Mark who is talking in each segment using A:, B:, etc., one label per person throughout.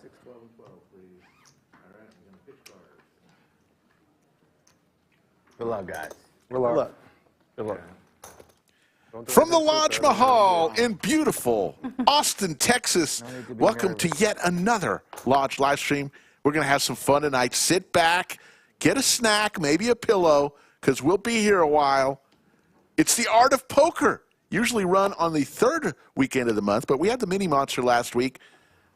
A: 6, 12, and 12, please. All right, I'm going to pitch cards.
B: Good luck, guys.
C: Good luck.
B: Good luck.
D: From the Lodge Mahal in beautiful Austin, Texas, welcome to yet another Lodge live stream. We're going to have some fun tonight. Sit back, get a snack, maybe a pillow, because we'll be here a while. It's the Art of Poker, usually run on the third weekend of the month, but we had the Mini Monster last week.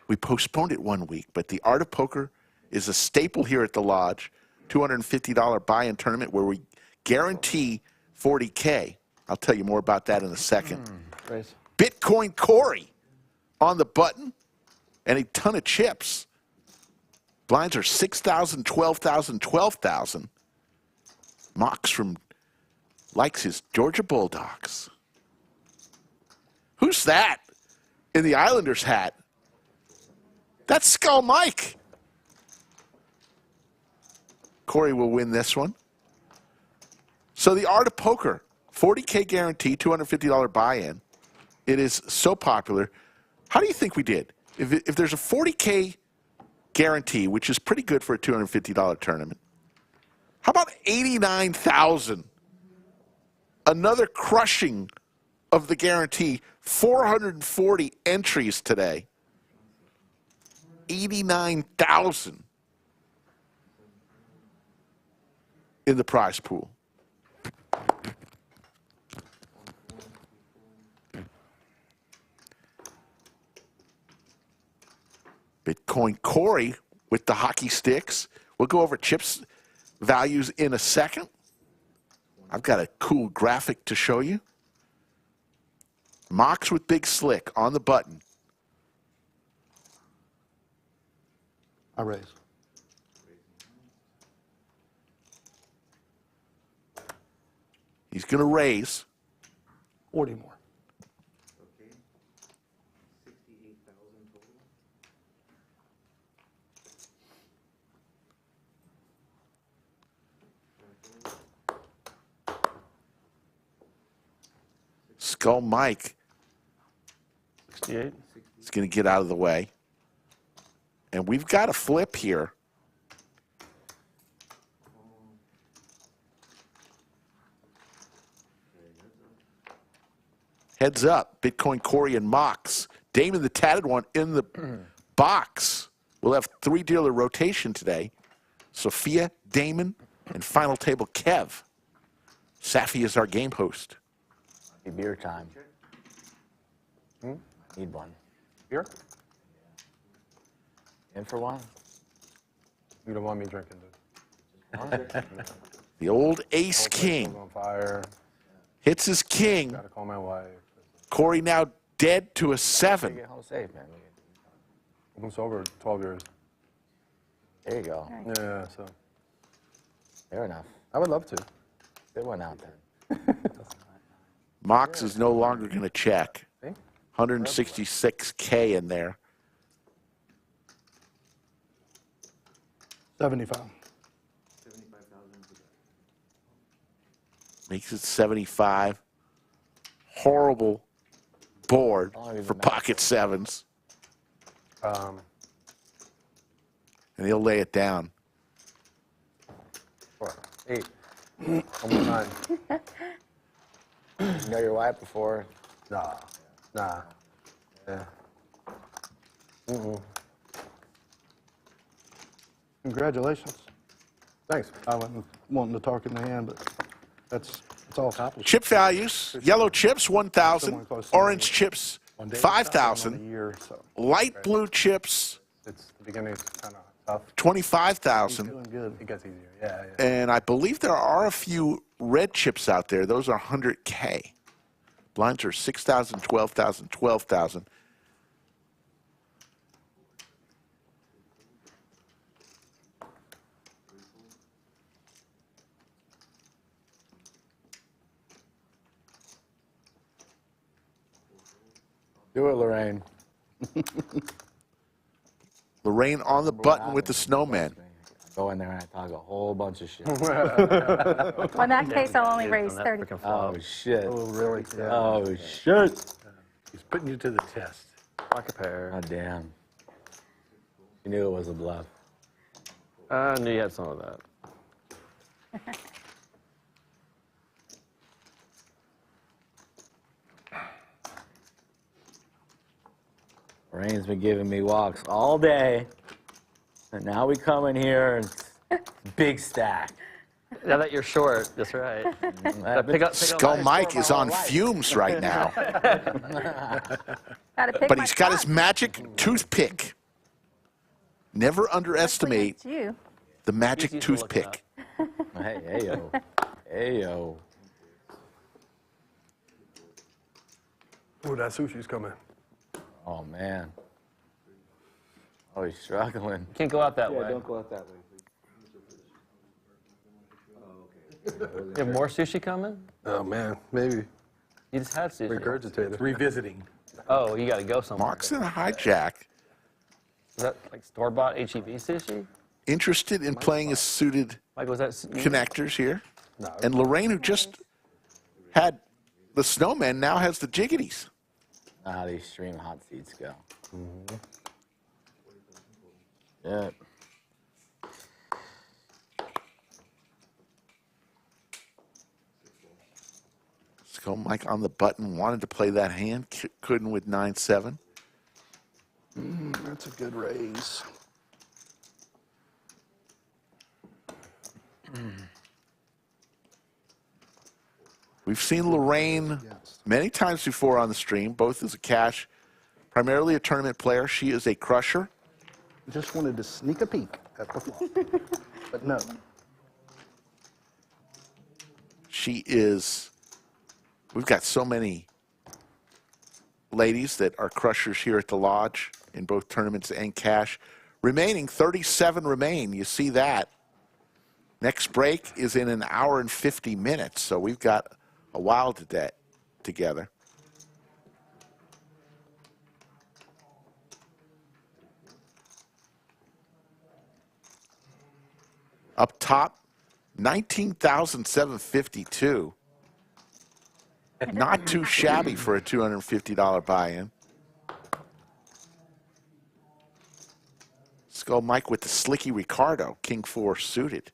D: We postponed it 1 week, but the Art of Poker is a staple here at the Lodge, $250 buy-in tournament where we guarantee $40K. I'll tell you more about that in a second. Bitcoin Corey on the button and a ton of chips. Blinds are 6,000, 12,000, 12,000. Mox likes his Georgia Bulldogs. Who's that in the Islanders hat? That's Skull Mike. Corey will win this one. So the Art of Poker. 40K guarantee, $250 buy-in. It is so popular. How do you think we did? If there's a 40K guarantee, which is pretty good for a $250 tournament, how about 89,000? Another crushing of the guarantee. 440 entries today. 89,000 in the prize pool. Bitcoin Corey with the hockey sticks. We'll go over chips values in a second. I've got a cool graphic to show you. Mox with Big Slick on the button.
C: I raise.
D: He's going to raise.
C: 40 more.
A: Okay. 68,000 total.
D: Skull Mike
C: 68.
D: is going to get out of the way. And we've got a flip here. Heads up, Bitcoin Corey and Mox. Damon the Tatted One in the box. We'll have 3-dealer rotation today. Sophia, Damon, and final table Kev. Safi is our game host.
B: Beer time. Need one.
C: Beer?
B: In for one?
C: You don't want me drinking, dude.
D: The old Ace King.
C: On fire.
D: Hits his king.
C: Gotta call my wife.
D: Corey now dead to a 7.
B: Get home safe, man.
C: I'm sober 12 years.
B: There you go.
C: Yeah, so.
B: Fair enough.
C: I would love to.
B: Good one out there.
D: Mox is no longer going to check.
C: See?
D: 166K in there.
C: 75.
A: 75,000.
D: Makes it 75. Horrible board for pocket sevens.
C: Um,
D: And he'll lay it down.
C: 4, 8. Almost 9.
B: You know your wife before?
C: Nah. Yeah. Congratulations. Thanks. I wasn't wanting to talk in the hand, but it's all accomplished.
D: Chip values. Yellow chips, 1,000. Orange chips, 5,000.
C: Year, so
D: Light blue chips,
C: it's the beginning is kind of tough.
D: 25,000.
C: Doing good. It gets easier. Yeah.
D: And I believe there are a few red chips out there. Those are 100K. Blinds are 6,000, 12,000, 12,000.
B: Do it, Lorraine.
D: Lorraine on the button with the snowman.
B: Go in there and I talk a whole bunch of shit.
E: Well, in that case, I'll only raise 30.
B: Oh, shit.
C: Oh, really? Yeah.
B: Oh, shit.
F: He's putting you to the test.
B: Like a pair. Oh, damn. You knew it was a bluff.
F: I knew you had some of that.
B: Lorraine's been giving me walks all day. And now we come in here and it's big stack.
F: Now that you're short, that's right. Pick up
D: Skull
F: my
D: Mike
F: score
D: is
F: my
D: on
F: whole life.
D: fumes right now.
E: Gotta pick
D: But
E: my
D: he's got his
E: spots.
D: magic toothpick. Never underestimate
E: It's you.
D: the magic
F: He's used to looking
D: toothpick.
B: Hey, hey, yo. Hey, yo.
C: Ooh, that sushi's coming.
B: Oh, man. Oh, he's struggling.
F: Can't go out that way.
A: go out that way, please.
F: You have more sushi coming?
C: Oh, man, maybe.
F: You just had sushi.
C: Regurgitated. Revisiting.
F: Oh, you got to go somewhere.
D: Mox in a hijack.
F: Is that like store-bought HEB sushi?
D: Interested in playing his suited
F: Like, was that?
D: connectors here.
C: No.
D: And Lorraine, who just had the snowman, now has the jiggities.
B: Not how these stream hot seats go. Yep.
D: Skull Mike on the button, wanted to play that hand, couldn't with 9-7.
C: That's a good raise.
D: We've seen Lorraine many times before on the stream, both as a cash, primarily a tournament player. She is a crusher.
C: Just wanted to sneak a peek at the flop. But no.
D: She is, we've got so many ladies that are crushers here at the Lodge in both tournaments and cash. Remaining 37 remain. You see that. Next break is in an hour and 50 minutes, so we've got a while together. Up top, 19,752. Not too shabby for a $250 buy-in. Let's go Mike with the Slicky Ricardo, King 4 suited.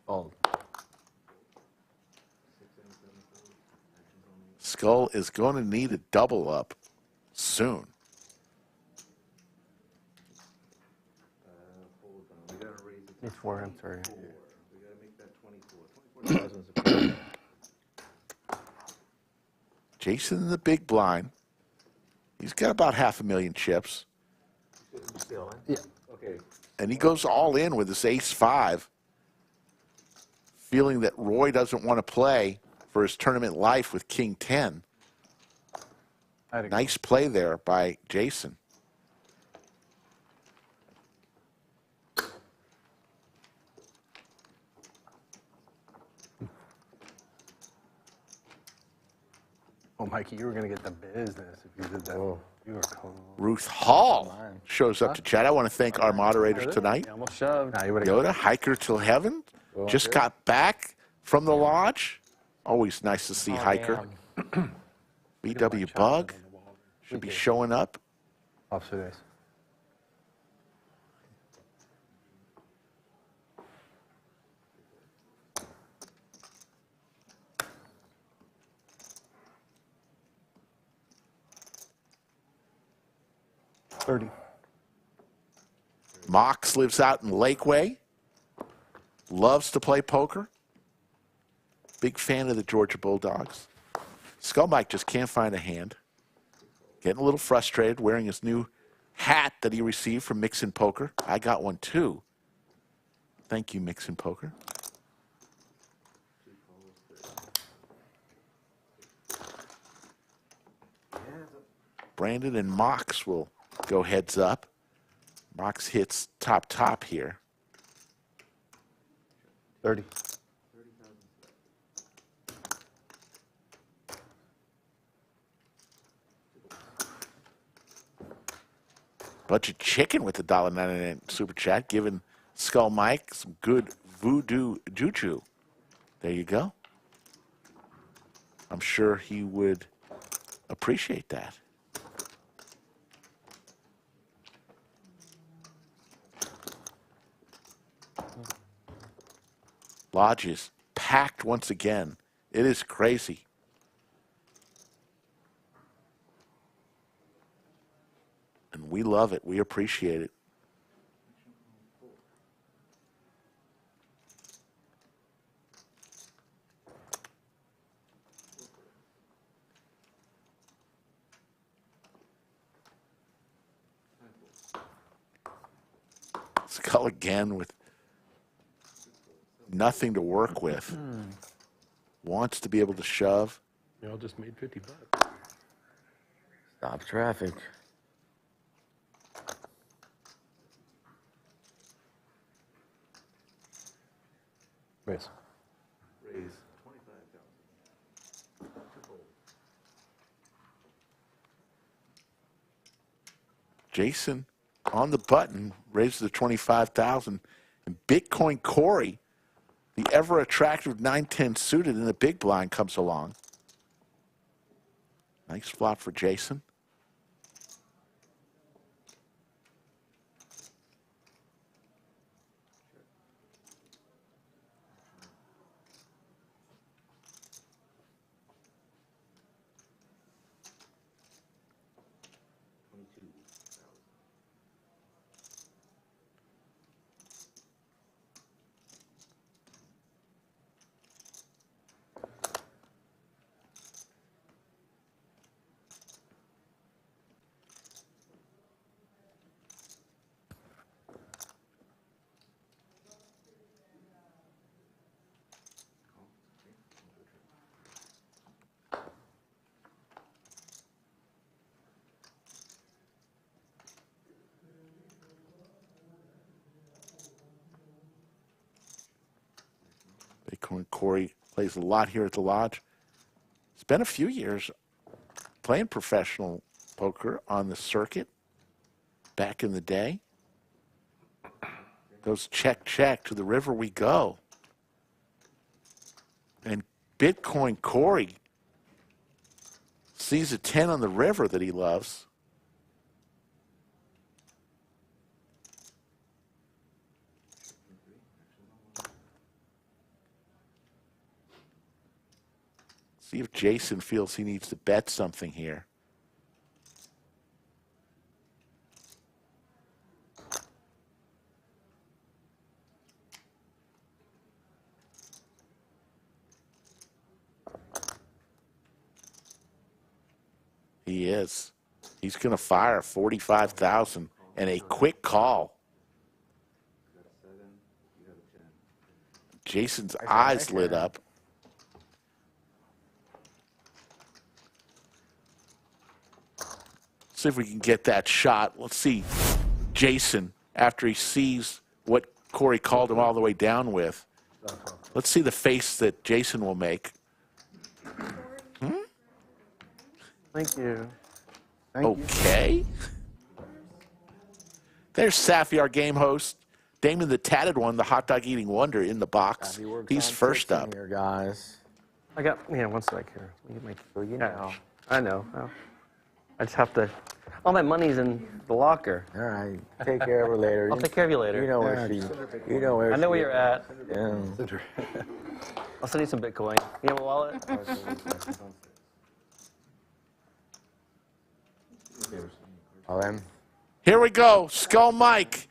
B: Fold.
D: Skull is going to need a double up soon.
A: We gotta raise it.
F: It's 4 and 3.
A: We gotta make that 24. 24,000 is a
D: Jason in the big blind. He's got about 500,000 chips.
A: still, huh?
C: Yeah.
A: Okay.
D: And he goes all in with his ace-5, feeling that Roy doesn't want to play for his tournament life with King 10. Nice play there by Jason.
C: Oh, Mikey, you were going to get the business if you did that.
B: Whoa.
C: You were cold.
D: Ruth Hall shows up to chat. I want to thank our moderators tonight.
F: You almost shoved.
C: Nah, you would have
D: Yoda, Hiker Till Heaven, just got back from the Lodge. Always nice to see Hiker. BW Bug should be showing up.
C: offsuit ace. $30.
D: Mox lives out in Lakeway. Loves to play poker. Big fan of the Georgia Bulldogs. Skull Mike just can't find a hand. Getting a little frustrated wearing his new hat that he received from Mixin Poker. I got one too. Thank you, Mixin Poker. Brandon and Mox will go heads up. Mox hits top here.
C: 30.
D: Bunch of chicken with the $1.99 super chat, giving Skull Mike some good voodoo juju. There you go. I'm sure he would Appreciate that. Lodge is packed once again. It is crazy. And we love it. We appreciate it. Skull again with nothing to work with. Wants to be able to shove.
G: Y'all just made $50.
B: Stop traffic.
G: Raise.
A: Raise 25,000.
D: Jason on the button raises the 25,000. And Bitcoin Corey, the ever attractive 9-10 suited in the big blind, comes along. Nice flop for Jason. Bitcoin Corey plays a lot here at the Lodge. It's been a few years playing professional poker on the circuit back in the day. Goes check, check, to the river we go. And Bitcoin Corey sees a 10 on the river that he loves. See if Jason feels he needs to bet something here. He is. He's going to fire 45,000 and a quick call. Jason's eyes lit up. See if we can get that shot. Let's see Jason after he sees what Corey called him all the way down with. Let's see the face that Jason will make.
C: Thank you. Thank you.
D: Okay. There's Safi, our game host. Damon the Tatted One, the hot dog eating wonder, in the box. He's first up.
B: Here, guys.
G: I got, yeah, one sec here. Let me get
B: So you
G: my,
B: know.
G: I know. I just have to, all my money's in the locker.
B: All right. Take care of her later.
G: I'll take care of you later.
B: You know where she. You know where.
G: I know where
B: she
G: you're
B: is.
G: at.
B: Yeah.
G: I'll send you some Bitcoin. You have a wallet?
B: All in.
D: Here we go. Skull Mike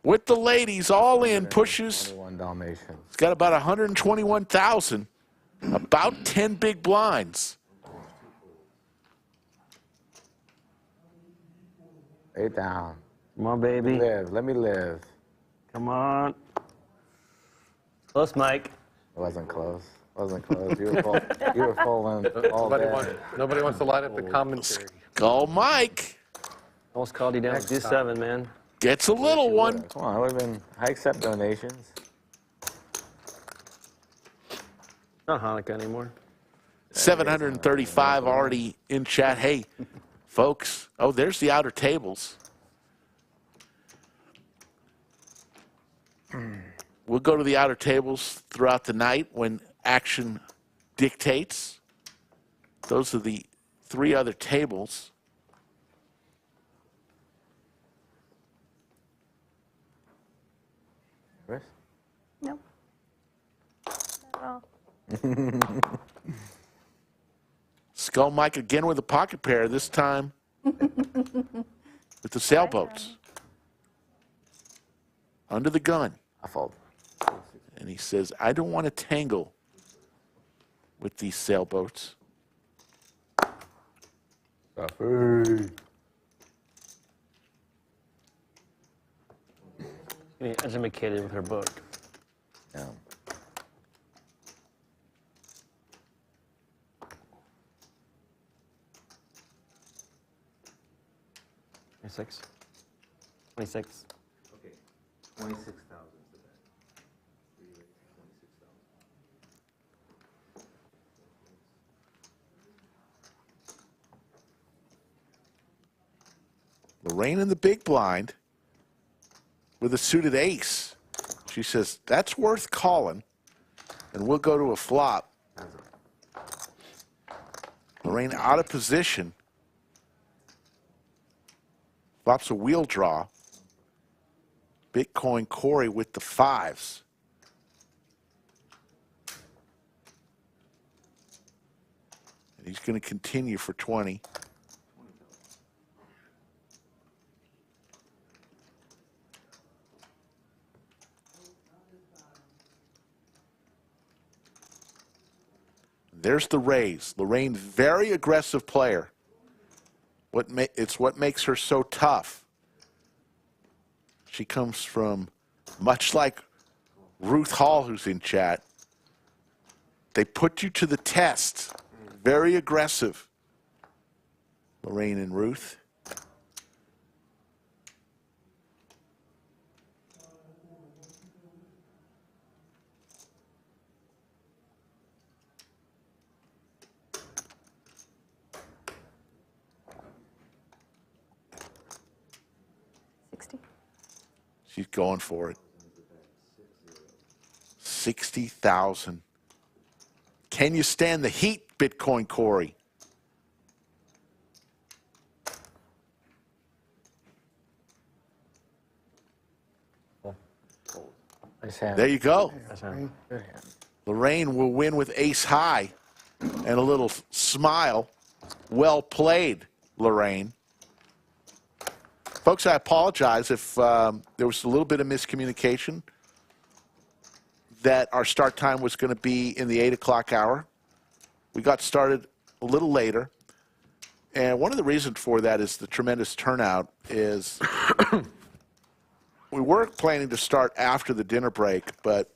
D: with the ladies all in, pushes.
B: 21 Dalmatians.
D: He's got about 121,000. About 10 big blinds.
B: 8 down.
G: Come on, baby.
B: Live. Let me live.
G: Come on. Close, Mike.
B: It wasn't close. Wasn't close. You were full. You were full in all day.
H: Nobody wants to light up the commentary.
D: Skull Mike
G: Almost called you down. Do 7, man.
D: gets a little one.
B: Come on, I would have been. I accept donations.
G: Not Hanukkah anymore.
D: 735 already in chat. Hey, folks. Oh, there's the outer tables. We'll go to the outer tables throughout the night when action dictates. Those are the 3 other tables.
B: Chris?
E: Nope. Not at all.
D: Skull Mike again with a pocket pair, this time with the sailboats. Under the gun.
B: I fold.
D: And he says, I don't want to tangle with these sailboats.
G: Educated with her book.
B: Yeah.
G: $26. 26.
A: Okay, 26,000 is the bet. 26,000.
D: Lorraine in the big blind with a suited ace. She says, that's worth calling, and we'll go to a flop. Lorraine out of position. Flops a wheel draw. Bitcoin Corey with the 5s. And he's going to continue for 20. There's the raise. Lorraine, very aggressive player. It's what makes her so tough. She comes from, much like Ruth Hall, who's in chat, they put you to the test. Very aggressive. Lorraine and Ruth. She's going for it. 60,000. Can you stand the heat, Bitcoin Corey?
B: Nice hand.
D: There you go.
G: Nice hand.
B: Good hand.
D: Lorraine will win with ace high and a little smile. Well played, Lorraine. Folks, I apologize if there was a little bit of miscommunication that our start time was going to be in the 8 o'clock hour. We got started a little later. And one of the reasons for that is the tremendous turnout is we weren't planning to start after the dinner break, but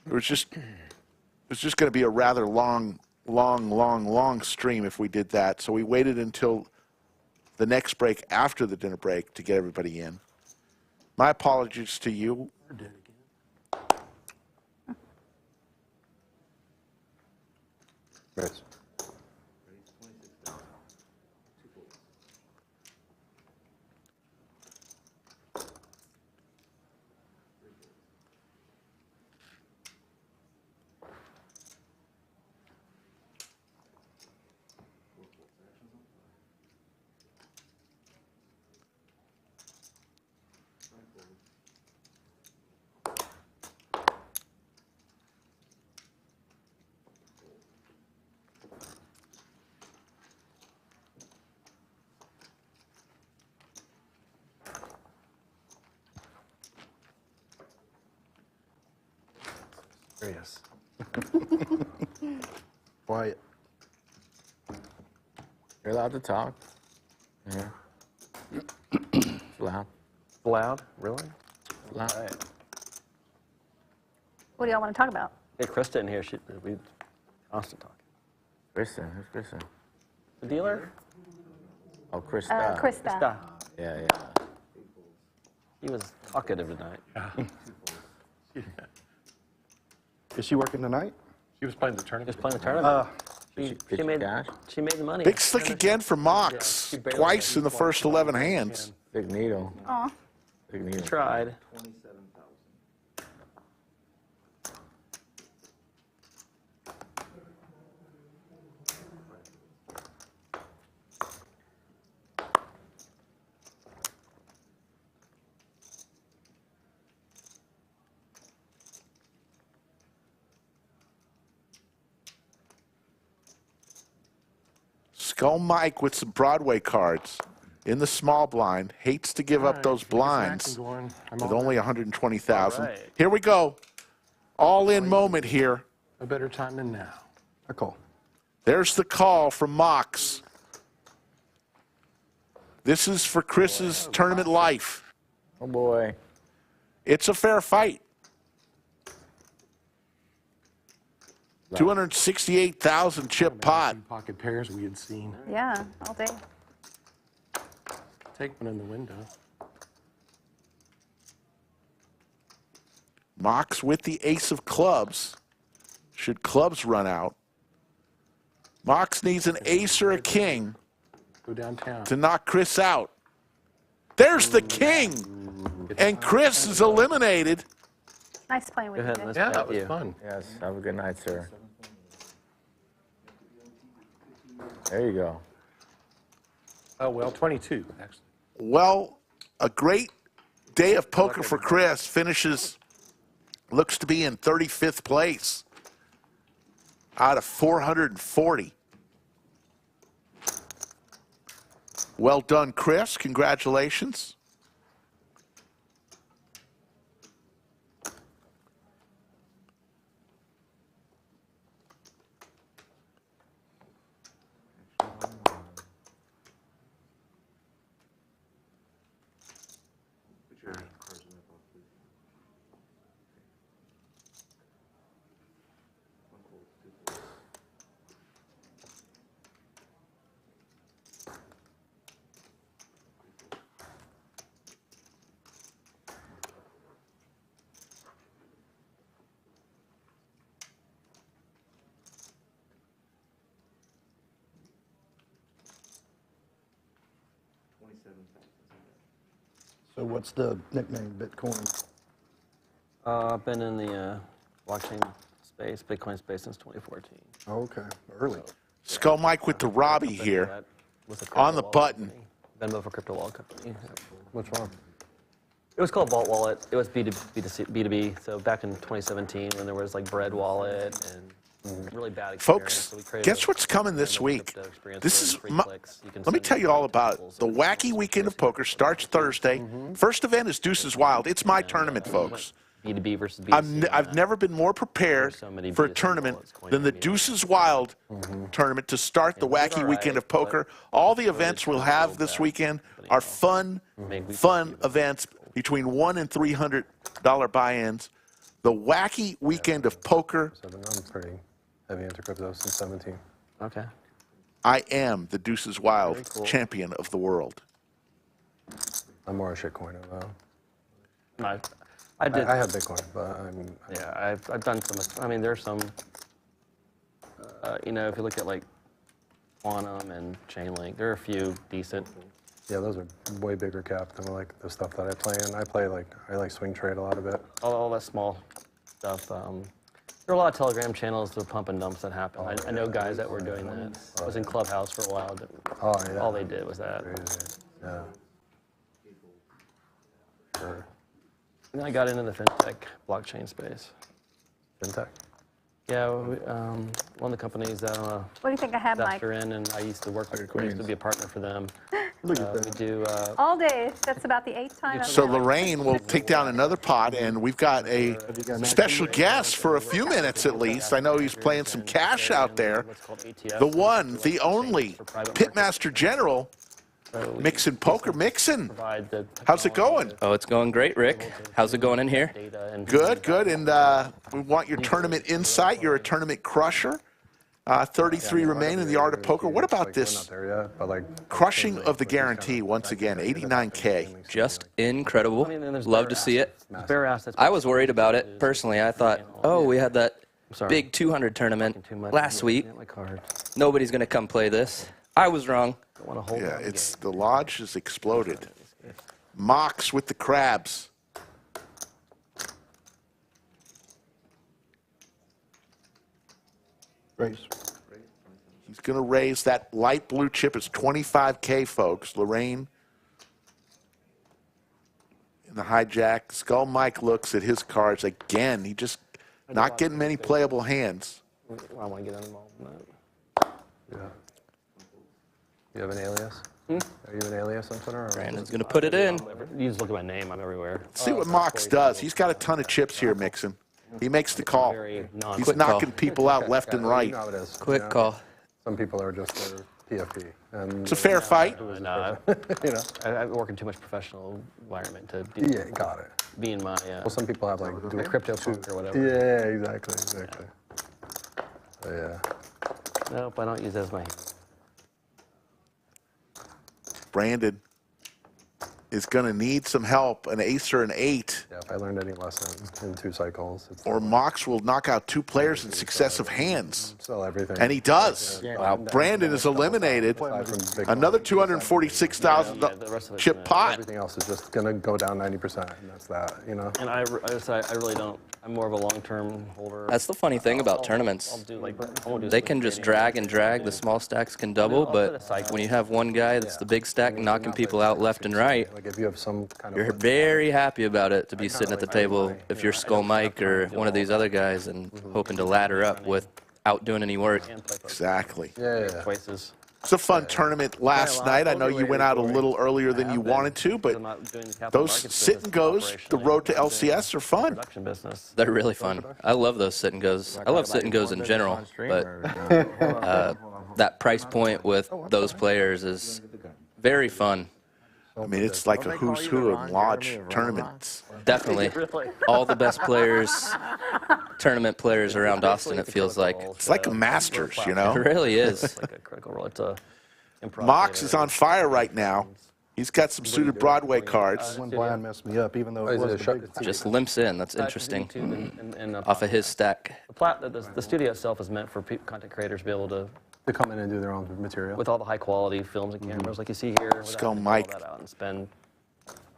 D: it was just going to be a rather long stream if we did that. So we waited until the next break after the dinner break to get everybody in. My apologies to you.
C: Raise.
H: Yes.
C: Quiet.
B: You're allowed to talk. Yeah. It's loud.
G: Loud? Really?
B: It's loud.
G: All right.
E: What do y'all want to talk about?
G: Get Krista in here. We constant talking.
B: Kristen. Who's Kristen?
G: The dealer?
B: Oh, Krista.
E: Krista.
G: Krista.
B: Yeah.
G: He was talkative tonight.
C: Is she working tonight?
H: She was playing the tournament.
G: Just playing the tournament.
B: Did
G: She
B: you
G: made
B: cash?
G: she made the money.
D: Big slick again for Mox.
G: she barely
D: Twice in the first 11 hands.
B: Big needle.
E: Aw.
B: Big
G: She
B: needle.
G: tried.
A: 27,000.
D: Skull Mike with some Broadway cards in the small blind. Hates to give up those blinds with only 120,000.
H: All right.
D: Here we go. All in moment here.
H: A better time than now.
C: I call.
D: There's the call from Mox. This is for Chris's tournament life.
B: Oh boy.
D: It's a fair fight. 268,000 chip pot.
H: Pocket pairs we had seen.
E: Yeah, all day.
H: Take one in the window.
D: Mox with the ace of clubs. Should clubs run out. Mox needs an ace or a king
H: Go downtown.
D: to knock Chris out. There's the king. And Chris is eliminated.
E: Nice playing with
F: Go
E: you.
F: ahead.
E: Jay.
H: Yeah, that
F: Thank
H: was
F: you.
H: fun.
B: Yes, have a good night, sir. There you go.
H: Oh, well, 22, actually.
D: Well, a great day of poker for Chris. Finishes, looks to be in 35th place out of 440. Well done, Chris. Congratulations.
A: Put your cards in the box, please. One fold, two folds.
C: So what's the nickname, Bitcoin?
G: I've been in the blockchain space, Bitcoin space since 2014.
C: Oh, okay, early.
D: Skull Mike with the Robbie here on the button.
G: Venmo for crypto wallet company.
C: What's wrong?
G: It was called Vault Wallet. It was B2B. So back in 2017, when there was like Bread Wallet and really bad experience.
D: Folks,
G: So we created
D: guess
G: a
D: what's coming this
G: Venmo
D: week?
G: crypto experience
D: This
G: where
D: is
G: in 3
D: my,
G: clicks, you can
D: let me
G: send
D: tell you all about
G: samples
D: the
G: of
D: Wacky Weekend of Poker. Starts Thursday. First event is Deuces Wild. It's my tournament, folks.
G: B2B versus B2C.
D: I've never been more prepared
G: so many
D: for a
G: B2C
D: tournament
G: wallets going
D: than the
G: on, you know.
D: Deuces Wild tournament to start the
G: we did
D: Wacky
G: all
D: Weekend
G: right,
D: of Poker.
G: but
D: All the
G: really
D: events we'll
G: trying to
D: have
G: build
D: this
G: that
D: weekend
G: company
D: are
G: up.
D: fun events between $1 and $300 buy-ins. The Wacky Weekend of Poker.
I: So I'm pretty heavy into crypto since 17.
G: Okay.
D: I am the Deuces Wild champion of the world.
I: I'm more a shitcoiner though.
G: I did.
I: I have Bitcoin, but I'm
G: Yeah, I've done some. I mean, there's some. You know, if you look at like Quantum and Chainlink, there are a few decent.
I: yeah, those are way bigger cap than like the stuff that I play in. I like swing trade a lot of it.
G: All that small stuff. There are a lot of Telegram channels with pump and dumps that happen. I know guys that were doing that. I was in Clubhouse for a while.
I: Oh yeah.
G: All they did was that.
I: Crazy. Yeah. Sure.
G: And then I got into the fintech blockchain space.
I: FinTech.
G: Yeah, one of the companies that I'm a
E: What do you think I had, Mike?
G: investor in, and I used to work with, I used to be a partner for them.
C: Look at
G: We
C: that.
G: do.
E: All day. That's about the 8th time. I've
D: So
E: had it.
D: Lorraine will take down another pot, and we've got a special guest for a few minutes at least. I know he's playing some cash out there.
G: What's called ATS,
D: The one, the only,
G: for private
D: Pitmaster General,
G: So we
D: Mixin' Poker. Mixin',
G: provide the
D: how's it going?
F: Oh, it's going great, Rick. How's it going in here?
G: data and
D: Good, good. And we want your tournament insight. You're a tournament crusher. 33 remain in the art of poker. What about
I: Like, we're
D: this
I: not there yet, but like
D: crushing of the guarantee once again? 89K.
F: Just incredible.
G: I mean, then there's
F: Love
G: bear
F: to see it.
G: assets. Bear assets.
F: I was worried about it personally. I thought, oh, we had that
G: sorry.
F: big 200 tournament
G: Too much.
F: last week.
G: Get my card.
F: Nobody's going to come play this. I was wrong.
G: Don't want to hold
D: Yeah,
G: on
D: it's the lodge has exploded. Mox with the crabs.
C: Raise.
D: He's going to raise that light blue chip. It's 25K, folks. Lorraine in the hijack. Skull Mike looks at his cards again. He just not getting many playable hands.
G: I want to get involved in that.
I: yeah. You have an alias? Are you an alias on Twitter? Or
B: Brandon's going to put it in.
G: You just look at my name. I'm everywhere.
D: See what Mox does. He's got a ton of chips here mixing. He makes the call.
G: Very non.
D: He's knocking people out left and right.
I: You know how it is.
B: Quick
I: you know?
B: call.
I: Some people are just their PFP. And
D: It's a fair fight.
G: No,
I: you know.
G: I work in too much professional environment to
I: Yeah, got it.
G: be in my
I: Well, some people have like
G: my crypto punk or whatever.
I: Yeah, exactly. Yeah.
G: Nope, I don't use it as my.
D: Brandon is going to need some help, an ace or an 8,
I: Yeah, if I learned any lesson in 2 cycles, it's
D: or Mox will knock out 2 players in successive hands.
I: sell everything.
D: And he does. Brandon is eliminated. Another 246,000
G: the rest of it's
D: chip pot.
I: Everything else is just going to go down 90%, and that's that, you know?
G: And I really don't. I'm more of a long-term holder.
J: That's the funny thing about tournaments.
G: I'll do like I won't do
J: They
G: swing
J: can just
G: trading.
J: drag and drag. The small stacks can double, but when you have one guy that's the big stack knocking people out left and right,
I: Like if you have some kind
J: you're
I: of...
J: very happy about it to be sitting at the table if you're Skull Mike or one of these other guys and hoping to ladder up without doing any work.
G: And play poker.
D: Exactly.
I: Yeah.
G: Choices.
D: It's a fun tournament last night. I know you went out a little earlier than you wanted to,
G: I'm
D: but
G: not doing the capital
D: those
G: markets
D: sit and
G: business
D: goes, the
G: operationally.
D: road to
G: I'm doing
D: LCS are fun.
G: Production business.
J: They're really fun. I love those sit and goes. I love sit and goes in general, but that price point with those players is very fun.
D: I mean, it's like a who's who in lodge tournaments.
J: Definitely. All the best players, tournament players around Austin, it feels like.
D: It's like a Masters, you
J: It
D: know?
J: really is.
G: It's like a critical role. It's a improv
D: Mox
G: theater.
D: is on fire right now. He's got some suited Broadway cards.
C: When blind messed me up, even though it
I: is it
C: was
I: a
C: the
I: shut-
C: big
J: Just limps in. That's
G: Back to
J: interesting.
G: YouTube and,
J: Off of his stack.
G: the studio itself is meant for content creators to be able to,
I: To come in and do their own material.
G: with all the high quality films and cameras like you see here, without
D: go
G: having to
D: Mike.
G: pull that out and spend.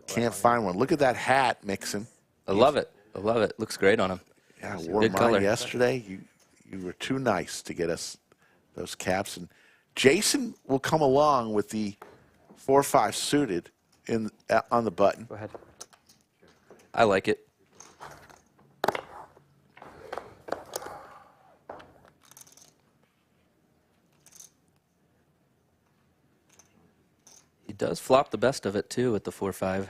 D: Can't find one. Look at that hat mixing.
J: I love it. I love it. Looks great on him.
D: Yeah, I wore
J: Good
D: mine
J: color.
D: yesterday. You were too nice to get us those caps. And Jason will come along with the 4-5 suited on the button.
G: Go ahead.
J: I like it. He does flop the best of it too with the 4-5.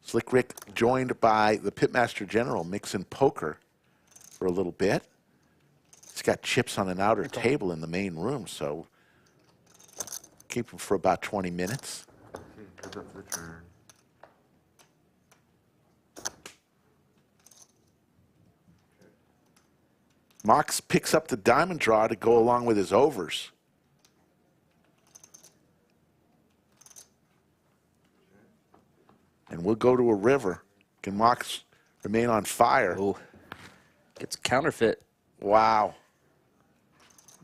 D: Slick Rick joined by the Pitmaster General mixing poker for a little bit. He's got chips on an outer table in the main room, so keep him for about 20 minutes.
A: Heads up for the turn.
D: Mox picks up the diamond draw to go along with his overs. And we'll go to a river. Can Mox remain on fire?
J: Oh, gets counterfeit.
D: Wow.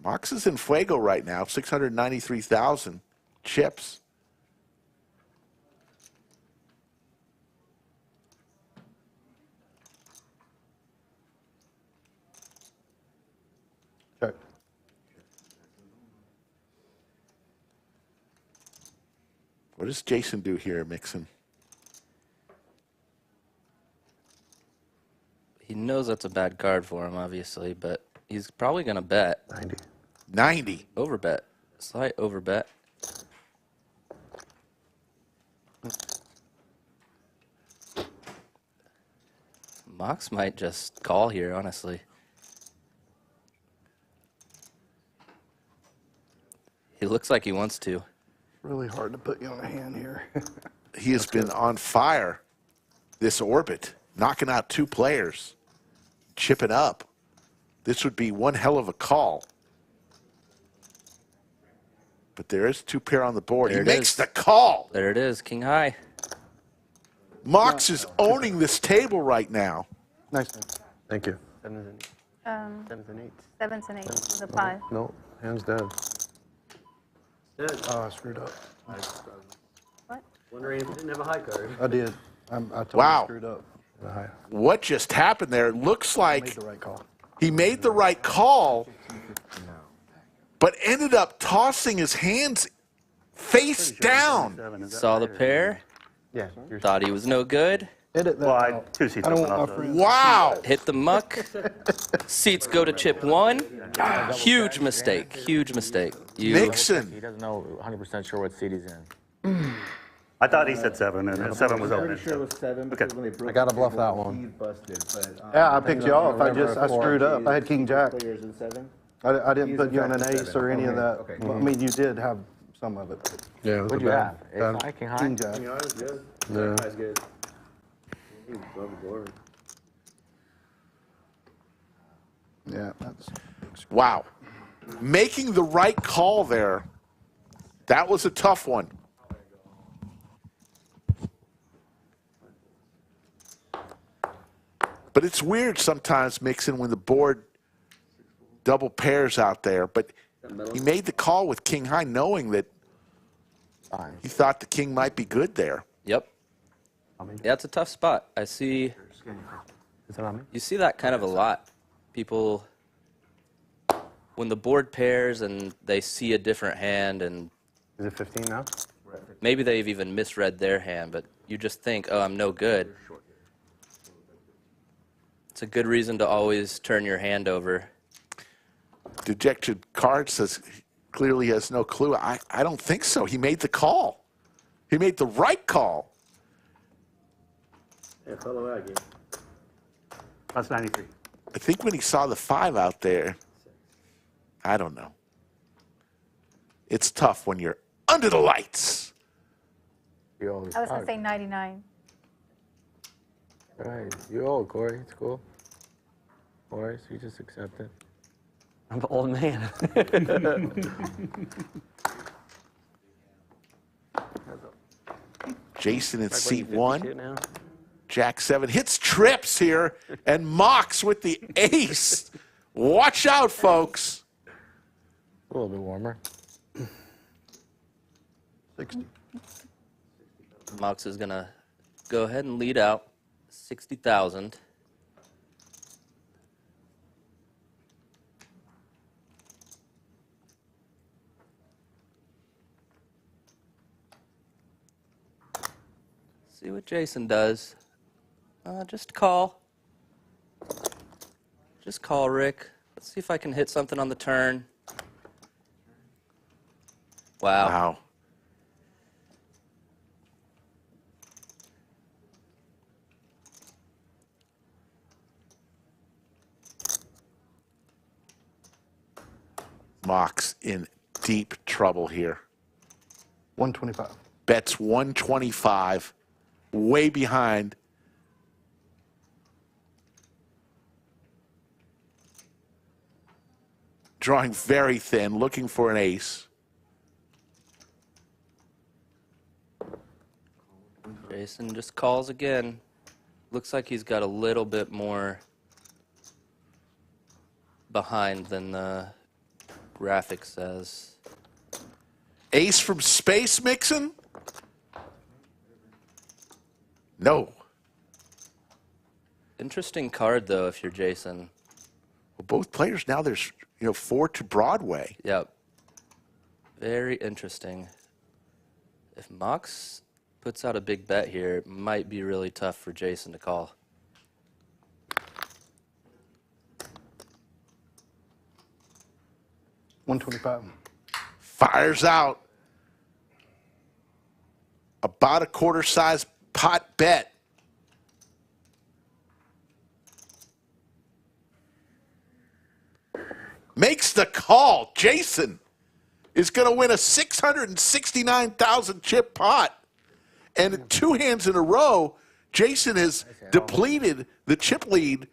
D: Mox is in fuego right now, 693,000 chips.
C: check.
D: What does Jason do here, mixing?
J: He knows that's a bad card for him, obviously, but he's probably going to bet.
I: 90.
D: 90.
J: Overbet. Slight overbet. Mox might just call here, honestly. He looks like he wants to.
C: Really hard to put you on a hand here.
D: He has been on fire this orbit, knocking out 2 players, chipping up. This would be one hell of a call. But there is 2 pair on the board.
J: There
D: He
J: it
D: makes
J: is.
D: the call.
J: There it is, king high.
D: Mox is owning this table right now.
C: Nice.
I: Thank you.
G: Sevens and sevens and eights.
E: 7s and 8s with a 5.
I: No, hand's dead.
C: Oh, I screwed up.
E: What?
G: Wondering if you didn't have a high card.
C: I did. I totally
D: Wow.
C: screwed up.
D: What just happened there? It looks
C: I
D: like
C: made the right call.
D: he made the right call, but ended up tossing his hands face down.
J: Saw the pair.
G: Yeah.
J: Thought he was no good.
C: Edit that
K: Well,
C: out.
K: two seats
C: I don't
K: open
C: want my
K: also.
C: friends.
D: Wow.
J: Hit the muck. Seats go to chip 1. Huge mistake. Huge mistake.
B: He
D: Mixon.
B: doesn't know 100% sure what seat he's in.
K: I thought he said 7, and 7 was
A: I'm
K: open.
A: pretty sure it was 7 because when they broke
C: I gotta
A: the
C: bluff
A: table,
C: that one.
A: Steve busted, but,
C: Yeah, I picked you off. I screwed up. I had King Jack.
A: Players in 7.
C: I didn't
A: He's
C: put
A: in
C: you on an
A: fact
C: ace
A: 7.
C: or any of that.
A: Okay.
C: Well, I mean, you did have some of it.
I: Yeah, it was
B: What'd
I: a
B: you
I: bad.
B: have? Ace high, king high?
C: King Jack.
A: You know, it was good.
I: Yeah.
A: That's good. He was above the board.
C: Yeah, that's.
D: Wow. Making the right call there. That was a tough one. But it's weird sometimes mixing when the board double pairs out there. But he made the call with king high knowing that he thought the king might be good there.
J: Yep. Yeah, it's a tough spot. I see.
I: Is it on me?
J: You see that kind of a lot. People, when the board pairs and they see a different hand, and
I: Is it 15 now?
J: maybe they've even misread their hand, but you just think, oh, I'm no good. It's a good reason to always turn your hand over.
D: Dejected card says clearly has no clue. I don't think so. He made the call. He made the right call.
A: Yeah, fellow Aggie.
K: That's 93.
D: I think when he saw the 5 out there, I don't know. It's tough when you're under the lights.
E: I was going to say 99.
B: Right. You old, Corey. It's cool. Corey, so you just accept it.
G: I'm an old man.
D: Jason in
G: Like, what,
D: seat
G: you
D: 1.
G: 52 now?
D: Jack 7 hits trips here, and Mox with the ace. Watch out, folks.
B: A little bit warmer.
C: 60.
J: Mox is going to go ahead and lead out 60,000. See what Jason does. Just call. Just call, Rick. Let's see if I can hit something on the turn. Wow.
D: Wow. Mox in deep trouble here.
C: 125.
D: Bets 125, way behind. Drawing very thin, looking for an ace.
J: Jason just calls again. Looks like he's got a little bit more behind than the graphic says.
D: Ace from space, Mixon? No.
J: Interesting card, though, if you're Jason.
D: Well, both players now, there's 4 to Broadway.
J: Yep. Very interesting. If Mox puts out a big bet here, it might be really tough for Jason to call.
C: $125.
D: Fires out. About a quarter-size pot bet. Makes the call. Jason is going to win a 669,000 chip pot. And 2 hands in a row, Jason has depleted the chip lead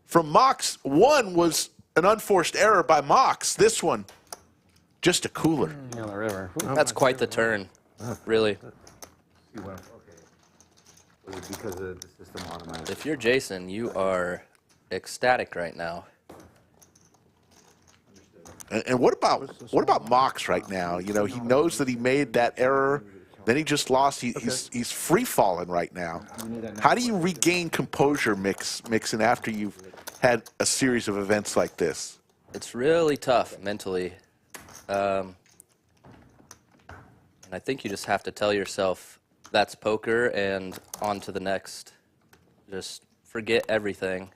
D: from Mox. One was an unforced error by Mox. This one, just a cooler.
G: On the river.
J: That's quite the turn, really.
A: Was it because of the system automatic?
J: If you're Jason, you are ecstatic right now.
D: And what about Mox right now? He knows that he made that error. Then he just lost. He's free falling right now. How do you regain composure, Mixon, after you've had a series of events like this?
J: It's really tough mentally. And I think you just have to tell yourself, that's poker and on to the next. Just forget everything.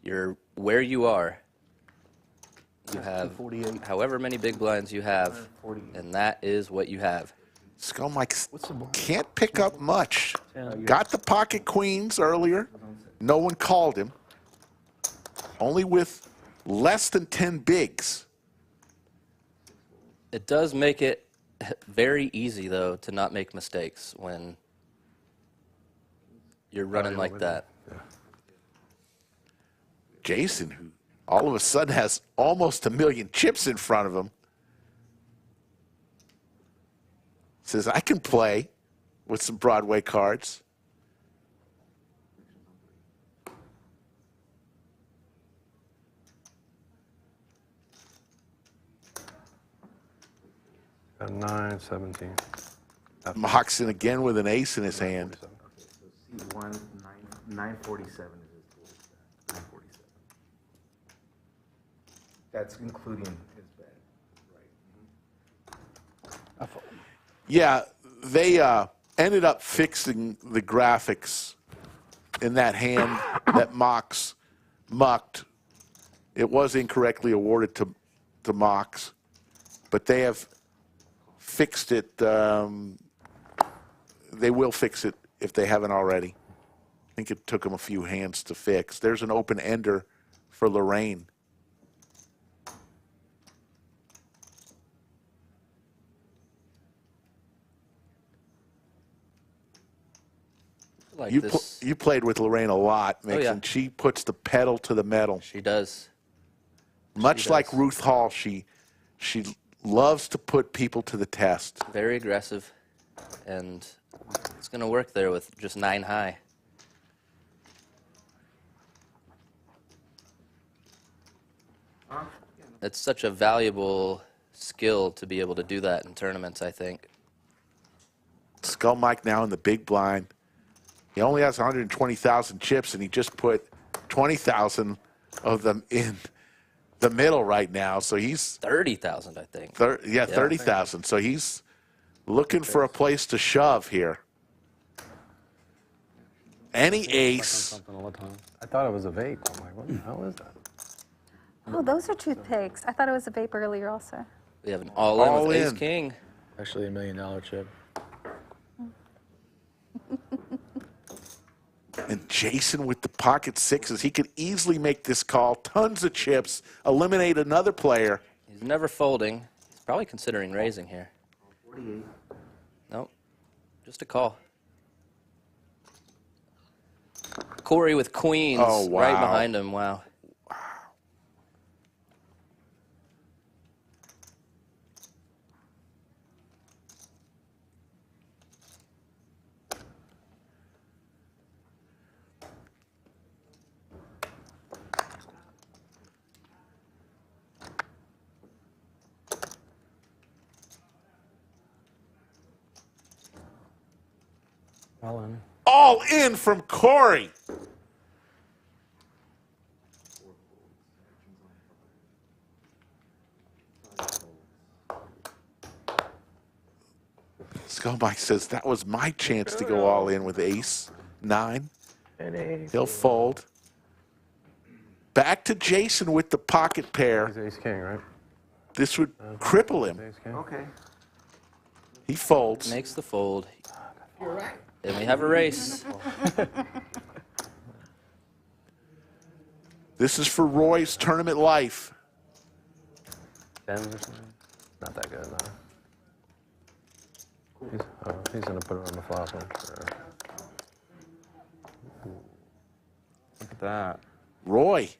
J: You're where you are. You have however many big blinds you have, and that is what you have.
D: Skull Mike can't pick up much. Got the pocket queens earlier. No one called him. Only with less than 10 bigs.
J: It does make it very easy, though, to not make mistakes when you're running like that.
D: Jason, who all of a sudden has almost 1 million chips in front of him, says, I can play with some Broadway cards.
I: Got 9, 17.
D: Moxon again with an ace in his hand.
A: C1, 947 is his total stat. 947. That's including his bet, right?
D: Yeah, they ended up fixing the graphics in that hand that Mox mucked. It was incorrectly awarded to Mox, but they have fixed it. They will fix it if they haven't already. I think it took them a few hands to fix. There's an open ender for Lorraine.
J: Like
D: You played with Lorraine a lot, Mix,
J: yeah.
D: and she puts the pedal to the metal.
J: She does.
D: Much like Ruth Hall, she loves to put people to the test.
J: Very aggressive, and it's going to work there with just 9 high. It's such a valuable skill to be able to do that in tournaments, I think.
D: Skull Mike now in the big blind. He only has 120,000 chips, and he just put 20,000 of them in the middle right now. So he's
J: 30,000, I think.
D: 30,000. So he's looking for a place to shove here. Any ace.
I: I thought it was a vape. I'm like, what the hell is that?
E: Oh, those are toothpicks. I thought it was a vape earlier also.
J: We have an all-in
D: All
J: with
D: in.
J: ace-king.
B: Actually, $1 million chip.
D: And Jason with the pocket sixes. He could easily make this call. Tons of chips. Eliminate another player.
J: He's never folding. He's probably considering raising here.
A: 48.
J: Nope. Just a call. Corey with queens
D: Oh, wow.
J: right behind him. Wow.
G: All in.
D: All in from Corey. Skull Mike says that was my chance to go all in with ace 9. He'll fold. Back to Jason with the pocket pair.
I: He's ace king, right?
D: This would cripple him.
I: Ace king.
A: Okay.
D: He folds.
J: Makes the fold. Then we have a race.
D: This is for Roy's tournament life.
G: Tens or something.
I: Not that good, no. He's going to put it on the flop, I'm sure.
F: Look at that.
D: Roy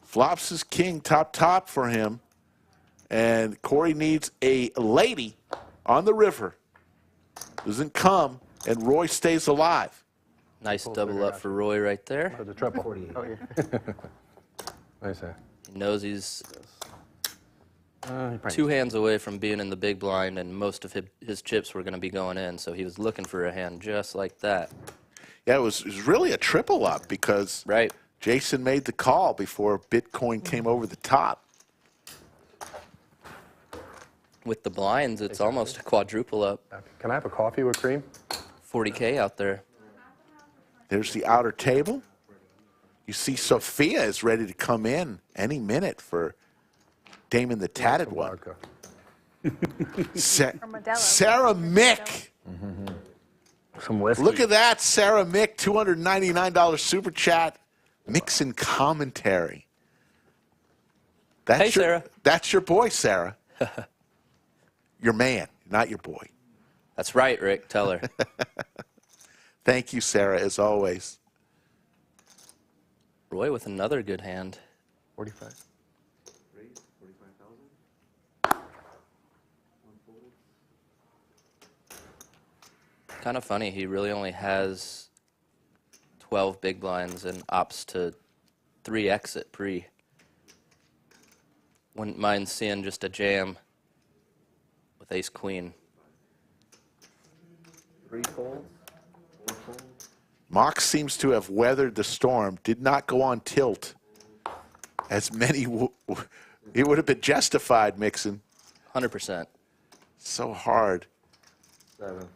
D: flops his king top for him. And Corey needs a lady on the river. Doesn't come, and Roy stays alive.
J: Nice double up for Roy right there.
I: The triple.
A: 48.
I: Oh, yeah. I say.
J: He knows he's
I: He probably
J: 2 hands away from being in the big blind, and most of his chips were going to be going in, so he was looking for a hand just like that.
D: Yeah, it was really a triple up because
J: Right.
D: Jason made the call before Bitcoin came over the top.
J: With the blinds, it's almost a quadruple up.
I: Can I have a coffee with cream?
J: 40K out there.
D: There's the outer table. You see Sophia is ready to come in any minute for Damon the Tatted One.
I: Vodka.
D: Sarah Mick.
G: Some whiskey.
D: Look at that, Sarah Mick, $299 super chat. Mixing commentary. That's
J: Hey, Sarah.
D: That's your boy, Sarah. Your man, not your boy.
J: That's right, Rick. Tell her.
D: Thank you, Sarah, as always.
J: Roy with another good hand.
G: 45.
A: Raise, 45,000.
J: Kind of funny. He really only has 12 big blinds and opts to 3x it pre. Wouldn't mind seeing just a jam with ace queen.
A: 3 folds, 4 folds.
D: Mox seems to have weathered the storm, did not go on tilt. As many, it would have been justified, Mixon.
J: 100%.
D: So hard.
A: 7 folds.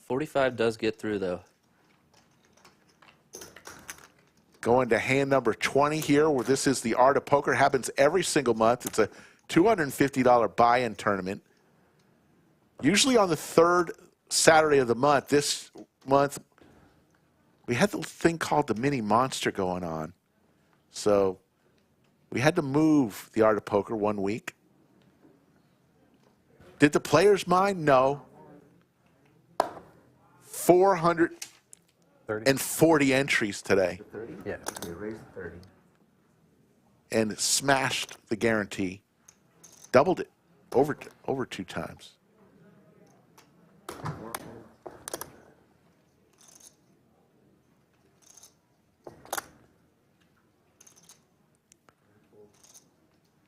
J: 45 does get through, though.
D: Going to hand number 20 here, where this is the Art of Poker. Happens every single month. It's a $250 buy-in tournament. Usually on the 3rd Saturday of the month. This month, we had the thing called the Mini Monster going on. So we had to move the Art of Poker 1 week. Did the players mind? No. 440 entries today.
A: 30?
I: Yeah.
A: Okay, raise the 30.
D: And smashed the guarantee. Doubled it over 2 times.
A: 4 folds.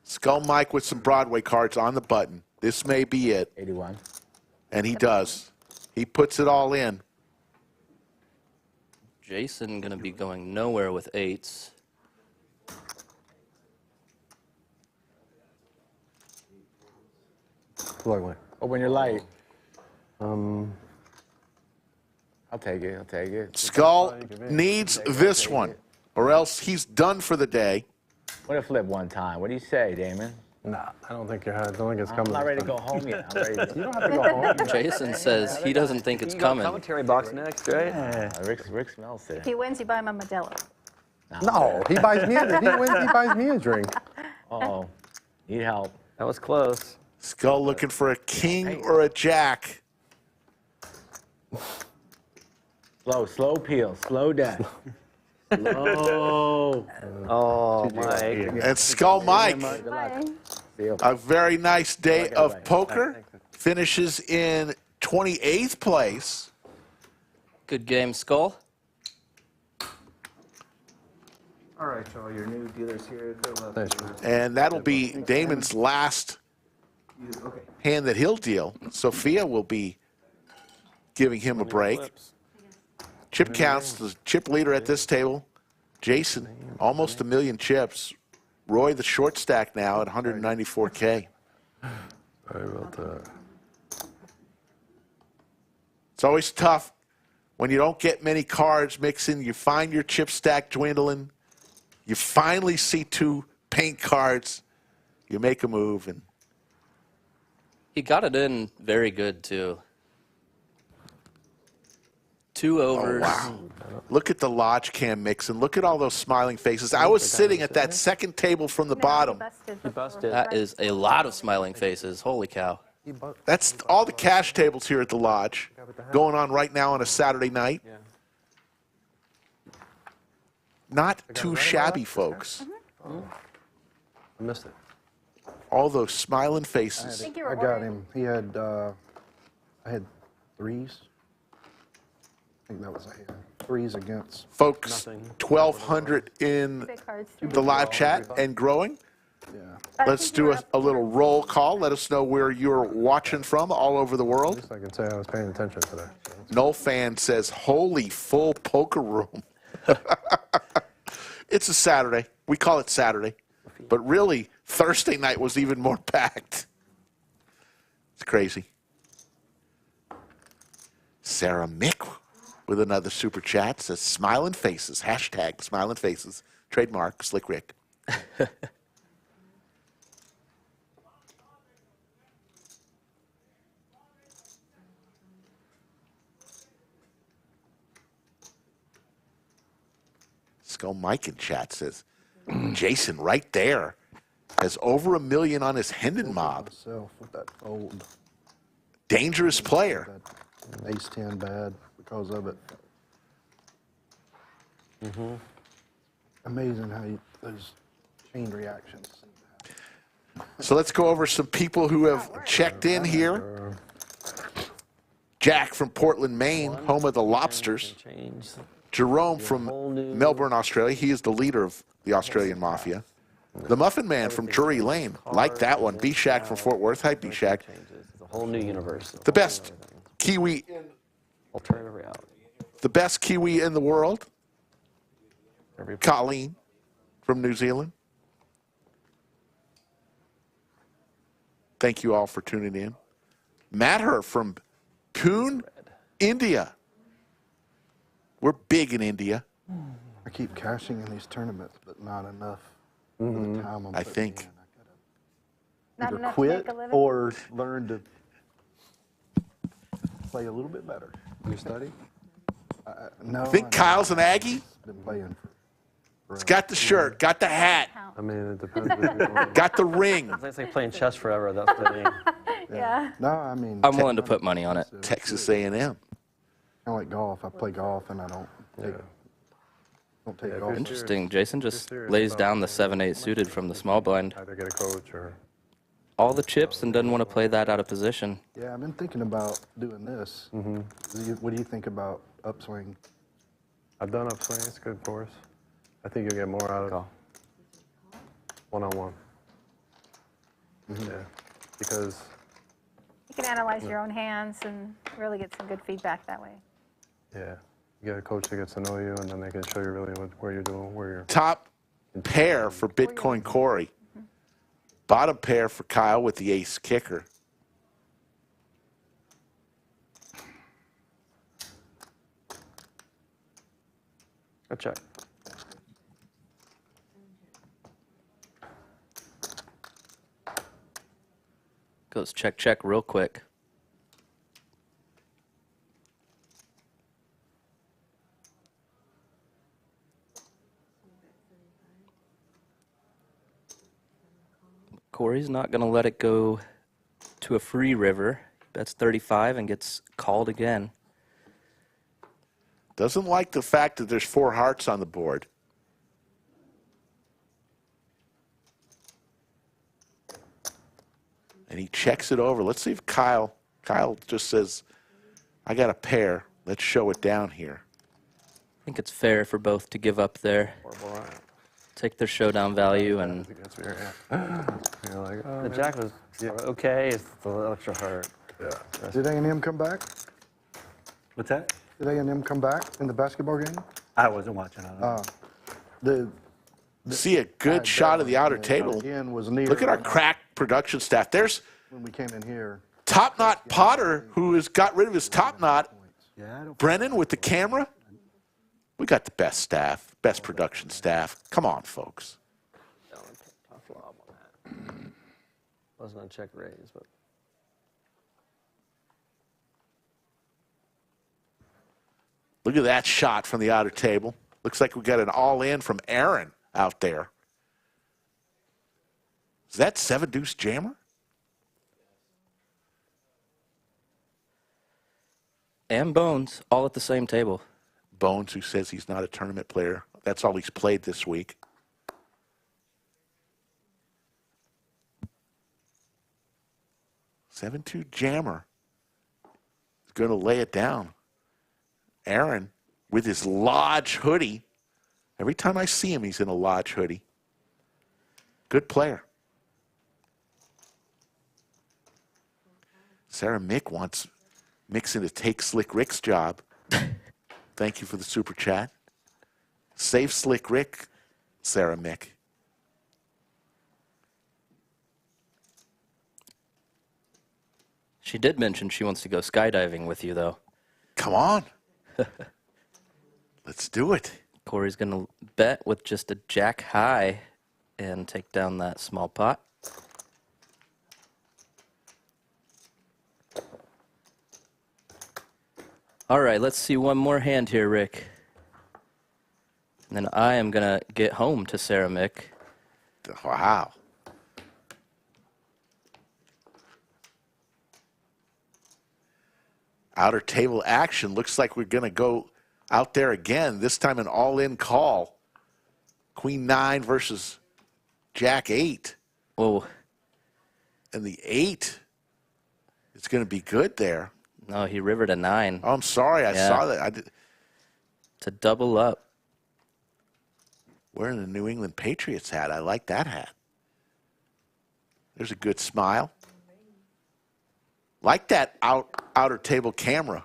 D: Skull Mike with some Broadway cards on the button. This may be it.
B: 81.
D: And he does. He puts it all in.
J: Jason going to be going nowhere with 8s.
I: Lovely.
B: Open your light. I'll take it. I'll take it.
D: Skull needs this one, or else he's done for the day.
B: What a flip one time. What do you say, Damon?
I: Nah, I don't think I don't think it's
B: I'm
I: coming.
B: not ready to go home yet. I'm ready to
I: You don't have to go home.
J: Jason says he doesn't think it's coming.
G: Commentary box next, right?
B: Rick smells it.
E: If he wins, you buy him a Modelo.
I: No, he buys me. He wins. He buys me a drink.
B: Uh-oh. Need help.
G: That was close.
D: Skull looking for a king or a jack.
B: Slow peel. Slow down. Slow.
G: Oh, Mike.
D: And Skull Mike,
B: Good luck. See you.
D: a very nice day of poker, finishes in 28th place.
J: Good game, Skull.
A: All right, y'all, your new dealers here. Good luck.
I: Thanks,
D: And that'll be Damon's last
A: Okay.
D: hand that he'll deal. Sophia will be giving him a break. Chip counts, the chip leader at this table. Jason, almost 1 million chips. Roy, the short stack now at 194K.
I: Sorry about that.
D: It's always tough when you don't get many cards mixing. You find your chip stack dwindling. You finally see 2 paint cards. You make a move. And
J: He got it in very good, too. 2 overs.
D: wow. Look at the lodge cam mix and look at all those smiling faces. I was sitting at that second table from the bottom.
E: He
G: busted.
J: That is a lot of smiling faces. Holy cow.
D: That's all the cash tables here at the lodge going on right now on a Saturday night. Not too shabby, folks.
I: I missed it.
D: All those smiling faces.
C: I got him. He had, I had 3s. I think that was a hand. 3s against.
D: Folks, 1,200 in
E: Big cards.
D: the live chat and growing.
C: Yeah.
D: Let's do a little roll call. Let us know where you're watching from all over the
I: At
D: world.
I: least I can say I was paying attention today.
D: Noel fan says, holy full poker room. It's a Saturday. We call it Saturday. but really, Thursday night was even more packed. It's crazy. Sarah Mick with another super chat says, smiling faces, hashtag smiling faces, trademark Slick Rick. Skull Mike in chat says, Jason right there has over $1 million on his Hendon mob.
C: Myself with that old
D: Dangerous player.
C: that Ace-10 bad because of it. Amazing how those chain reactions.
D: So let's go over some people who have checked in here. Jack from Portland, Maine, home of the Lobsters. Jerome from Melbourne, Australia. He is the leader of the Australian Mafia. The Muffin Man from Drury Lane. Like that one. B-Shack from Fort Worth. Hi, B-Shack.
G: It's a whole new universe.
D: The best Kiwi.
G: Alternative reality.
D: The best Kiwi in the world. Colleen from New Zealand. Thank you all for tuning in. Matter from Pune, India. We're big in India.
C: I keep cashing in these tournaments, but not enough for the time I'm
D: I
C: putting
D: think.
C: in.
E: Not
C: Either
E: enough to
C: quit
E: make a living?
C: or learn to play a little bit better.
I: You study?
C: No,
D: I think Kyle's an Aggie.
C: been playing for
D: He's got the shirt, got the hat,
I: I mean, it depends what you're doing.
D: got the ring.
G: It's like playing chess forever. That's the name.
E: Yeah.
C: No, I mean,
J: I'm willing to put money on it.
D: Texas A&M.
C: kind of like golf. I play golf and I don't take golf.
J: Interesting. Jason just
I: serious
J: lays
I: about
J: down the 7-8 suited from the small blind.
I: Either get a coach or
J: All the chips and doesn't want to play that out of position.
C: Yeah, I've been thinking about doing this. What do you think about upswing?
I: I've done upswing. It's good for us. I think you'll get more out of one-on-one. Yeah, because
E: You can analyze your own hands and really get some good feedback that way.
I: yeah, you get a coach that gets to know you, and then they can show you really where you're doing, where you're.
D: Top pair for Bitcoin Corey. Bottom pair for Kyle with the ace kicker.
G: Go check.
J: Goes check, check real quick. Corey's not going to let it go to a free river. Bets 35 and gets called again.
D: Doesn't like the fact that there's 4 hearts on the board. And he checks it over. Let's see if Kyle just says, I got a pair. Let's show it down here.
J: I think it's fair for both to give up there. Take their showdown value and
I: You're like, oh,
G: The
I: man.
G: jack was okay. It's the extra heart.
I: Yeah.
C: Did A&M come back?
K: What's that?
C: Did A&M come back in the basketball game?
K: I wasn't watching. I don't know.
C: The
D: See a good shot of the outer table.
C: Again was near.
D: Look at our crack production staff. There's
C: when we came in here.
D: Top Knot Potter, who has got rid of his top knot.
K: Yeah, I don't.
D: Brennan with the camera. We got the best staff, best production staff. Come on, folks.
G: Tough lob on that. Wasn't on check raise, but
D: Look at that shot from the outer table. Looks like we got an all-in from Aaron out there. Is that 7-deuce jammer?
J: and Bones all at the same table.
D: Bones, who says he's not a tournament player. That's all he's played this week. Seven-two jammer is going to lay it down. Aaron, with his Lodge hoodie. Every time I see him, he's in a Lodge hoodie. Good player. Sarah Mick wants Mixon to take Slick Rick's job. Thank you for the super chat. Save Slick Rick, Sarah Mick.
J: She did mention she wants to go skydiving with you, though.
D: Come on. Let's do it.
J: Corey's going to bet with just a jack high and take down that small pot. All right, let's see one more hand here, Rick. And then I am going to get home to Sarah Mick.
D: Wow. Outer table action. Looks like we're going to go out there again, this time an all-in call. Queen 9 versus Jack 8.
J: Whoa.
D: And the 8 is going to be good there.
J: No, he rivered a 9.
D: Oh, I'm sorry. I saw that. I did.
J: To double up.
D: Wearing the New England Patriots hat. I like that hat. There's a good smile. Like that outer table camera.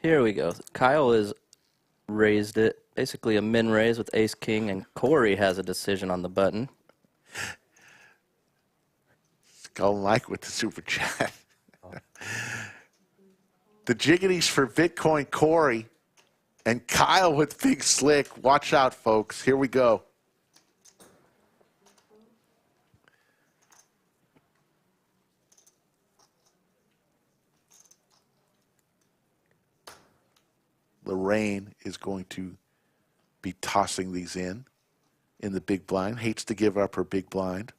J: Here we go. Kyle has raised it. Basically a min raise with ace king, and Corey has a decision on the button.
D: Skull Mike with the super chat. The jiggities for Bitcoin Corey and Kyle with Big Slick. Watch out, folks. Here we go. Lorraine is going to be tossing these in the big blind. Hates to give up her big blind.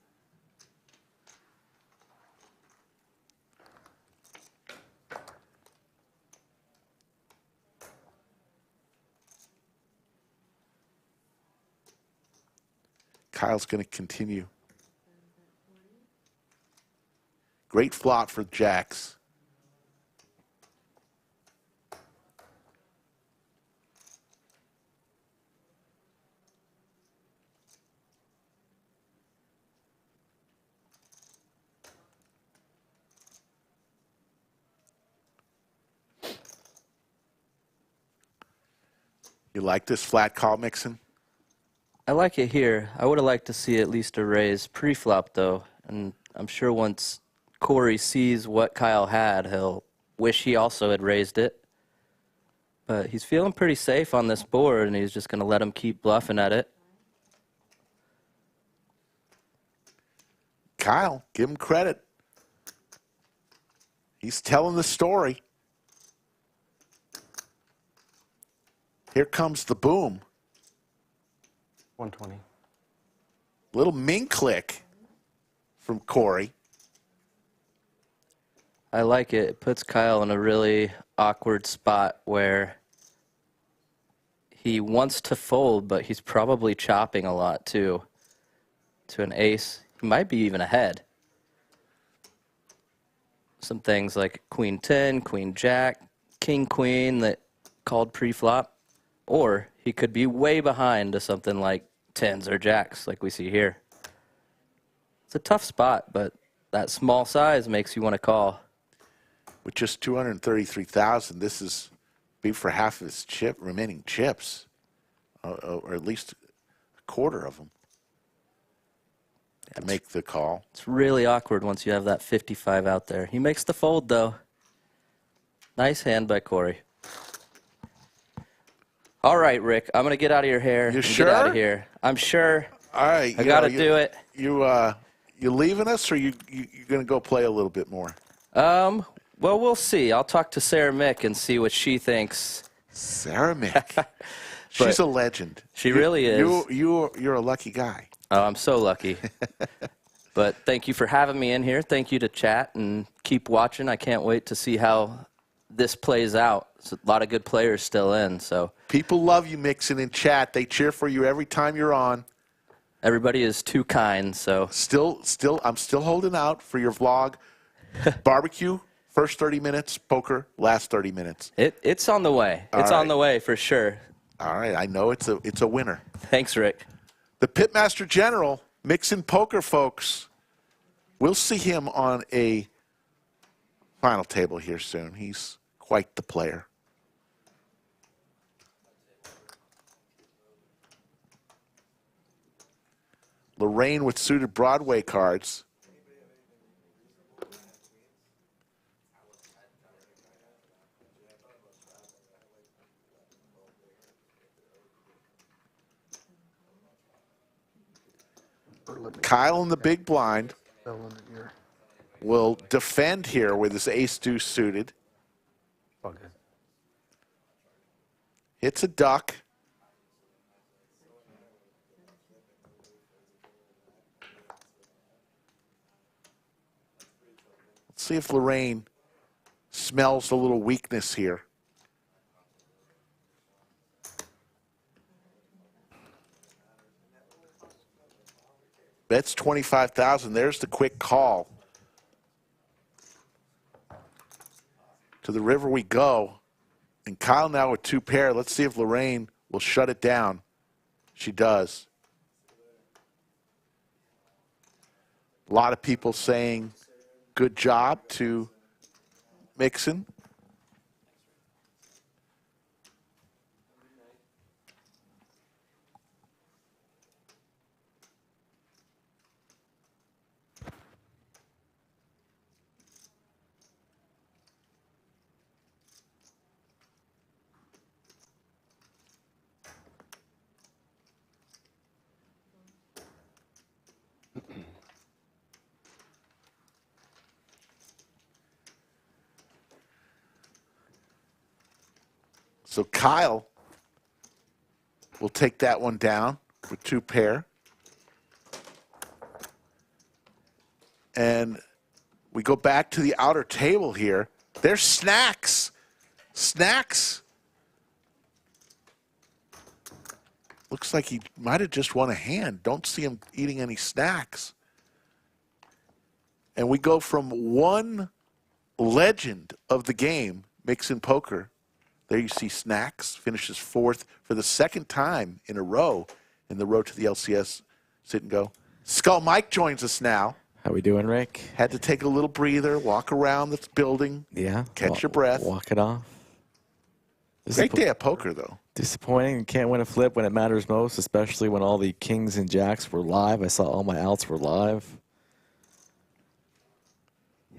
D: Kyle's going to continue. Great flop for jacks. You like this flat call, Mixon?
J: I like it here. I would have liked to see at least a raise pre-flop, though. And I'm sure once Corey sees what Kyle had, he'll wish he also had raised it. But he's feeling pretty safe on this board, and he's just going to let him keep bluffing at it.
D: Kyle, give him credit. He's telling the story. Here comes the boom.
G: 120.
D: Little min click from Corey.
J: I like it. It puts Kyle in a really awkward spot where he wants to fold, but he's probably chopping a lot, too. To an ace. He might be even ahead. Some things like Queen 10, Queen Jack, King Queen that called pre-flop. Or he could be way behind to something like 10s or jacks like we see here. It's a tough spot, but that small size makes you want to call.
D: With just 233,000, this is be for half of his remaining chips, or at least a quarter of them. To make the call.
J: It's really awkward once you have that 55 out there. He makes the fold, though. Nice hand by Corey. All right, Rick, I'm going to get out of your hair.
D: You
J: and
D: sure?
J: Get out of here. I'm sure.
D: All right.
J: I got to do it.
D: You leaving us, or you going to go play a little bit more?
J: Well, we'll see. I'll talk to Sarah Mick and see what she thinks.
D: Sarah Mick. She's a legend.
J: She really is.
D: You're a lucky guy.
J: Oh, I'm so lucky. But thank you for having me in here. Thank you to chat, and keep watching. I can't wait to see how this plays out. There's a lot of good players still in. So
D: people love you, Mixon, in chat. They cheer for you every time you're on.
J: Everybody is too kind. So
D: I'm still holding out for your vlog. Barbecue, first 30 minutes. Poker, last 30 minutes.
J: It's on the way. It's on the way for sure.
D: All right, I know it's a winner.
J: Thanks, Rick.
D: The Pitmaster General, Mixon Poker, folks. We'll see him on a final table here soon. He's quite the player. Lorraine with suited Broadway cards. Kyle in the big blind will defend here with his ace-deuce suited. Hits a duck. Let's see if Lorraine smells a little weakness here. Bets 25,000. There's the quick call. To the river we go. And Kyle now with two pair. Let's see if Lorraine will shut it down. She does. A lot of people saying good job to Mixon. So Kyle will take that one down with two pair. And we go back to the outer table here. There's Snacks. Snacks. Looks like he might have just won a hand. Don't see him eating any snacks. And we go from one legend of the game, Mixin Poker. There you see Snacks finishes fourth for the second time in a row in the road to the LCS sit and go. Skull Mike joins us now.
B: How we doing, Rick?
D: Had to take a little breather, walk around the building.
B: Yeah.
D: Catch your breath.
B: Walk it off.
D: Great day at poker, though.
B: Disappointing. Can't win a flip when it matters most, especially when all the kings and jacks were live. I saw all my outs were live.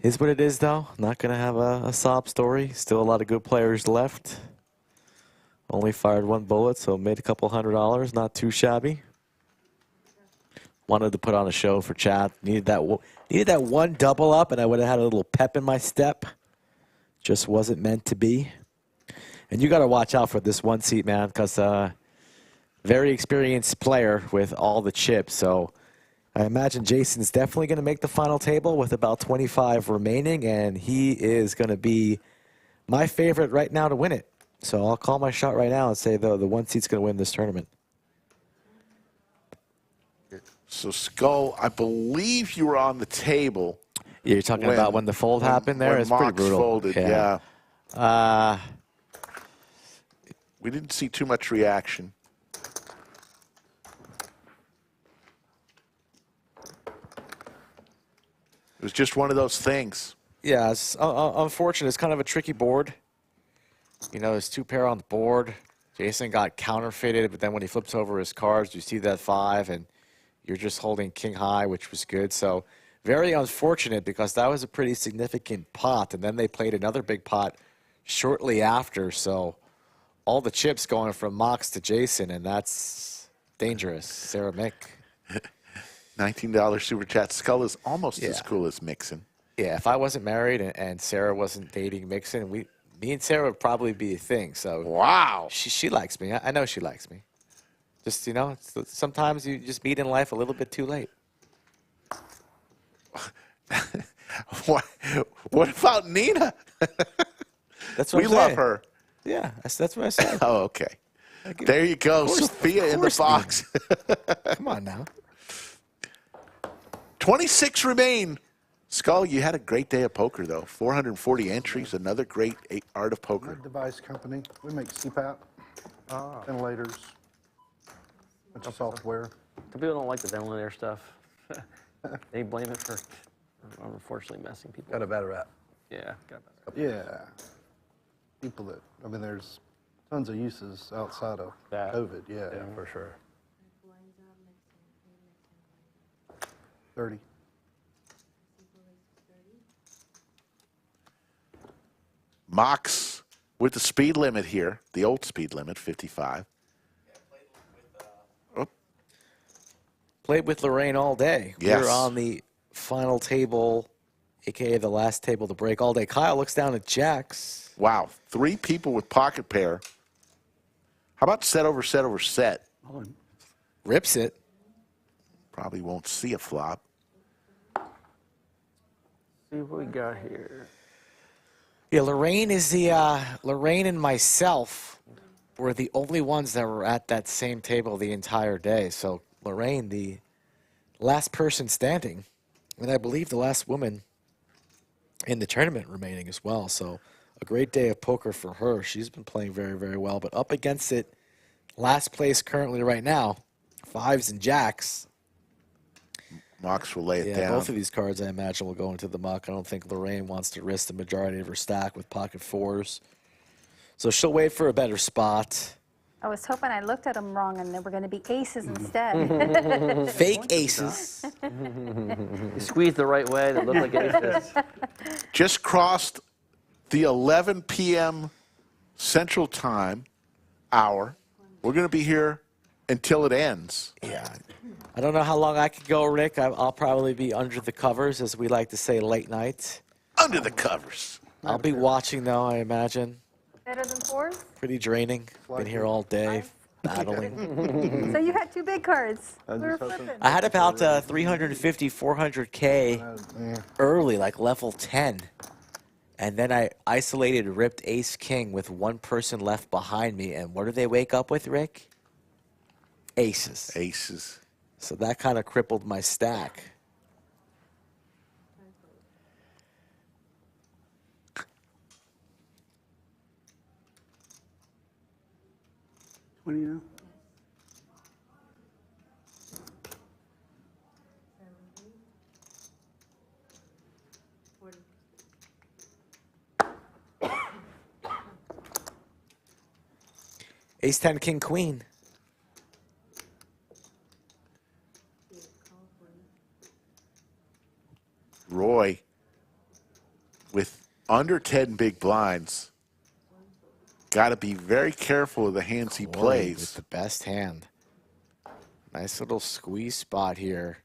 B: Is what it is, though. Not going to have a sob story. Still a lot of good players left. Only fired one bullet, so made a couple $100. Not too shabby. Wanted to put on a show for chat. Needed that one double up, and I would have had a little pep in my step. Just wasn't meant to be. And you got to watch out for this one seat, man, because very experienced player with all the chips. So I imagine Jason's definitely going to make the final table with about 25 remaining, and he is going to be my favorite right now to win it. So I'll call my shot right now and say the one seat's going to win this tournament.
D: So, Skull, I believe you were on the table.
B: Yeah, you're talking about when the fold happened there? It's
D: Mox
B: pretty brutal.
D: Folded,
B: yeah.
D: We didn't see too much reaction. It was just one of those things.
B: Yeah, it's unfortunate. It's kind of a tricky board. You know, there's two pair on the board. Jason got counterfeited, but then when he flips over his cards, you see that 5, and you're just holding king high, which was good. So very unfortunate because that was a pretty significant pot, and then they played another big pot shortly after. So all the chips going from Mox to Jason, and that's dangerous. Sarah Mick.
D: $19 super chat. Skull is almost as cool as Mixon.
B: Yeah, if I wasn't married and Sarah wasn't dating Mixon, me and Sarah would probably be a thing. So
D: wow,
B: she likes me. I know she likes me. Just, you know, sometimes you just meet in life a little bit too late.
D: What about Nina?
B: That's what
D: we
B: I'm
D: love
B: saying.
D: her.
B: Yeah, that's what I said.
D: Oh, okay. There you go. Sophia in the box.
B: Come on now.
D: 26 remain. Skull, you had a great day of poker, though. 440 entries, another great art of poker.
C: Device company. We make CPAP, ventilators, bunch of software.
G: Some people don't like the ventilator stuff. They blame it for unfortunately messing people.
I: Got a bad rap.
G: Yeah, got a bad rap.
C: Yeah. People that, I mean, there's tons of uses outside of COVID. Yeah,
I: for sure.
C: 30.
D: Mox with the speed limit here, the old speed limit, 55.
B: Played with Lorraine all day.
D: Yes.
B: We're on the final table, a.k.a. the last table to break all day. Kyle looks down at jacks.
D: Wow, 3 people with pocket pair. How about set over set over set?
B: Rips it.
D: Probably won't see a flop.
G: See what we got here.
B: Yeah, Lorraine is the Lorraine and myself were the only ones that were at that same table the entire day. So Lorraine, the last person standing, and I believe the last woman in the tournament remaining as well. So a great day of poker for her. She's been playing very, very well. But up against it, last place currently right now, 5s and jacks.
D: Mox will lay it
B: Yeah,
D: down.
B: both of these cards I imagine will go into the muck. I don't think Lorraine wants to risk the majority of her stack with pocket 4s. So she'll wait for a better spot.
E: I was hoping I looked at them wrong and they were going to be aces instead.
B: Fake aces.
G: You squeezed the right way that looked like aces.
D: Just crossed the 11 p.m. Central Time hour. We're going to be here until it ends.
B: Yeah. I don't know how long I could go, Rick. I'll probably be under the covers, as we like to say, late night.
D: Under the covers.
B: I'll be watching, though, I imagine.
E: Better than 4s?
B: Pretty draining. Been here all day, battling.
E: So you had 2 big cards. We
C: I
E: were
C: just had
E: flipping.
B: I had about 350, 400K
C: Yeah.
B: early, like level 10. And then I isolated ripped ace-king with one person left behind me. And what do they wake up with, Rick? Aces.
D: Aces.
B: So that kind of crippled my stack.
K: What do you know?
B: Ace 10, king, queen.
D: Roy with under 10 big blinds. Got to be very careful of the hands he
B: Roy
D: plays.
B: with the best hand. Nice little squeeze spot here.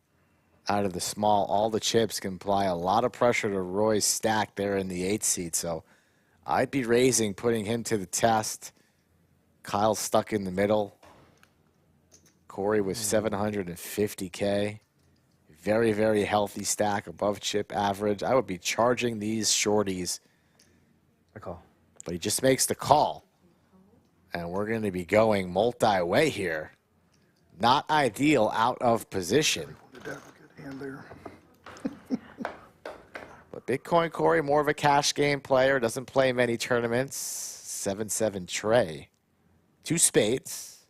B: Out of the small, all the chips can apply a lot of pressure to Roy's stack there in the 8th seat. So I'd be raising, putting him to the test. Kyle's stuck in the middle. Corey with 750K. Very, very healthy stack, above chip average. I would be charging these shorties.
C: I call.
B: But he just makes the call. And we're going to be going multi-way here. Not ideal out of position.
C: Did have a good hand there.
B: But Bitcoin Corey, more of a cash game player. Doesn't play many tournaments. 7-7 tray. 2 spades.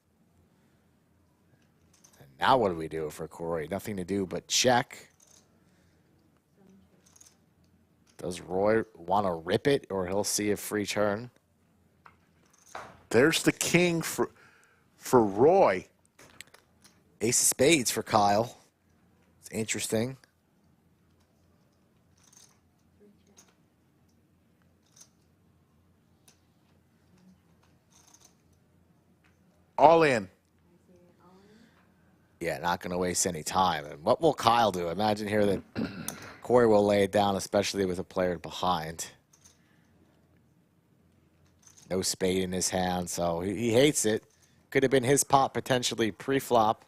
B: And now what do we do for Corey? Nothing to do but check. Does Roy want to rip it, or he'll see a free turn?
D: There's the king for Roy.
B: Ace of spades for Kyle. It's interesting.
D: All in.
B: Yeah, not going to waste any time. And what will Kyle do? Imagine here that Corey will lay it down, especially with a player behind. No spade in his hand, so he hates it. Could have been his pot potentially pre-flop.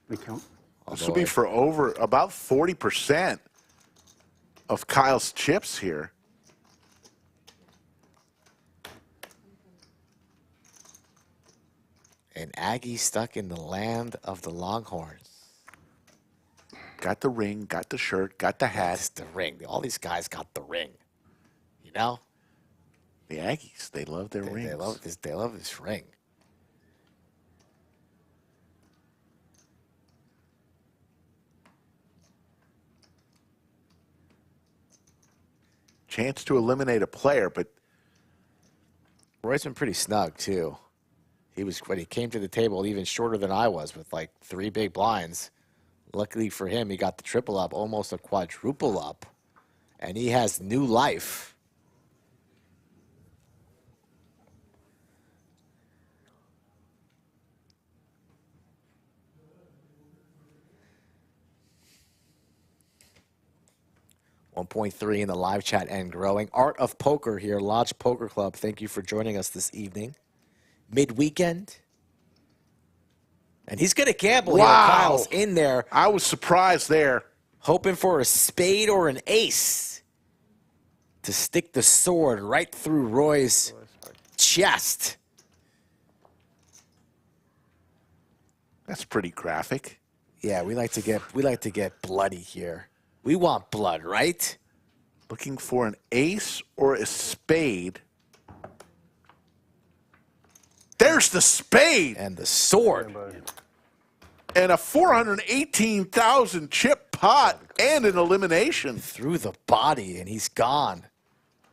K: We count.
D: This will be for over about 40% of Kyle's chips here.
B: And Aggie stuck in the land of the Longhorns.
D: Got the ring, got the shirt, got the hat.
B: That's the ring. All these guys got the ring. You know?
D: The Aggies, they love their rings.
B: They love this ring.
D: Chance to eliminate a player, but
B: Roy's been pretty snug, too. He was, when he came to the table, even shorter than I was, with like 3 big blinds. Luckily for him, he got the triple up, almost a quadruple up. And he has new life. $1.3 in the live chat and growing. Art of Poker here, Lodge Poker Club. Thank you for joining us this evening. Mid-weekend. And he's going to gamble here. Kyle's in there.
D: I was surprised there.
B: Hoping for a spade or an ace to stick the sword right through Roy's chest.
D: That's pretty graphic.
B: Yeah, we like to get bloody here. We want blood, right?
D: Looking for an ace or a spade. There's the spade.
B: And the sword.
D: And a 418,000 chip pot and an elimination.
B: Through the body, and he's gone.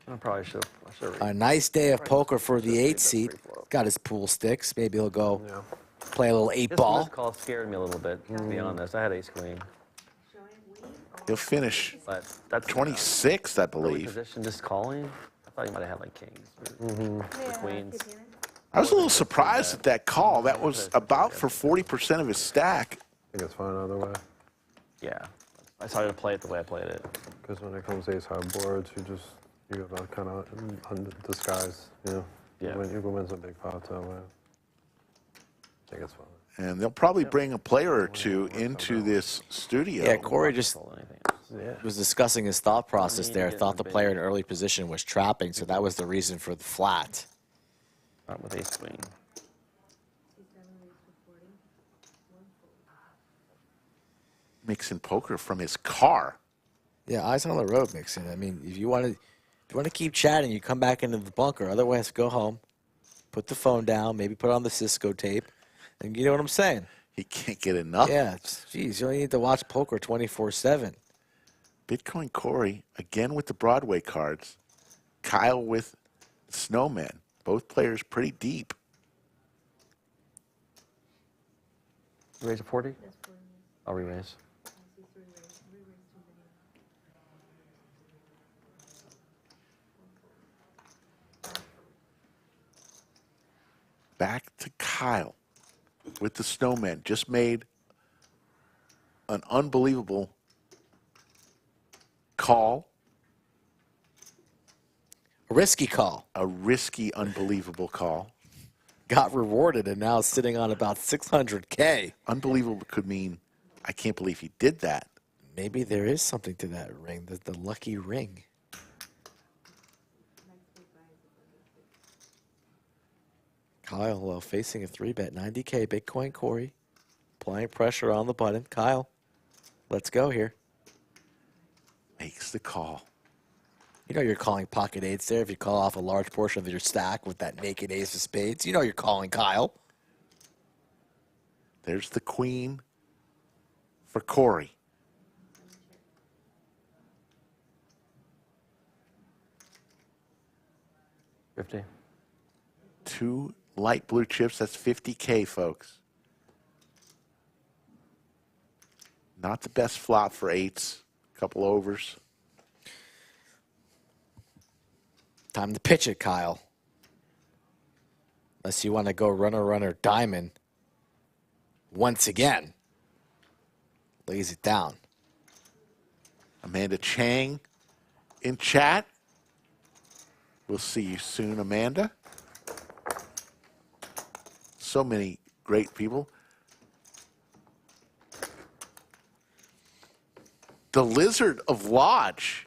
G: I probably should have.
B: A nice day of poker for the 8 seat. Got his pool sticks. Maybe he'll go play a little 8
G: This
B: ball.
G: missed call scared me a little bit, to be honest. I had ace queen.
D: He'll finish
G: But that's
D: 26, I
G: early
D: believe.
G: position, just calling. I thought he might have had like kings or queens.
D: I was a little surprised at that call. That was about for 40% of his stack.
I: I think it's fine either way.
G: Yeah. I decided to play it the way I played it.
I: Because when it comes to ace high boards, you have a kind of undisguised, you know.
G: Yeah.
I: You can win some big pots that way. I think it's fine.
D: And they'll probably bring a player or two into this studio.
B: Yeah, Corey just was discussing his thought process there. Thought the player in early position was trapping, so that was the reason for the flat.
G: Not with ace queen.
D: Mixing poker from his car.
B: Yeah, eyes on the road, Mixon. I mean, if you want to keep chatting, you come back into the bunker. Otherwise, go home, put the phone down, maybe put on the Cisco tape, and you know what I'm saying.
D: He can't get enough.
B: Yeah, geez, you only need to watch poker 24/7.
D: Bitcoin Corey, again with the Broadway cards. Kyle with Snowman. Both players pretty deep.
G: You raise a 40? I'll re-raise.
D: Back to Kyle with the Snowman. Just made an unbelievable call.
B: A risky call.
D: A risky, unbelievable call.
B: Got rewarded and now sitting on about 600K.
D: Unbelievable could mean, I can't believe he did that.
B: Maybe there is something to that ring, the lucky ring. Kyle facing a 3-bet, 90K, Bitcoin Corey. Applying pressure on the button. Kyle, let's go here.
D: Makes the call.
B: You know you're calling pocket eights there if you call off a large portion of your stack with that naked ace of spades. You know you're calling Kyle.
D: There's the queen for Corey.
G: $50.
D: 2 light blue chips. That's 50K, folks. Not the best flop for eights. Couple overs.
B: Time to pitch it, Kyle. Unless you want to go runner, diamond. Once again. Lays it down.
D: Amanda Chang in chat. We'll see you soon, Amanda. So many great people. The Lizard of Lodge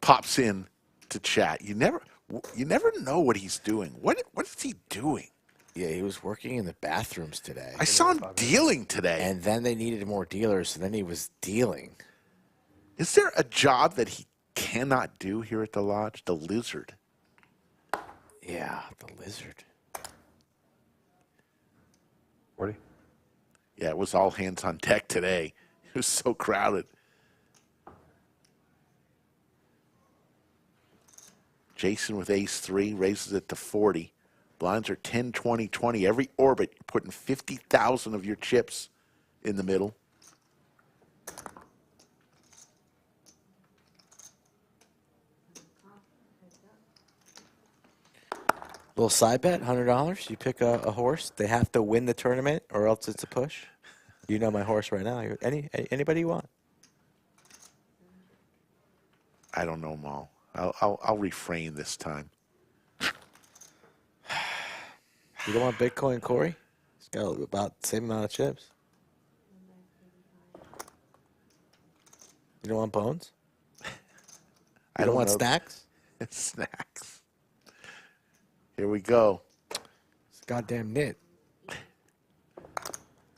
D: pops in to chat. You never know what he's doing. What is he doing?
B: Yeah, he was working in the bathrooms today.
D: I saw him dealing today.
B: And then they needed more dealers, so then he was dealing.
D: Is there a job that he cannot do here at the Lodge? The Lizard.
B: Yeah, the Lizard.
I: 40?
D: Yeah, it was all hands on deck today. It was so crowded. Jason with ace-3 raises it to 40. Blinds are 10, 20, 20. Every orbit, you're putting 50,000 of your chips in the middle.
B: Little side bet, $100. You pick a horse. They have to win the tournament, or else it's a push. You know my horse right now. Anybody you want.
D: I don't know them all. I'll refrain this time.
B: You don't want Bitcoin Corey? He's got about the same amount of chips. You don't want Bones? You don't want
D: know.
B: Snacks?
D: Snacks. Here we go.
B: It's a goddamn nit.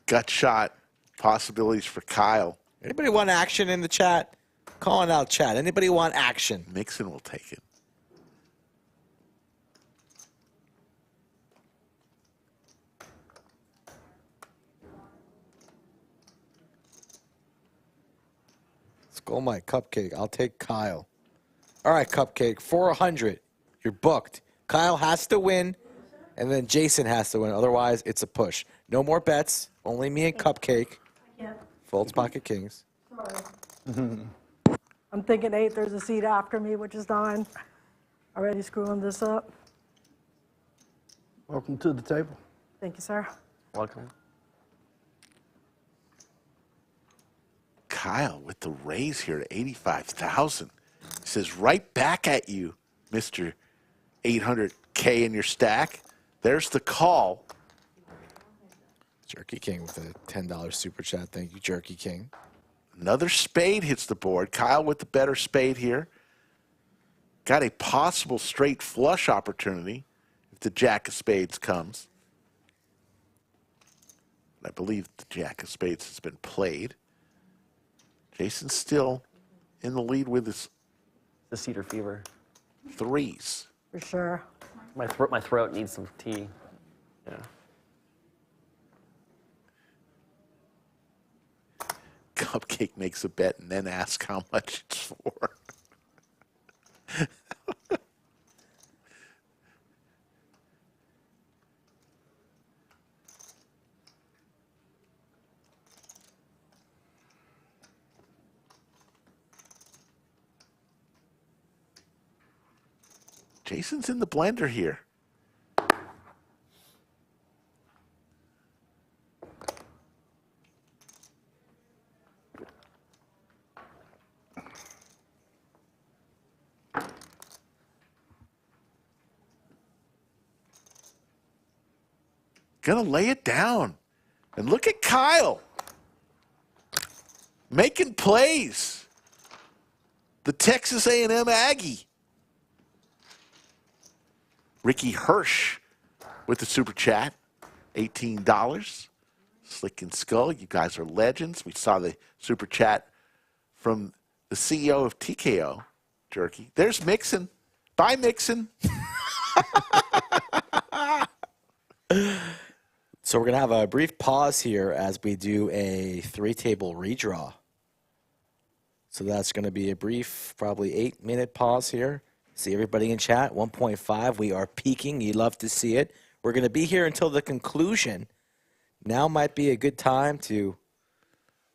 D: Gut shot. Possibilities for Kyle.
B: Anybody want action in the chat? Calling out chat. Anybody want action?
D: Mixon will take it.
B: Let's go, my Cupcake. I'll take Kyle. All right, Cupcake. 400. You're booked. Kyle has to win, and then Jason has to win. Otherwise, it's a push. No more bets. Only me and Cupcake. Folds Pocket Kings.
L: I'm thinking 8, there's a seat after me, which is 9. Already screwing this up.
C: Welcome to the table.
L: Thank you, sir.
G: Welcome.
D: Kyle with the raise here to 85,000. He says, right back at you, Mr. 800K in your stack. There's the call.
B: Jerky King with a $10 super chat. Thank you, Jerky King.
D: Another spade hits the board. Kyle with the better spade here. Got a possible straight flush opportunity if the jack of spades comes. I believe the jack of spades has been played. Jason's still in the lead with his
G: The cedar fever.
D: threes.
L: For sure.
G: My throat needs some tea. Yeah.
D: Cupcake makes a bet and then asks how much it's for. Jason's in the blender here. Gonna lay it down. And look at Kyle. Making plays. The Texas A&M Aggie. Ricky Hirsch with the super chat. $18. Slick and Skull, you guys are legends. We saw the super chat from the CEO of TKO, Jerky. There's Mixon. Bye, Mixon.
B: So we're going to have a brief pause here as we do a 3-table redraw. So that's going to be a brief, probably 8-minute pause here. See everybody in chat, 1.5. We are peaking. You love to see it. We're going to be here until the conclusion. Now might be a good time to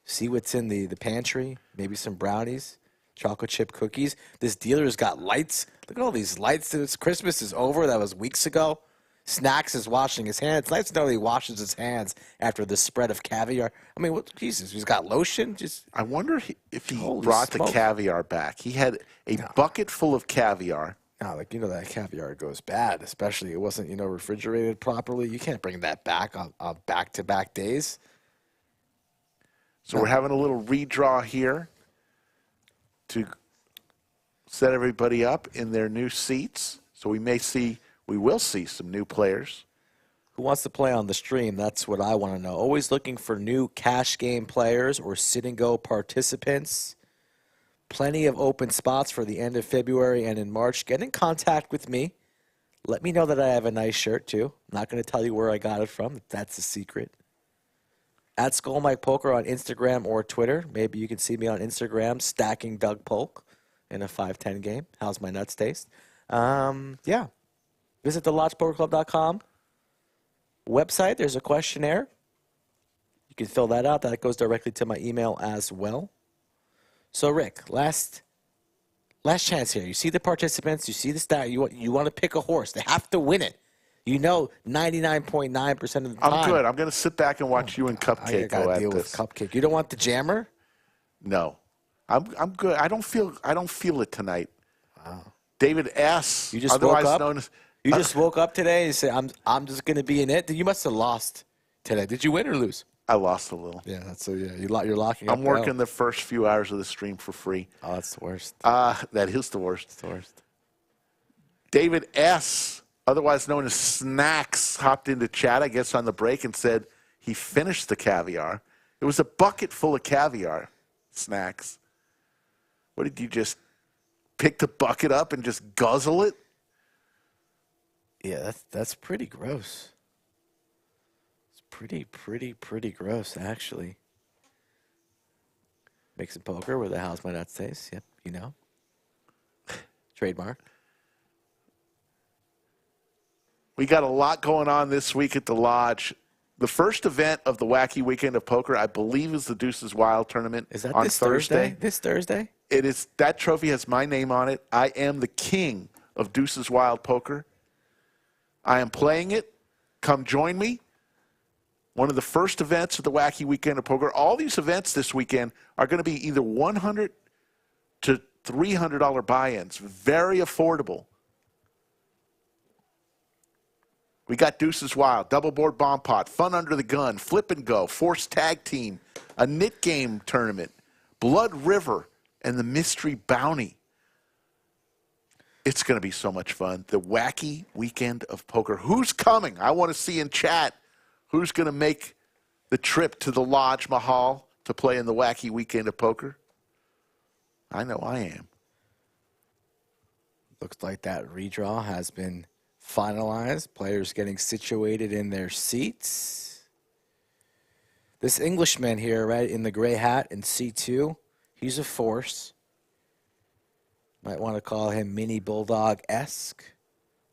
B: see what's in the pantry. Maybe some brownies, chocolate chip cookies. This dealer's got lights. Look at all these lights. This Christmas is over. That was weeks ago. Snacks is washing his hands. It's nice to know he washes his hands after the spread of caviar. I mean, what, Jesus, he's got lotion. Just
D: I wonder if he
B: Holy
D: brought
B: smoke.
D: the caviar back. He had a bucket full of caviar.
B: no, like that caviar goes bad. Especially it wasn't refrigerated properly. You can't bring that back on back-to-back days.
D: So we're having a little redraw here to set everybody up in their new seats. So we will see some new players.
B: Who wants to play on the stream? That's what I want to know. Always looking for new cash game players or sit-and-go participants. Plenty of open spots for the end of February and in March. Get in contact with me. Let me know that I have a nice shirt, too. I'm not going to tell you where I got it from. That's a secret. At Skull Mike Poker on Instagram or Twitter. Maybe you can see me on Instagram stacking Doug Polk in a 5-10 game. How's my nuts taste? Yeah. Visit the LodgePokerClub.com website. There's a questionnaire. You can fill that out. That goes directly to my email as well. So, Rick, last chance here. You see the participants. You see the stat. You want to pick a horse. They have to win it. You know, 99.9% of the time.
D: I'm good. I'm going to sit back and watch you and Cupcake
B: I gotta
D: go at
B: deal with
D: this.
B: Cupcake. You don't want the jammer?
D: No, I'm good. I don't feel it tonight. Wow. David S.
B: You just
D: otherwise
B: woke up.
D: known as
B: You just woke up today and said, "I'm just going to be in it." You must have lost today. Did you win or lose?
D: I lost a little.
B: Yeah, that's so. Yeah, you're locking up.
D: I'm working the first few hours of the stream for free.
B: Oh, that's the worst.
D: That is the worst.
B: It's the worst.
D: David S., otherwise known as Snacks, hopped into chat, I guess, on the break and said he finished the caviar. It was a bucket full of caviar, Snacks. What did you just pick the bucket up and just guzzle it?
B: Yeah, that's pretty gross. It's pretty gross, actually. Mixing poker with a house my nuts taste. Yep, you know. Trademark.
D: We got a lot going on this week at the Lodge. The first event of the Wacky Weekend of Poker, I believe, is the Deuces Wild tournament.
B: Is that
D: on
B: this
D: Thursday?
B: This Thursday?
D: It is. That trophy has my name on it. I am the king of Deuces Wild Poker. I am playing it. Come join me. One of the first events of the Wacky Weekend of Poker. All these events this weekend are going to be either $100 to $300 buy-ins. Very affordable. We got Deuces Wild, double board bomb pot, fun under the gun, flip and go, force tag team, a knit game tournament, Blood River, and the mystery bounty. It's going to be so much fun. The Wacky Weekend of Poker. Who's coming? I want to see in chat who's going to make the trip to the Lodge Mahal to play in the Wacky Weekend of Poker. I know I am.
B: Looks like that redraw has been finalized. Players getting situated in their seats. This Englishman here, right, in the gray hat in C2, he's a force. Might want to call him Mini Bulldog-esque.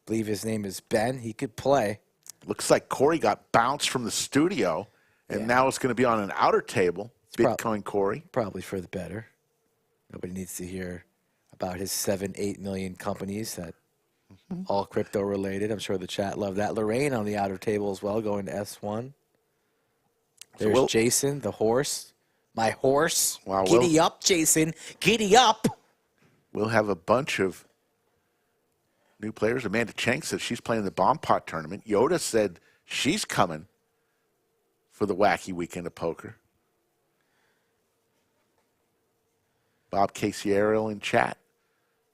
B: Believe his name is Ben. He could play.
D: Looks like Corey got bounced from the studio, and now it's going to be on an outer table. Bitcoin Corey.
B: Probably for the better. Nobody needs to hear about his 7-8 million companies that all crypto related. I'm sure the chat loved that. Lorraine on the outer table as well, going to S1. There's Jason, the horse. My horse.
D: Wow,
B: Giddy up, Jason. Giddy up.
D: We'll have a bunch of new players. Amanda Chang says she's playing the Bomb Pot tournament. Yoda said she's coming for the Wacky Weekend of Poker. Bob Casiero in chat.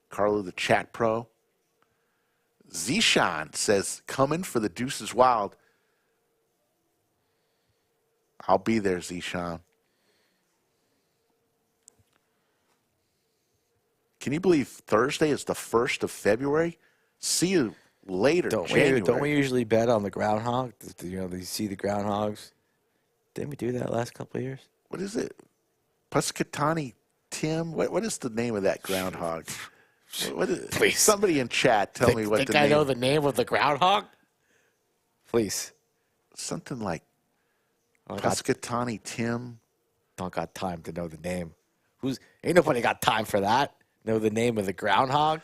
D: Carlo the Chat Pro. Zishan says coming for the Deuces Wild. I'll be there, Zishan. Can you believe Thursday is the 1st of February? See you later, January.
B: Don't we usually bet on the groundhog? You know, you see the groundhogs. Didn't we do that last couple of years?
D: What is it? Puscatani Tim? What is the name of that groundhog?
B: Please.
D: Somebody in chat tell me what the name.
B: I know the name of the groundhog? Please.
D: Something like Puscatani Tim.
B: Don't got time to know the name. Ain't nobody got time for that. Know the name of the groundhog?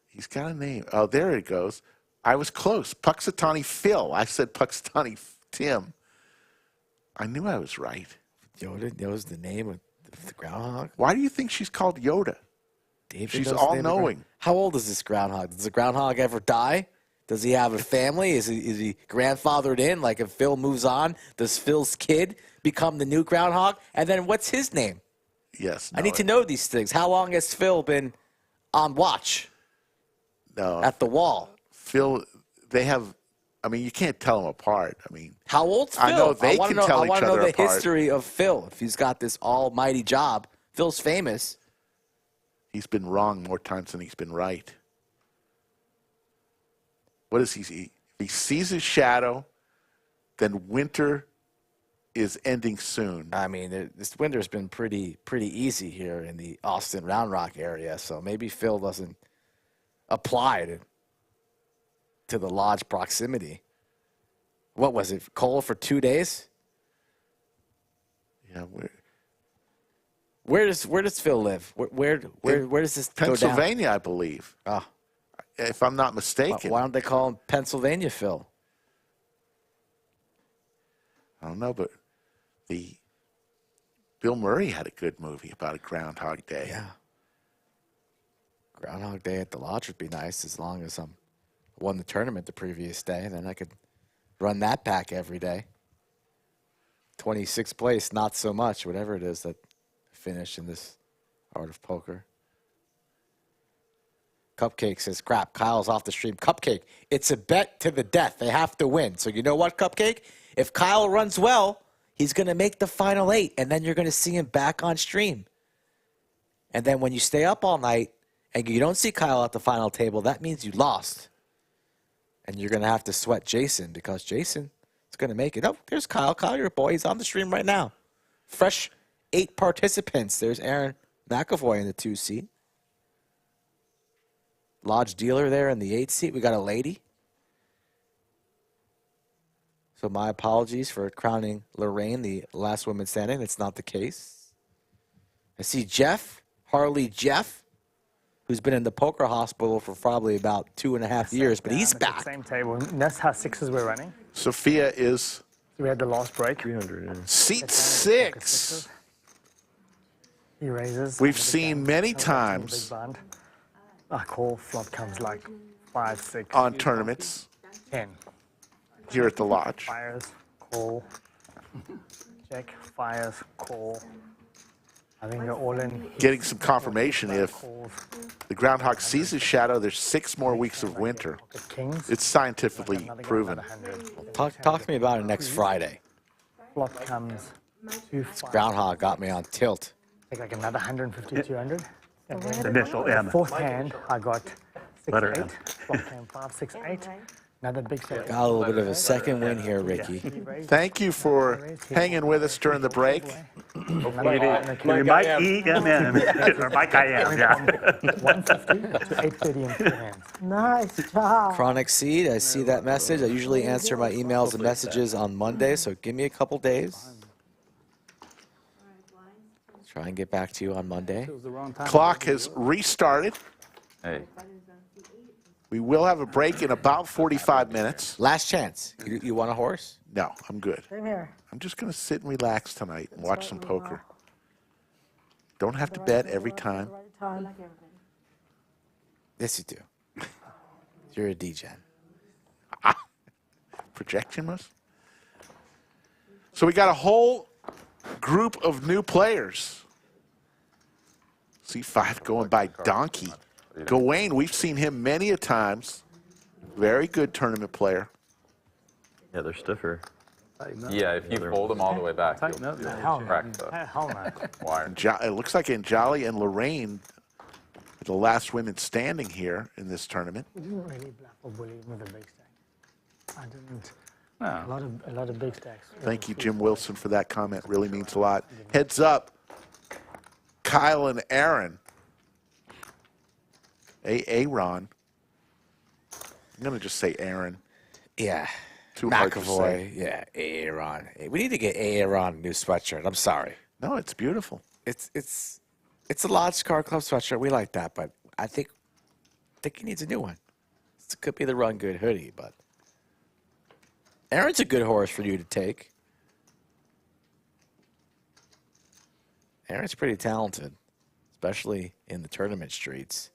D: He's got a name. Oh, there it goes. I was close. Puxatani Phil. I said Puxatani Tim. I knew I was right.
B: Yoda knows the name of the groundhog?
D: Why do you think she's called Yoda?
B: David
D: She's all-knowing.
B: How old is this groundhog? Does the groundhog ever die? Does he have a family? Is he grandfathered in? Like if Phil moves on, does Phil's kid become the new groundhog? And then what's his name?
D: Yes.
B: I need to know these things. How long has Phil been on watch?
D: No.
B: At the wall.
D: Phil, they have, I mean, you can't tell them apart. I mean.
B: How old's Phil?
D: I know they can tell each other apart.
B: I want to know the history of Phil. If he's got this almighty job. Phil's famous.
D: He's been wrong more times than he's been right. What is he? If he sees his shadow, then winter is ending soon.
B: I mean, this winter's been pretty easy here in the Austin Round Rock area, so maybe Phil doesn't apply to the Lodge proximity. What was it? Cold for 2 days?
D: Yeah,
B: Where does Phil live? Where does this go down?
D: Pennsylvania, I believe.
B: Ah,
D: If I'm not mistaken.
B: why don't they call him Pennsylvania Phil?
D: I don't know, but Bill Murray had a good movie about a Groundhog Day.
B: Yeah. Groundhog Day at the Lodge would be nice as long as I won the tournament the previous day. Then I could run that back every day. 26th place, not so much, whatever it is that finished in this art of poker. Cupcake says, crap, Kyle's off the stream. Cupcake, it's a bet to the death. They have to win. So you know what, Cupcake? If Kyle runs well, he's going to make the final 8, and then you're going to see him back on stream. And then when you stay up all night and you don't see Kyle at the final table, that means you lost. And you're going to have to sweat Jason because Jason is going to make it. Oh, there's Kyle. Kyle, your boy. He's on the stream right now. Fresh 8 participants. There's Aaron McAvoy in the 2 seat. Lodge dealer there in the 8 seat. We got a lady. So my apologies for crowning Lorraine the last woman standing. That's not the case. I see Jeff, Harley Jeff, who's been in the poker hospital for probably about 2.5 years, but he's back.
M: Same table. That's how 6s we're running.
D: Sophia is
M: We had the last break.
A: 300.
D: seat 6.
M: He raises.
D: We've seen many times
M: Big blind. A call flop comes like 5, 6.
D: on tournaments
M: 10.
D: here at the Lodge.
M: Fires, call. Check, fires, call. I think they're all in.
D: Getting some confirmation if the groundhog sees his shadow, there's 6 more weeks of winter.
M: Kings.
D: It's scientifically proven.
B: Talk to me about it next Friday.
M: Flop comes 2, 5.
B: Groundhog got me on tilt.
M: Take like another 150, 200. And then
K: Initial M.
M: the fourth hand, I got 6,
K: Letter
M: 8.
K: M.
M: Flop came 5, 6, 8. Another big set.
B: Got a little bit of a second win here, Ricky.
D: Thank you for hanging with us during the break.
K: We might EMM, or Mike I am, yeah.
M: 150 to 830 in 2 hands.
L: Nice job.
B: Chronic Seed, I see that message. I usually answer my emails and messages on Monday, so give me a couple days. Try and get back to you on Monday.
D: Clock has restarted.
A: Hey.
D: We will have a break in about 45 minutes.
B: Last chance. You want a horse?
D: No, I'm good.
L: Same here.
D: I'm just going to sit and relax tonight and watch some poker. Don't have to bet every time.
B: Yes, you do. You're a DGen.
D: Projection was. So we got a whole group of new players. C5 going by donkey. Gawain, we've seen him many a times. Very good tournament player.
A: Yeah, they're stiffer.
N: Yeah, if you fold them all the way back, you'll crack
M: Hell no.
N: the wire.
D: It looks like Anjali and Lorraine are the last women standing here in this tournament.
M: We didn't really bluff or bully with a big stack. I didn't. A lot of big stacks.
D: Thank you, Jim Wilson, for that comment. Really means a lot. Heads up, Kyle and Aaron. Aaron. I'm going to just say Aaron.
B: Yeah.
D: Too hard to
B: McAvoy.
D: say.
B: Yeah, Aaron. We need to get Aaron a new sweatshirt. I'm sorry.
D: No, it's beautiful.
B: It's a Lodge Car Club sweatshirt. We like that, but I think he needs a new one. It could be the Run Good hoodie, but Aaron's a good horse for you to take. Aaron's pretty talented, especially in the tournament streets.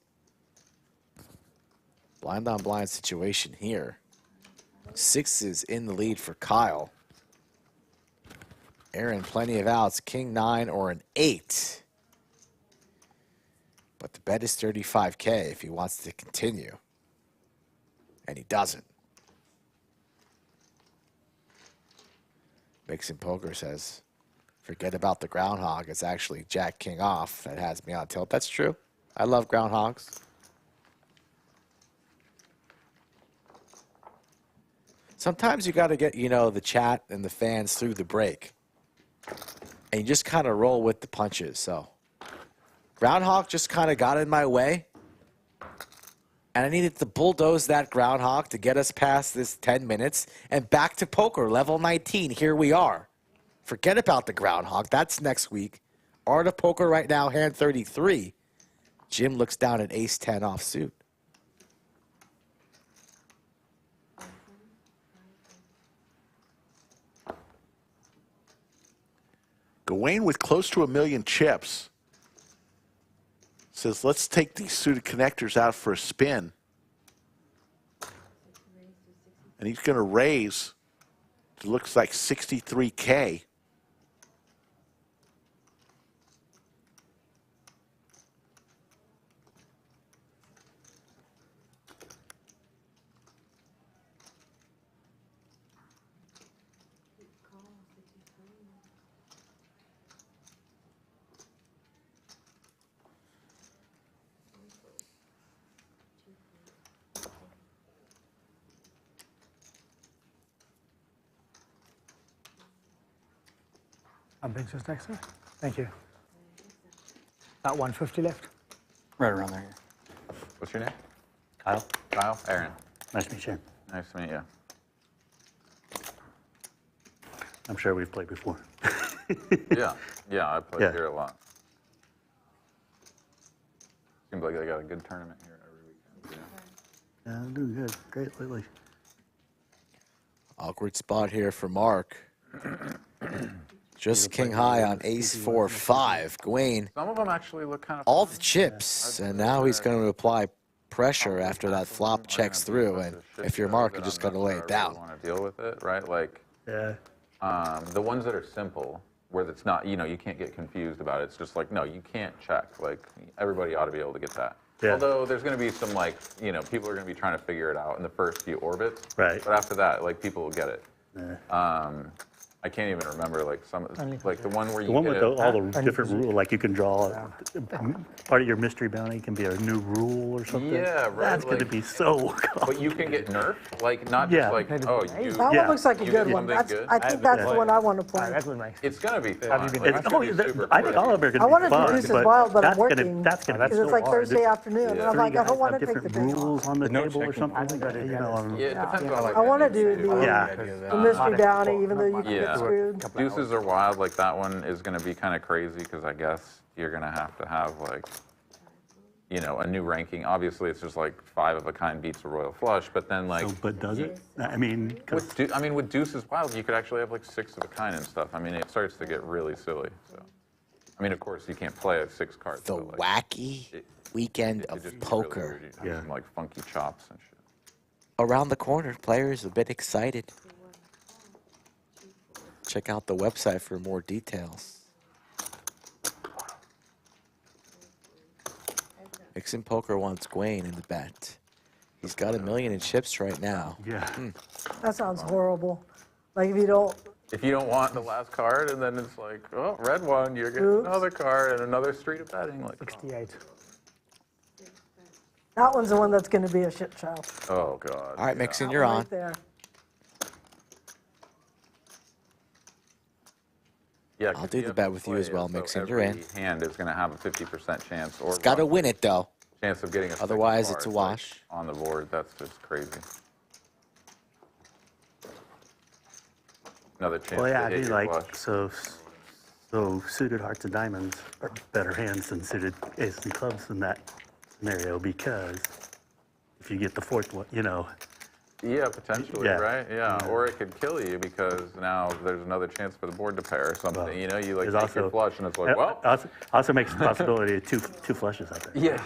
B: Blind on blind situation here. 6 is in the lead for Kyle. Aaron, plenty of outs. King 9 or an 8. But the bet is 35K if he wants to continue. And he doesn't. Mixing Poker says, forget about the groundhog. It's actually Jack King off that has me on tilt. That's true. I love groundhogs. Sometimes you got to get, the chat and the fans through the break. And you just kind of roll with the punches. So groundhog just kind of got in my way. And I needed to bulldoze that groundhog to get us past this 10 minutes and back to poker, level 19. Here we are. Forget about the groundhog. That's next week. Art of Poker right now, hand 33. Jim looks down at ace-10 offsuit.
D: Gawain with close to 1 million chips says, let's take these suited connectors out for a spin. And he's going to raise, it looks like 63K.
M: I'm being just next to. Thank you. About 150 left.
K: Right around there.
N: What's your name?
K: Kyle.
N: Kyle? Aaron.
K: Nice to meet you.
N: Nice to meet you.
K: I'm sure we've played before.
N: Yeah, I play here a lot. Seems like they got a good tournament here every weekend.
K: Yeah, I'm doing good. Great lately.
B: Awkward spot here for Mark. Just king high on ace-4-5. Gawain,
N: Some of them actually look kind of
B: all the chips, and now he's going to apply pressure after that flop checks through. And if you're Mark, you just got to lay it down.
N: want to deal with it, right? Like,
K: Yeah.
N: the ones that are simple, where it's not, you can't get confused about it. It's just like, no, you can't check. Like, everybody ought to be able to get that.
K: Yeah.
N: Although there's going to be some, like, people are going to be trying to figure it out in the first few orbits.
K: Right.
N: But after that, like, people will get it.
K: Yeah.
N: I can't even remember, like, like the one where you
K: The one
N: get
K: with
N: it.
K: all the different rules, like you can draw, part of your mystery bounty can be a new rule or something.
N: Yeah, right.
K: That's going to be so
N: But you can get nerfed, like, not just like, oh, you.
L: That one looks like a
N: you
L: good
N: get
L: one.
N: something good.
L: I think that's the one I want to play.
N: It's going to be fun.
K: I think all of them are going to be
L: I want to
K: fun.
L: do Deuces Wild, but I'm
K: that's
L: working.
K: That's going to be
L: Because it's like Thursday afternoon, and I'm like, I don't want to take the day off.
K: rules on the table or something.
N: Yeah, it depends on, like,
L: I want to do
K: Yeah.
L: the mystery bounty, even though you can get screwed.
N: Deuces are wild, like that one is going to be kind of crazy because I guess you're going to have like, a new ranking. Obviously, it's just like 5 of a kind beats a royal flush, but then like.
K: But does it? I mean,
N: with Deuces Wild, you could actually have like 6 of a kind and stuff. I mean, it starts to get really silly. So, I mean, of course, you can't play at 6 cards.
B: The
N: but, like,
B: wacky weekend of poker.
N: Really some like funky chops and shit.
B: Around the corner, players a bit excited. Check out the website for more details. Mixin Poker wants Gawain in the bet. He's got 1 million in chips right now.
K: Yeah.
L: That sounds horrible. Like if you don't
N: want the last card, and then it's like, oh, red one, you're getting another card and another street of betting. Like
M: 68.
L: That one's the one that's going to be a shit show.
N: Oh God.
B: All right, Mixin, you're on.
L: Right there.
N: Yeah,
B: I'll do the bet with you as well, Mixin. You're in.
N: Every hand is going to have a 50% chance, or
B: He's got to win it though.
N: chance of getting a.
B: Otherwise,
N: second
B: it's a
N: card,
B: wash.
N: like, on the board. That's just crazy. Another chance.
K: Well, yeah,
N: to
K: I'd
N: hit
K: be
N: your
K: like,
N: flush.
K: so suited hearts and diamonds are better hands than suited aces and clubs in that scenario, because if you get the fourth one,
N: Yeah, potentially,
K: Yeah.
N: right? Yeah, or it could kill you because now there's another chance for the board to pair or something.
K: Well,
N: you like
K: there's
N: take
K: also-
N: your flush and it's like, well.
K: Also makes the possibility of two flushes, I think.
N: Yeah.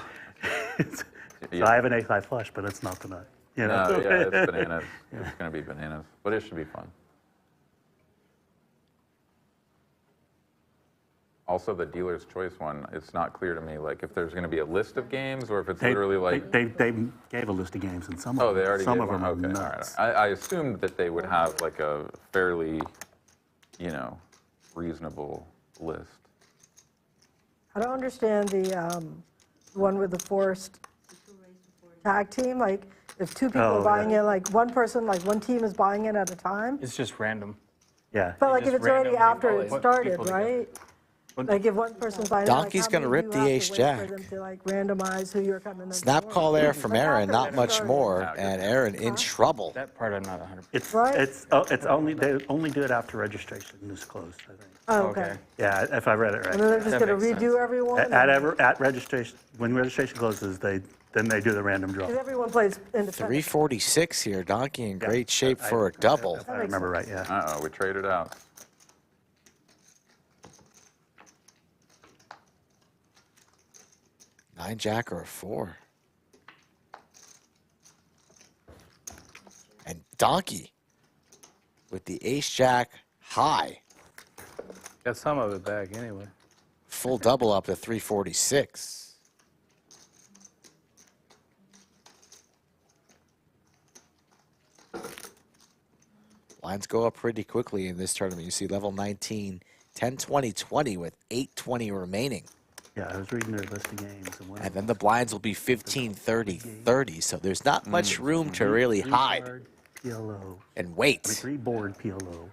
K: So I have an ace-high flush, but it's not tonight.
N: No, yeah, it's bananas. It's going to be bananas, but it should be fun. Also, the dealer's choice one, it's not clear to me, like, if there's going to be a list of games or if it's literally like.
K: They gave a list of games, and some
N: Oh,
K: of
N: they
K: them,
N: already
K: some
N: did
K: of them
N: one?
K: are
N: Okay, all
K: nuts.
N: right. I assumed that they would have like a fairly, reasonable list.
L: I don't understand the one with the forced tag team. Like, if 2 people are buying in, like one team is buying in at a time.
M: It's just random.
K: Yeah.
L: But like if
M: just
L: it's already
M: randomly
L: after it
M: put
L: started,
M: people together.
L: right? Like if one person's buying,
B: Donkey's
L: like,
B: gonna
L: how many
B: rip
L: do
B: the
L: you have
B: ace
L: to wait
B: jack.
L: for them to like randomize who you're coming.
B: Snap call there from Aaron, not much more, and Aaron in trouble.
K: That part I'm not 100%. It's
L: Right?
K: it's only they only do it after registration is closed, I think.
L: Oh, okay.
K: Yeah, if I read it right.
L: And then they're just going to redo everyone?
K: At registration, when registration closes, then they do the random draw.
L: Because everyone plays independent.
B: 346 here, Donkey in great shape for a double.
K: If I remember right, yeah.
N: Uh-oh, we traded out.
B: Nine jack or a 4. And Donkey with the ace jack high.
O: Got some of it back anyway.
B: Full double up to 346. Lines go up pretty quickly in this tournament. You see level 19, 10, 20, 20 with 820 remaining.
K: Yeah, I was reading their list of games.
B: And then the blinds will be 15, 30, 30. So there's not much room to really hide
K: PLO.
B: and wait.
K: 3 board PLO.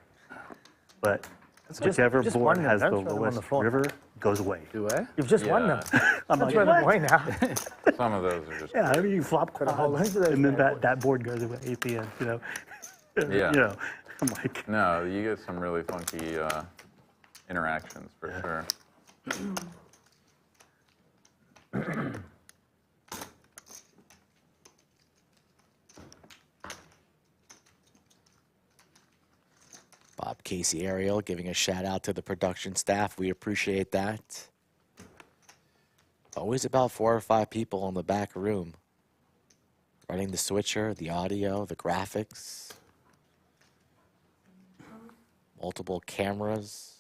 K: But
M: Just
K: whichever
M: won
K: board
M: them.
K: has the
M: Don't throw them on
K: lowest
M: the floor.
K: river goes away.
O: Do I?
M: You've just won them.
K: I'm
M: Don't
K: like,
M: throw them
K: what?
M: away now.
N: Some of those are just.
K: Yeah, I mean, you flop quads, and then that board goes away at the end, you know?
N: Yeah.
K: You know, I'm like...
N: No, you get some really funky interactions for sure.
B: Bob Casey Ariel giving a shout out to the production staff. We appreciate that. Always about 4 or 5 people in the back room. Running the switcher, the audio, the graphics. Multiple cameras.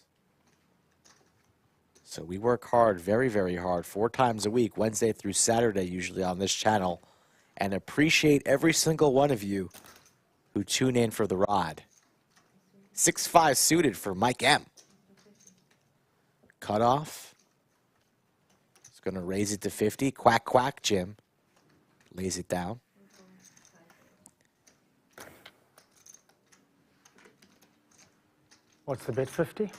B: So we work hard, very, very hard, 4 times a week, Wednesday through Saturday usually on this channel. And appreciate every single one of you who tune in for the ride. 6-5 suited for Mike M. Cutoff. He's going to raise it to 50. Quack, quack, Jim. Lays it down.
M: What's the bid, 50?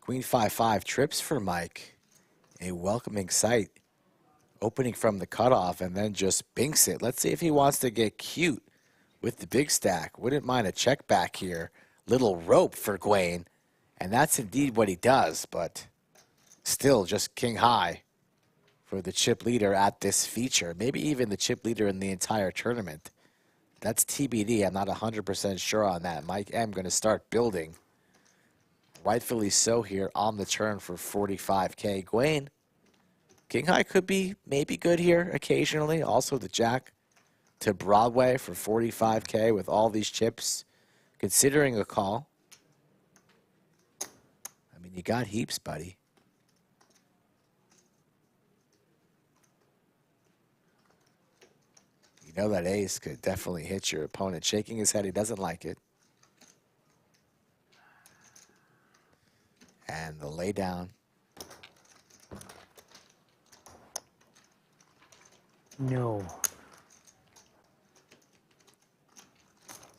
B: Queen 5-5 trips for Mike. A welcoming sight. Opening from the cutoff and then just binks it. Let's see if he wants to get cute with the big stack. Wouldn't mind a check back here. Little rope for Gawain. And that's indeed what he does, but still just king high for the chip leader at this feature. Maybe even the chip leader in the entire tournament. That's TBD. I'm not 100% sure on that. Mike M going to start building. Rightfully so here on the turn for 45K. Gawain, king high could be maybe good here occasionally. Also the jack to Broadway for 45K with all these chips. Considering a call. I mean, you got heaps, buddy. You know that ace could definitely hit your opponent. Shaking his head, he doesn't like it. And the lay down.
M: No.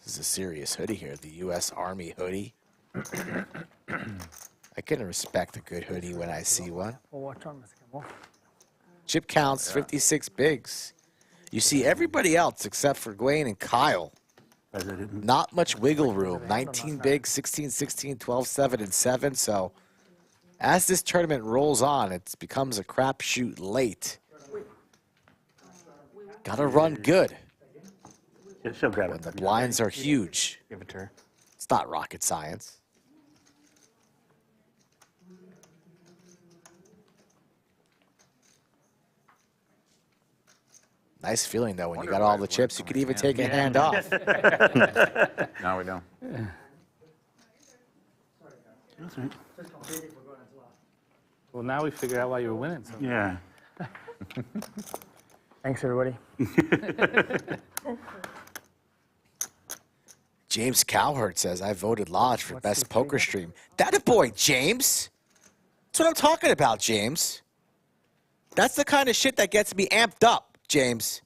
B: This is a serious hoodie here, the U.S. Army hoodie. I can respect a good hoodie when I see one.
M: Well, watch on this. Come on.
B: Chip counts, 56 bigs. You see everybody else except for Gawain and Kyle. Not much wiggle room. 19 bigs, 16, 16, 12, 7, and 7. So as this tournament rolls on, it becomes a crapshoot late. Got to run good.
K: She'll grab
B: When
K: it.
B: the blinds are huge.
K: Give it to her.
B: It's not rocket science. Nice feeling, though, when you got all the chips. You could even take a hand off.
N: No, we don't.
O: Well, now we figured out why you were winning. So.
K: Yeah.
M: Thanks, everybody.
B: James Cowherd says, I voted Lodge for best poker stream. That a boy, James. That's what I'm talking about, James. That's the kind of shit that gets me amped up, James.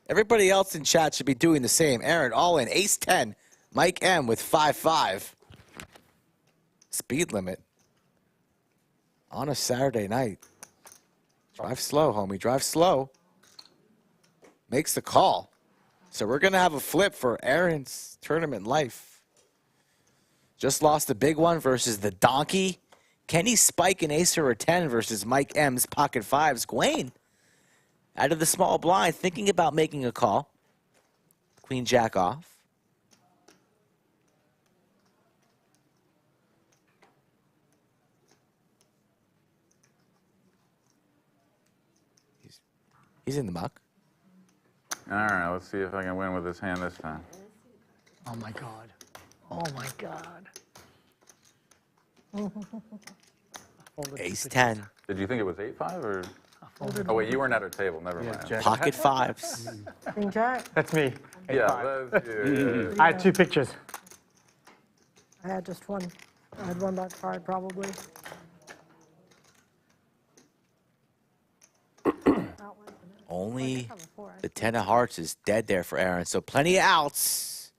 B: Everybody else in chat should be doing the same. Aaron, all in. Ace 10. Mike M with 5-5. Speed limit. On a Saturday night. Drive slow, homie. Drive slow. Makes the call. So we're going to have a flip for Aaron's tournament life. Just lost a big one versus the Donkey. Kenny Spike and Ace or a 10 versus Mike M's pocket fives. Gawain, out of the small blind, thinking about making a call. Queen Jack off. He's in the muck.
N: All right, let's see if I can win with this hand this time.
M: Oh my God. Oh my God.
B: Ace 10.
N: Did you think it was 8-5 or? Oh wait, you weren't at our table. Never mind.
B: Pocket fives.
L: King Jack.
M: That's me.
N: Yeah, that's you.
M: I had 2 pictures.
L: I had just one. I had one that card probably.
B: Only the 10 of hearts is dead there for Aaron. So plenty of outs.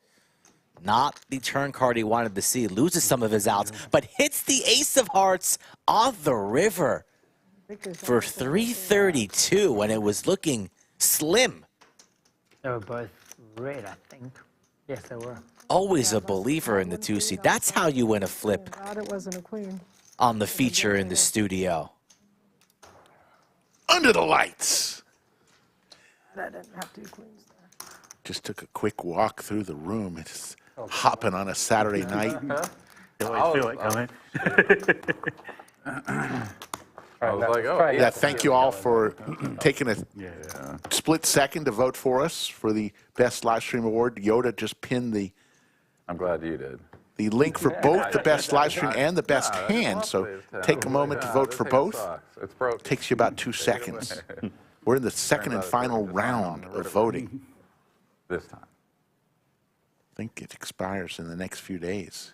B: Not the turn card he wanted to see. Loses some of his outs, but hits the ace of hearts on the river for 332 when it was looking slim.
M: They were both red, I think. Yes, they were.
B: Always a believer in the 2C. That's how you win a flip
L: God, it wasn't a queen.
B: on the feature in the studio.
D: Under the lights.
L: I didn't have 2 queens there.
D: Just took a quick walk through the room. It's hopping on a Saturday night.
K: Feel it coming.
N: I was like, oh,
D: Yeah, thank you all for taking a split second to vote for us for the Best Live Stream Award. Yoda just pinned the
N: I'm glad you did.
D: the link for both the Best Live Stream and the Best Hand, so take a moment to vote for both.
N: It's broke.
D: Takes you about 2 seconds. We're in the second and final round of voting.
N: This time.
D: I think it expires in the next few days.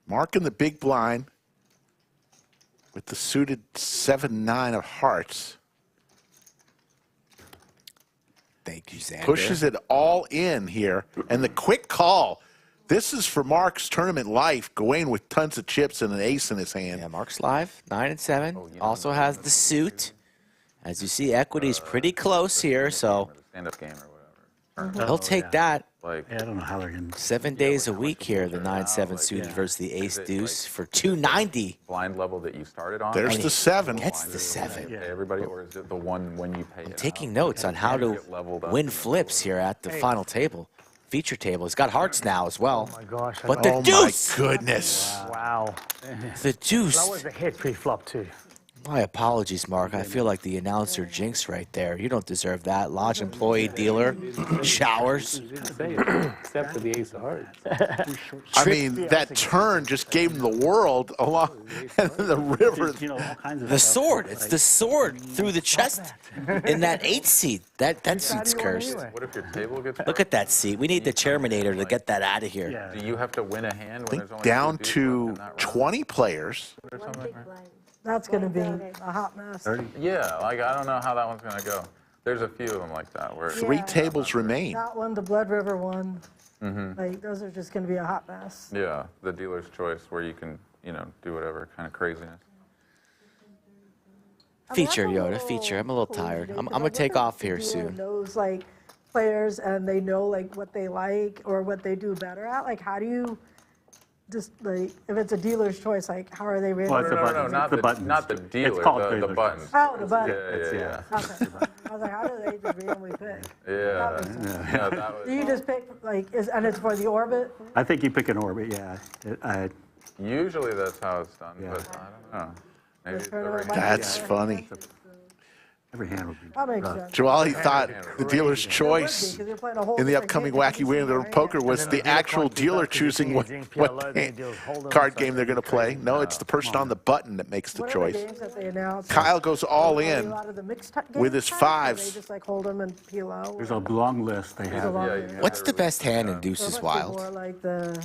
D: Mark in the big blind with the suited 7-9 of hearts.
B: Thank you, Xander.
D: Pushes it all in here. And the quick call. This is for Mark's tournament life. Gawain with tons of chips and an ace in his hand.
B: Yeah, Mark's live, 9 and 7. Also has the suit. As you see, equity's pretty close here, so
N: Stand-up game or whatever.
B: he'll take that.
N: Like,
K: Yeah, I don't know how they're going
B: 7 days a week here, the 9-7 suited versus the ace deuce for 290.
N: blind level that you started on.
D: There's the 7.
B: Gets the 7.
N: Everybody, or is it the one when you pay
B: I'm
N: it
B: taking
N: out?
B: notes on how to
N: Get leveled up.
B: win flips here at the final table. Feature table. It's got hearts now as well.
M: Oh my gosh. I
B: But
M: know.
B: the
D: Oh
B: deuce!
D: my goodness.
M: Wow.
B: The deuce.
M: That was a hit pre-flop too.
B: My apologies, Mark. I feel like the announcer jinx right there. You don't deserve that. Lodge employee, dealer, showers.
O: Except for the ace of hearts.
D: I mean, that turn just gave him the world along and then the river.
K: You know, all kinds of
B: The
K: stuff.
B: sword. It's the sword through the chest in that 8 seat. That seat's cursed.
N: What if your table gets
B: Look at that seat. We need the Chairmanator to get that out of here.
K: Yeah.
N: Do you have to win a hand when there's only
D: Down
N: 2 dudes
D: to
N: left in that round?
D: 20 players.
N: Or something, right?
L: That's going to be a hot mess.
N: Yeah, like I don't know how that one's gonna go. There's a few of them like that where
D: 3 tables remain.
L: That one, the Blood River one. Like, those are just going to be a hot mess.
N: yeah, the dealer's choice where you can, you know, do whatever kind of craziness.
B: Feature, Yoda. Feature. I'm a little tired. I'm going to take off here soon.
L: Knows, like, players and they know, like, what they like or what they do better at. Like, how do you just like, if it's a dealer's choice, like, how are they rated?
K: Well, it's a
N: No,
K: button.
N: not
K: the
N: the
K: buttons.
N: not the dealer,
K: It's called
N: the
K: dealer.
N: buttons.
L: Oh, the button.
N: Yeah.
L: Okay. I was like, how do they just randomly pick?
N: Yeah.
L: That makes sense.
N: No, that was,
L: Do you just pick, like, and it's for the orbit?
K: I think you pick an orbit, yeah.
N: usually that's how it's done, but I don't know. Maybe it's
L: tournament
N: every
L: might
N: hand.
D: That's funny.
K: Every hand would be.
L: That makes sense.
D: Jawali thought the dealer's
L: It would be,
D: choice
L: 'cause you're playing a whole
D: in the
L: different
D: upcoming
L: game than
D: Wacky
L: you see
D: Winner
L: right
D: Poker
L: here.
D: was the actual dealer choosing what card game they're going to play. No, it's the person on the button that makes the
L: What are
D: choice.
L: games that they announce?
D: Kyle goes all
L: Are they
D: in
L: a lot of the mixed
D: with
L: games
D: his
L: type, or
D: fives.
L: They just like hold them and peel out.
K: There's a long list they
L: There's a
K: have.
L: long
N: Yeah,
L: list.
N: yeah.
B: What's the best hand in
L: So it
B: Deuces
L: must be
B: Wild?
L: more like the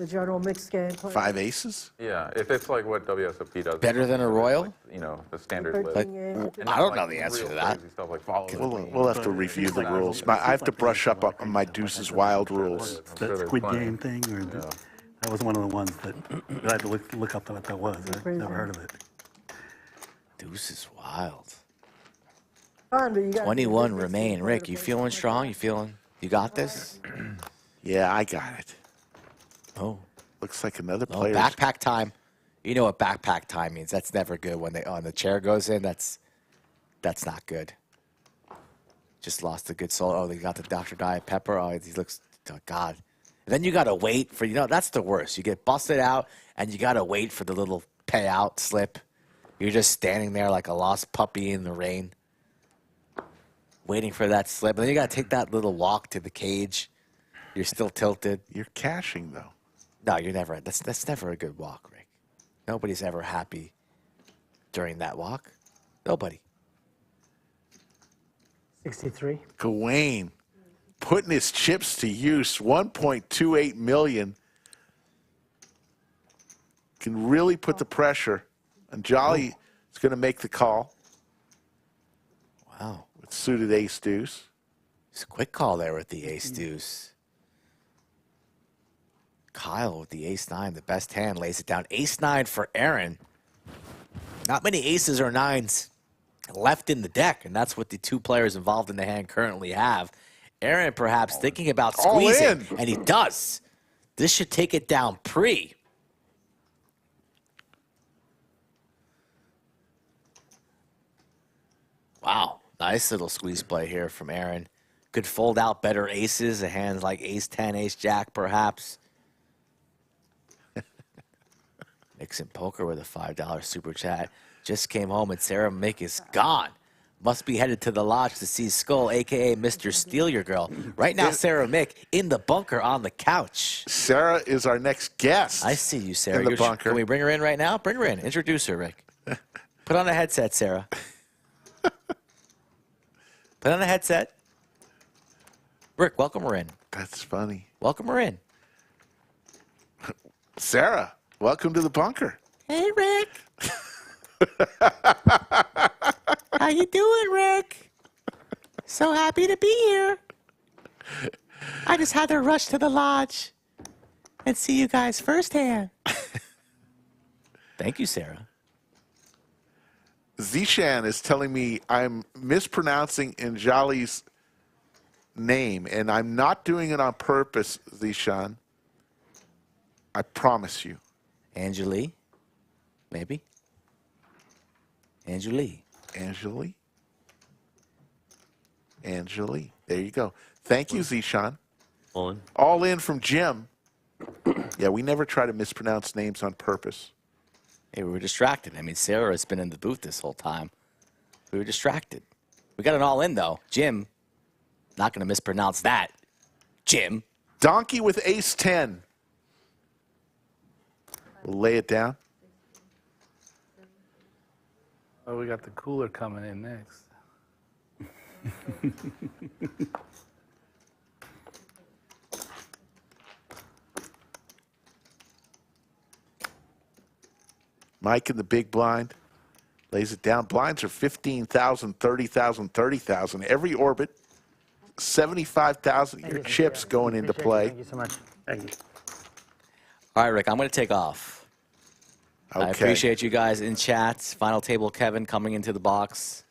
L: general mixed game. play.
D: 5 aces?
N: Yeah, if it's like what WSOP does.
B: Better than a royal?
N: Like, you know, the standard
L: 13
N: list.
L: games.
N: And
B: I
N: not,
B: don't
N: like,
B: know the answer
N: real
B: to that.
N: crazy Stuff like follow the queen.
D: We'll have to review the rules. I have to brush up on my Deuces Wild rules.
N: I'm sure
K: That
N: there's
K: Squid
N: plenty.
K: Game thing, or that was one of the ones that I had to look up what that was. I've never heard of it.
B: Deuces Wild.
L: Fun, but you gotta
B: 21
L: be a good
B: remain.
L: team player
B: Rick,
L: to
B: you
L: play
B: feeling
L: like
B: strong?
L: that.
B: You feeling? You got this?
D: Yeah, I got it.
B: Oh.
D: Looks like another
B: Oh,
D: player.
B: backpack time. You know what backpack time means. That's never good when the chair goes in. That's not good. Just lost a good soul. Oh, they got the Dr. Diet Pepper. Oh, he looks, oh, God. And then you got to wait for, that's the worst. You get busted out, and you got to wait for the little payout slip. You're just standing there like a lost puppy in the rain, waiting for that slip. And then you got to take that little walk to the cage. You're still tilted.
D: You're cashing, though.
B: No, you're never. That's never a good walk, Rick. Nobody's ever happy during that walk. Nobody.
M: 63.
D: Gawain putting his chips to use, 1.28 million. Can really put the pressure. And Jolly is going to make the call.
B: Wow.
D: With suited ace deuce.
B: It's a quick call there with the ace deuce. Kyle with the ace-9, the best hand, lays it down. Ace-9 for Aaron. Not many aces or nines left in the deck, and that's what the two players involved in the hand currently have. Aaron perhaps thinking about
D: All
B: squeezing,
D: in.
B: and he does. This should take it down pre. Wow, nice little squeeze play here from Aaron. Could fold out better aces, a hand like ace-10, ace-jack perhaps. Mixing poker with a $5 super chat. Just came home and Sarah Mick is gone. Must be headed to the lodge to see Skull, a.k.a. Mr. Steal Your Girl. Right now, Sarah Mick in the bunker on the couch.
D: Sarah is our next guest.
B: I see you, Sarah.
D: In the
B: You're-
D: bunker.
B: Can we bring her in right now? Bring her in. Introduce her, Rick. Put on a headset, Sarah. Put on a headset. Rick, welcome her in.
D: That's funny.
B: Welcome her in.
D: Sarah, welcome to the bunker.
B: Hey, Rick. How you doing, Rick? So happy to be here. I just had to rush to the lodge and see you guys firsthand. Thank you, Sarah.
D: Zishan is telling me I'm mispronouncing Anjali's name, and I'm not doing it on purpose, Zishan. I promise you.
B: Anjali? Maybe? Anjali.
D: Anjali? Anjali. There you go. Thank you, Zishan. All in from Jim. Yeah, we never try to mispronounce names on purpose.
B: Hey, we were distracted. I mean, Sarah has been in the booth this whole time. We were distracted. We got an all in, though. Jim, not going to mispronounce that. Jim.
D: Donkey with ace-10. We'll lay it down.
O: Oh, we got the cooler coming in next.
D: Mike in the big blind lays it down. Blinds are 15,000, 30,000, 30,000. Every orbit, 75,000. Your chips going into play.
M: Thank you so much. Thank you.
B: All right, Rick, I'm going to take off.
D: Okay.
B: I appreciate you guys in chats. Final table, Kevin, coming into the box.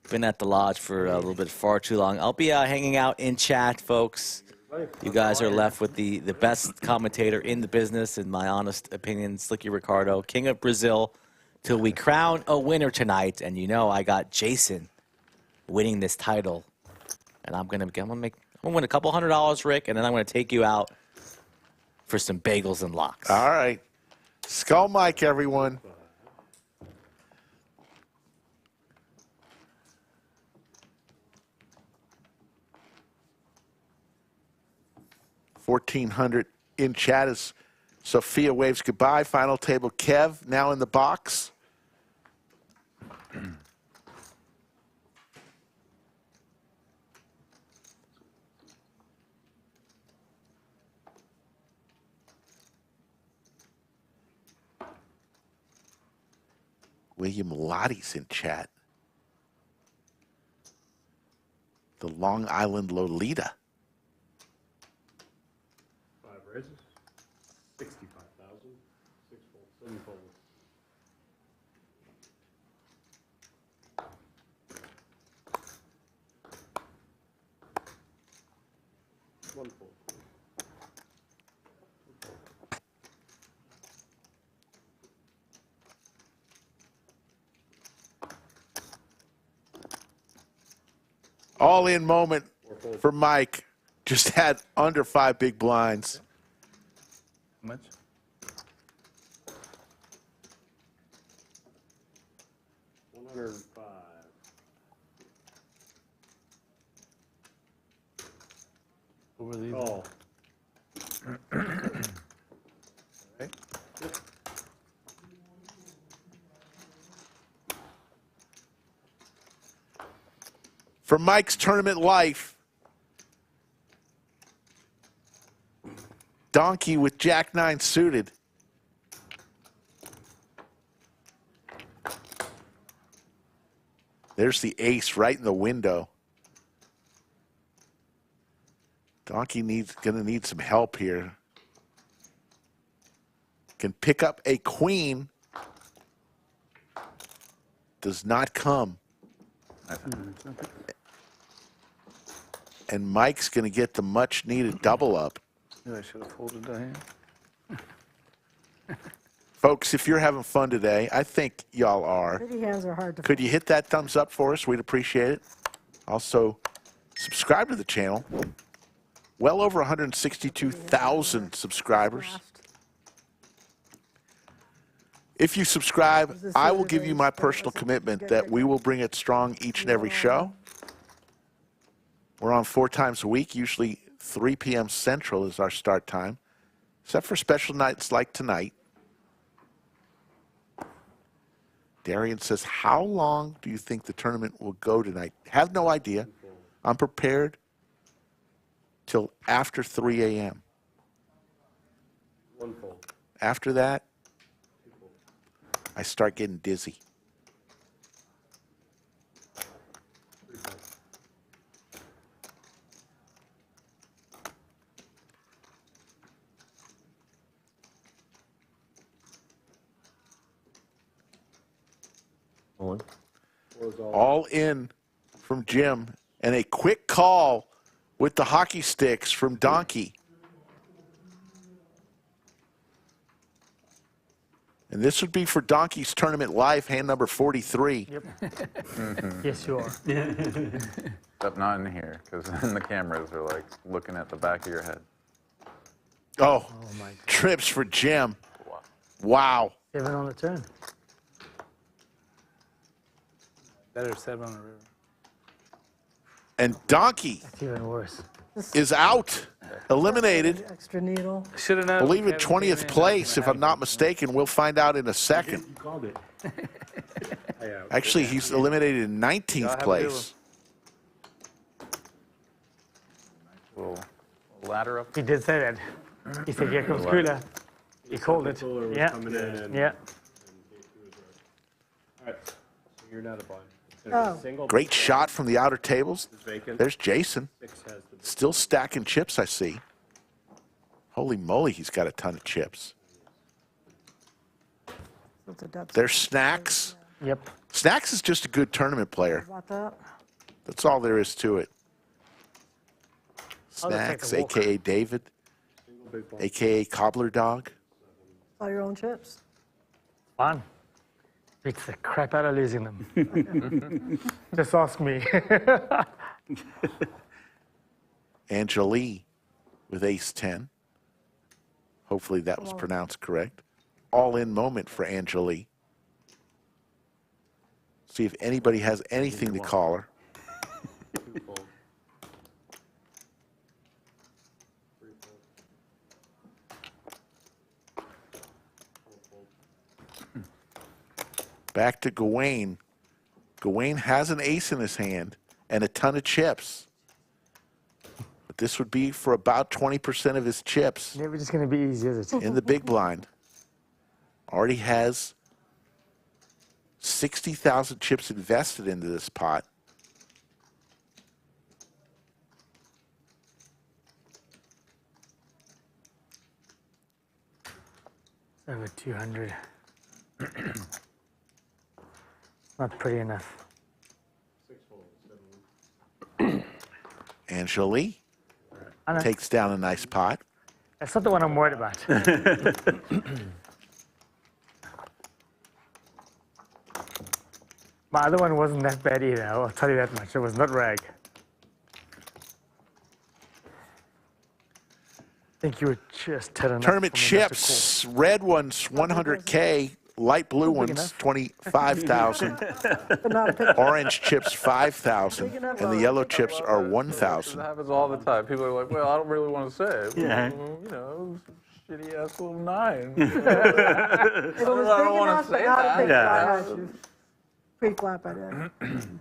B: Been at the lodge for a little bit far too long. I'll be hanging out in chat, folks. You guys are left with the best commentator in the business, in my honest opinion, Slicky Ricardo, King of Brazil, till we crown a winner tonight. And you know I got Jason winning this title, and I'm gonna win a couple $100, Rick, and then I'm gonna take you out for some bagels and lox.
D: All right, Skull Mike, everyone. $1,400 in chat as Sophia waves goodbye. Final table, Kev now in the box. William Lottie's in chat. The Long Island Lolita.
H: 5 raises. 65,000. 6 fold, 7 fold. One fold.
D: All-in moment for Mike. Just had under 5 big blinds.
O: How much?
H: $105.
O: What were these?
H: Oh.
D: Okay. For Mike's tournament life, Donkey with Jack 9 suited. There's the ace right in the window. Donkey gonna need some help here. Can pick up a queen. Does not come. And Mike's going to get the much-needed double up.
O: Yeah, I should have folded the hand.
D: Folks, if you're having fun today, I think y'all are.
L: Pretty hands are hard to
D: Could you hit that thumbs up for us? We'd appreciate it. Also, subscribe to the channel. Well over 162,000 subscribers. If you subscribe, I will give you my personal commitment that we will bring it strong each and every show. We're on 4 times a week, usually 3 p.m. Central is our start time, except for special nights like tonight. Darian says, how long do you think the tournament will go tonight? Have no idea. I'm prepared till after 3 a.m.
H: One fold.
D: After that, I start getting dizzy. All in from Jim, and a quick call with the hockey sticks from Donkey. And this would be for Donkey's tournament live, hand number 43.
M: Yep. Yes, you are.
N: Except not in here, because then the cameras are like looking at the back of your head.
D: Oh, trips for Jim. Wow.
M: 7 on the turn.
O: Better 7 on the river.
D: And Donkey
M: That's even worse.
D: is out, eliminated.
L: Extra needle.
O: Should have
D: I
O: known.
D: believe in
O: Kevin
D: 20th
O: came in
D: place,
O: after
D: if I'm not mistaken. We'll find out in a second.
H: You called it.
D: Actually, he's eliminated in 19th place.
N: Little ladder up.
M: He did say that. He said, "Here comes Kula." He called it. Yeah.
H: Coming in and
M: Yeah.
H: All right. So you're not a blind.
L: Oh.
H: Single.
D: Great shot from the outer tables.
H: Vacant.
D: There's Jason.
H: 6 has the
D: Still stacking chips, I see. Holy moly, he's got a ton of chips. There's Snacks.
M: Yep.
D: Snacks is just a good tournament player.
L: About that.
D: That's all there is to it.
M: I'll just take
D: Snacks,
M: the walk.
D: a.k.a. David, a.k.a. Cobbler Dog.
L: All your own chips.
M: Fun. Beats the crap out of losing them. Just ask me.
D: Anjali with ace-10. Hopefully that was pronounced correct. All-in moment for Anjali. See if anybody has anything to call her. Back to Gawain. Gawain has an ace in his hand and a ton of chips. But this would be for about 20% of his chips.
M: Never just going to be easy, is it?
D: In the big blind. Already has 60,000 chips invested into this pot.
M: Over 200. Not pretty enough.
D: Anjali takes down a nice pot.
M: That's not the one I'm worried about. My other one wasn't that bad either, I'll tell you that much. It was not rag. I think you were just telling us.
D: Tournament chips, red ones 100K, light blue ones 25,000, orange chips 5,000, and the yellow chips are 1,000.
N: It happens all the time. People are like, well, I don't really want to say it.
K: Yeah.
N: You know, shitty ass little 9.
L: If it was
N: I don't
L: big
N: wanna
L: enough, but
N: say
L: not a
N: that.
L: big
K: Yeah.
L: fly hat, you pre-flap it in.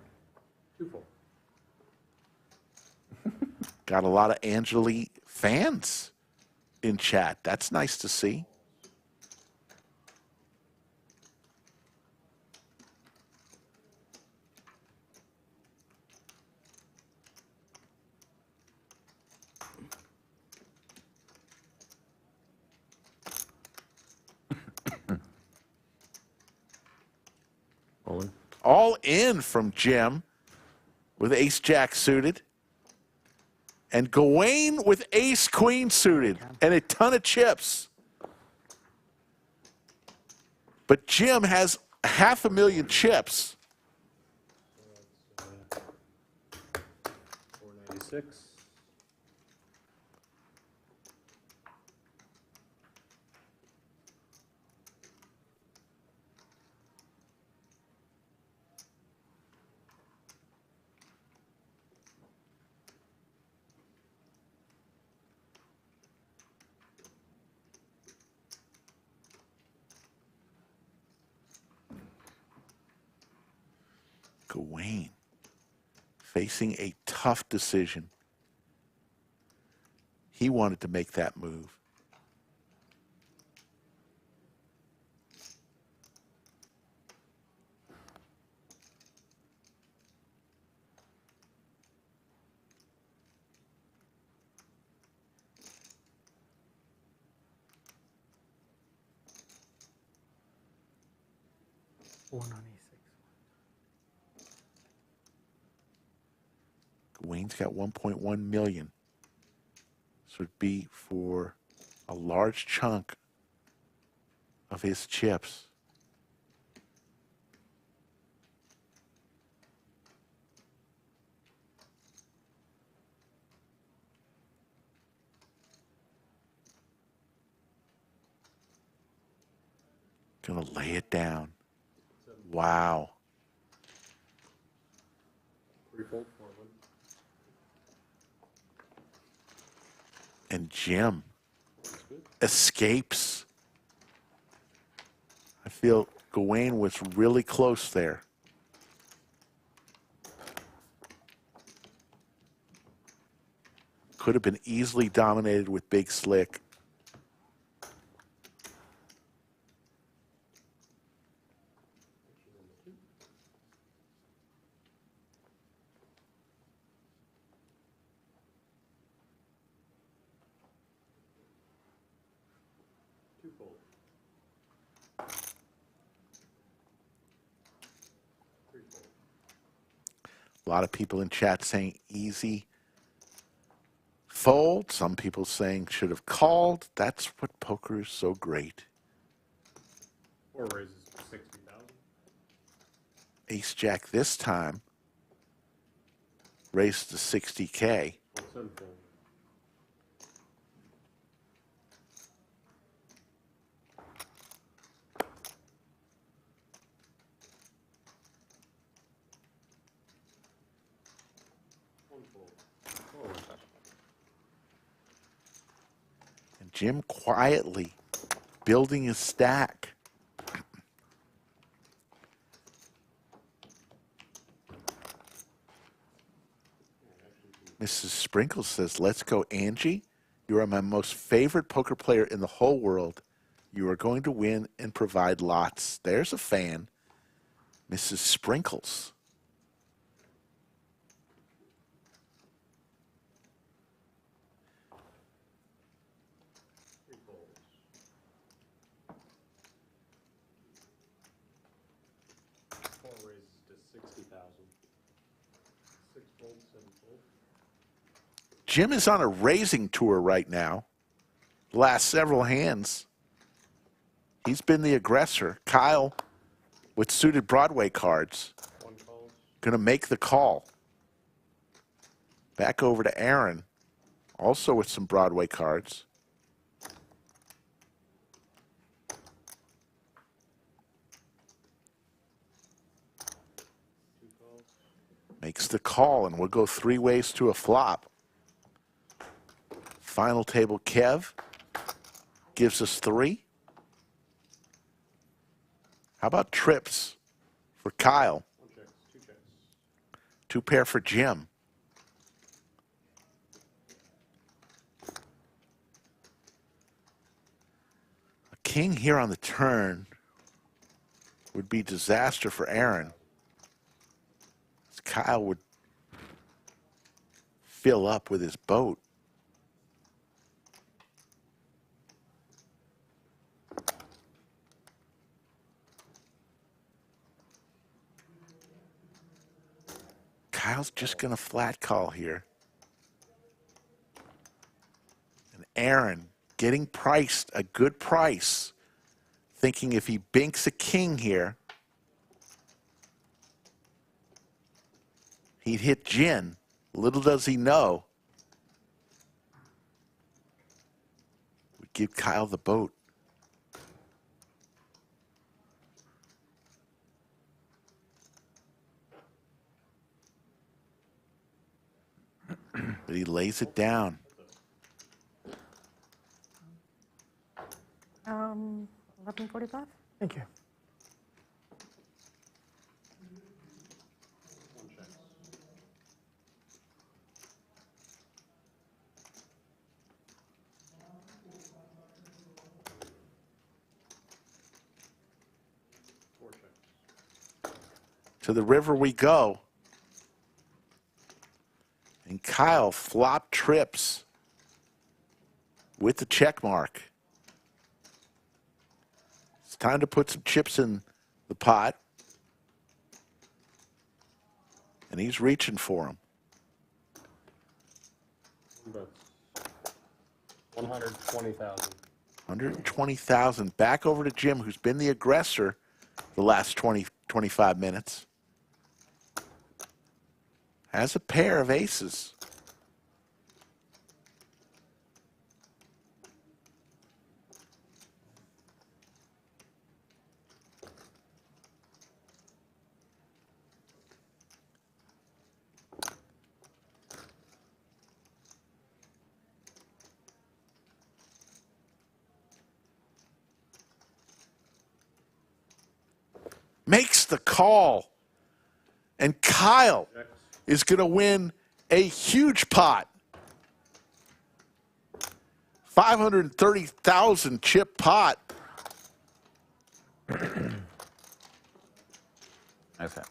D: Got a lot of Anjali fans in chat. That's nice to see. All in from Jim with ace-jack suited. And Gawain with ace-queen suited. And a ton of chips. But Jim has 500,000 chips.
H: 496.
D: Gawain facing a tough decision. He wanted to make that move. Gawain's got 1.1 million. So it'd be for a large chunk of his chips. Gonna lay it down. Wow.
H: Three-fold, 4-1.
D: And Jim escapes. I feel Gawain was really close there. Could have been easily dominated with Big Slick.
H: Two-fold. Three-fold.
D: A lot of people in chat saying easy. fold. Some people saying should have called. That's what poker is so great.
H: 4 raises to 60,000.
D: Ace Jack this time raised to 60K.
H: What's in fold?
D: And Jim quietly building his stack. Mrs. Sprinkles says, let's go, Angie. You are my most favorite poker player in the whole world. You are going to win and provide lots. There's a fan. Mrs. Sprinkles.
H: Raises to 60,000. 6 fold, 7 fold.
D: Jim is on a raising tour right now. The last several hands, he's been the aggressor. Kyle, with suited Broadway cards, going to make the call. Back over to Aaron, also with some Broadway cards. Makes the call, and we'll go 3 ways to a flop. Final table Kev gives us 3. How about trips for Kyle? 2 pair for Jim. A king here on the turn would be disaster for Aaron. Kyle would fill up with his boat. Kyle's just going to flat call here. And Aaron getting priced a good price, thinking if he binks a king here, he'd hit gin. Little does he know. Would give Kyle the boat. But he lays it down.
L: 11:45.
M: Thank you.
D: To the river we go. And Kyle flop trips with the check mark. It's time to put some chips in the pot. And he's reaching for them.
G: 120,000.
D: 120,000. Back over to Jim, who's been the aggressor the last 25 minutes. Has a pair of aces. Makes the call. And Kyle is going to win a huge pot. 530,000 chip pot.
N: Nice hit.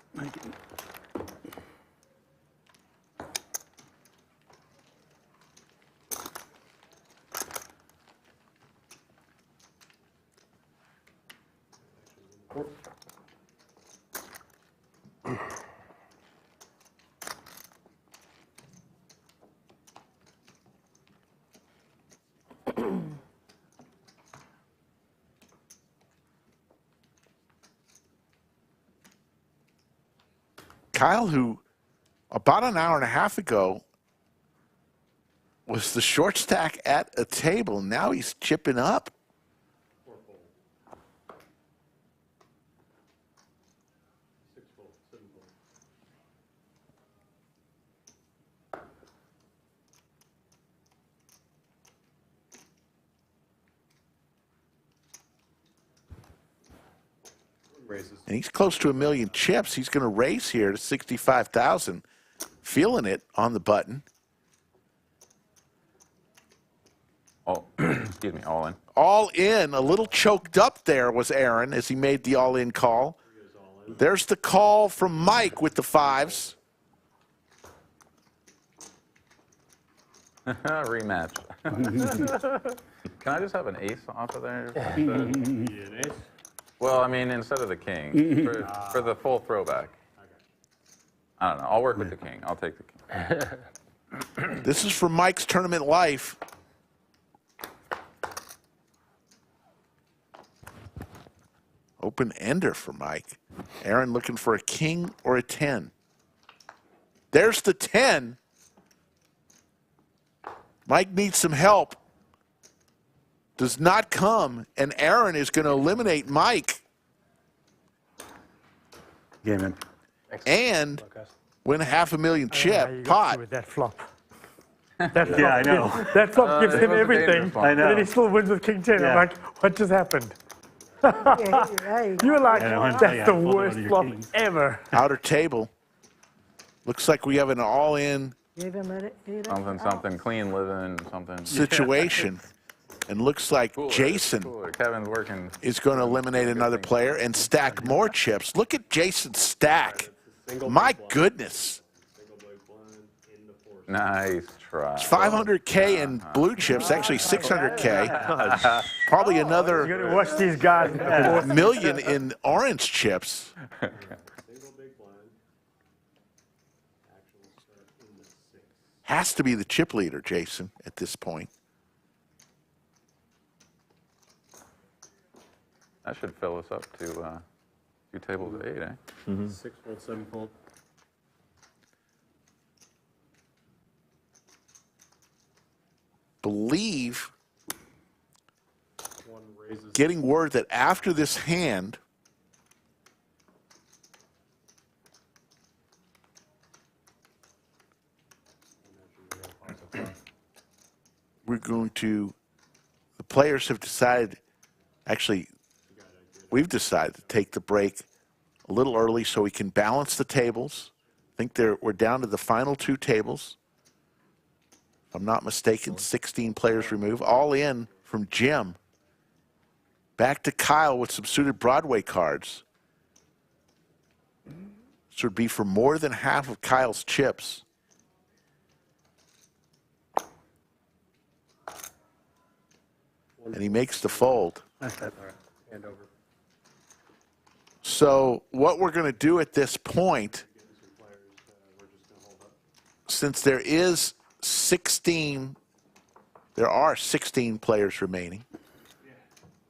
D: Kyle, who about an hour and a half ago was the short stack at a table, now he's chipping up. And he's close to 1 million chips. He's going to raise here to 65,000. Feeling it on the button.
N: Oh, excuse me, all in.
D: All in. A little choked up there was Aaron as he made the all-in call. There's the call from Mike with the 5s.
N: Rematch. Can I just have an ace off of there? Well, I mean, instead of the king, for the full throwback. I don't know. I'll work with the king. I'll take the king.
D: This is for Mike's tournament life. Open ender for Mike. Aaron looking for a king or a 10. There's the 10. Mike needs some help. Does not come, and Aaron is going to eliminate Mike.
K: Game in.
D: And win 500,000 chip pot.
M: With that flop. That flop
K: Yeah, I know.
M: That flop gives
N: it
M: him
N: was a
M: everything.
N: dangerous one.
K: I know.
M: And then he still wins with King 10.
K: Yeah.
M: I'm like, what just happened?
L: Yeah,
M: You were like,
K: I know, I'm telling
M: that's
K: you,
M: the
K: I pulled
M: worst
K: one of your
M: flop
K: kings.
M: ever.
D: Outer table. Looks like we have an all-in
L: Gave him it.
N: Something clean living, something.
D: situation. And looks like
N: Cooler,
D: Jason
N: cooler. Kevin's working.
D: is going to eliminate another player and stack more chips. Look at Jason's stack. My goodness.
N: Nice try.
D: It's 500K in blue chips, actually 600K. Probably
M: You
D: another
M: gotta watch these guys.
D: million in orange chips. Has to be the chip leader, Jason, at this point.
N: That should fill us up to 2 tables of 8, eh?
H: 6-fold, 7-fold.
D: Believe
H: One raises.
D: getting word that after this hand, we're going to, the players have decided, actually, we've decided to take the break a little early so we can balance the tables. I think we're down to the final 2 tables. If I'm not mistaken, 16 players removed. All in from Jim. Back to Kyle with some suited Broadway cards. This would be for more than half of Kyle's chips. And he makes the fold.
H: Hand over.
D: So what we're going to do at this point, since there are 16 players remaining,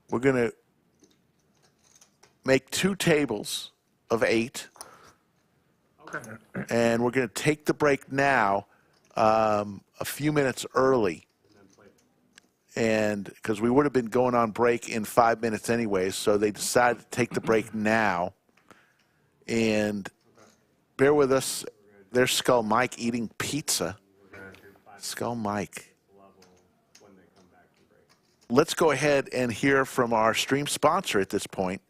D: we're going to make 2 tables of 8.
H: Okay.
D: And we're going to take the break now a few minutes early. And because we would have been going on break in 5 minutes anyways, so they decided to take the break now. And bear with us. There's Skull Mike eating pizza. Skull Mike. Let's go ahead and hear from our stream sponsor at this point,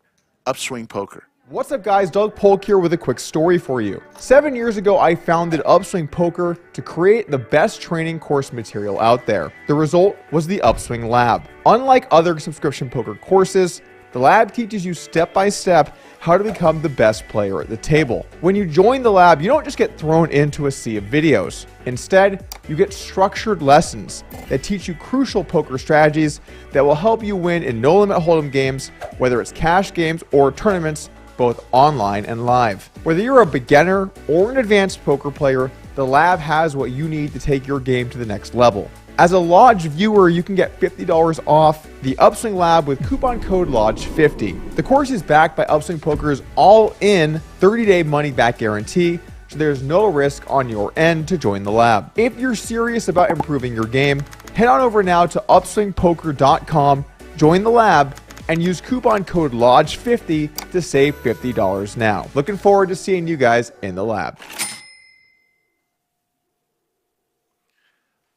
D: Upswing Poker.
P: What's up guys, Doug Polk here with a quick story for you. 7 years ago, I founded Upswing Poker to create the best training course material out there. The result was the Upswing Lab. Unlike other subscription poker courses, the lab teaches you step by step how to become the best player at the table. When you join the lab, you don't just get thrown into a sea of videos. Instead, you get structured lessons that teach you crucial poker strategies that will help you win in no-limit hold'em games, whether it's cash games or tournaments, both online and live. Whether you're a beginner or an advanced poker player, the lab has what you need to take your game to the next level. As a Lodge viewer, you can get $50 off the Upswing Lab with coupon code LODGE50. The course is backed by Upswing Poker's all-in 30-day money-back guarantee, so there's no risk on your end to join the lab. If you're serious about improving your game, head on over now to upswingpoker.com, join the lab, and use coupon code LODGE50 to save $50 now. Looking forward to seeing you guys in the lab.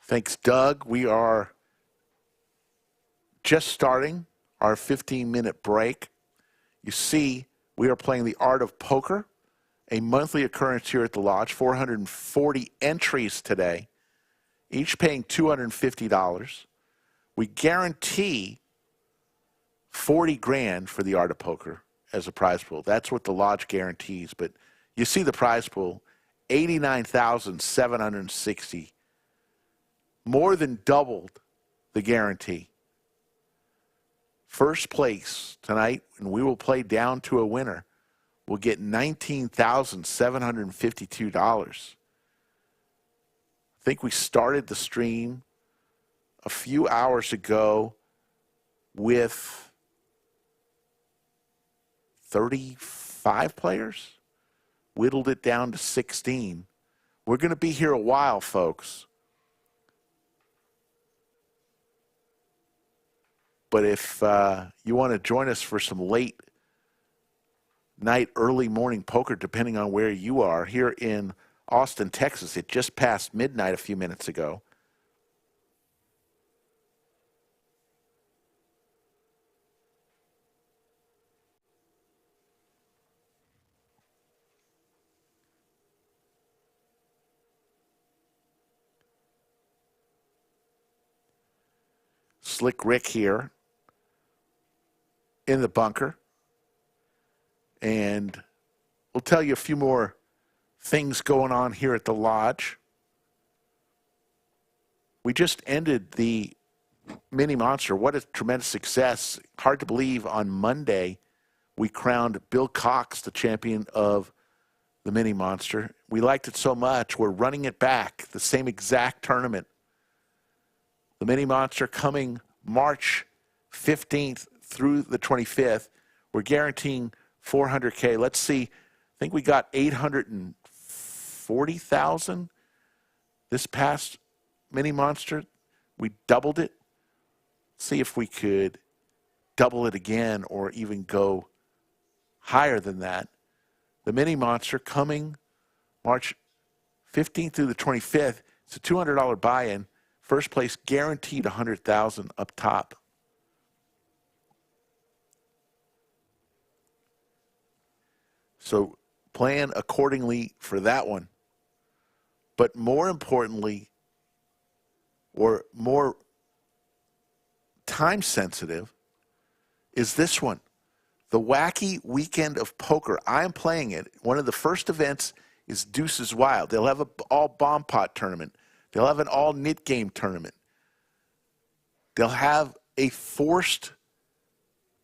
D: Thanks, Doug. We are just starting our 15-minute break. You see, we are playing the Art of Poker, a monthly occurrence here at the Lodge. 440 entries today, each paying $250. We guarantee 40 grand for the Art of Poker as a prize pool. That's what the Lodge guarantees. But you see the prize pool, 89,760. More than doubled the guarantee. First place tonight, and we will play down to a winner, will get $19,752. I think we started the stream a few hours ago with 35 players, whittled it down to 16. We're going to be here a while, folks. But if you want to join us for some late night, early morning poker, depending on where you are, here in Austin, Texas, it just passed midnight a few minutes ago. Slick Rick here in the bunker. And we'll tell you a few more things going on here at the Lodge. We just ended the Mini Monster. What a tremendous success. Hard to believe on Monday we crowned Bill Cox the champion of the Mini Monster. We liked it so much, we're running it back, the same exact tournament. The Mini Monster coming March 15th through the 25th. We're guaranteeing $400K. Let's see. I think we got 840,000 this past Mini Monster. We doubled it. See if we could double it again or even go higher than that. The Mini Monster coming March 15th through the 25th. It's a $200 buy-in. First place guaranteed $100,000 up top. So plan accordingly for that one. But more importantly, or more time sensitive, is this one. The Wacky Weekend of Poker. I am playing it. One of the first events is Deuces Wild. They'll have an all bomb pot tournament. They'll have an all knit game tournament. They'll have a forced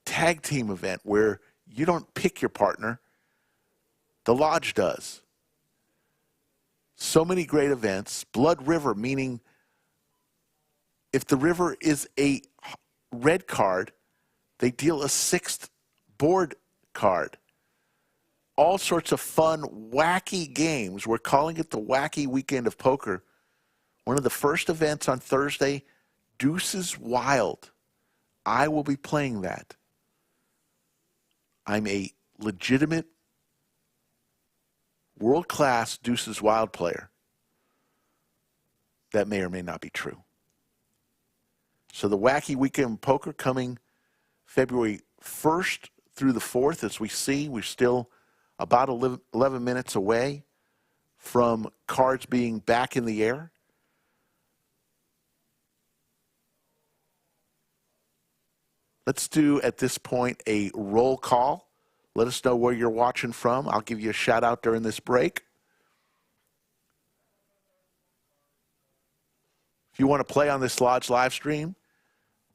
D: tag team event where you don't pick your partner. The Lodge does. So many great events. Blood River, meaning if the river is a red card, they deal a sixth board card. All sorts of fun, wacky games. We're calling it the Wacky Weekend of Poker. One of the first events on Thursday, Deuces Wild. I will be playing that. I'm a legitimate, world-class Deuces Wild player. That may or may not be true. So the Wacky Weekend of Poker coming February 1st through the 4th. As we see, we're still about 11 minutes away from cards being back in the air. Let's do, at this point, a roll call. Let us know where you're watching from. I'll give you a shout out during this break. If you want to play on this Lodge live stream,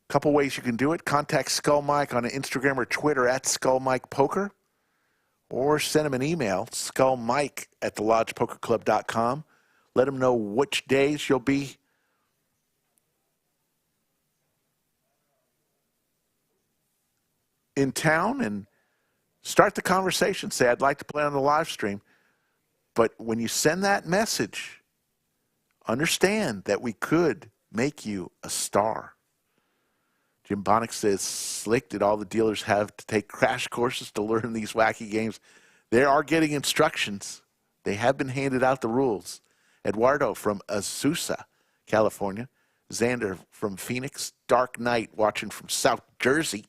D: a couple ways you can do it. Contact Skull Mike on Instagram or Twitter at SkullMikePoker, or send him an email, skullmike@thelodgepokerclub.com. Let him know which days you'll be in town and start the conversation. Say, I'd like to play on the live stream. But when you send that message, understand that we could make you a star. Jim Bonnick says, slick, did all the dealers have to take crash courses to learn these wacky games? They are getting instructions. They have been handed out the rules. Eduardo from Azusa, California. Xander from Phoenix. Dark Knight watching from South Jersey.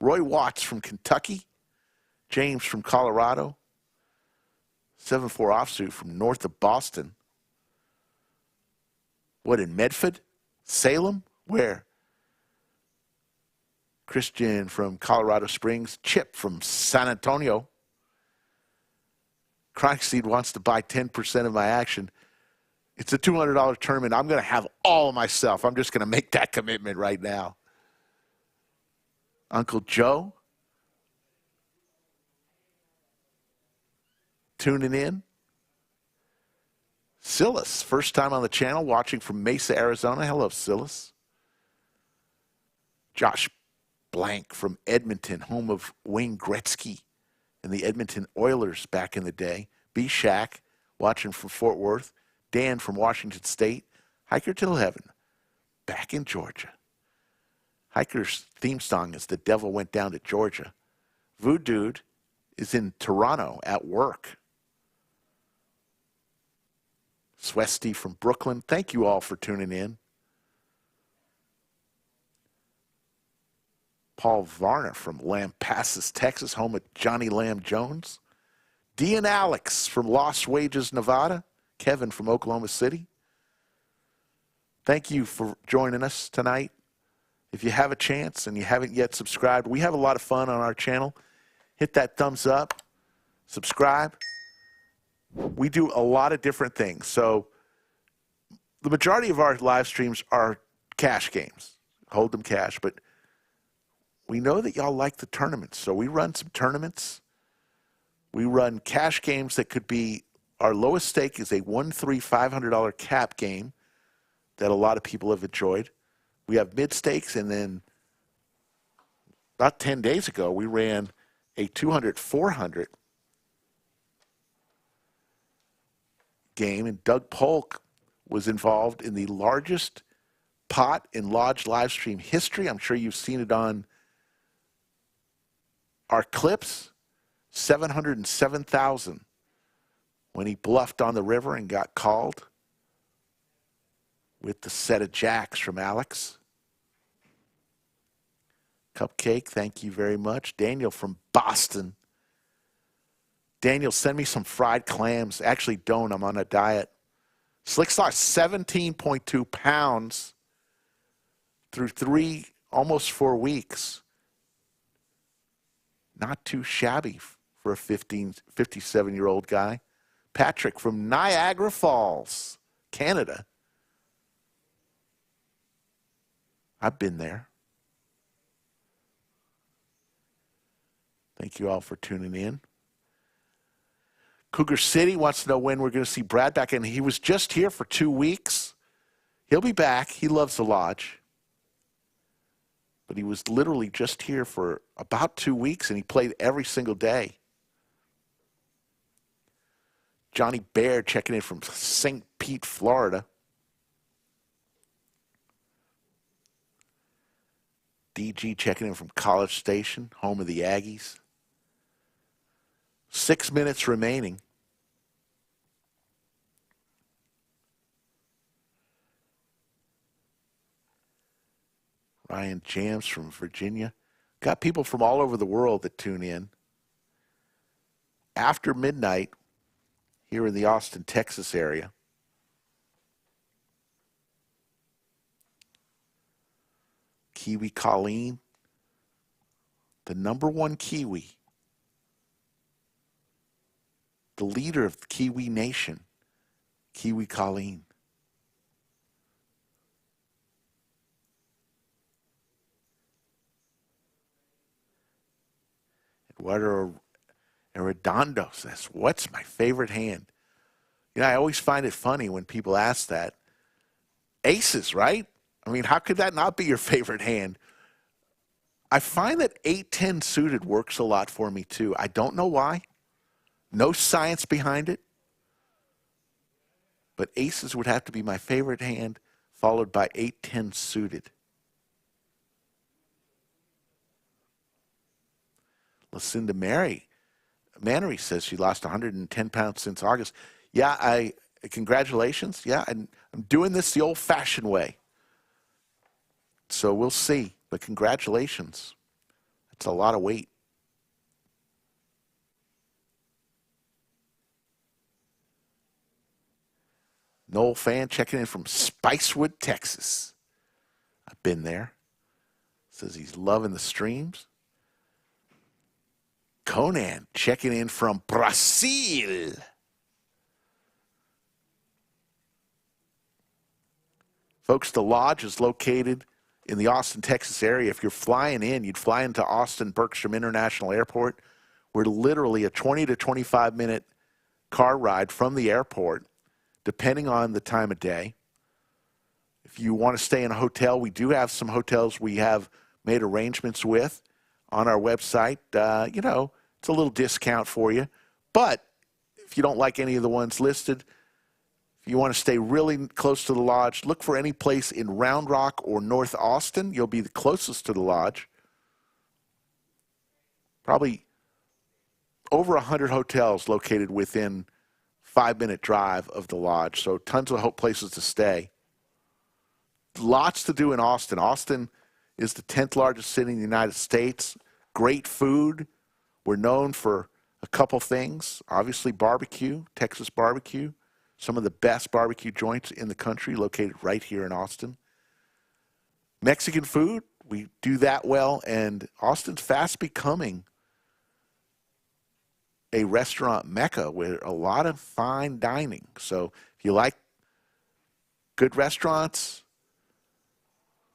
D: Roy Watts from Kentucky. James from Colorado. 7-4 offsuit from north of Boston. What, in Medford? Salem? Where? Christian from Colorado Springs. Chip from San Antonio. Chronic Seed wants to buy 10% of my action. It's a $200 tournament. I'm going to have all myself. I'm just going to make that commitment right now. Uncle Joe tuning in. Silas, first time on the channel, watching from Mesa, Arizona. Hello, Silas. Josh Blank from Edmonton, home of Wayne Gretzky and the Edmonton Oilers back in the day. B. Shack, watching from Fort Worth. Dan from Washington State. Hiker Till Heaven, back in Georgia. Hiker's theme song is The Devil Went Down to Georgia. Voodoo is in Toronto at work. Swesty from Brooklyn. Thank you all for tuning in. Paul Varner from Lampasas, Texas, home of Johnny Lamb Jones. Dee and Alex from Lost Wages, Nevada. Kevin from Oklahoma City. Thank you for joining us tonight. If you have a chance and you haven't yet subscribed, we have a lot of fun on our channel. Hit that thumbs up, subscribe. We do a lot of different things. So the majority of our live streams are cash games, Hold'em cash, but we know that y'all like the tournaments. So we run some tournaments. We run cash games that could be, our lowest stake is a $1,300 cap game that a lot of people have enjoyed. We have mid stakes, and then about 10 days ago, we ran a 200-400 game, and Doug Polk was involved in the largest pot in Lodge live stream history. I'm sure you've seen it on our clips. 707,000 when he bluffed on the river and got called with the set of jacks from Alex. Cupcake, thank you very much. Daniel from Boston. Daniel, send me some fried clams. Actually, don't. I'm on a diet. Slick lost 17.2 pounds through almost 4 weeks. Not too shabby for a 57-year-old guy. Patrick from Niagara Falls, Canada. I've been there. Thank you all for tuning in. Cougar City wants to know when we're going to see Brad back, and he was just here for 2 weeks. He'll be back. He loves the Lodge. But he was literally just here for about 2 weeks, and he played every single day. Johnny Bear checking in from St. Pete, Florida. DG checking in from College Station, home of the Aggies. 6 minutes remaining. Ryan Jams from Virginia. Got people from all over the world that tune in. After midnight, here in the Austin, Texas area. Kiwi Colleen, the #1 Kiwi, the leader of the Kiwi Nation, Kiwi Colleen. Eduardo Arredondo says, what's my favorite hand? You know, I always find it funny when people ask that. Aces, right? I mean, how could that not be your favorite hand? I find that 8-10 suited works a lot for me, too. I don't know why. No science behind it. but aces would have to be my favorite hand, followed by 8-10 suited. Lucinda Mannery says she lost 110 pounds since August. Yeah, congratulations. Yeah, I'm doing this the old-fashioned way. So we'll see, but congratulations. That's a lot of weight. Noel Fan checking in from Spicewood, Texas. I've been there. Says he's loving the streams. Conan checking in from Brazil. Folks, the lodge is located in the Austin, Texas area. If you're flying in, you'd fly into Austin Bergstrom International Airport. We're literally a 20 to 25-minute car ride from the airport, depending on the time of day. If you want to stay in a hotel, we do have some hotels we have made arrangements with on our website. You know, it's a little discount for you. But if you don't like any of the ones listed, if you want to stay really close to the lodge, look for any place in Round Rock or North Austin. You'll be the closest to the lodge. Probably over 100 hotels located within 5-minute drive of the lodge, so tons of places to stay. Lots to do in Austin. Austin is the 10th largest city in the United States. Great food. We're known for a couple things. Obviously barbecue, Texas barbecue. Some of the best barbecue joints in the country located right here in Austin. Mexican food, we do that well, and Austin's fast becoming a restaurant mecca with a lot of fine dining. So if you like good restaurants,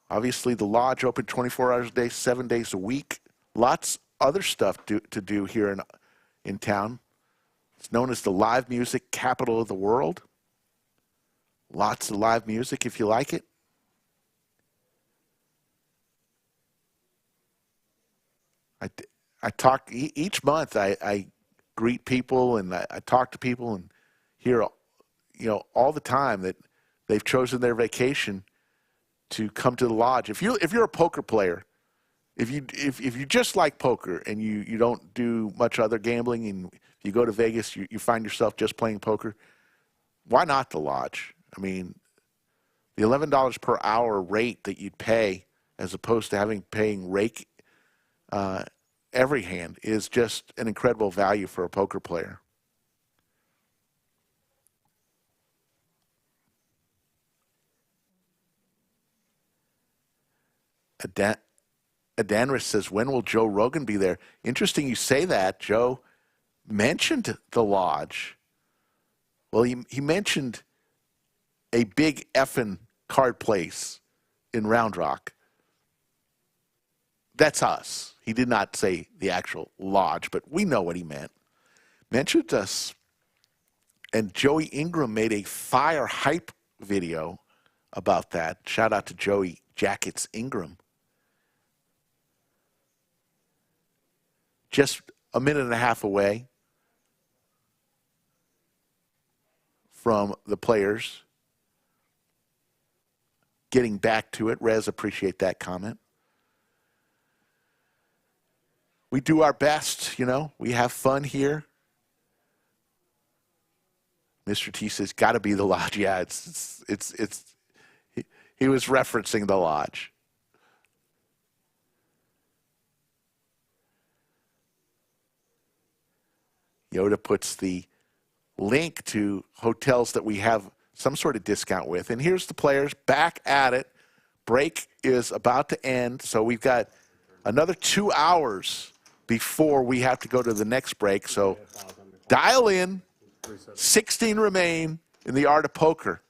D: obviously the lodge open 24 hours a day, 7 days a week. Lots other stuff to do here in town. It's known as the live music capital of the world. Lots of live music if you like it. I talk each month. I greet people and I talk to people and hear, you know, all the time that they've chosen their vacation to come to the lodge. If you're a poker player, if you just like poker and you don't do much other gambling and you go to Vegas, you find yourself just playing poker, why not the lodge? I mean, the $11 per hour rate that you'd pay as opposed to paying rake every hand is just an incredible value for a poker player. Adanris says, when will Joe Rogan be there? Interesting you say that. Joe mentioned the lodge. Well, he mentioned a big effing card place in Round Rock. That's us. He did not say the actual lodge, but we know what he meant. Mentioned us. And Joey Ingram made a fire hype video about that. Shout out to Joey Jackets Ingram. Just a minute and a half away from the players getting back to it. Rez, appreciate that comment. We do our best, you know. We have fun here. Mr. T says, got to be the lodge. Yeah, he was referencing the lodge. Yoda puts the link to hotels that we have some sort of discount with. And here's the players back at it. Break is about to end, so we've got another 2 hours before we have to go to the next break. So dial in. 16 remain in the art of poker.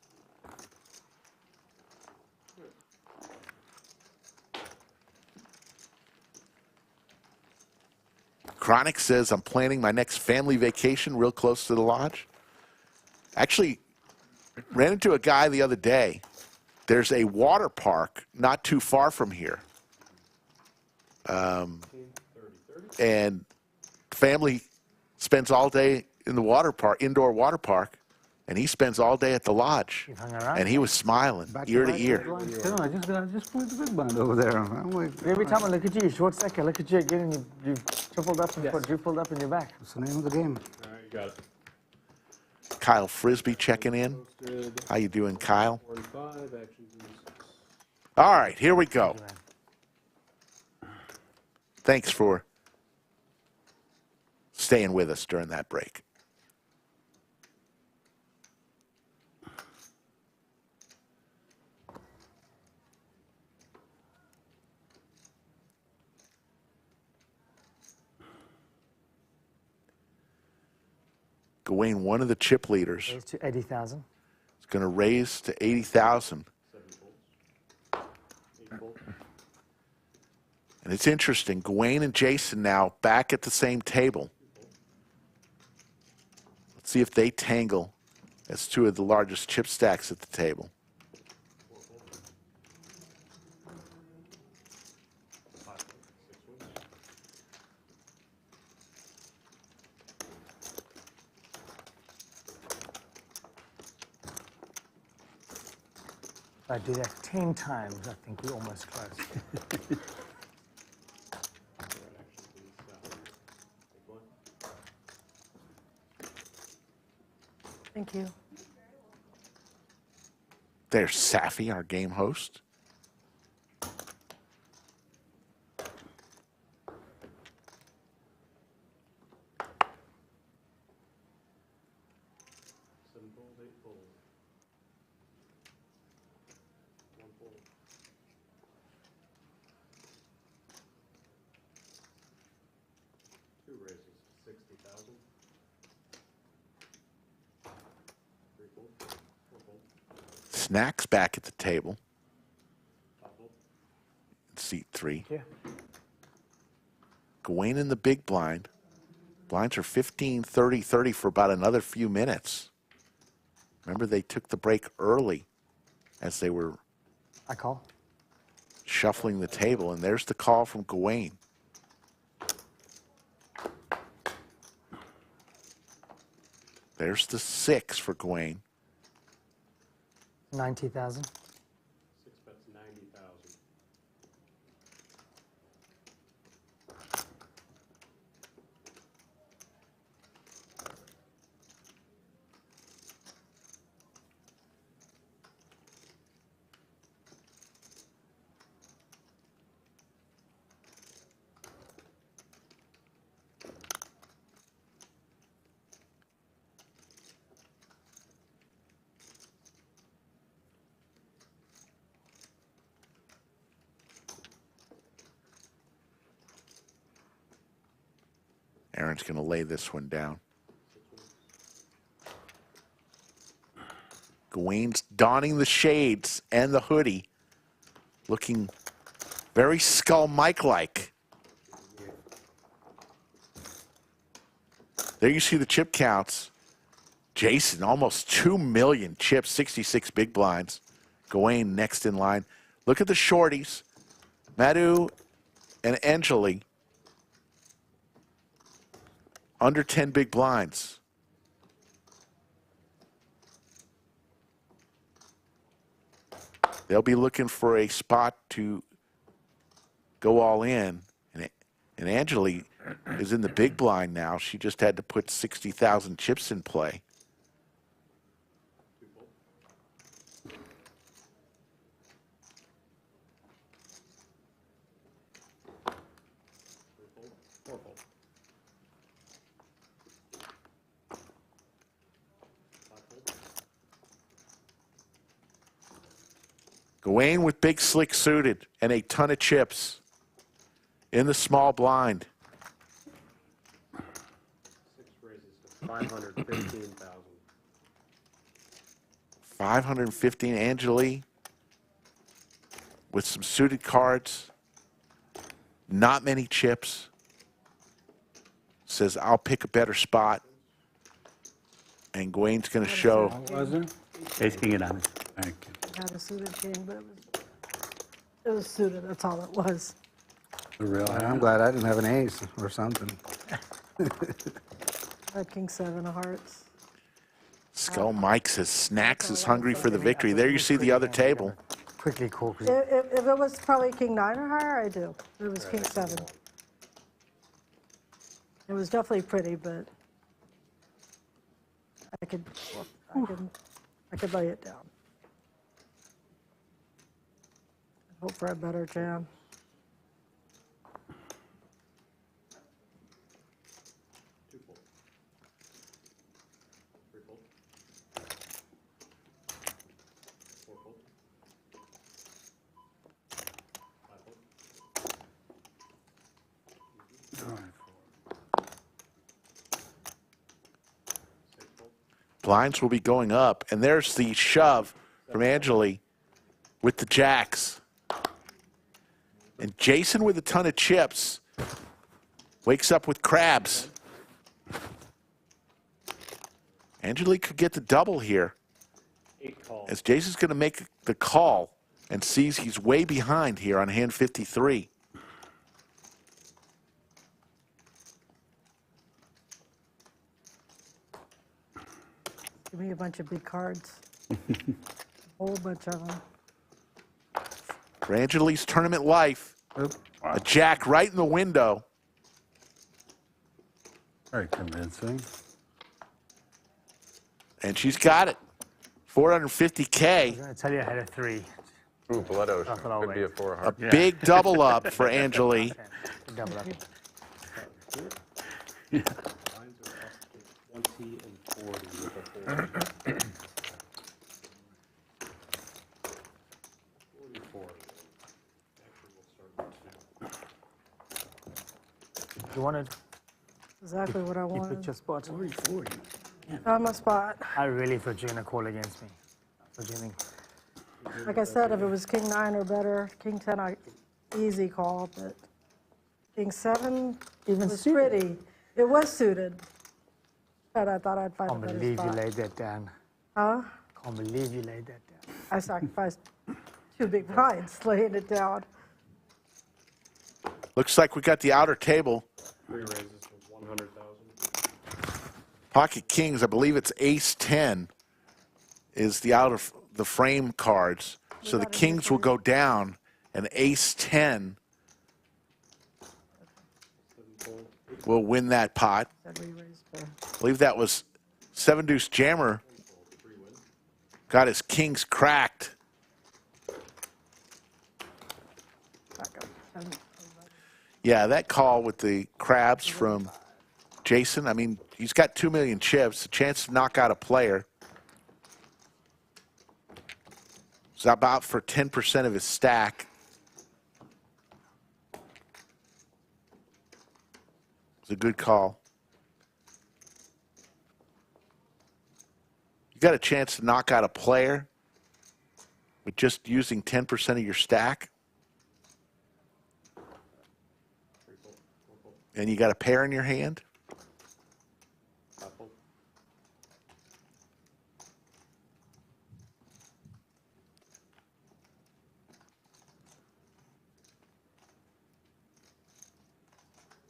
D: Chronic says, I'm planning my next family vacation real close to the lodge. Actually, ran into a guy the other day. There's a water park not too far from here. And family spends all day in the water park, indoor water park, and he spends all day at the lodge. And he was smiling ear to ear.
K: No, I just put the big blind over there. I'm like,
M: Every time I look at you, short second, look at you again, and you've tripled up and quadrupled up in your back.
K: It's the name of the game.
H: All right, you got it.
D: Kyle Frisbee checking in. How you doing, Kyle?
H: 45, actions in 6.
D: All right, here we go. Thanks for staying with us during that break. Gawain, one of the chip leaders,
M: Raise to 80,000.
D: is going to raise to 80,000. And it's interesting. Gawain and Jason now back at the same table. Let's see if they tangle as two of the largest chip stacks at the table.
M: If I do that 10 times, I think we're almost close.
L: Thank you.
D: There's Safi, our game host.
H: Two raises, 60,000.
D: Snacks back at the table. Seat 3.
M: Yeah.
D: Gawain in the big blind. Blinds are 15, 30, 30 for about another few minutes. Remember, they took the break early as they were
M: I call.
D: shuffling the table, and there's the call from Gawain. There's the 6 for Gawain.
M: 90,000.
H: 6 bets, 90,000.
D: Aaron's going to lay this one down. Gawain's donning the shades and the hoodie, looking very Skull Mike-like. There you see the chip counts. Jason, almost 2 million chips, 66 big blinds. Gawain next in line. Look at the shorties. Madhu and Anjali. Under 10 big blinds. They'll be looking for a spot to go all in. And Anjali is in the big blind now. She just had to put 60,000 chips in play. Gawain with big slick suited and a ton of chips in the small blind.
H: 6 raises to 515,000.
D: 515 Anjali with some suited cards. Not many chips. Says, I'll pick a better spot. And Gawain's going to show.
K: Ace King and Diamonds. Thank you.
L: I had a suited king, but it was suited. That's all it was.
K: For real. I'm glad I didn't have an ace or something.
L: I had king 7 of hearts.
D: Skull Mike says Snacks is hungry for the victory. There you see the other table.
M: Quickly call.
L: If it was probably king 9 or higher, I do. If it was king 7. It was definitely pretty, but I could lay it down. Hope for a better jam.
D: Blinds will be going up, and there's the shove from Anjali with the jacks. And Jason with a ton of chips wakes up with crabs. Anjali could get the double here, as Jason's going to make the call and sees he's way behind here on hand 53.
L: Give me a bunch of big cards. A whole bunch of them.
D: For Anjali's tournament life, a jack right in the window.
K: Very convincing.
D: And she's got it. 450K.
M: I was going to tell you I had a 3.
N: Ooh, blood ocean. Could be a 4
D: A
N: heart.
D: big double up for Anjali.
M: Double up.
H: Lines are up to 20 and 40 with a 4. 44. Actually, we'll start with 2.
M: You wanted?
L: Exactly what I
M: You
L: wanted.
M: put your spot.
K: 40.
L: On my spot.
M: I really thought you were going to call against me. Forgiving.
L: Like I said, if it was king 9 or better, king 10, easy call, but king 7 was pretty. It was suited, but I thought I'd find a
M: Can't
L: better
M: believe you
L: spot.
M: laid that down.
L: Huh?
M: Can't believe you laid that down.
L: I sacrificed 2 big blinds laying it down.
D: Looks like we got the outer table.
H: 3 raises to 100,000.
D: Pocket Kings, I believe it's Ace 10 is the out of the frame cards. So the Kings will go down, and Ace 10 will win that pot. I believe that was 7 Deuce Jammer. Got his Kings cracked. Yeah, that call with the crabs from Jason, I mean, he's got 2 million chips, a chance to knock out a player. It's about for 10% of his stack. It's a good call. You got a chance to knock out a player with just using 10% of your stack. And you got a pair in your hand.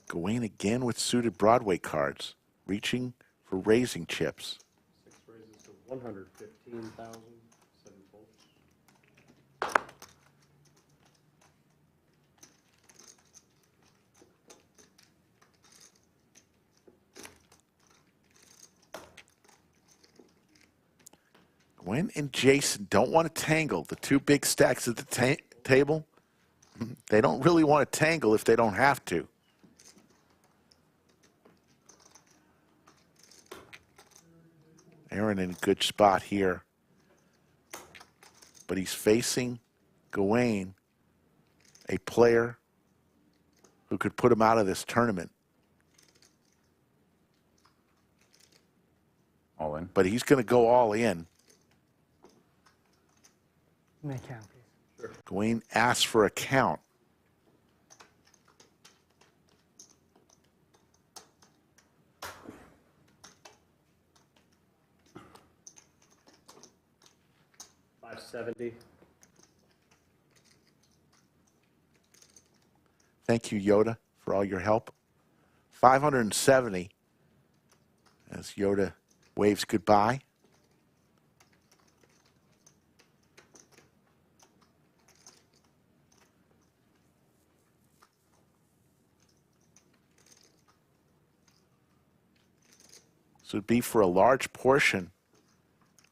D: Gawain again with suited Broadway cards, reaching for raising chips.
H: 6 raises to 115,000. 7 folds.
D: Gawain and Jason don't want to tangle. The 2 big stacks at the table, they don't really want to tangle if they don't have to. Aaron in a good spot here. But he's facing Gawain, a player who could put him out of this tournament.
N: All in.
D: But he's going to go all in.
M: Give me a count, please.
D: Gawain asks for a count. $570. Thank you, Yoda, for all your help. 570 as Yoda waves goodbye. So it'd be for a large portion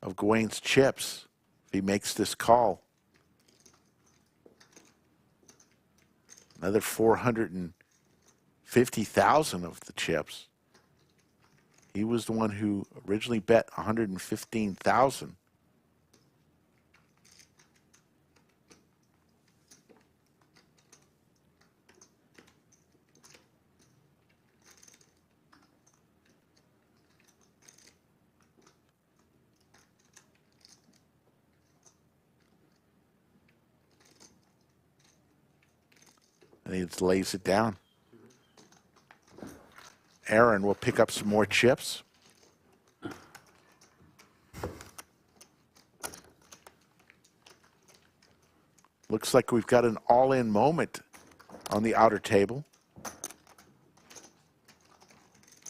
D: of Gawain's chips if he makes this call. Another 450,000 of the chips. He was the one who originally bet 115,000. And he just lays it down. Aaron will pick up some more chips. Looks like we've got an all-in moment on the outer table.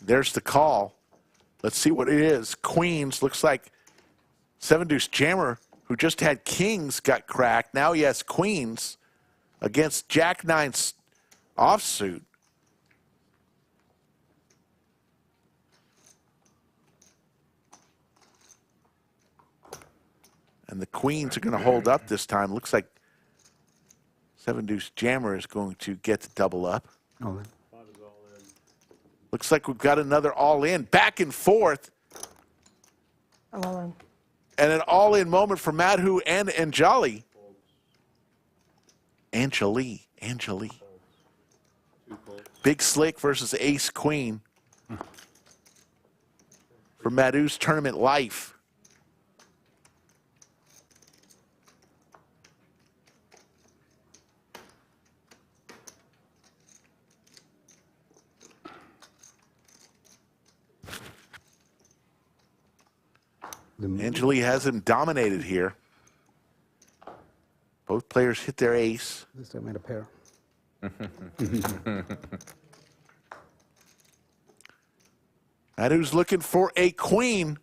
D: There's the call. Let's see what it is. Queens, looks like 7-deuce jammer, who just had kings, got cracked. Now he has queens against Jack-9's offsuit. And the queens are going to hold up this time. Looks like 7-deuce jammer is going to get the double up.
K: All in.
D: Looks like we've got another all-in. Back and forth.
L: All in.
D: And an all-in moment for Madhu and Anjali. Anjali. Big Slick versus Ace Queen for Madhu's tournament life. Anjali has him dominated here. Both players hit their ace.
K: At least I made a pair.
D: Madhu's looking for a queen.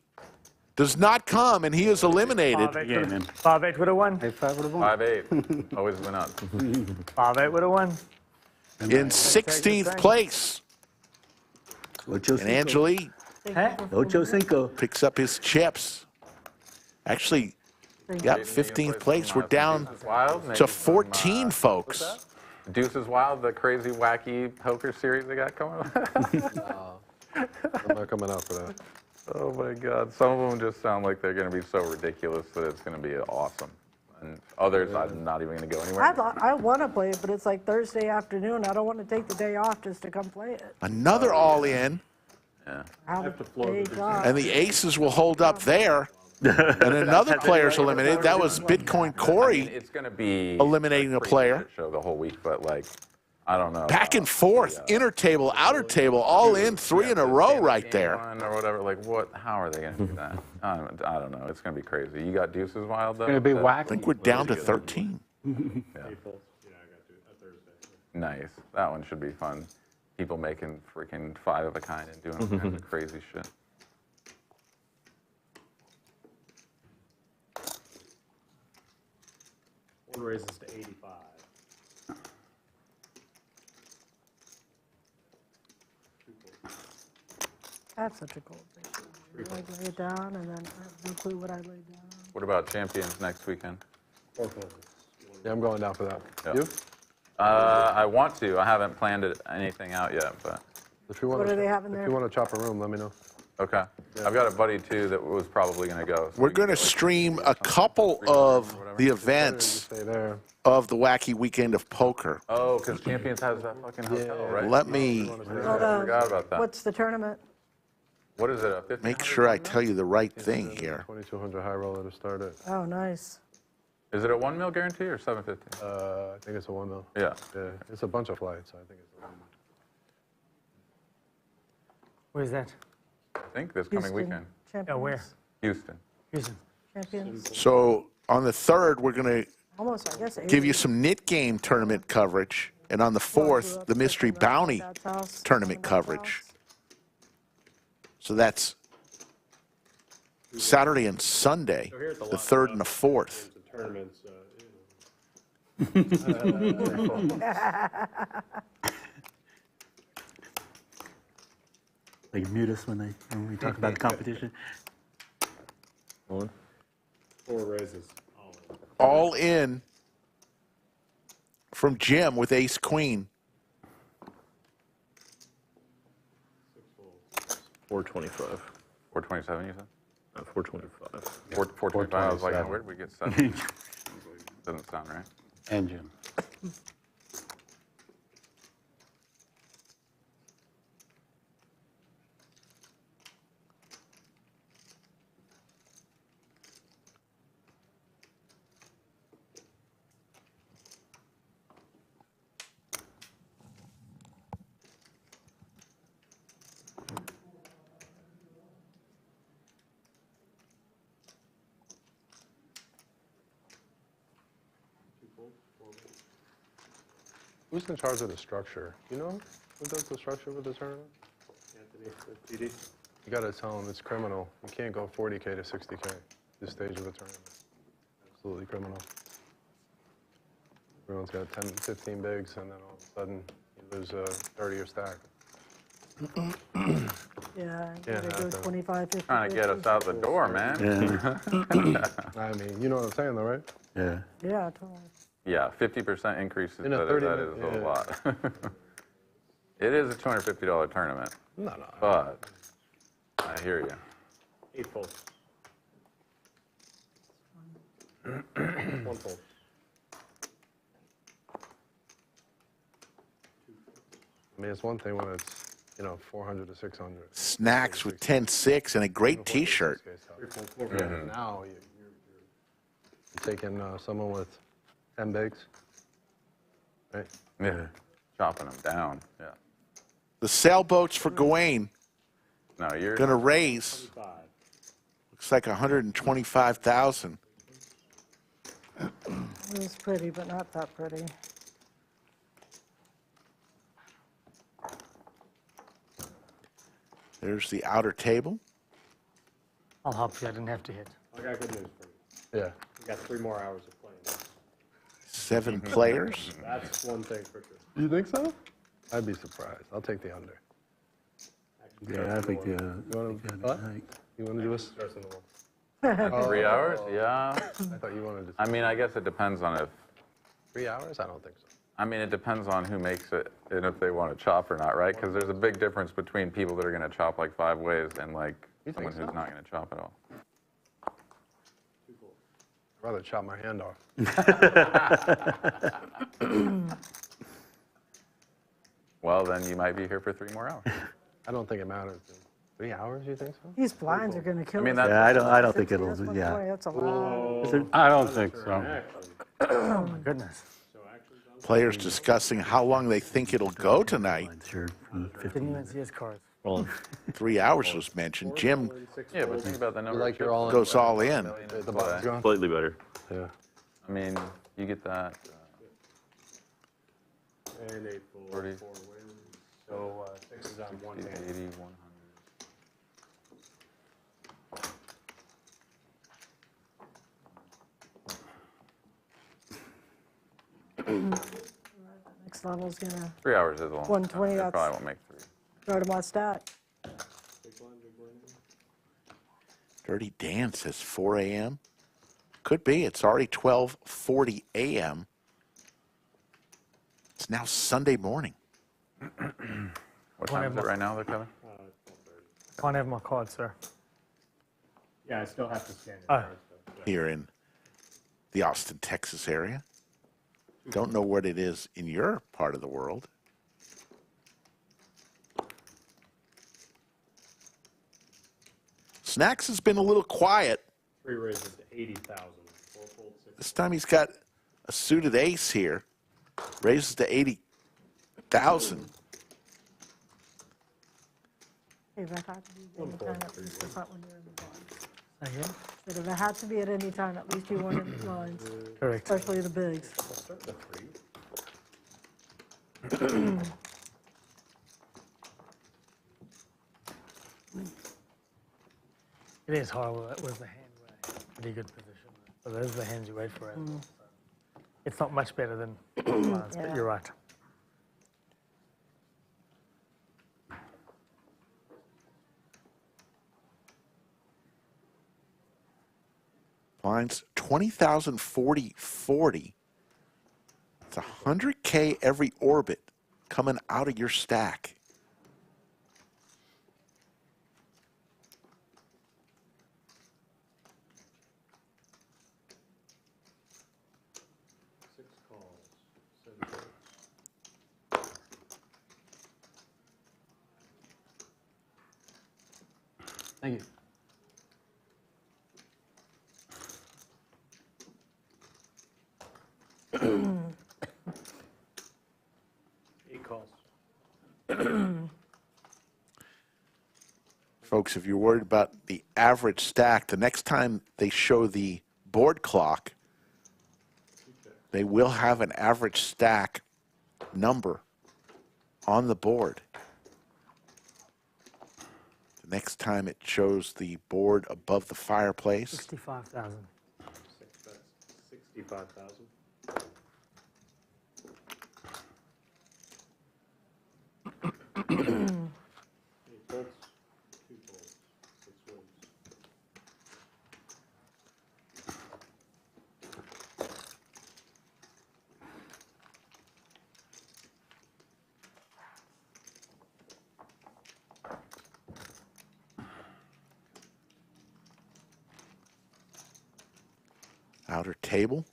D: Does not come, and he is eliminated.
M: 5-8 would have won.
K: 8-5 would have won.
N: 5-8. Always win up.
M: 5-8 would have won.
D: In 16th place. And Anjali
K: Ocho Cinco
D: picks up his chips. Actually, got 15th place. We're down to 14, folks.
N: Deuce is Wild, the crazy, wacky poker series they got coming up.
I: I'm not coming out for that.
N: Oh my God. Some of them just sound like they're going to be so ridiculous that it's going to be awesome. And others, I'm not even going to go anywhere.
L: I want to play it, but it's like Thursday afternoon. I don't want to take the day off just to come play it.
D: Another all-in.
N: Yeah.
D: And the aces will hold up there. And another player's eliminated. That was Bitcoin Corey.
N: It's going to be
D: eliminating a player.
N: Show the whole week, but like, I don't know.
D: Back and forth, inner table, outer table, all in, 3 in a row right there.
N: Or whatever. Like, what? How are they going to do that? I don't know. It's going to be crazy. You got Deuces Wild though.
I: It's going to be whack.
D: I think we're down to 13.
N: Yeah. Nice. That one should be fun. People making freaking 5 of a kind and doing all kinds of crazy shit.
H: One raises to 85.
L: That's such a cool thing. You like lay it down and then I have no clue what I laid down.
N: What about Champions next weekend?
I: Yeah, I'm going down for that.
N: Yeah.
I: You?
N: I want to. I haven't planned anything out yet, but.
I: If you want
L: What do they have in there?
I: If you want to chop a room, let me know.
N: Okay. I've got a buddy too that was probably going to go. So
D: We're going to stream a couple of the events of the Wacky Weekend of Poker.
N: Oh, because Champions has that fucking hotel, right?
D: Let me
L: Hold
N: I
L: on.
N: forgot about that.
L: What's the tournament?
N: What is it? A 50?
D: make sure I tell you the right thing here.
I: 2200 high roller to start it.
L: Oh, nice.
N: Is it a 1 mil guarantee or 750?
I: I think it's a 1 mil.
N: Yeah.
I: Yeah, it's a bunch of flights. So I think it's a 1 mil.
M: Where's that?
N: I think this coming weekend.
L: Champions.
M: where?
N: Houston.
M: Houston.
L: Champions.
D: So on the 3rd, we're going to
L: Almost, I guess.
D: give you some knit game tournament coverage. And on the 4th, the Mystery Bounty tournament coverage. So that's Saturday and Sunday, the 3rd and the 4th.
H: Tournaments,
K: Like mute us when we talk about the competition.
H: Four raises.
D: All in from Jim with ace queen.
H: 425.
N: 427, you said?
H: 425.
N: 425. I was like, where did we get 7? Doesn't sound right.
K: And Jim.
I: Who's in charge of the structure? You know who does the structure with the tournament?
H: Anthony, TD.
I: You got to tell them it's criminal. You can't go 40K to 60K this stage of the tournament. Absolutely criminal. Everyone's got 10, 15 bigs, and then all of a sudden you lose 30 or stack.
L: Yeah,
I: Yeah,
L: gotta go 25, 50.
N: Trying to get us out the door, man.
I: I mean, you know what I'm saying, though, right?
K: Yeah.
L: Yeah, totally.
N: Yeah, 50% increases.
I: In a
N: that
I: 30
N: is
I: minute,
N: a lot. It is a $250 tournament.
I: No.
N: But I hear you.
H: 8 fold. 1 fold.
I: I mean, it's one thing when it's, 400 to 600.
D: Snacks with 10-6 and a great T-shirt.
I: Now you're taking someone with 10 bigs, right?
N: Yeah. Chopping them down. Yeah.
D: The sailboats for Gawain
N: No, you're
D: going to raise. Looks like 125,000.
L: It was pretty, but not that pretty.
D: There's the outer table.
M: I'll help you. I didn't have to hit.
H: I got good news for you.
I: Yeah.
H: You got 3 more hours of playing.
D: 7 players.
H: That's one thing for sure.
I: You think so? I'd be surprised. I'll take the under.
K: Yeah, I think
I: You want to do us?
N: 3 hours? Yeah.
I: I thought you wanted to.
N: I mean, I guess it depends on if.
I: 3 hours? I don't think so.
N: I mean, it depends on who makes it and if they want to chop or not, right? Because there's a big difference between people that are going to chop like 5 ways and like someone who's not going to chop at all.
I: I'd rather chop my hand off.
N: Well, then you might be here for 3 more hours.
I: I don't think it matters. 3 hours, you think so?
L: These blinds are going to kill us.
K: Yeah, I don't think it'll.
L: That's
K: Yeah.
L: 120, that's a lot.
O: I don't think so.
M: Oh my goodness.
D: Players discussing how long they think it'll go tonight.
M: Didn't even see his cards.
D: Well, 3 hours was mentioned. Jim
N: Yeah, but think about the number.
I: Like you're all
D: goes all in.
I: The bottom's gone?
O: Slightly better.
I: Yeah.
N: I mean, you get that.
H: And 8 fold,
N: 40.
H: 4 wins. So 6 is on 1
N: 80,
H: hand.
N: 100.
L: Next level's going to
N: 3 hours is a long
L: 120,
N: time. They
L: that's-
N: probably won't make 3.
L: go to my stack.
D: Dirty Dan says 4 a.m. Could be. It's already 12:40 a.m. It's now Sunday morning.
N: What time is it right now, they're coming?
M: Can't have my card, sir.
H: Yeah, I still have to scan your
M: Oh.
H: cards, though. Yeah.
D: Here in the Austin, Texas area. Don't know what it is in your part of the world. Snacks has been a little quiet.
H: 3 raises to 80,000. 4 fold, 6.
D: This time he's got a suited ace here. Raises to 80,000.
L: Hey, that had to be any time at least, it's not when you're in the blinds.
M: Again?
L: But if it had to be at any time, at least you weren't in the blinds,
M: Correct.
L: especially the bigs.
M: It is hard with the hand. Pretty good position. So those are the hands you wait for. It's not much better than blinds, but
L: Yeah.
M: you're right.
D: Blinds 20,000, 40, 40. It's 100K every orbit coming out of your stack.
O: Thank you.
H: Eight calls.
D: Folks, if you're worried about the average stack, the next time they show the board clock, they will have an average stack number on the board. The next time it shows the board above the fireplace.
M: 65,000.
H: 65,000. Eight folds, 2 folds, 6 wins.
D: Outer table.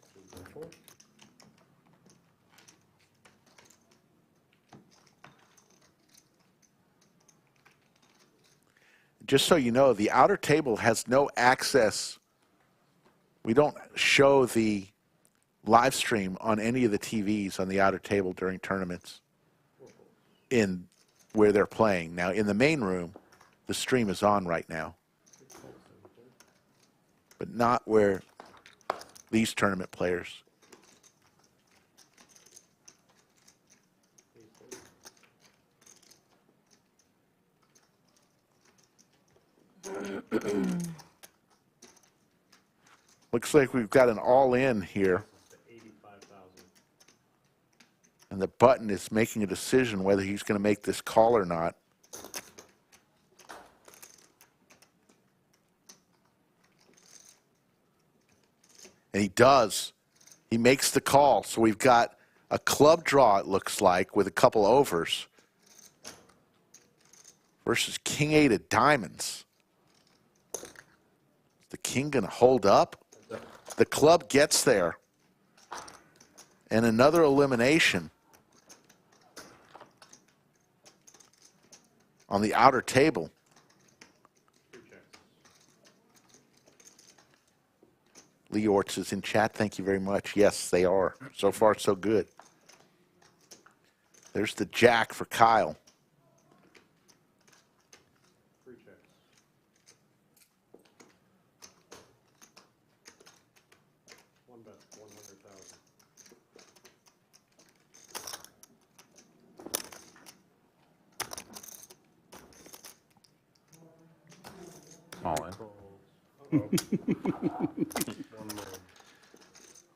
D: Just so you know, the outer table has no access. We don't show the live stream on any of the TVs on the outer table during tournaments in where they're playing. Now, in the main room, the stream is on right now, but not where these tournament players. Looks like we've got an all-in here. And the button is making a decision whether he's going to make this call or not. And he does. He makes the call. So we've got a club draw, it looks like, with a couple overs. Versus King 8 of diamonds. Is the king going to hold up? The club gets there. And another elimination on the outer table. Lee Orts is in chat. Thank you very much. Yes, they are. So far, so good. There's the jack for Kyle.
N: All in.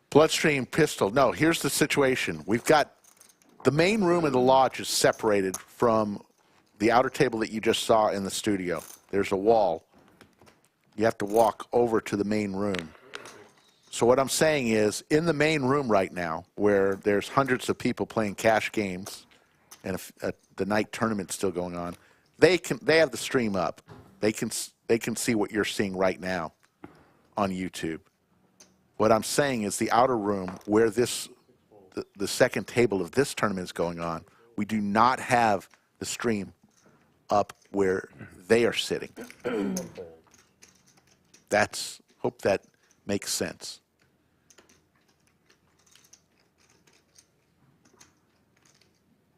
D: Bloodstream pistol. No, here's the situation. We've got the main room of the lodge is separated from the outer table that you just saw in the studio. There's a wall. You have to walk over to the main room. So what I'm saying is, in the main room right now, where there's hundreds of people playing cash games and the night tournament's still going on, they have the stream up. They can see what you're seeing right now on YouTube. What I'm saying is the outer room where the second table of this tournament is going on, we do not have the stream up where they are sitting. Hope that makes sense.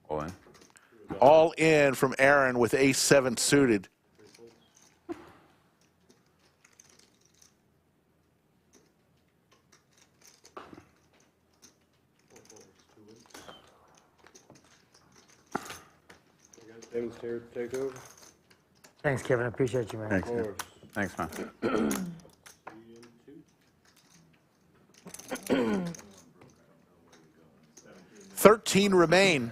N: All in.
D: All in from Aaron with A7 suited.
H: Damon's here to take over.
M: Thanks, Kevin. I appreciate you, man.
N: Thanks, man. Thanks, man.
D: 13 remain.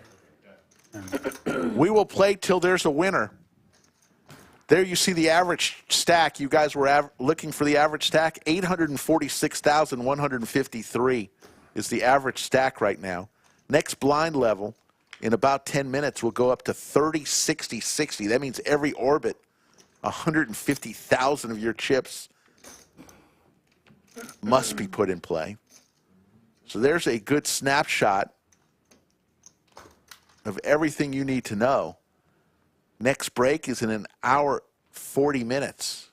D: We will play till there's a winner. There you see the average stack. You guys were looking for the average stack. 846,153 is the average stack right now. Next blind level in about 10 minutes will go up to 30, 60, 60. That means every orbit, 150,000 of your chips must be put in play. So there's a good snapshot of everything you need to know. Next break is in an hour, 40 minutes.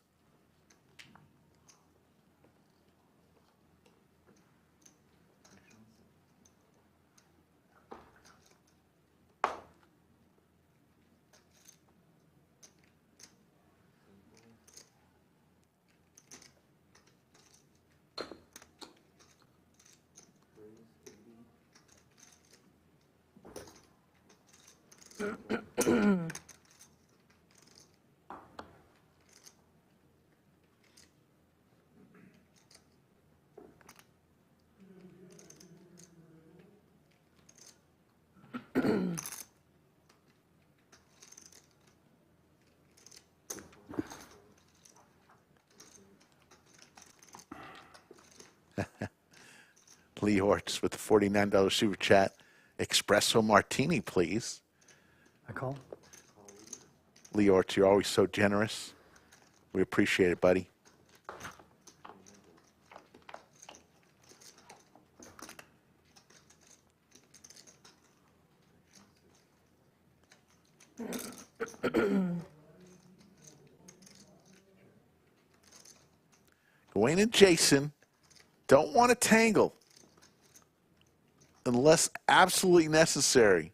D: Lee Hortz with the $49 super chat. Espresso martini, please.
M: I call.
D: Lee Hortz, you're always so generous. We appreciate it, buddy. Gawain and Jason don't want to tangle unless absolutely necessary.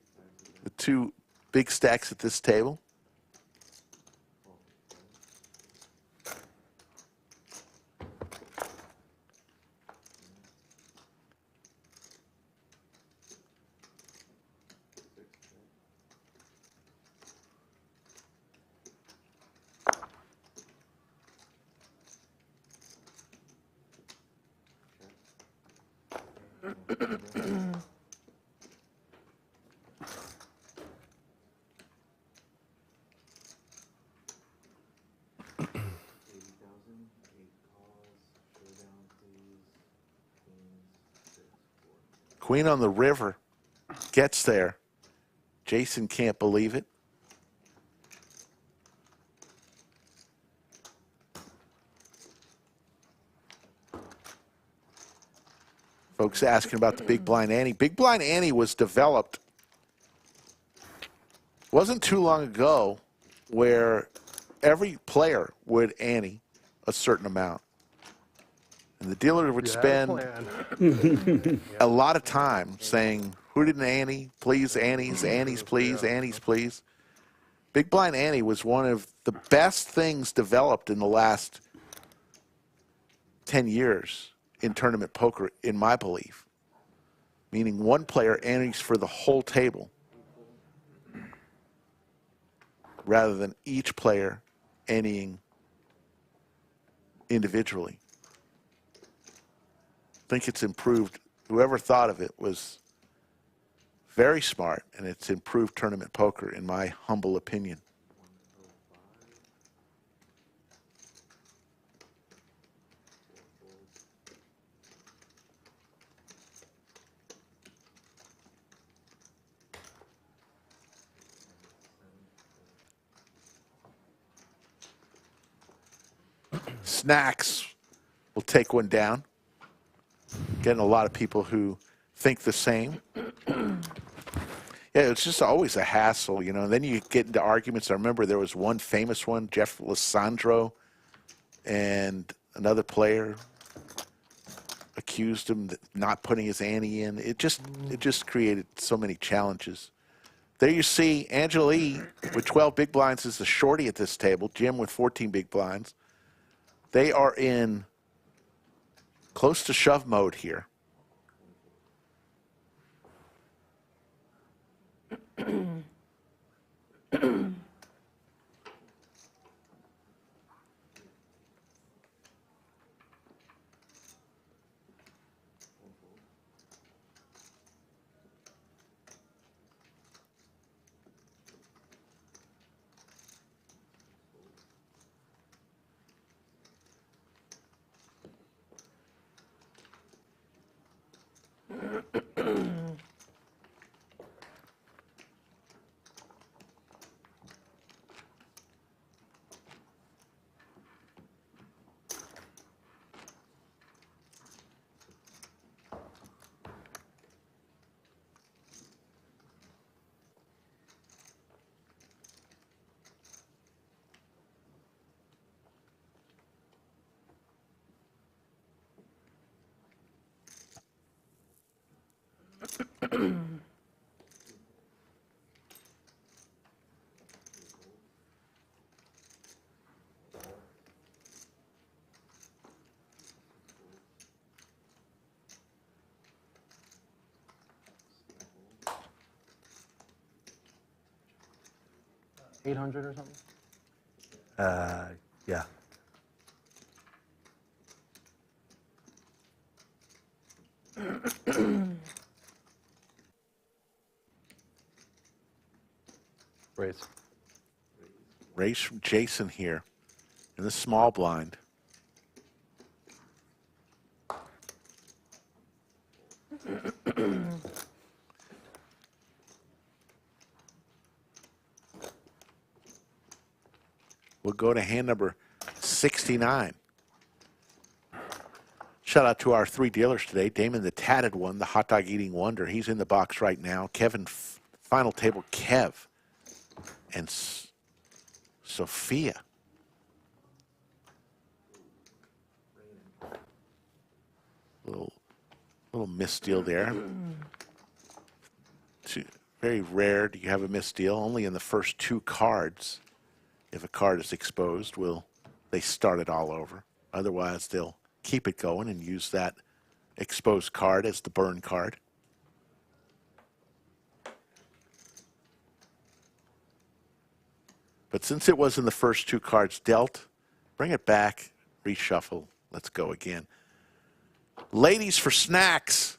D: The two big stacks at this table. Queen on the river gets there. Jason can't believe it. Folks asking about the Big Blind Ante. Big Blind Ante was developed, wasn't too long ago, where every player would ante a certain amount. And the dealer would spend a lot of time saying, who didn't ante? Please, antes, antes, please, antes, please. Big Blind Ante was one of the best things developed in the last 10 years in tournament poker, in my belief. Meaning one player antes for the whole table rather than each player anteing individually. I think it's improved. Whoever thought of it was very smart, and it's improved tournament poker, in my humble opinion. Snacks will take one down. Getting a lot of people who think the same. Yeah, it's just always a hassle, you know. And then you get into arguments. I remember there was one famous one, Jeff Lissandro, and another player accused him of not putting his ante in. It just created so many challenges. There you see Anjali with 12 big blinds is the shorty at this table. Jim with 14 big blinds. They are in close to shove mode here.
C: $800 or something?
K: Yeah.
I: Raise.
D: Raise from Jason here in the small blind. We'll go to hand number 69. Shout out to our 3 dealers today. Damon the Tatted One, the hot dog eating wonder. He's in the box right now. Kevin, final table, Kev. And Sophia. Little misdeal there. Very rare do you have a misdeal. Only in the first 2 cards. If a card is exposed, they start it all over. Otherwise, they'll keep it going and use that exposed card as the burn card. But since it was in the first 2 cards dealt, bring it back, reshuffle, let's go again. Ladies for snacks.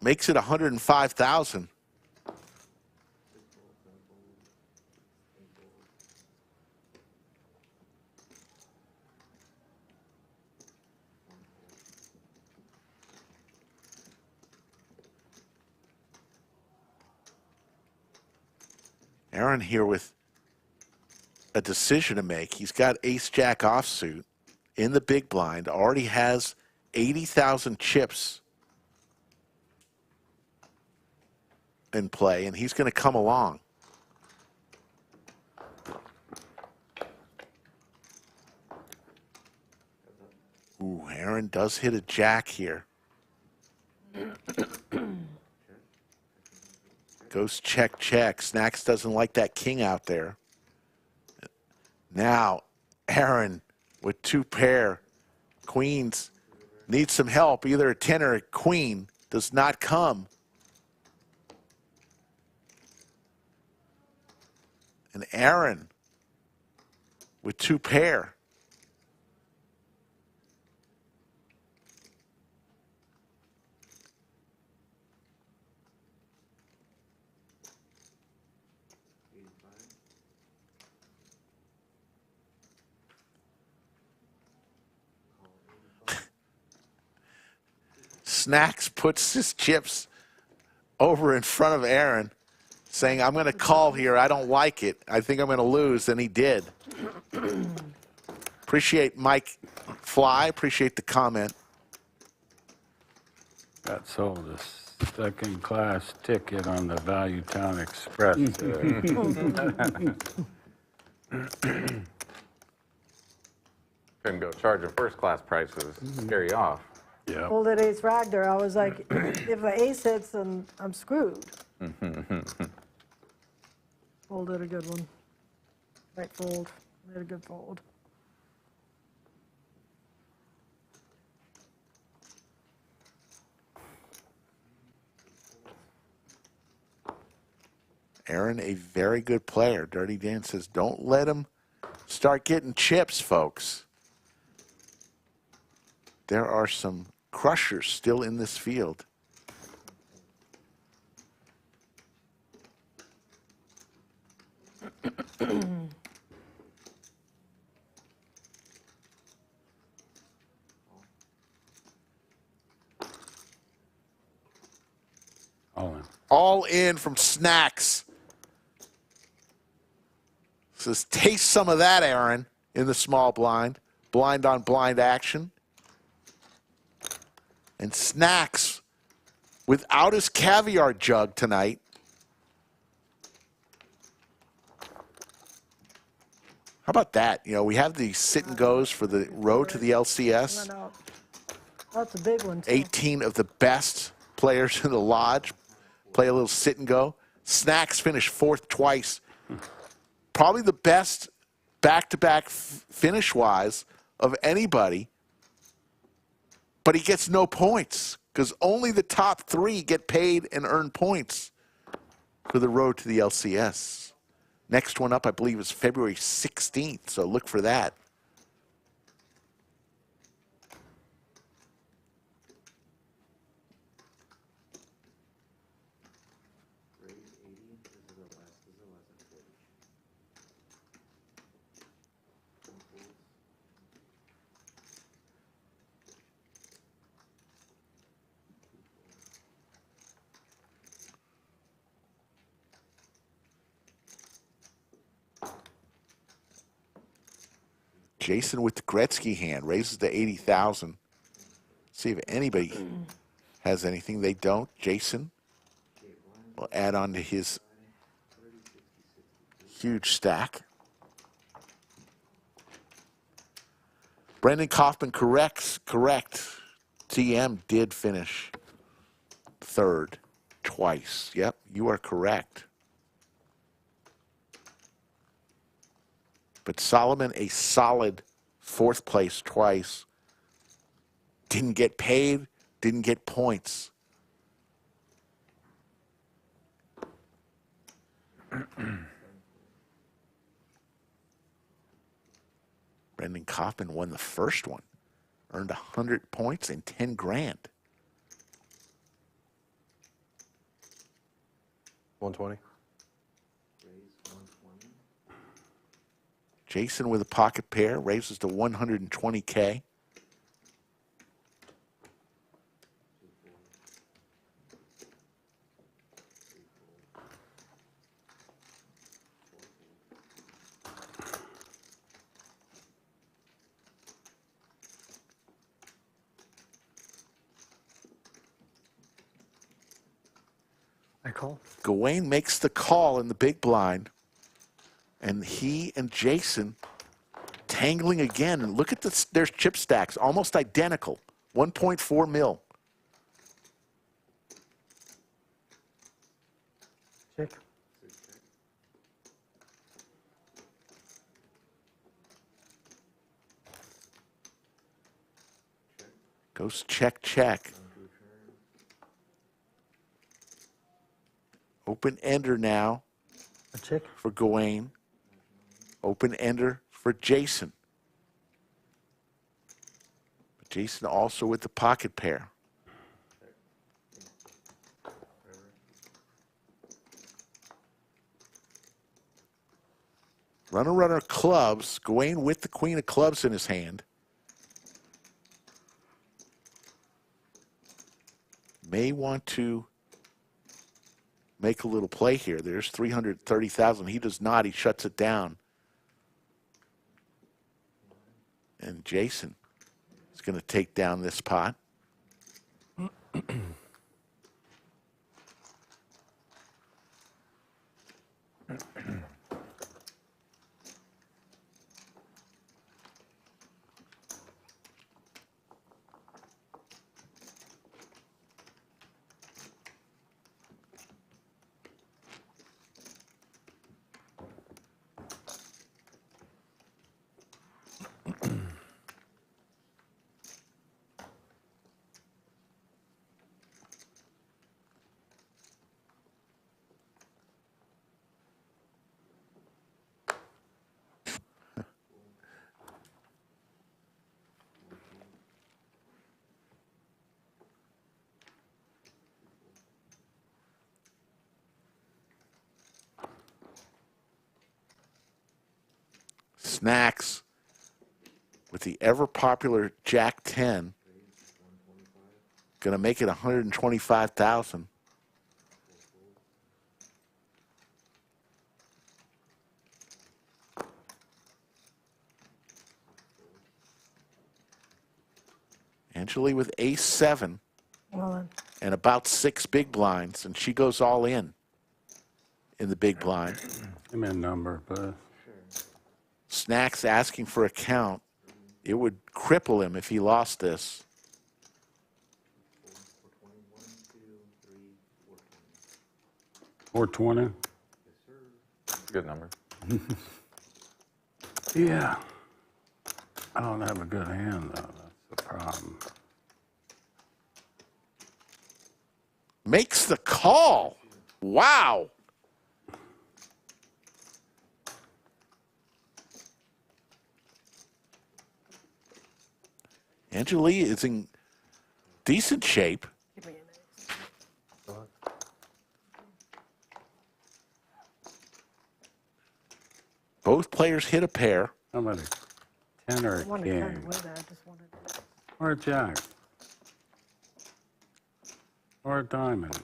D: Makes it 105,000. Aaron here with a decision to make. He's got ace-jack offsuit in the big blind, already has 80,000 chips in play, and he's going to come along. Ooh, Aaron does hit a jack here. Goes check, check. Snacks doesn't like that king out there. Now, Aaron with 2 pair. Queens needs some help. Either a 10 or a queen does not come. And Aaron with 2 pair. Snacks puts his chips over in front of Aaron, saying, I'm going to call here. I don't like it. I think I'm going to lose. And he did. Appreciate Mike Fly. Appreciate the comment.
Q: Got sold a second-class ticket on the Value Town Express.
N: Couldn't go charging first-class prices. Scare you off.
Q: Yeah.
L: Folded ace rag there. I was like, if the ace hits, then I'm screwed. Folded a good one. Right fold. Made a good fold.
D: Aaron, a very good player. Dirty Dan says, don't let him start getting chips, folks. There are some crushers still in this field. All in from Snacks. Says, taste some of that, Aaron, in the small blind. Blind on blind action. And Snacks without his caviar jug tonight. How about that? You know, we have the sit and goes for the road to the LCS.
L: Went out. That's a big one, too.
D: 18 of the best players in the lodge play a little sit and go. Snacks finished fourth twice. Probably the best back-to-back finish-wise of anybody. But he gets no points because only the top three get paid and earn points for the road to the LCS. Next one up, I believe, is February 16th, so look for that. Jason with the Gretzky hand raises to 80,000. See if anybody has anything. They don't. Jason will add on to his huge stack. Brendan Kaufman correct. TM did finish third twice. Yep, you are correct. But Solomon, a solid fourth place twice. Didn't get paid, didn't get points. Brendan Kaufman won the first one. Earned 100 points and 10 grand.
I: 120.
D: Jason with a pocket pair raises to 120K.
M: I call.
D: Gawain makes the call in the big blind. And he and Jason tangling again. And look at this, there's chip stacks, almost identical. 1.4 mil.
M: Check.
D: Goes check. Open ender now
M: A check.
D: for Gawain. Open ender for Jason. But Jason also with the pocket pair. Runner clubs. Gawain with the queen of clubs in his hand. May want to make a little play here. There's 330,000. He does not. He shuts it down. And Jason is going to take down this pot. Snacks with the ever popular Jack 10. Going to make it 125,000. Anjali with A7 and about 6 big blinds, and she goes all in the big blind.
Q: Give me a number, but
D: Snacks asking for a count. It would cripple him if he lost this.
Q: 420.
N: Good number.
Q: Yeah. I don't have a good hand, though. That's the problem.
D: Makes the call. Wow. Anjali is in decent shape. Both players hit a pair.
Q: How about a 10 or a king? Or a jack? Or a diamond?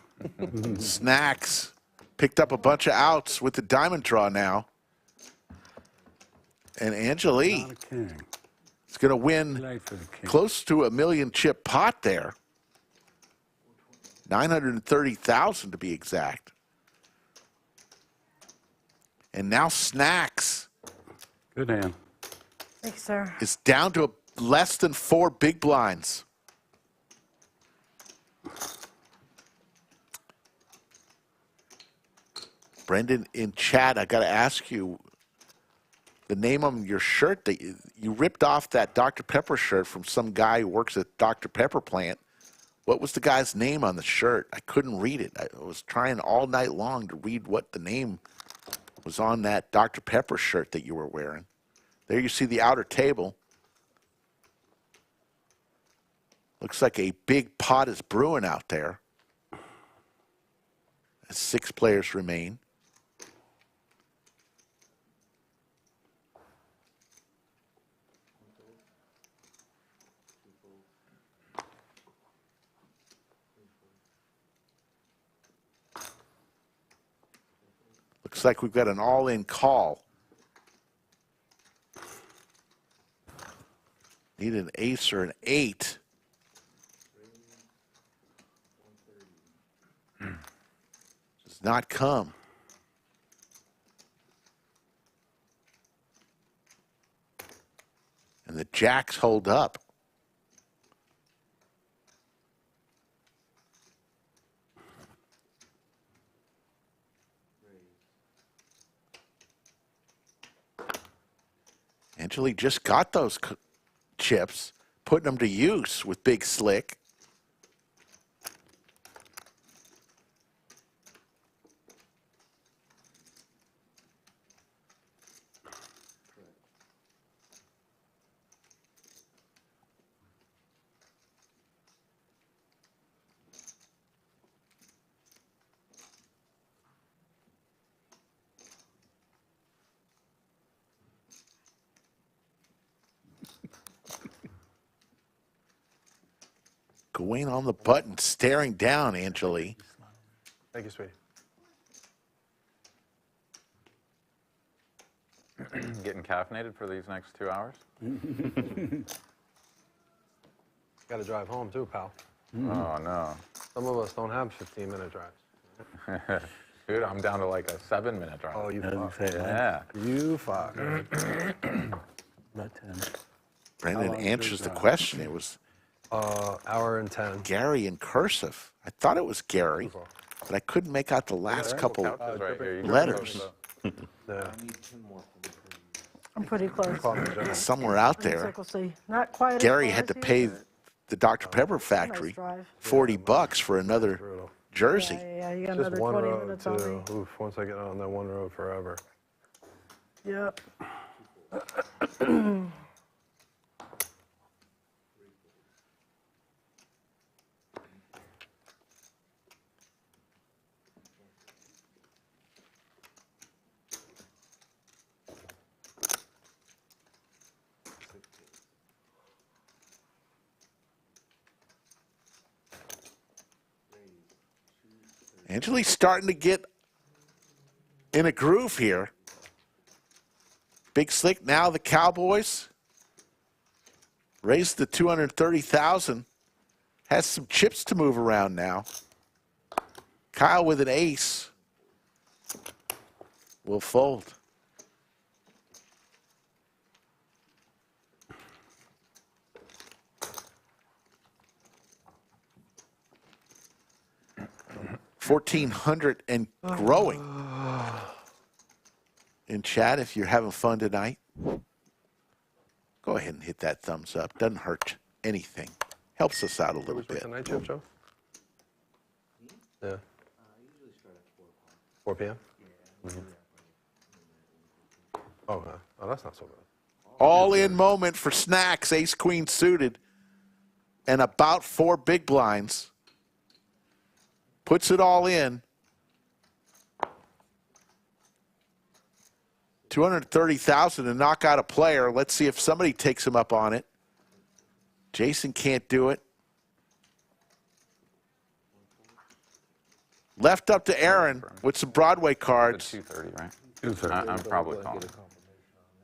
D: Snacks picked up a bunch of outs with the diamond draw now. And Anjali is going to win close to a million chip pot there. 930,000 to be exact. And now Snacks.
Q: Good hand.
L: Thanks, sir.
D: Is down to less than 4 big blinds. Brendan, in chat, I got to ask you, the name on your shirt, that you ripped off that Dr. Pepper shirt from some guy who works at Dr. Pepper plant. What was the guy's name on the shirt? I couldn't read it. I was trying all night long to read what the name was on that Dr. Pepper shirt that you were wearing. There you see the outer table. Looks like a big pot is brewing out there. As 6 players remain. Looks like we've got an all-in call. Need an ace or an 8. Does not come. And the jacks hold up. Anjali just got those chips, putting them to use with Big Slick. Gawain on the button, staring down Anjali.
I: Thank you, sweetie.
N: Getting caffeinated for these next 2 hours?
I: Got to drive home too, pal.
N: Oh, no.
I: Some of us don't have 15-minute drives.
N: Dude, I'm down to like a 7-minute drive.
I: Oh, you fuck.
N: Yeah.
I: You fuck.
K: About 10.
D: Brendan answers the question. It was
I: hour and 10.
D: Gary in cursive. I thought it was Gary, but I couldn't make out the last couple letters.
I: Yeah.
L: I'm pretty close.
D: Somewhere out there,
L: Not quite as
D: Gary
L: far
D: had to
L: as
D: pay
L: you,
D: the Dr. Pepper factory
L: drive.
D: $40 for another jersey.
L: Yeah, you got
I: Just
L: another
I: one
L: 20
I: road
L: minutes on me.
I: too. Oof, once I get on that one road forever.
L: Yep.
D: Anjali's starting to get in a groove here. Big Slick, now the Cowboys raised the 230,000. Has some chips to move around now. Kyle with an ace will fold. 1,400 and growing. In chat, if you're having fun tonight, go ahead and hit that thumbs up. Doesn't hurt anything. Helps us out a little bit.
I: Tonight, Joe? Yeah. 4 p.m.? Okay. Oh, that's not so bad.
D: All in moment for Snacks, ace queen suited, and about 4 big blinds. Puts it all in. 230,000 to knock out a player. Let's see if somebody takes him up on it. Jason can't do it. Left up to Aaron with some Broadway cards.
N: 230, right? 230. I'm probably calling.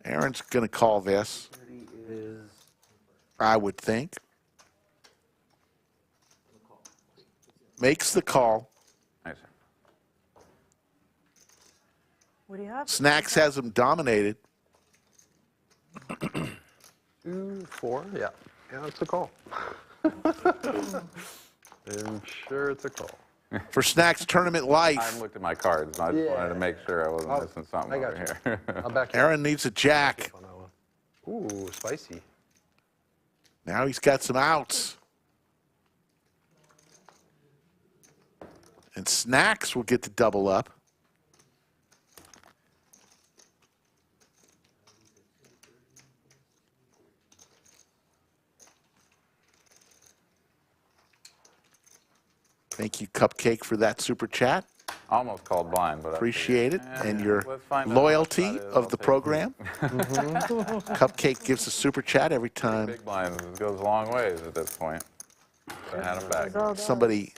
D: Aaron's going to call this, I would think. Makes the call.
L: What do you have?
D: Snacks has him dominated.
I: 2, 4, yeah. Yeah, it's a call. I'm sure it's a call.
D: For Snacks Tournament Life.
N: I looked at my cards. I just wanted to make sure I wasn't missing something over here.
I: I'll back you
D: Aaron needs a jack.
I: Ooh, spicy.
D: Now he's got some outs. And Snacks will get to double up. Thank you, Cupcake, for that super chat.
N: Almost called blind, but
D: appreciate it, and your
N: let's find out
D: loyalty
N: how much that is.
D: of
N: I'll
D: the
N: take
D: program. Cupcake gives a super chat every time.
N: Big blind goes a long ways at this point. I had him back.
D: Somebody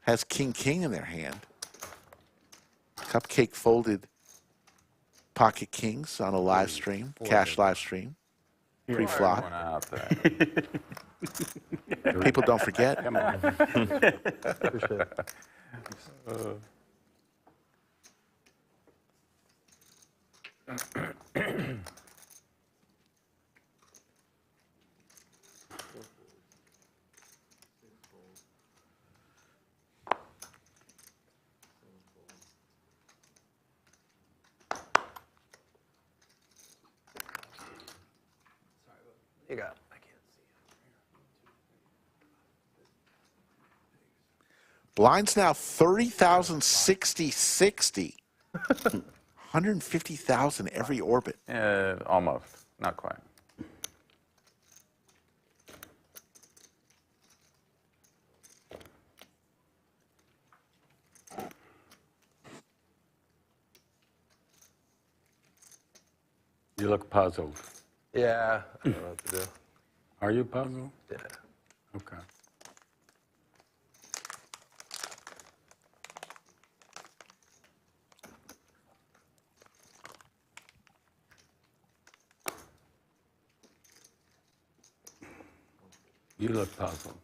D: has king in their hand. Cupcake folded pocket kings on a live stream, cash live stream, pre-flop. People don't forget.
K: Come on.
I: Appreciate it. You got it.
D: Blinds now 30,000, 60, 60. 150,000 every orbit.
N: Almost. Not quite.
Q: You look puzzled.
I: Yeah, I don't know what to do.
Q: Are you puzzled?
I: Yeah.
Q: Okay. You look puzzled.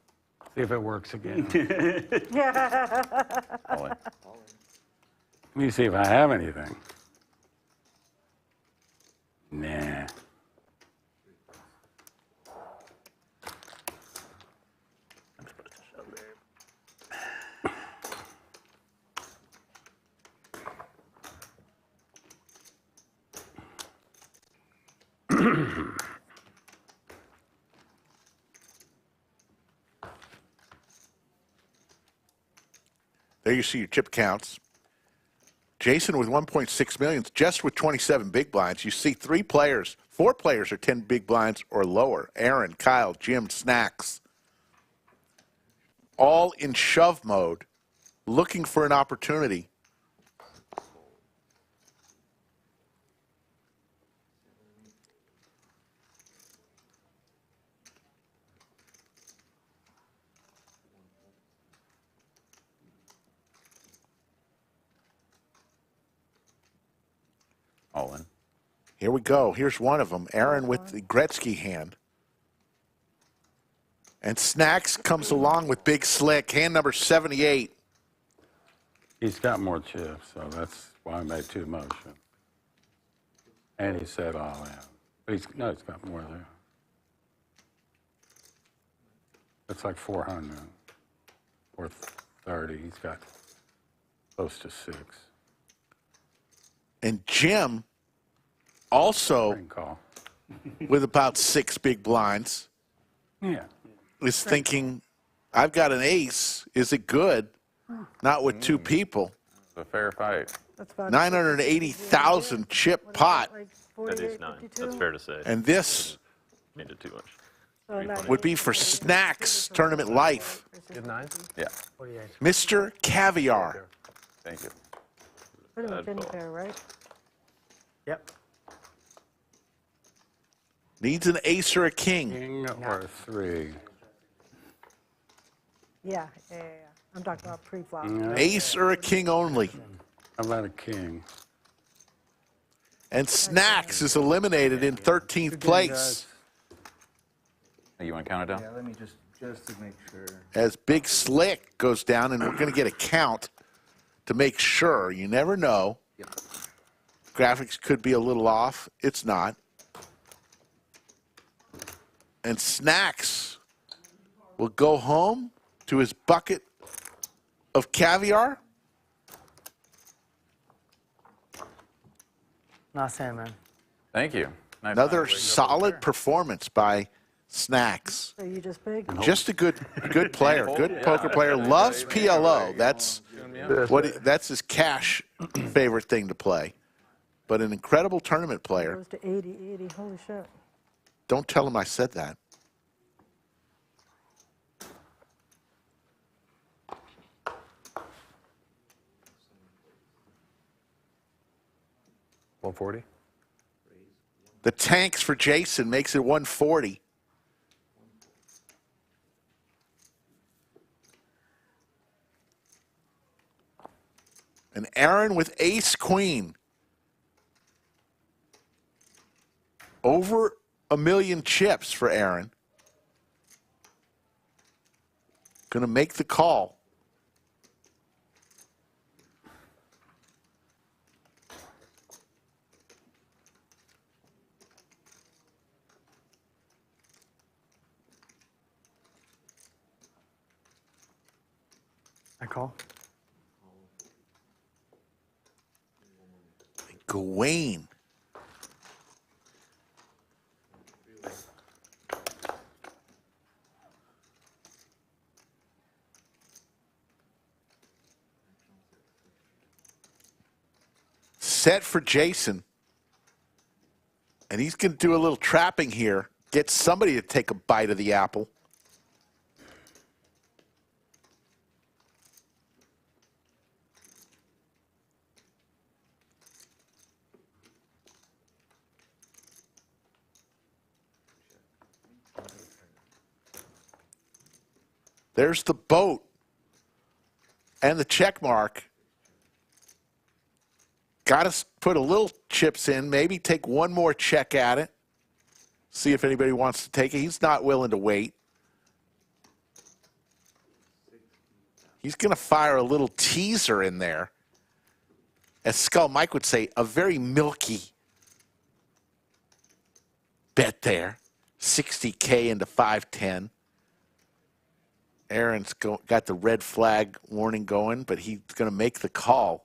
Q: See if it works again. Let me see if I have anything. Nah.
D: There you see your chip counts. Jason with 1.6 million, just with 27 big blinds. You see 4 players are 10 big blinds or lower. Aaron, Kyle, Jim, Snacks. All in shove mode, looking for an opportunity.
N: All in.
D: Here we go. Here's one of them. Aaron with the Gretzky hand. And Snacks comes along with Big Slick, hand number 78.
Q: He's got more chips, so that's why I made 2 motion. And he said all in. But he's got more there. It's like 400 or 30. He's got close to 6.
D: And Jim also
Q: Call.
D: with about 6 big blinds
Q: Yeah.
D: is thinking, I've got an ace. Is it good? Not with 2 people.
N: It's a fair fight.
D: 980,000 chip pot.
R: That is 9. That's fair to say.
D: And this
R: Made it too much.
D: would be for Snacks Tournament Life.
I: Good 9?
N: Yeah.
D: Mr. Caviar.
N: Thank you.
L: Pretty much any pair, right?
M: Yep.
D: Needs an ace or a king.
Q: King or 3.
L: Yeah. I'm talking about pre-flop.
D: Ace or a king only.
Q: How about a king?
D: And Snacks is eliminated in 13th place.
N: Hey, you want to count it down?
A: Yeah, let me just to make sure.
D: As Big Slick goes down, and we're going to get a count to make sure. You never know.
A: Yep.
D: Graphics could be a little off. It's not. And Snacks will go home to his bucket of caviar.
M: Nice hand, man.
N: Thank you. Nice
D: Another
N: job.
D: solid performance by Snacks.
L: So you just big?
D: Just a good player, good poker player. Loves PLO. That's that's his cash favorite thing to play. But an incredible tournament player.
L: Goes to 80. Holy shit.
D: Don't tell him I said that.
I: $140.
D: The tanks for Jason makes it 140. And Aaron with ace queen. Over 1 million chips for Aaron. Gonna make the call.
M: I call.
D: Gawain. Set for Jason. And he's going to do a little trapping here. Get somebody to take a bite of the apple. There's the boat and the check mark. Got to put a little chips in, maybe take one more check at it. See if anybody wants to take it. He's not willing to wait. He's going to fire a little teaser in there. As Skull Mike would say, a very milky bet there. 60K into 510. Aaron's got the red flag warning going, but he's going to make the call.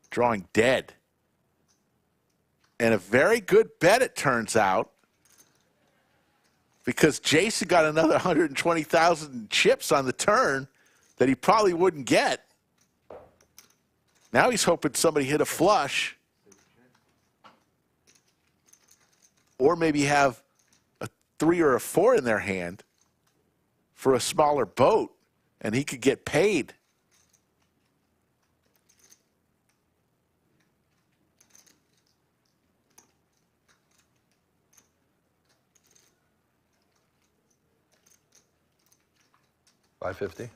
D: Drawing dead. And a very good bet, it turns out, because Jason got another 120,000 chips on the turn that he probably wouldn't get. Now he's hoping somebody hit a flush. Or maybe have a 3 or a 4 in their hand for a smaller boat, and he could get paid.
I: $550.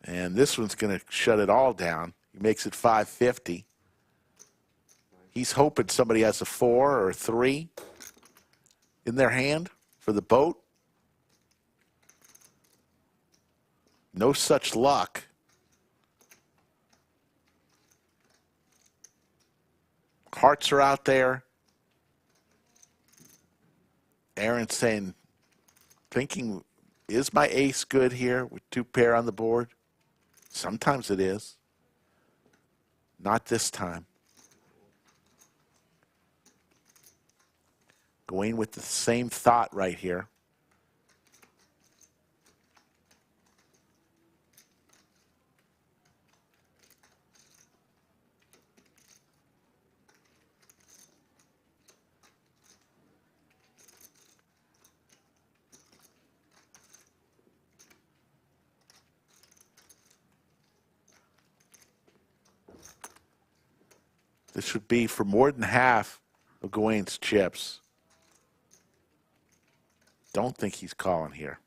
D: And this one's going to shut it all down. He makes it 550. He's hoping somebody has a 4 or a 3 in their hand for the boat. No such luck. Hearts are out there. Aaron's saying, thinking, is my ace good here with 2 pair on the board? Sometimes it is. Not this time. Gawain with the same thought right here. This should be for more than half of Gawain's chips. Don't think he's calling here.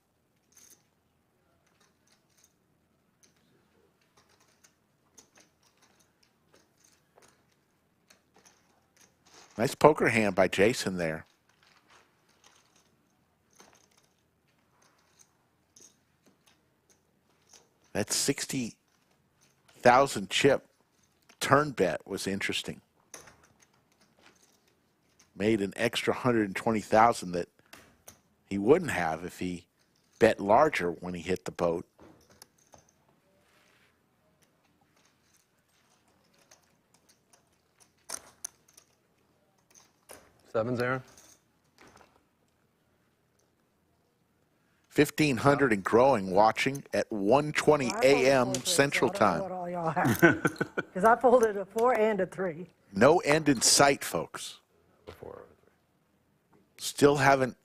D: Nice poker hand by Jason there. That 60,000 chip turn bet was interesting. Made an extra 120,000 that he wouldn't have if he bet larger when he hit the boat.
I: Sevens, Aaron?
D: 1,500 and growing, watching at 1:20 a.m. Central Time.
L: What all y'all have? Because I folded a 4 and a 3.
D: No end in sight, folks. Still haven't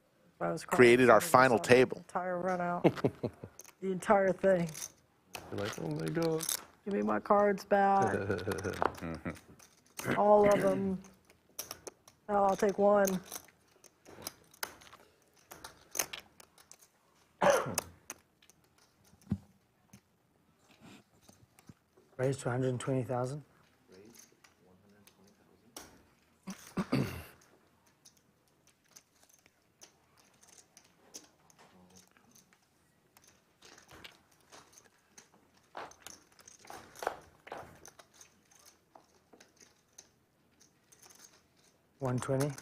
D: created our final table.
L: Entire run out. The entire thing.
I: You're like, oh my God.
L: Give me my cards back. All of them. Oh, I'll take one.
M: Raised to 120,000. 120.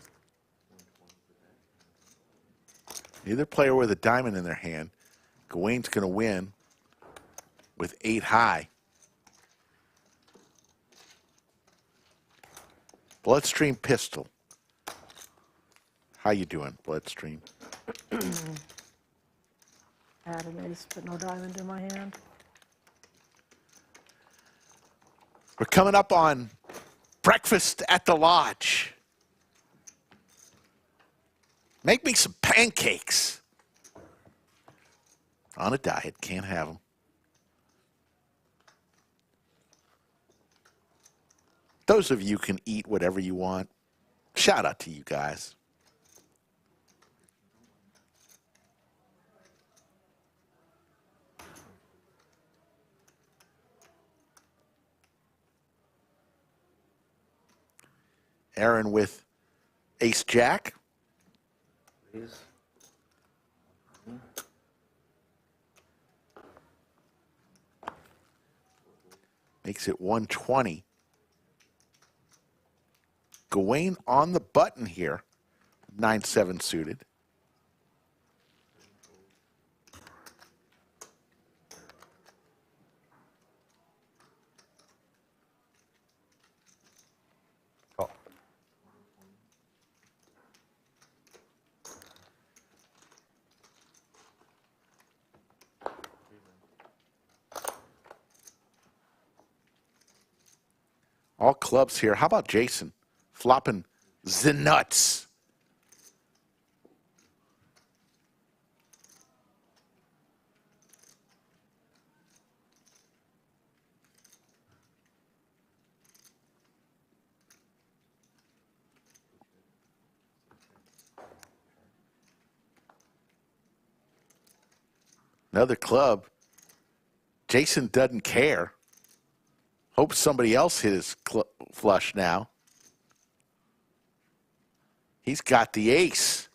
D: Neither player with a diamond in their hand. Gawain's going to win with 8 high. Bloodstream pistol. How you doing, Bloodstream?
L: Had an ace, but no diamond in my hand.
D: We're coming up on breakfast at the lodge. Make me some pancakes. On a diet, can't have them. Those of you can eat whatever you want. Shout out to you guys. Aaron with ace jack. Makes it 120. Gawain on the button here. 9-7 suited. All clubs here. How about Jason flopping the nuts? Another club. Jason doesn't care. Hope somebody else hit his flush now. He's got the ace.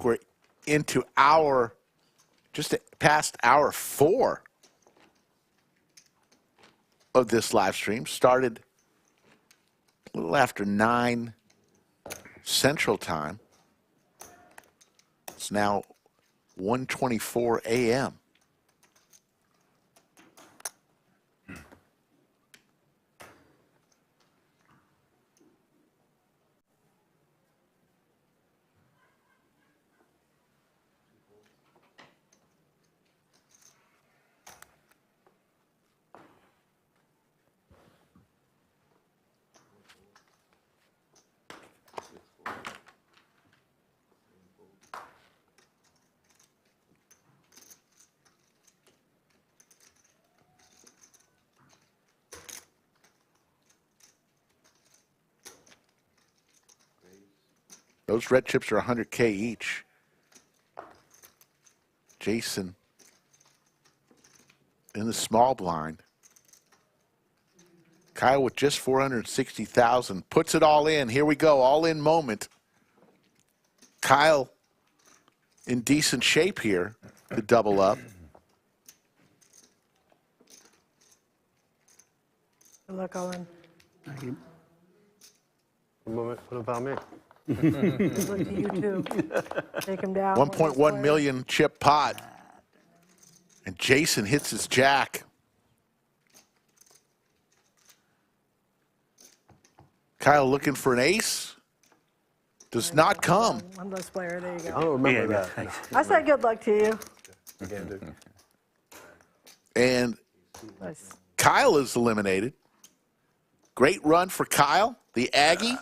D: We're into just past hour 4 of this live stream. Started a little after 9 Central Time. It's now 1:24 a.m. Those red chips are 100K each. Jason in the small blind. Kyle with just 460,000 puts it all in. Here we go, all in moment. Kyle in decent shape here to double up.
L: Good luck, Owen.
I: Thank you. What about me?
L: Good luck to you too. Take him down.
D: 1.1 million chip pot. And Jason hits his jack. Kyle looking for an ace. Does not come.
L: One less player. There you go.
I: I don't remember that.
L: I said good luck to you.
D: And
L: Nice.
D: Kyle is eliminated. Great run for Kyle, the Aggie.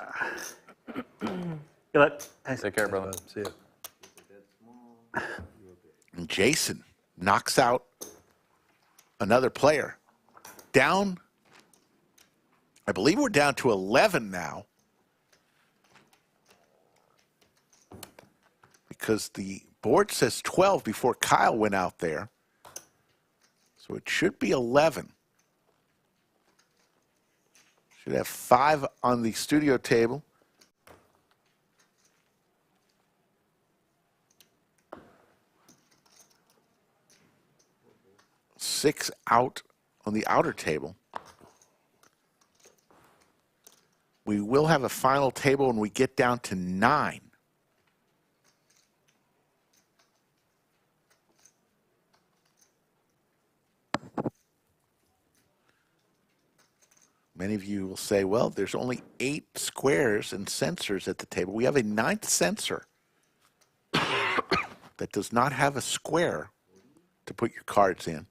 K: Good luck.
N: Take care, brother.
I: See ya.
D: And Jason knocks out another player. Down, I believe we're down to 11 now. Because the board says 12 before Kyle went out there. So it should be 11. Should have 5 on the studio table. Six out on the outer table. We will have a final table when we get down to 9. Many of you will say, well, there's only 8 squares and sensors at the table. We have a 9th sensor that does not have a square to put your cards in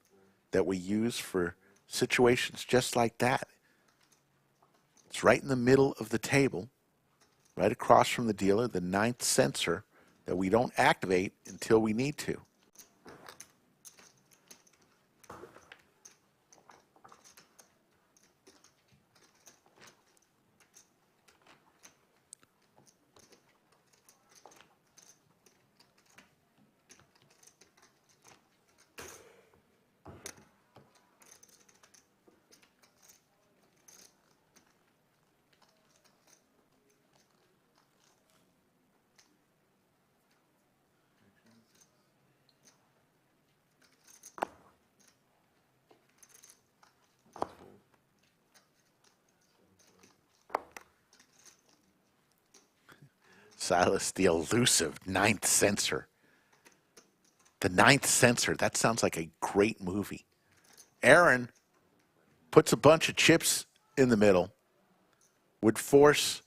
D: that we use for situations just like that. It's right in the middle of the table, right across from the dealer, the 9th sensor that we don't activate until we need to. Silas, the elusive 9th sensor. The 9th sensor, that sounds like a great movie. Aaron puts a bunch of chips in the middle, would force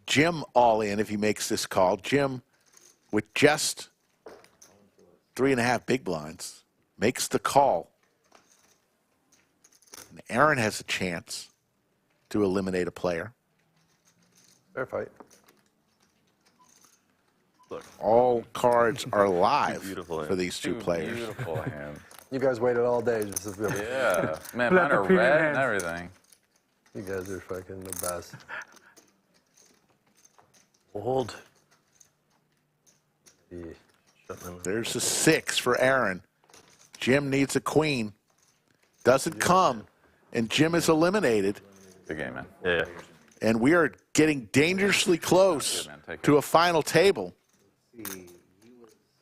D: Jim all in if he makes this call. Jim, with just 3.5 big blinds, makes the call. And Aaron has a chance to eliminate a player.
I: Fair fight.
R: Look,
D: all cards are live
R: beautiful
D: for these two players.
N: Beautiful hands.
I: You guys waited all day just to feel.
N: Yeah. Man, mine are red and everything.
I: You guys are fucking the best.
G: Old.
D: There's a 6 for Aaron. Jim needs a queen. Doesn't come, and Jim is eliminated.
N: Good game, man.
R: Yeah.
D: And we are getting dangerously close to a final table.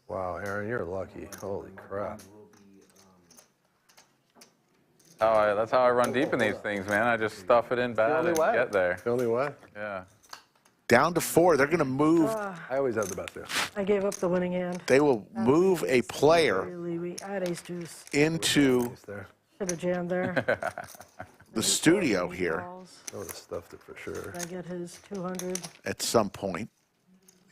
I: Wow, Aaron, you're lucky. Holy crap.
N: That's how I run deep in these things, man. I just stuff it in bad and get there.
I: The only way?
N: Yeah.
D: Down to 4. They're going to move.
I: I always have the best there.
L: I gave up the winning hand.
D: They will move a player
L: Really, I had ace deuce.
D: into
L: Should have jammed there.
D: the studio here
I: I would have stuffed it for sure.
L: Did I get his 200?
D: at some point.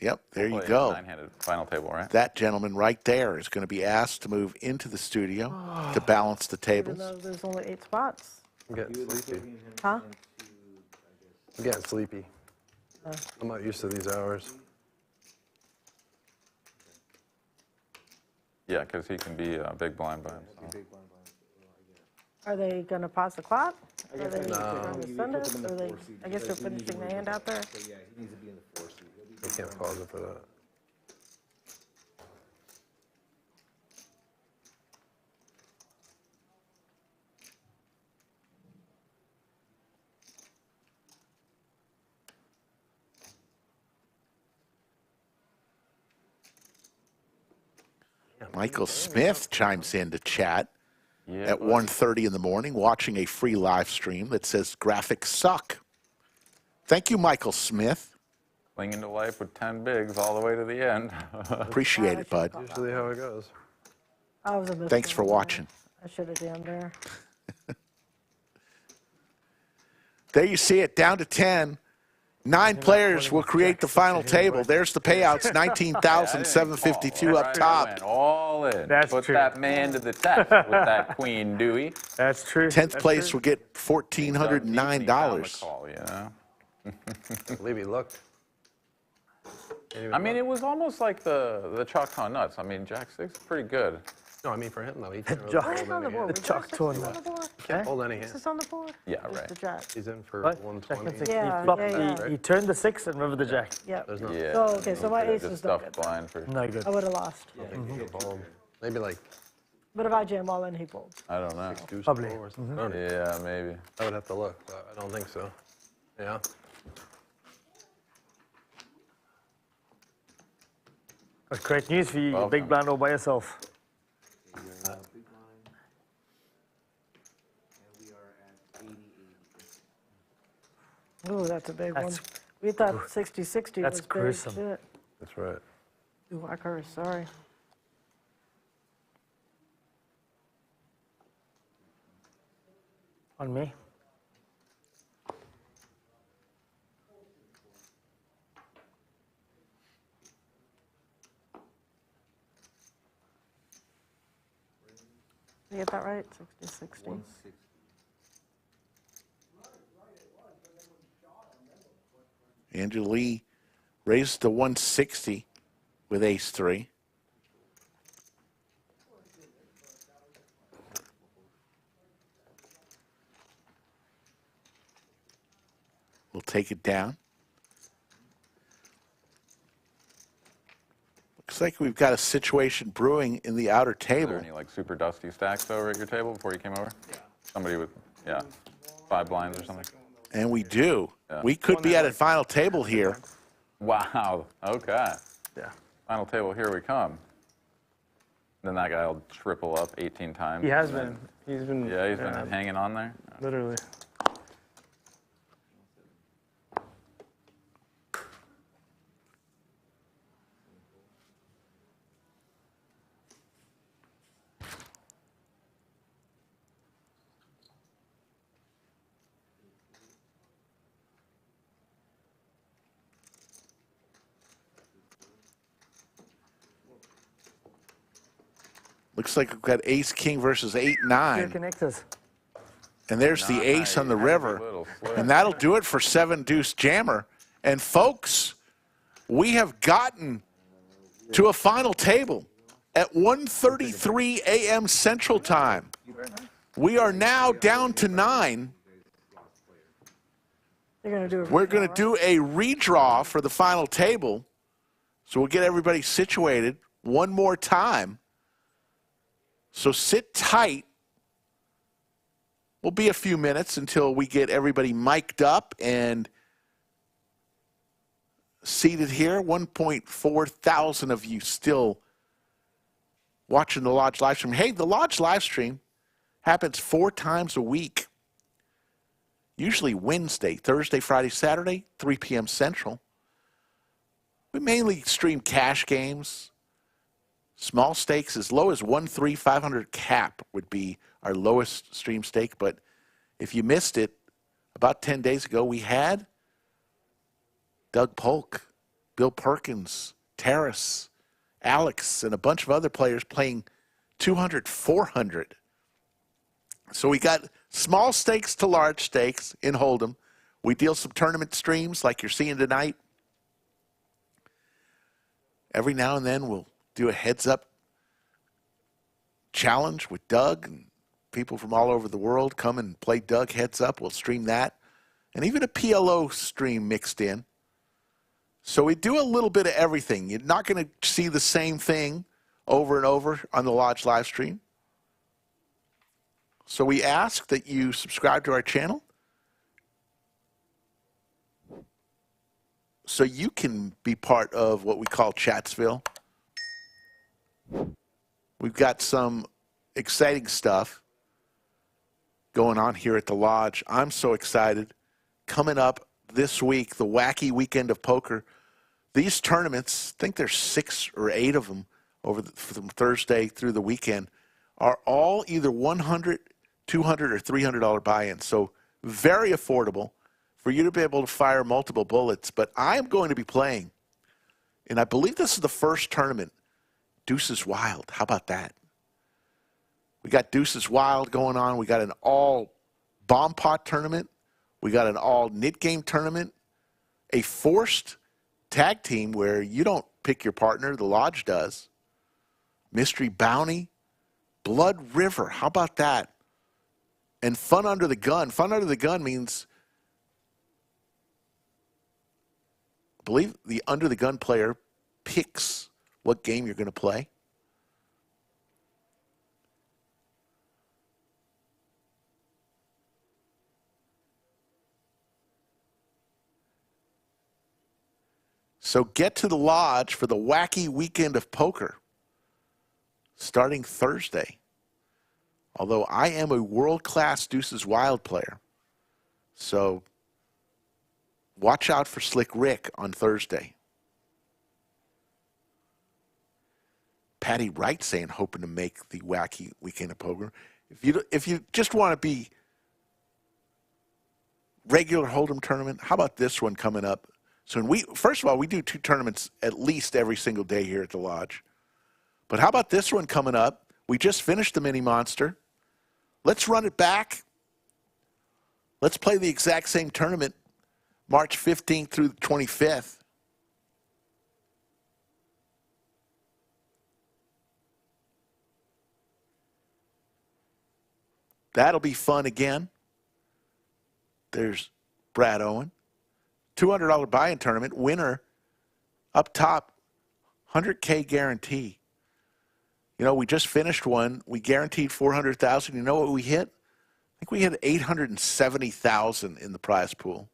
D: Yep, there you
N: Play
D: go.
N: Nine-handed final table, right?
D: That gentleman right there is going to be asked to move into the studio to balance the
L: Even
D: tables.
L: though there's only 8 spots.
I: I'm getting sleepy.
L: Huh?
I: I'm getting sleepy. I'm not used to these hours.
N: Yeah, because he can be a big blind by himself.
L: Are they going to pause the clock? Are they
I: No.
L: going to send it? Are they, I guess they're finishing the hand out there.
A: Yeah, he needs to be in the 4 seat.
I: I can't pause it for that.
D: Michael Smith chimes in to chat at 1:30 in the morning, watching a free live stream that says graphics suck. Thank you, Michael Smith.
N: Clinging to life with 10 bigs all the way to the end.
D: Appreciate it, bud.
I: Usually how it goes.
L: I was a miss.
D: Thanks for watching.
L: I should have jammed there.
D: There you see it, down to 10. 9 players will create the final table. There's the payouts, 19,752 up top.
N: Went all in.
M: That's
N: Put
M: true.
N: that man to the test with that Queen Dewey.
M: That's true.
D: 10th place will get $1,409.
N: Call, you know?
I: I believe he looked.
N: I mean, it was almost like the Choctaw Nuts. I mean, Jack 6 is pretty good.
I: No, I mean for him though. He can't really
M: Jack-
I: hold
L: on the
I: any
L: board.
I: hand.
M: The Choctaw
L: On the
M: Nut.
L: board?
I: He can't hold any
L: Is
I: hand.
L: this on the board?
N: Yeah,
L: Just
N: right.
L: the jack.
I: He's in for
M: What? Jack
I: 120.
M: and 6.
L: Yeah,
M: he, flopped,
L: yeah.
M: He turned the 6 and rivered the jack.
L: Yep.
I: There's nothing.
N: Yeah.
L: Oh, okay, so my ace
N: Just
L: was no
N: stuffed
L: good.
N: blind for.
M: No good.
L: I would have lost.
I: I think he could fold. Maybe like
L: But if I jam all in, he folds.
N: I don't know.
I: deuce
M: Probably.
I: four or something. I don't know.
N: Yeah, maybe.
I: I would have to look, but I don't think so. Yeah.
M: That's great news for you. You're big blind all by yourself.
L: Ooh, that's a big one.
M: That's-
L: We thought 60-60
M: That's
L: was big.
M: gruesome.
L: Shit.
I: That's right.
L: Ooh, I curse, sorry.
M: On me.
L: Did you get that right? 60-60.
D: Anjali raised to 160 with ace 3. We'll take it down. Looks like we've got a situation brewing in the outer
N: Are there
D: table.
N: any like super dusty stacks over at your table before you came over? Yeah. Somebody with, 5 blinds or something?
D: And we do.
N: Yeah.
D: We could be at a final table here.
N: Wow. Okay.
M: Yeah.
N: Final table, here we come. Then that guy will triple up 18 times.
M: He has been. He's been.
N: Yeah, he's been hanging on there.
M: Literally.
D: Looks like we've got ace king versus 8-9.
M: Connectors.
D: And there's the ace on the river. And that'll do it for 7 deuce jammer. And folks, we have gotten to a final table at 1:33 a.m. Central Time. We are now down to 9.
L: They're going to do a
D: We're going to do a redraw for the final table. So we'll get everybody situated one more time. So sit tight. We'll be a few minutes until we get everybody mic'd up and seated here. 1.4 thousand of you still watching the Lodge live stream. Hey, the Lodge live stream happens 4 times a week. Usually Wednesday, Thursday, Friday, Saturday, 3 p.m. Central. We mainly stream cash games, small stakes as low as 1-3-500 cap would be our lowest stream stake. But if you missed it, about 10 days ago, we had Doug Polk, Bill Perkins, Terrace, Alex, and a bunch of other players playing 200, 400. So we got small stakes to large stakes in Hold'em. We deal some tournament streams like you're seeing tonight. Every now and then we'll do a heads-up challenge with Doug, and people from all over the world come and play Doug heads up. We'll stream that. And even a PLO stream mixed in. So we do a little bit of everything. You're not going to see the same thing over and over on the Lodge live stream. So we ask that you subscribe to our channel so you can be part of what we call Chatsville. We've got some exciting stuff going on here at the Lodge. I'm so excited. Coming up this week, the Wacky Weekend of Poker. These tournaments, I think there's 6 or 8 of them from Thursday through the weekend, are all either $100, $200, or $300 buy-ins. So very affordable for you to be able to fire multiple bullets. But I am going to be playing, and I believe this is the first tournament, Deuces Wild. How about that? We got Deuces Wild going on. We got an all bomb pot tournament. We got an all knit game tournament. A forced tag team where you don't pick your partner, the Lodge does. Mystery Bounty. Blood River. How about that? And Fun Under the Gun. Fun Under the Gun means, I believe the Under the Gun player picks what game you're going to play. So get to the Lodge for the Wacky Weekend of Poker starting Thursday. Although I am a world-class Deuces Wild player. So watch out for Slick Rick on Thursday. Patty Wright saying hoping to make the Wacky Weekend of Poker. If you just want to be regular Hold'em tournament, how about this one coming up? So first of all, we do 2 tournaments at least every single day here at the Lodge. But how about this one coming up? We just finished the Mini Monster. Let's run it back. Let's play the exact same tournament, March 15th through the 25th. That'll be fun again. There's Brad Owen. $200 buy-in tournament. Winner up top, $100K guarantee. You know, we just finished one. We guaranteed $400,000. You know what we hit? I think we hit $870,000 in the prize pool.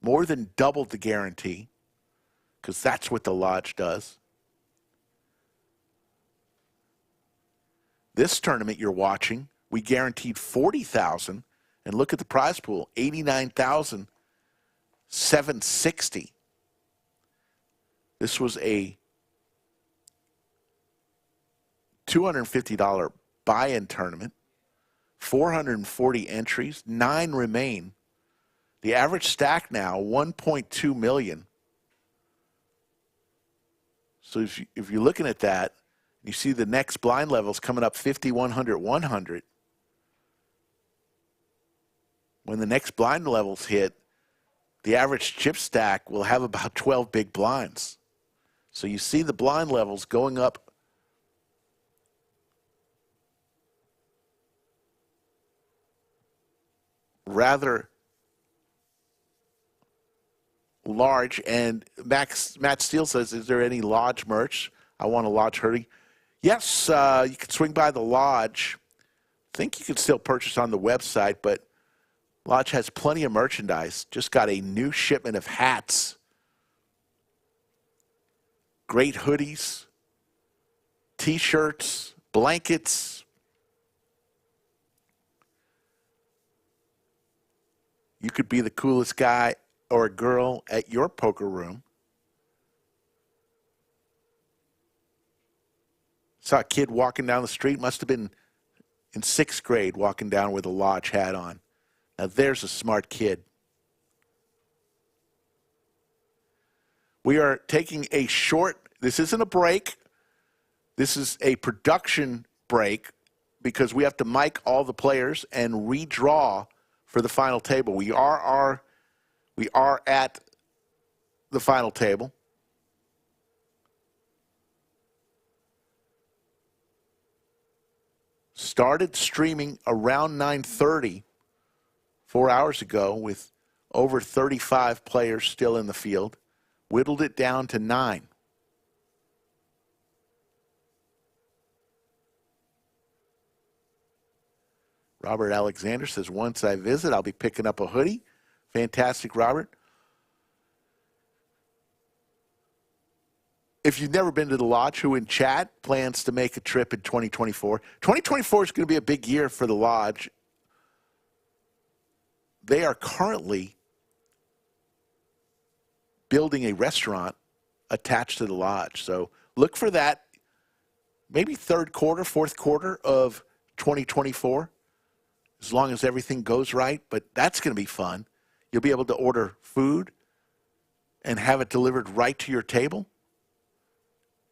D: More than doubled the guarantee, because that's what the Lodge does. This tournament you're watching, we guaranteed $40,000, and look at the prize pool, $89,760. This was a $250 buy-in tournament, 440 entries, 9 remain. The average stack now, 1.2 million. So if you're looking at that, you see the next blind levels coming up 50, 100, 100. When the next blind levels hit, the average chip stack will have about 12 big blinds. So you see the blind levels going up rather large. And Matt Steele says, is there any Lodge merch? I want a Lodge hoodie. Yes, you can swing by the Lodge. I think you can still purchase on the website, but Lodge has plenty of merchandise. Just got a new shipment of hats. Great hoodies, T-shirts, blankets. You could be the coolest guy or girl at your poker room. Saw a kid walking down the street, must have been in 6th grade, walking down with a lodge hat on. Now there's a smart kid. We are taking a short, this isn't a break, this is a production break because we have to mic all the players and redraw for the final table. We are at the final table. Started streaming around 9:30, 4 hours ago, with over 35 players still in the field. Whittled it down to 9. Robert Alexander says, once I visit, I'll be picking up a hoodie. Fantastic, Robert. If you've never been to the Lodge, who in chat plans to make a trip in 2024. 2024 is going to be a big year for the Lodge. They are currently building a restaurant attached to the Lodge. So look for that maybe 3rd quarter, 4th quarter of 2024, as long as everything goes right. But that's going to be fun. You'll be able to order food and have it delivered right to your table.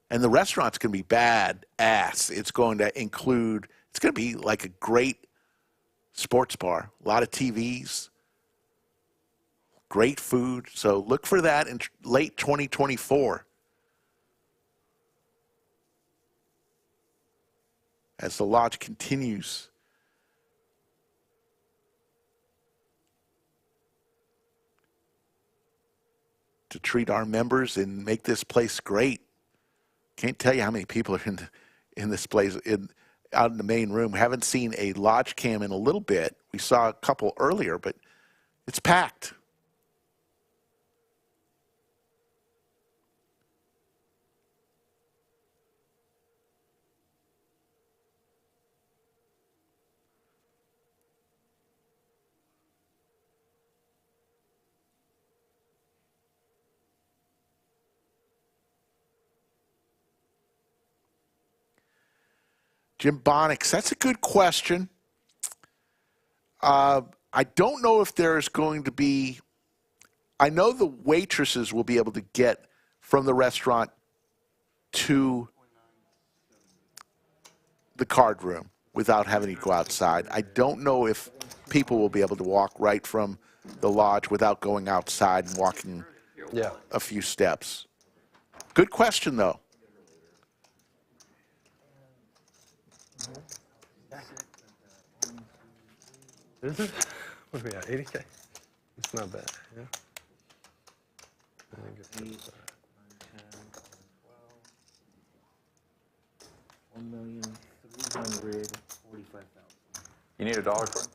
D: And the restaurant's going to be bad-ass. It's going to include, it's going to be like a great sports bar. A lot of TVs, great food. So look for that in late 2024. As the Lodge continues to treat our members and make this place great. Can't tell you how many people are in this place, out in the main room. Haven't seen a Lodge cam in a little bit. We saw a couple earlier, but it's packed. Jim Bonix, that's a good question. I don't know if there's going to be, I know the waitresses will be able to get from the restaurant to the card room without having to go outside. I don't know if people will be able to walk right from the Lodge without going outside and walking a few steps. Good question, though.
I: Is it? What are we at, 80K? It's not bad, yeah. I think it's not bad.
A: 1,345,000.
N: You need $1 for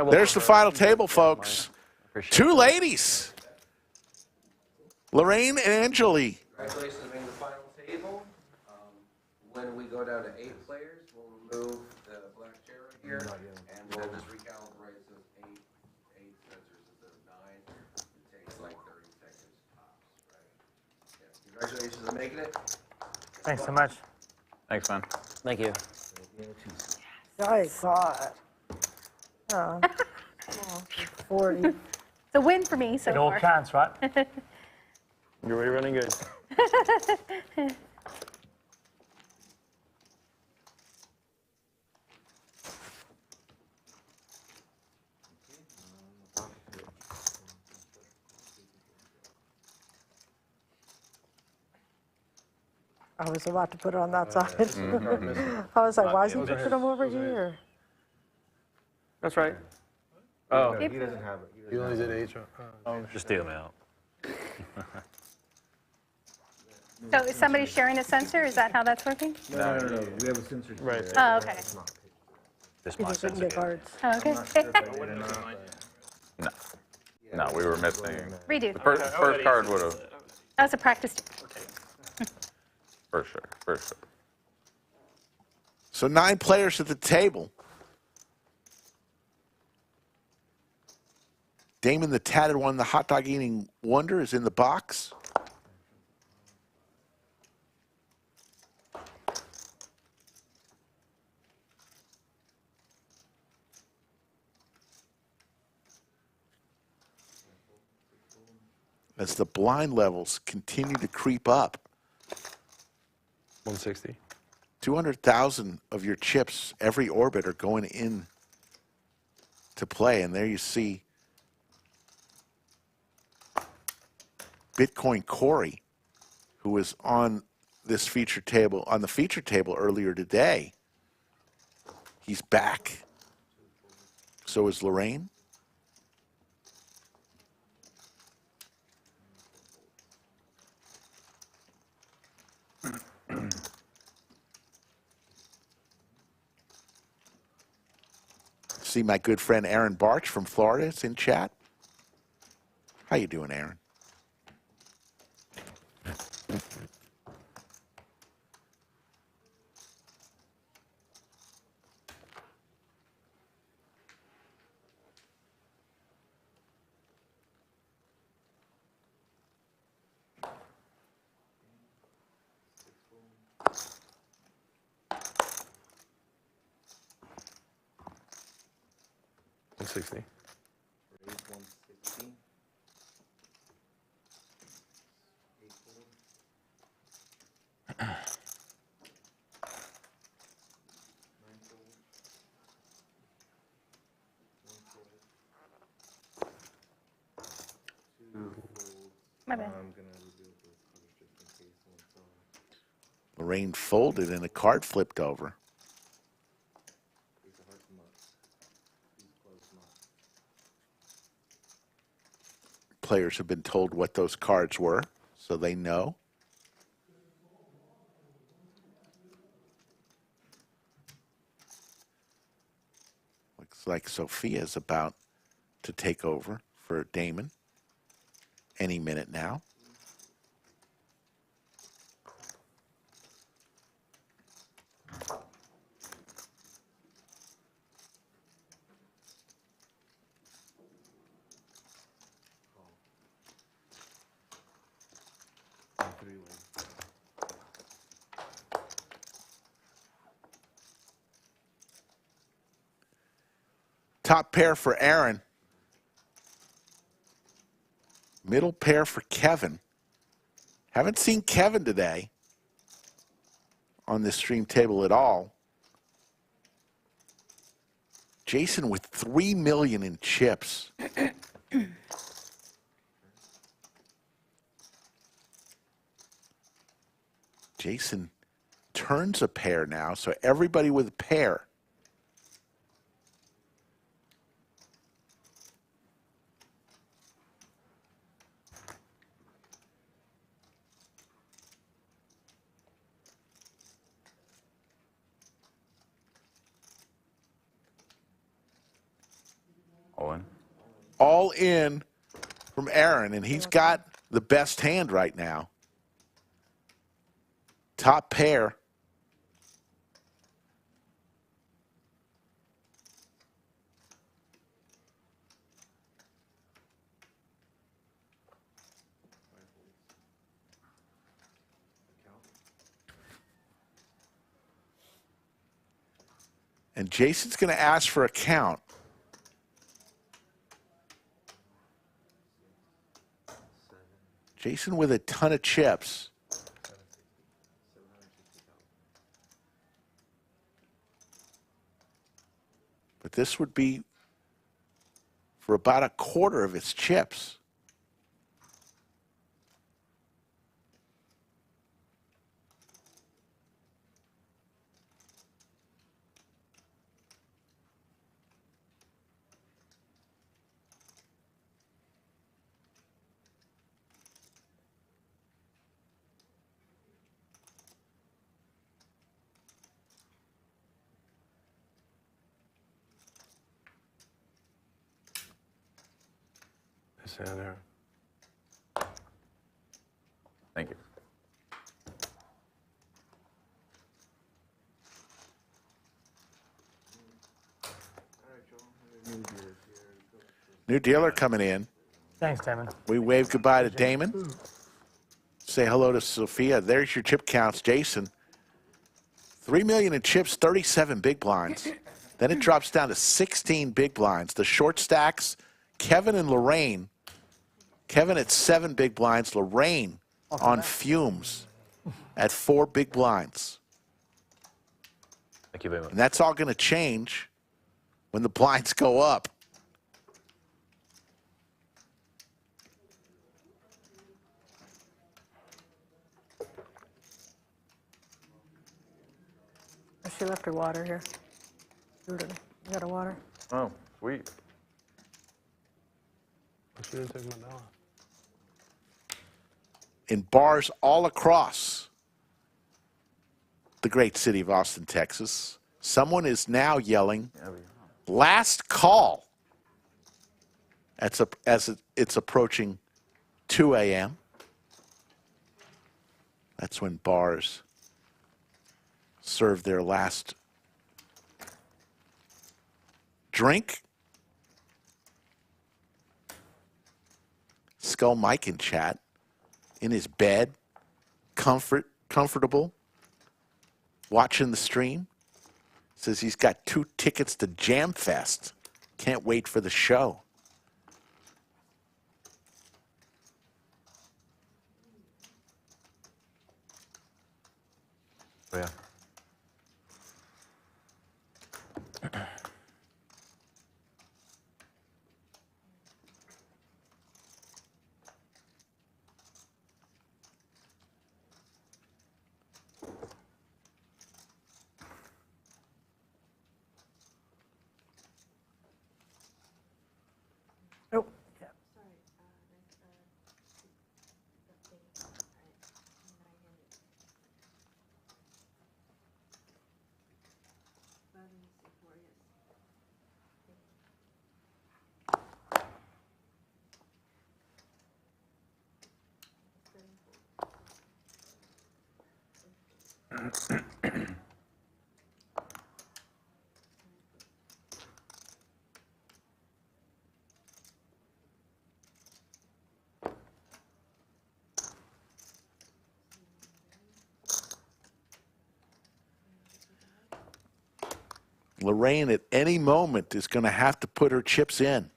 N: it?
D: There's the final table, folks. 2 ladies. Lorraine and Anjali.
S: Congratulations on being the final table. When we go down to 8 players, we'll remove the black chair right here, and we'll just recalibrate so it's 8 sensors instead of 9. It takes like 30 seconds tops, right? Yeah. Congratulations on making it.
M: Thanks so much.
N: Thanks, man.
G: Thank you.
L: I saw it. 40.
E: It's a win for me so
M: It all
E: far.
M: counts, right?
G: You're already running good.
L: I was about to put it on that side. I was like, why is he putting them over here?
G: That's right.
A: Oh. He doesn't have it.
I: You only did 8.
R: Just deal them out.
E: So is somebody sharing a sensor? Is that how that's working?
A: No. We have a sensor.
G: Right.
E: Oh, okay.
R: This
L: You
R: my
L: just didn't
R: sensor.
L: get cards.
E: Oh, okay.
N: No. No, we were missing.
E: Redo.
N: The first card would have,
E: That was a practice.
N: for sure, for sure.
D: So 9 players at the table. Damon the Tatted One, the hot dog eating wonder, is in the box. As the blind levels continue to creep up.
I: 160.
D: 200,000 of your chips, every orbit, are going in to play. And there you see Bitcoin Corey, who was on this feature table, on the feature table earlier today. He's back. So is Lorraine. See my good friend Aaron Barch from Florida is in chat. How you doing, Aaron?
I: $160.
A: Raise 160.
E: My bad.
D: Lorraine folded and a card flipped over. Players have been told what those cards were, so they know. Looks like Sophia's about to take over for Damon any minute now. Top pair for Aaron. Middle pair for Kevin. Haven't seen Kevin today on this stream table at all. Jason with $3 million in chips. Jason turns a pair now, so everybody with a pair.
N: All in.
D: All in from Aaron, and he's got the best hand right now. Top pair. And Jason's going to ask for a count. Jason with a ton of chips. But this would be for about a quarter of his chips.
I: Nice hand there.
N: Thank you.
D: New dealer coming in.
M: Thanks, Damon.
D: We wave goodbye to Damon. Say hello to Sophia. There's your chip counts, Jason. 3 million in chips, 37 big blinds. Then it drops down to 16 big blinds. The short stacks, Kevin and Lorraine. Kevin at 7 big blinds. Lorraine on fumes at 4 big blinds.
R: Thank you very much.
D: And that's all going to change when the blinds go up.
L: She left her water here. You got a water?
N: Oh, sweet.
I: She didn't take my dollar.
D: In bars all across the great city of Austin, Texas, someone is now yelling, last call, as it's approaching 2 a.m. That's when bars serve their last drink. Skull Mike in chat, in his bed, comfortable, watching the stream. Says he's got 2 tickets to Jam Fest. Can't wait for the show.
R: Oh, yeah.
L: Oh, yeah.
D: Lorraine at any moment is going to have to put her chips in.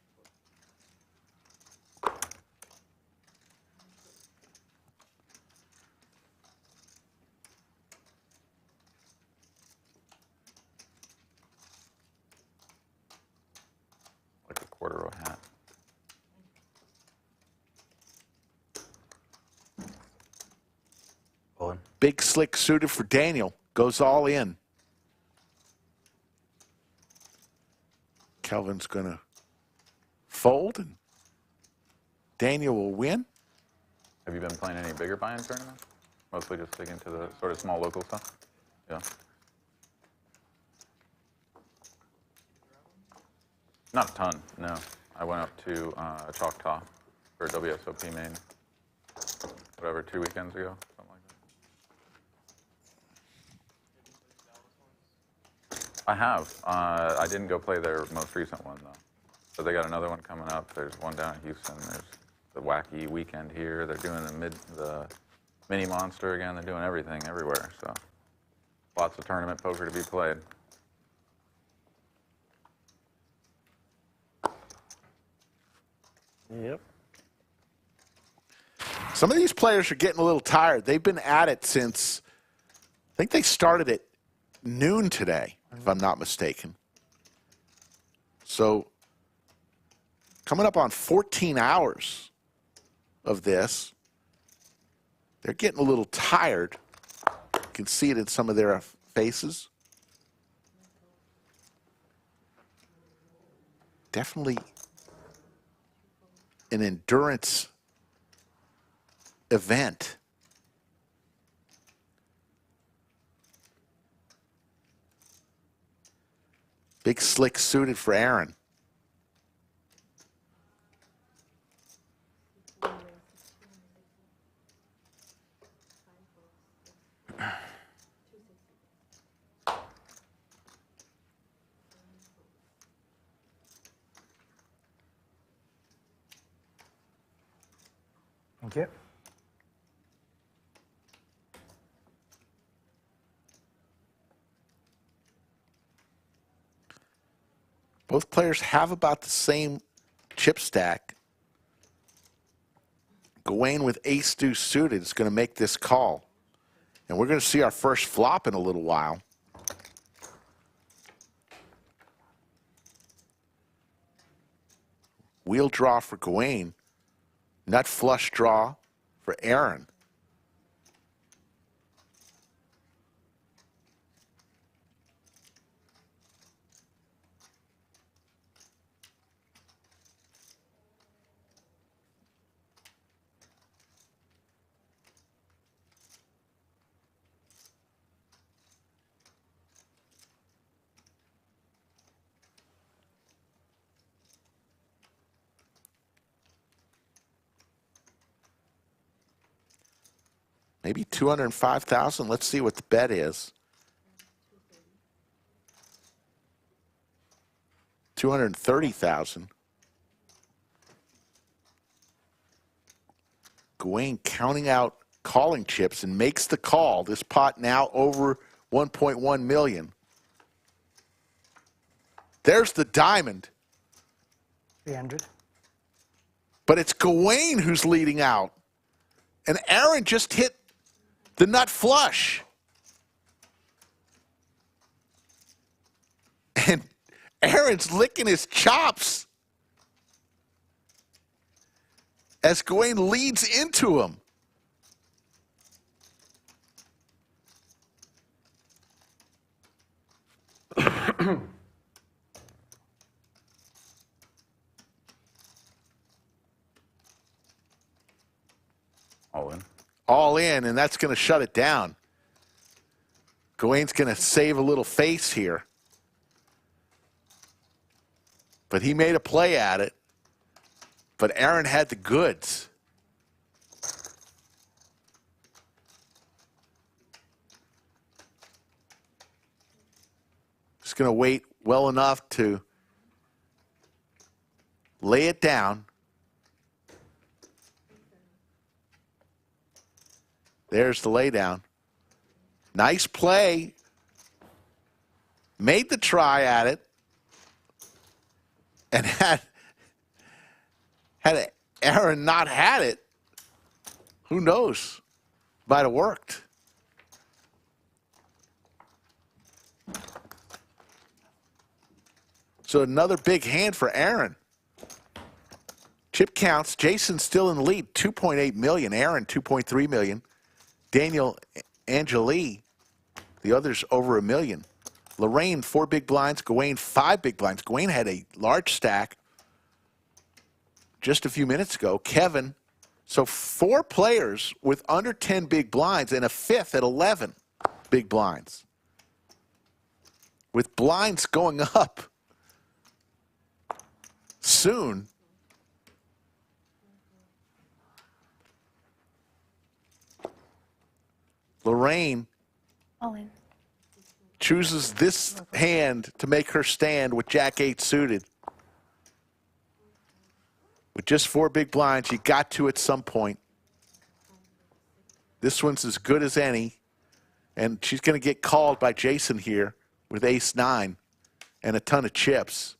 N: Like a quarter row hat.
D: Big slick suited for Daniel. Goes all in. Kelvin's going to fold, and Daniel will win.
N: Have you been playing any bigger buy-in tournaments? Mostly just sticking to the sort of small local stuff? Yeah. Not a ton, no. I went up to Choctaw for WSOP main, whatever, 2 weekends ago, something like that. I have. I didn't go play their most recent one, though. So they got another one coming up. There's one down in Houston. There's the Wacky weekend here. They're doing the mini monster again. They're doing everything everywhere. So lots of tournament poker to be played.
I: Yep.
D: Some of these players are getting a little tired. They've been at it since, I think they started at noon today, if I'm not mistaken. So coming up on 14 hours of this, they're getting a little tired. You can see it in some of their faces. Definitely an endurance event. Big slick suited for Aaron.
M: Thank you.
D: Both players have about the same chip stack. Gawain with ace-deuce suited is going to make this call. And we're going to see our first flop in a little while. Wheel draw for Gawain. Nut flush draw for Aaron. Maybe 205,000. Let's see what the bet is. 230,000. Gawain counting out calling chips and makes the call. This pot now over 1.1 million. There's the diamond.
M: 300.
D: But it's Gawain who's leading out. And Aaron just hit the nut flush. And Aaron's licking his chops as Gawain leads into him.
N: All in.
D: All in, and that's going to shut it down. Gawain's going to save a little face here. But he made a play at it. But Aaron had the goods. Just going to wait well enough to lay it down. There's the laydown. Nice play. Made the try at it. And had Aaron not had it, who knows? Might have worked. So another big hand for Aaron. Chip counts. Jason's still in the lead. 2.8 million. Aaron, 2.3 million. Daniel, Anjali, the others over $1 million. Lorraine, 4 big blinds. Gawain, 5 big blinds. Gawain had a large stack just a few minutes ago. Kevin, so 4 players with under 10 big blinds and a 5th at 11 big blinds. With blinds going up soon. Lorraine
E: All in.
D: chooses this hand to make her stand with Jack 8 suited. With just 4 big blinds, you got to at some point. This one's as good as any. And she's going to get called by Jason here with ace-9 and a ton of chips.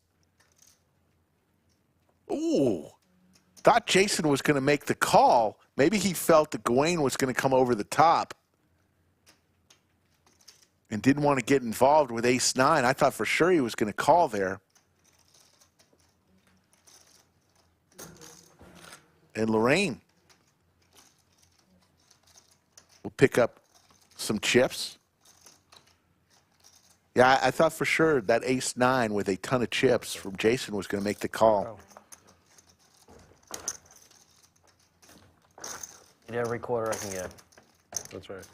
D: Ooh. Thought Jason was going to make the call. Maybe he felt that Gawain was going to come over the top and didn't want to get involved with ace-9. I thought for sure he was going to call there. And Lorraine will pick up some chips. Yeah, I thought for sure that ace-9 with a ton of chips from Jason was going to make the call.
G: Need every quarter I can get.
I: That's right.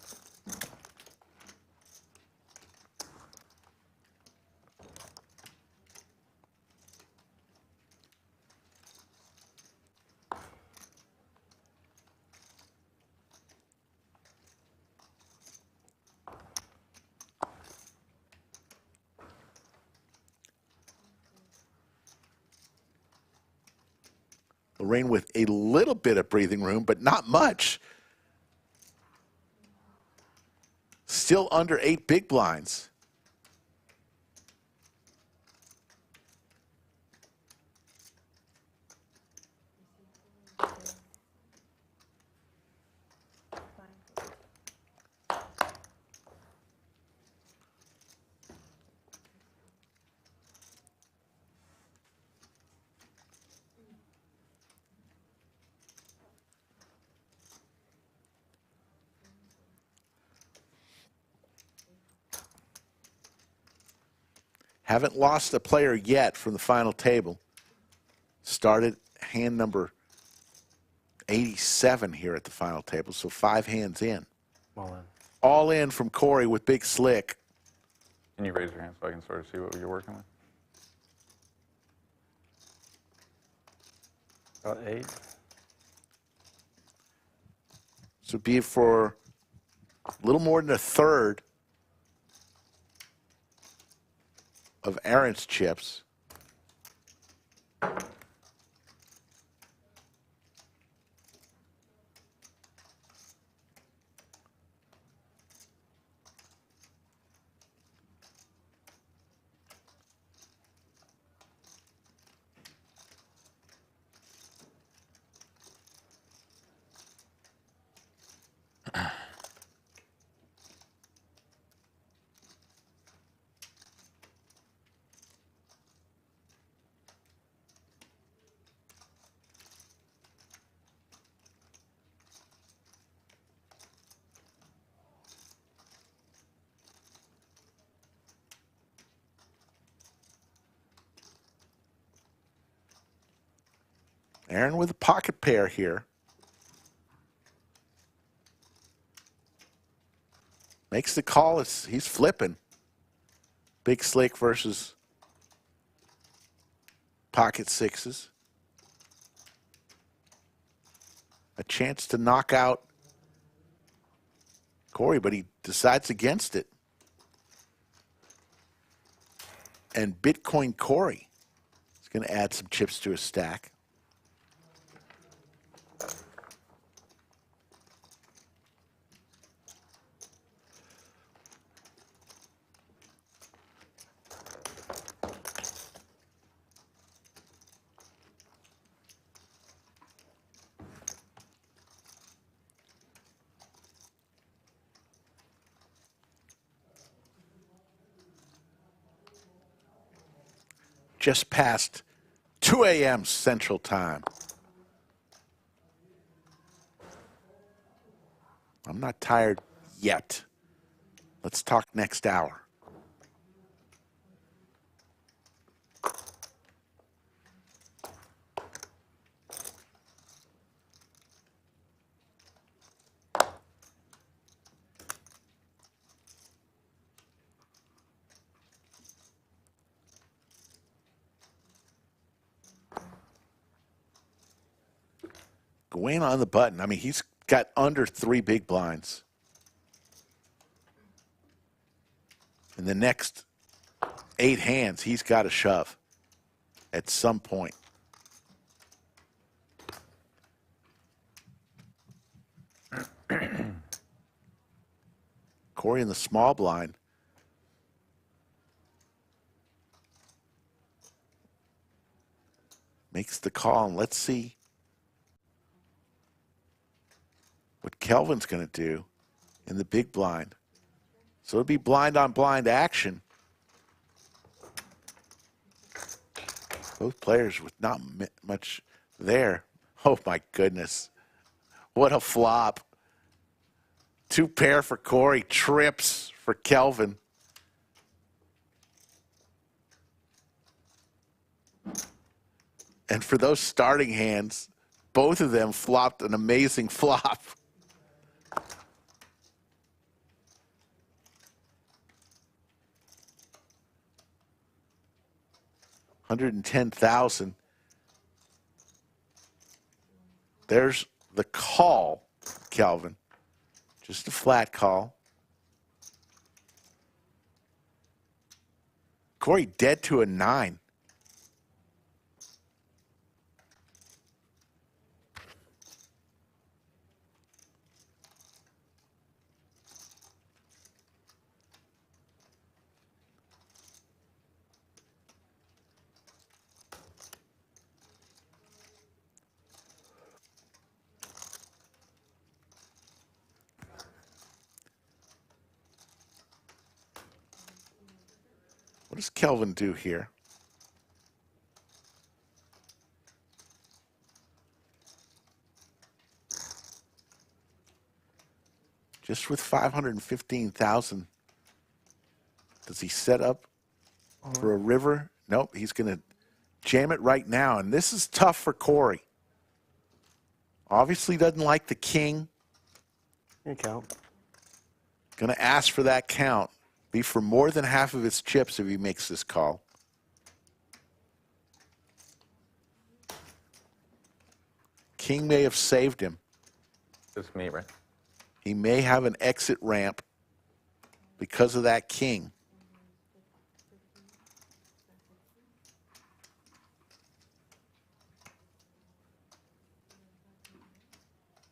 D: Lorraine with a little bit of breathing room, but not much. Still under 8 big blinds. Haven't lost a player yet from the final table. Started hand number 87 here at the final table, so 5 hands in.
G: All in.
D: All in from Corey with Big Slick.
N: Can you raise your hand so I can sort of see what you're working with?
I: About 8.
D: So be it for a little more than a third of Aaron's chips. Aaron with a pocket pair here. Makes the call. He's flipping. Big Slick versus pocket sixes. A chance to knock out Corey, but he decides against it. And Bitcoin Corey is going to add some chips to his stack. Just past 2 a.m. Central Time. I'm not tired yet. Let's talk next hour. Gawain on the button. I mean, he's got under 3 big blinds. In the next 8 hands, he's got to shove at some point. Corey in the small blind. Makes the call, and let's see what Kelvin's going to do in the big blind. So it'll be blind on blind action. Both players with not much there. Oh my goodness. What a flop. 2 pair for Corey, trips for Kelvin. And for those starting hands, both of them flopped an amazing flop. $110,000. There's the call, Kelvin. Just a flat call. Corey dead to a 9. What does Kelvin do here? Just with 515,000, does he set up for a river? Nope, he's going to jam it right now, and this is tough for Corey. Obviously doesn't like the king.
C: Count.
D: Going to ask for that count. Be for more than half of his chips if he makes this call. King may have saved him.
N: It's me, right?
D: He may have an exit ramp because of that king.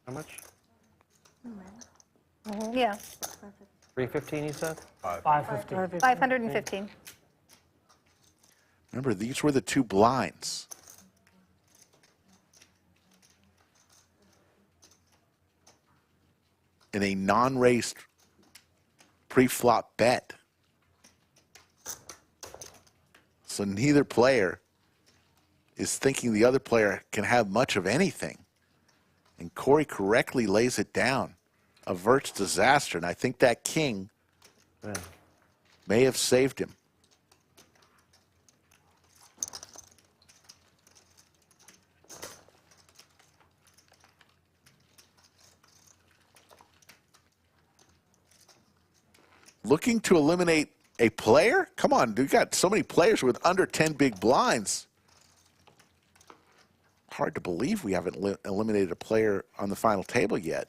C: How much?
E: Yeah,
G: 315, you said?
M: 550.
E: 515.
D: Remember, these were the two blinds. In a non-raced pre-flop bet. So neither player is thinking the other player can have much of anything. And Corey correctly lays it down, averts disaster. And I think that king may have saved him. Looking to eliminate a player? Come on, we got so many players with under 10 big blinds. Hard to believe we haven't eliminated a player on the final table yet.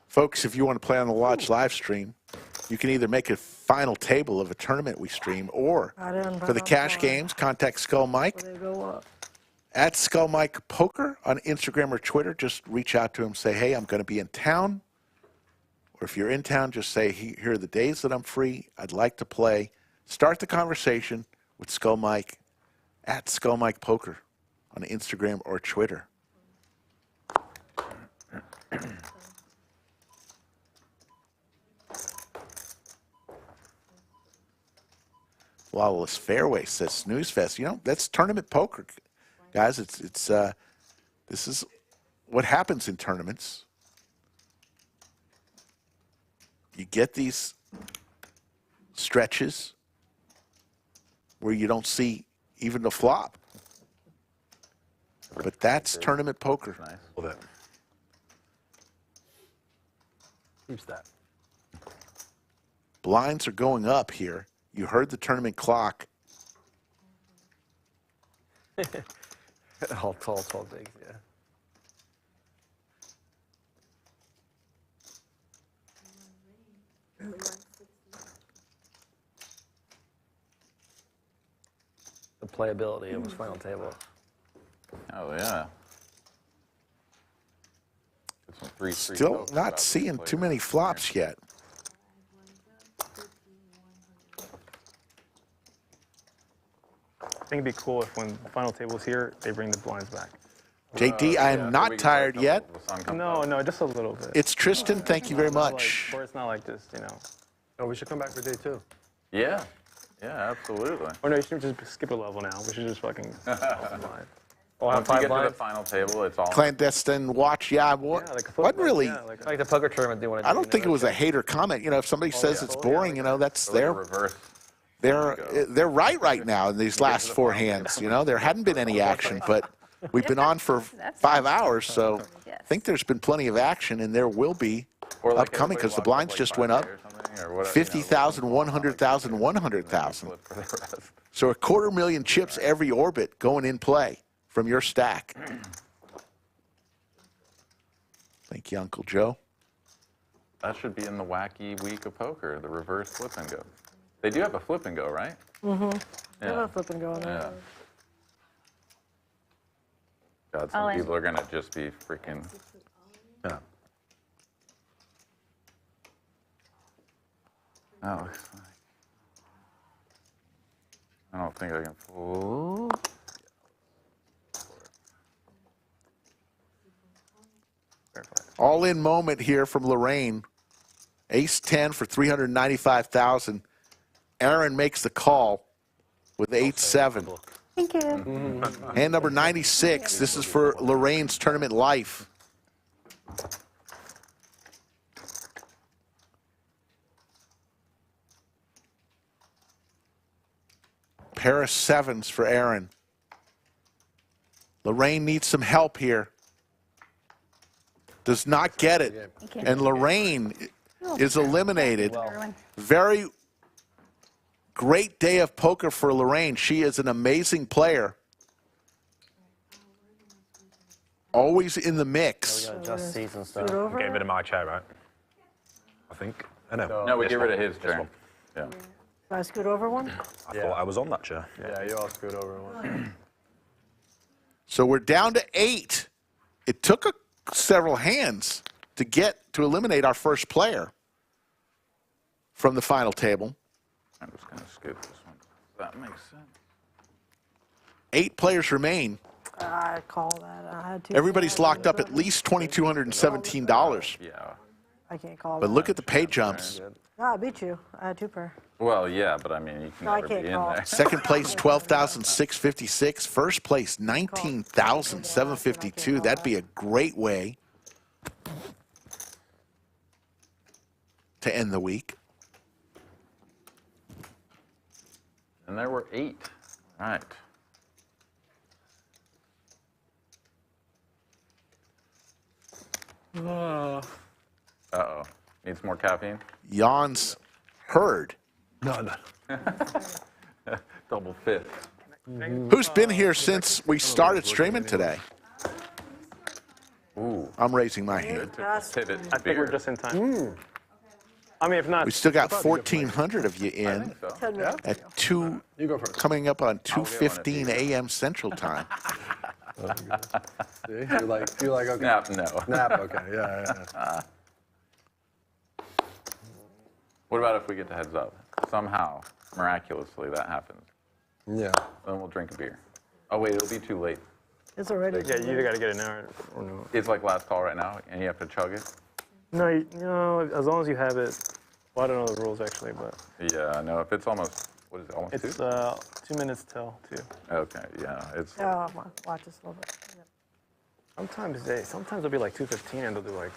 D: Folks, if you want to play on the Watch live stream, you can either make a final table of a tournament we stream, or for the cash games, contact Skull Mike at Skull Mike Poker on Instagram or Twitter. Just reach out to him, say, hey, I'm going to be in town. Or if you're in town, just say, here are the days that I'm free. I'd like to play. Start the conversation with Skull Mike at Skull Mike Poker on Instagram or Twitter. Flawless Fairway says Snooze Fest. You know, that's tournament poker, guys. This is what happens in tournaments. You get these stretches where you don't see even the flop. But that's tournament poker.
N: Nice.
G: Who's that?
D: Blinds are going up here. You heard the tournament clock.
G: All tall bigs, yeah. The playability of his final table.
N: Oh, yeah.
D: Still not seeing too many flops yet.
I: think it'd be cool if when the final table's here, they bring the blinds back.
D: JD, I am not tired yet.
I: No, just a little bit.
D: It's Tristan. Thank you very much.
I: Where it's not like this, you know. Oh, we should come back for day 2.
N: Yeah. Yeah, absolutely.
I: Or no, you should just skip a level now. We should just fucking live. I'll
N: Once
I: have
N: you
I: 5
N: get to the
I: blinds.
N: final table, it's all.
D: Clandestine watch, yeah. What really?
G: Like the poker tournament they want to do.
D: I don't think it was a hater comment. You know, if somebody says it's boring, you know, that's their. They're right now in these last 4 hands. You know, there hadn't been any action, but we've been on for 5 hours, so I think there's been plenty of action, and there will be upcoming because the blinds just went up 50,000, 100,000, 100,000. So 250,000 chips every orbit going in play from your stack. Thank you, Uncle Joe.
N: That should be in the wacky week of poker, the reverse flip and go. They do have a flip and go, right?
L: Mm-hmm.
N: Yeah.
L: Yeah. Flip and go in there.
N: God, some people are going to just be freaking. Yeah. That looks like. I don't think I can pull.
D: All in moment here from Lorraine. Ace 10 for 395,000. Aaron makes the call with 8-7.
E: Thank you.
D: Hand number 96. This is for Lorraine's tournament life. Pair of 7s for Aaron. Lorraine needs some help here. Does not get it. And Lorraine is eliminated. Very great day of poker for Lorraine. She is an amazing player. Always in the mix.
G: Just seats and stuff.
R: I'm getting rid of my chair, right? I think. I know.
N: No, we get rid of his chair. Yeah.
L: Can I scoot over one?
R: I thought I was on that chair.
I: Yeah, you all scoot over one.
D: So we're down to 8. It took several hands to eliminate our first player from the final table.
N: I'm just going to skip this one. That makes sense.
D: 8 players remain.
L: I call that. I had 2.
D: Everybody's locked up at least $2,217.
N: Yeah.
L: I can't call
D: But
L: that.
D: look at the pay jumps.
L: No, I beat you. I had 2 pair.
N: Well, yeah, but I mean, you can
L: No, I
N: never
L: can't
N: be in
L: call.
N: there.
D: Second place, 12,656. First place, 19,752. That'd be a great way to end the week.
N: And there were 8. All right. Uh-oh. Needs more caffeine?
D: Yawns heard.
I: No.
N: Double fifth.
D: Who's been here since we started streaming today?
N: Ooh.
D: I'm raising my hand.
I: I think we're just in time. I mean, if not,
D: We still got 1,400 of you in at 2, coming up on 2:15 a.m. Central Time.
C: See? You're like, okay.
N: Snap, no.
C: Snap, okay. Yeah.
N: What about if we get the heads up? Somehow, miraculously, that happens.
C: Yeah.
N: Then we'll drink a beer. Oh, wait, it'll be too late.
L: It's already.
I: yeah, you either got to get it now or no.
N: It's like last call right now, and you have to chug it?
I: No, as long as you have it. Well, I don't know the rules actually, but.
N: Yeah, no, if it's almost, what is it, almost
I: It's
N: 2?
I: 2 minutes till 2.
N: Okay, yeah, it's.
L: Oh, watch this a little bit. Yep.
I: Sometimes it'll be like 2:15 and they'll do like.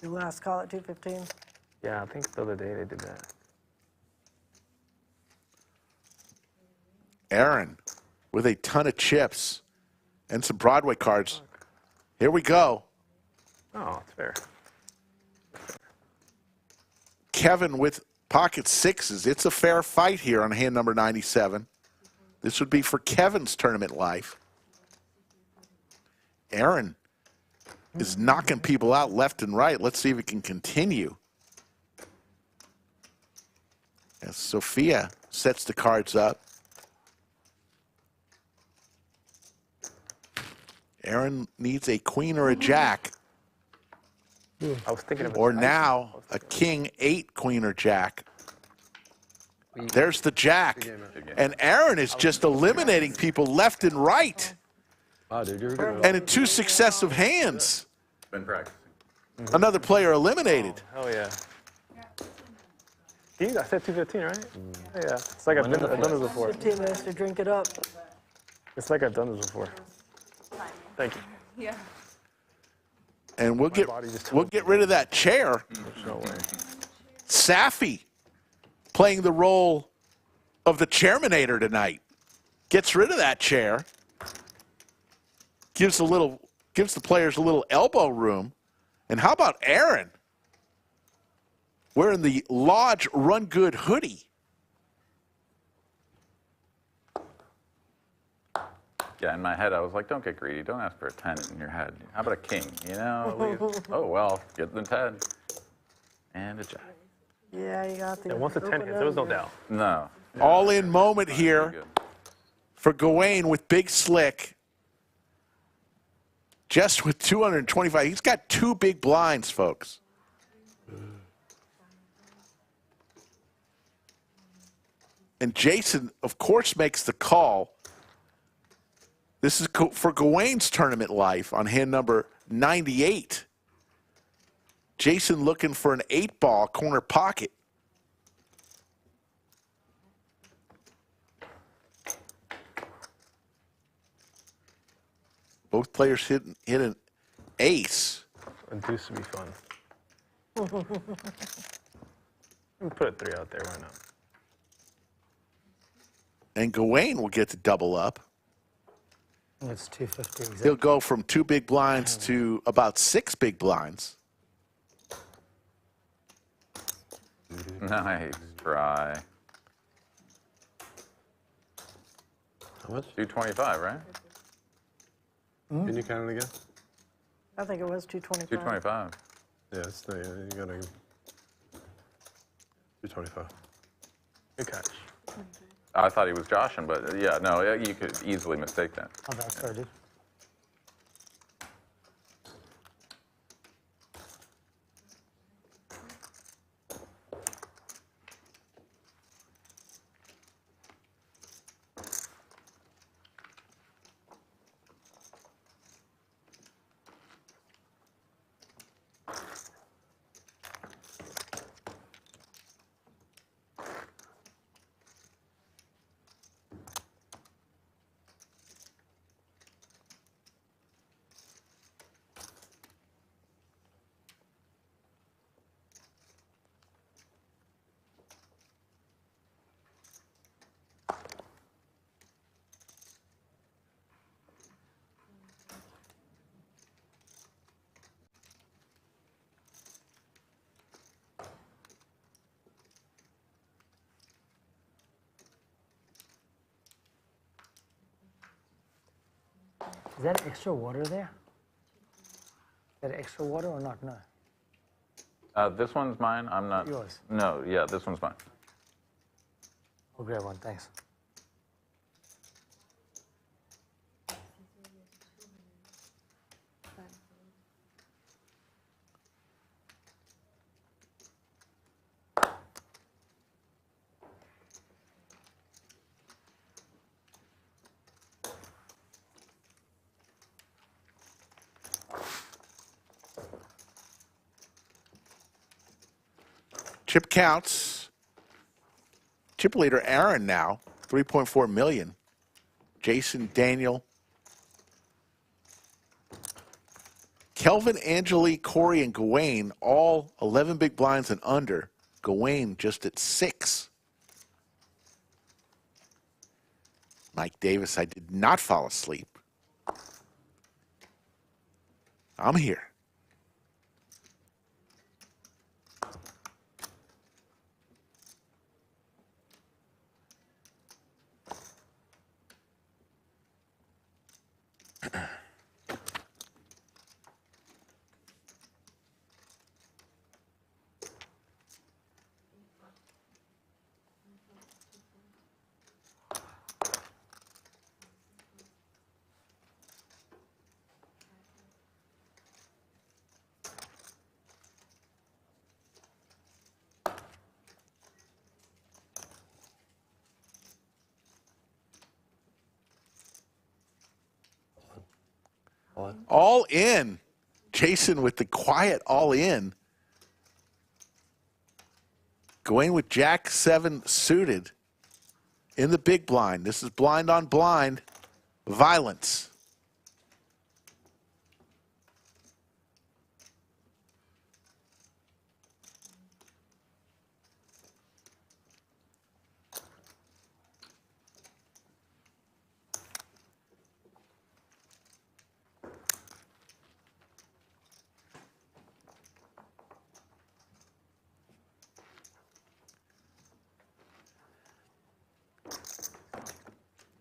L: You last call at 2:15.
I: Yeah, I think the other day they did that.
D: Aaron with a ton of chips and some Broadway cards. Here we go.
I: Oh, it's fair.
D: Kevin with pocket 6s. It's a fair fight here on hand number 97. This would be for Kevin's tournament life. Aaron is knocking people out left and right. Let's see if it can continue. As Sophia sets the cards up. Aaron needs a queen or a jack.
I: I was thinking of
D: Or now a king, 8, queen or jack. There's the jack. And Aaron is just eliminating people left and right.
I: Wow, dude, you're good.
D: And in 2 successive hands,
N: Been practicing.
D: another player eliminated.
I: Hell yeah. I said 215, right? Yeah. It's like I've done this before.
L: 15 minutes to drink it up.
I: It's like I've done this before. Thank you.
E: Yeah.
D: And we'll get rid of that chair.
I: No way.
D: Safi playing the role of the chairmanator tonight. Gets rid of that chair. Gives the players a little elbow room. And how about Aaron wearing the Lodge Run Good hoodie?
N: Yeah, in my head, I was like, don't get greedy. Don't ask for a 10 in your head. How about a king? You know? Oh, well, get the 10. And a jack.
L: Yeah, you got the.
I: Yeah, once the 10 hits, there was no doubt.
N: No.
D: All in moment here for Gawain with Big Slick. Just with 225. He's got 2 big blinds, folks. And Jason, of course, makes the call. This is for Gawain's tournament life on hand number 98. Jason looking for an 8-ball corner pocket. Both players hit an ace.
I: And deuce would be fun. Put a 3 out there, why not?
D: And Gawain will get to double up.
M: It's 250 exactly.
D: He'll go from 2 big blinds to about 6 big blinds.
N: Nice try.
I: How much?
N: 225, right?
I: Can you count it again?
L: I think it was 225.
N: 225.
I: Yeah, it's not, you gotta. 225. Good catch.
N: I thought he was joshing, but yeah, no, you could easily mistake that.
M: Oh, that's fair, dude. Is that extra water there? Is that extra water or not? No.
N: This one's mine. I'm not.
M: Yours?
N: No, yeah, this one's mine.
M: I'll grab one, thanks.
D: Chip counts. Chip leader Aaron now, 3.4 million. Jason, Daniel, Kelvin, Anjali, Corey, and Gawain, all 11 big blinds and under. Gawain just at 6. Mike Davis, I did not fall asleep. I'm here. All in. Jason with the quiet all in. Going with Jack 7 suited in the big blind. This is blind on blind. Violence.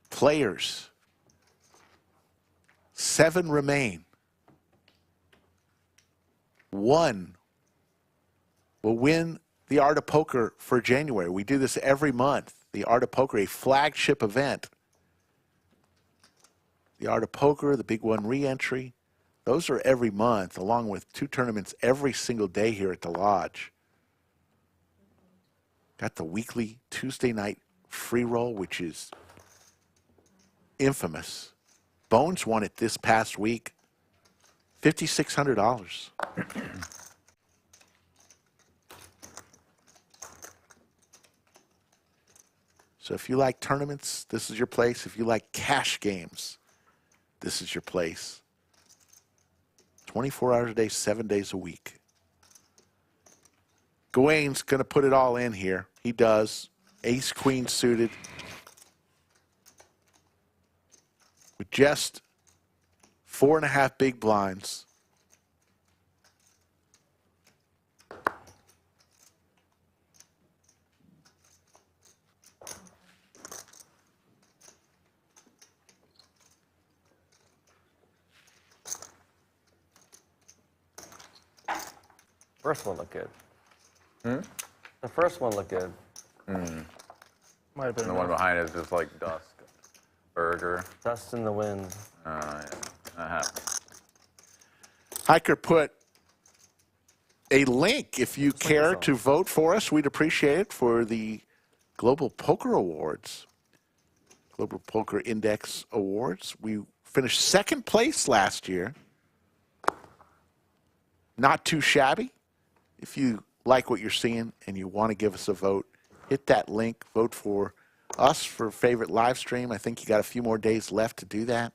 D: Players. 7 remain. 1 will win the Art of Poker for January. We do this every month. The Art of Poker, a flagship event. The Art of Poker, the Big One re-entry. Those are every month, along with 2 tournaments every single day here at the Lodge. Got the weekly Tuesday night free roll, which is infamous. Bones won it this past week. $5,600. So if you like tournaments, this is your place. If you like cash games, this is your place. 24 hours a day, 7 days a week. Gawain's going to put it all in here. He does. Ace, queen suited. With just 4.5 big blinds.
G: First one looked good.
N: Hmm?
G: The first one looked good.
N: Might have been. And the one behind it is just like dust. Burger.
G: Dust in the wind.
N: Yeah, that happens.
D: Hiker put a link if you care to vote for us. We'd appreciate it for the Global Poker Awards. Global Poker Index Awards. We finished 2nd place last year. Not too shabby. If you like what you're seeing and you want to give us a vote, hit that link. Vote for us for favorite live stream. I think you got a few more days left to do that.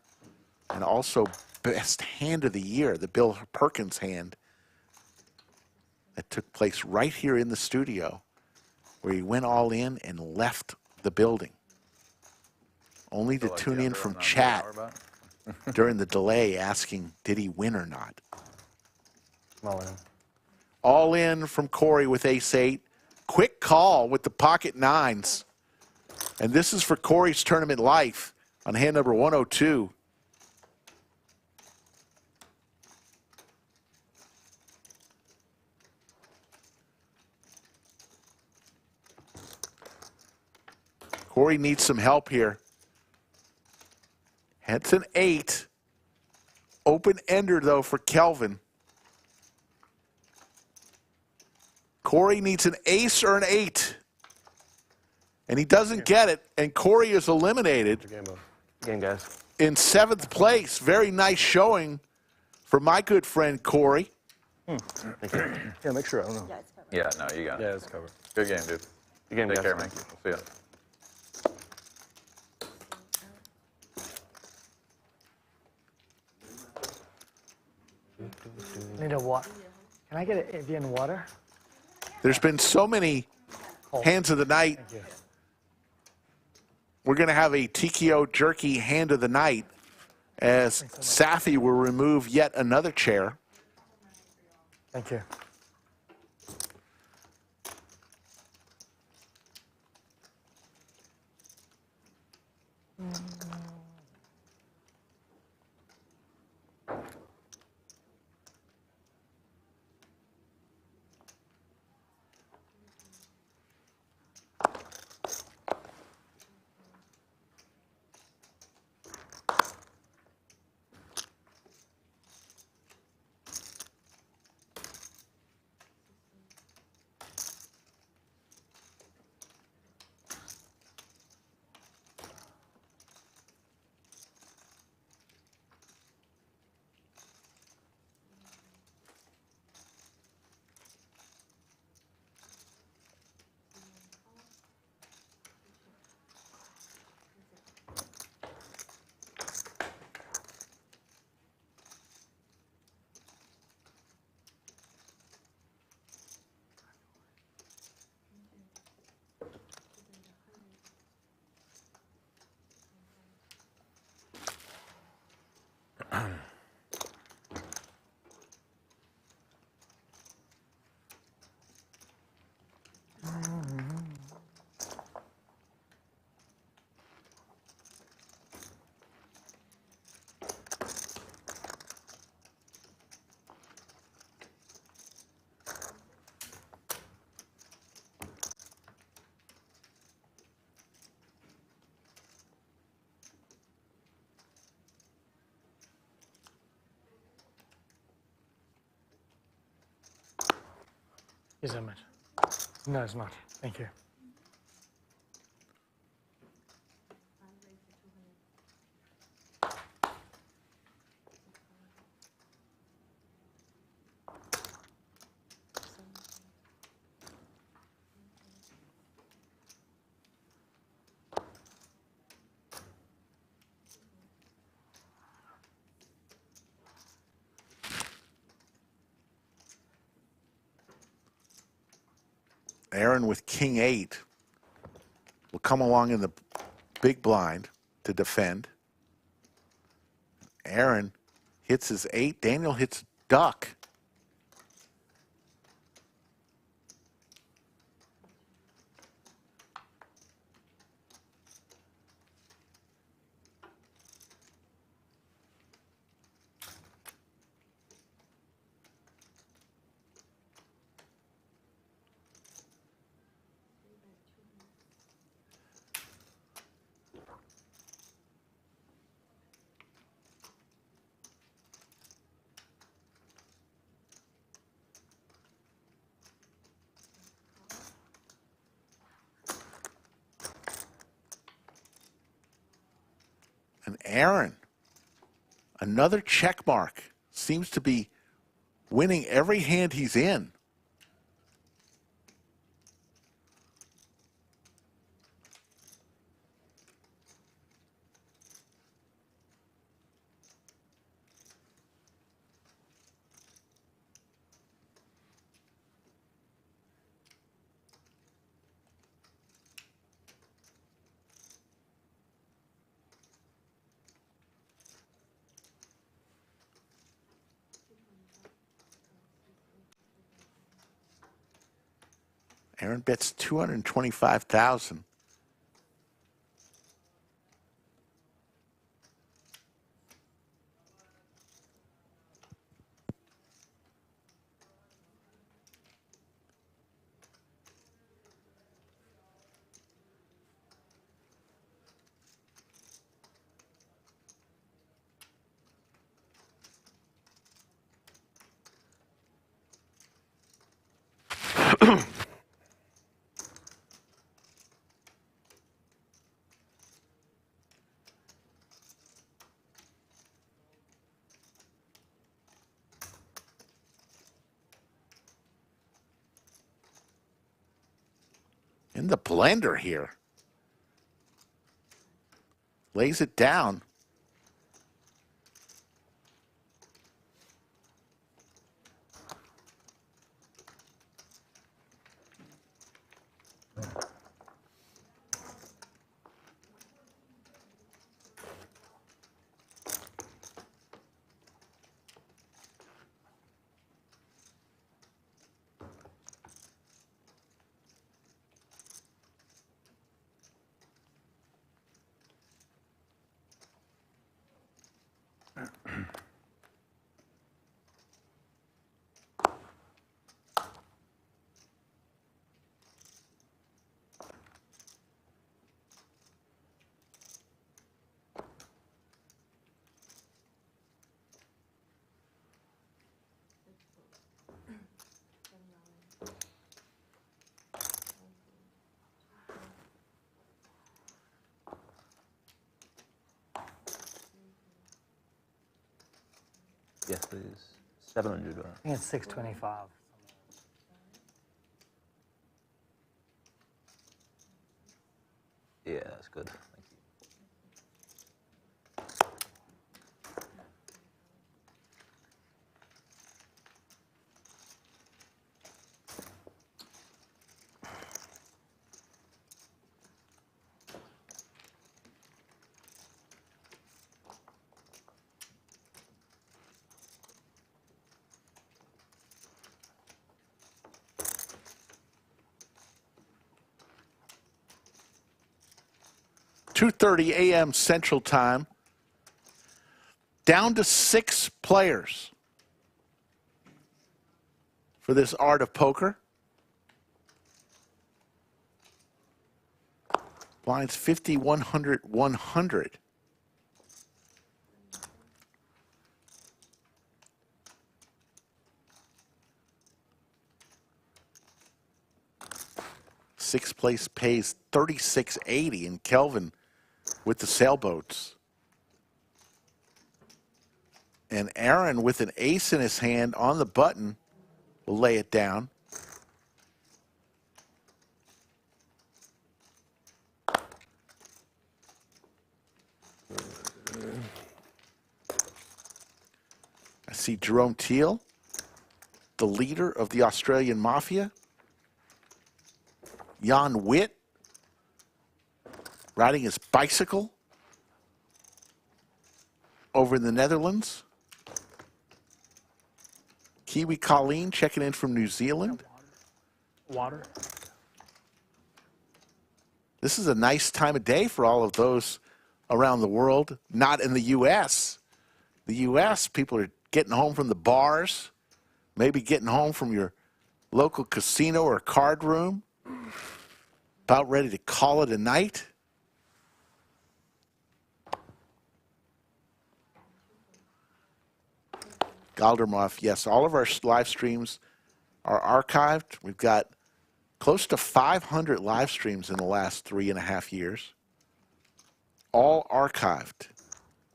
D: And also best hand of the year, the Bill Perkins hand that took place right here in the studio where he went all in and left the building. Only to tune in from chat during the delay asking, did he win or not?
G: All in.
D: All in from Corey with ace-8. Quick call with the pocket 9s. And this is for Corey's tournament life on hand number 102. Corey needs some help here. That's an 8. Open ender, though, for Kelvin. Corey needs an ace or an 8. And he doesn't get it, and Corey is eliminated.
G: Game, guys.
D: In 7th place. Very nice showing for my good friend Corey.
G: Thank you.
C: Yeah, make sure. I don't know.
N: Yeah, no, you got it.
I: Yeah, it's covered.
N: Good game, dude.
G: Good game,
N: Take
G: guys.
N: care, man. We'll see ya.
M: Need a what? Can I get an Evian water?
D: There's been so many hands of the night.
M: Thank you.
D: We're going to have a TKO Jerky hand of the night as Safi will remove yet another chair.
M: Thank you. Yes, so much. No, it's not. Thank you.
D: Aaron with King 8 will come along in the big blind to defend. Aaron hits his 8. Daniel hits duck. And Aaron, another check mark, seems to be winning every hand he's in. Aaron bets 225,000. In the blender here. Lays it down.
T: Yes, please. 700.
M: I think it's 625.
T: Yeah, that's good. Thank you.
D: .30 a.m. Central Time. Down to 6 players for this art of poker. Blinds 50, 100, 100. Sixth place pays $36.80, and Kelvin with the sailboats. And Aaron with an ace in his hand on the button will lay it down. I see Jerome Teal, the leader of the Australian Mafia. Jan Witt riding his bicycle over in the Netherlands. Kiwi Colleen checking in from New Zealand.
M: Water.
D: This is a nice time of day for all of those around the world, not in the U.S. The U.S., people are getting home from the bars, maybe getting home from your local casino or card room, about ready to call it a night. Galdermoff, yes, all of our live streams are archived. We've got close to 500 live streams in the last 3.5 years, all archived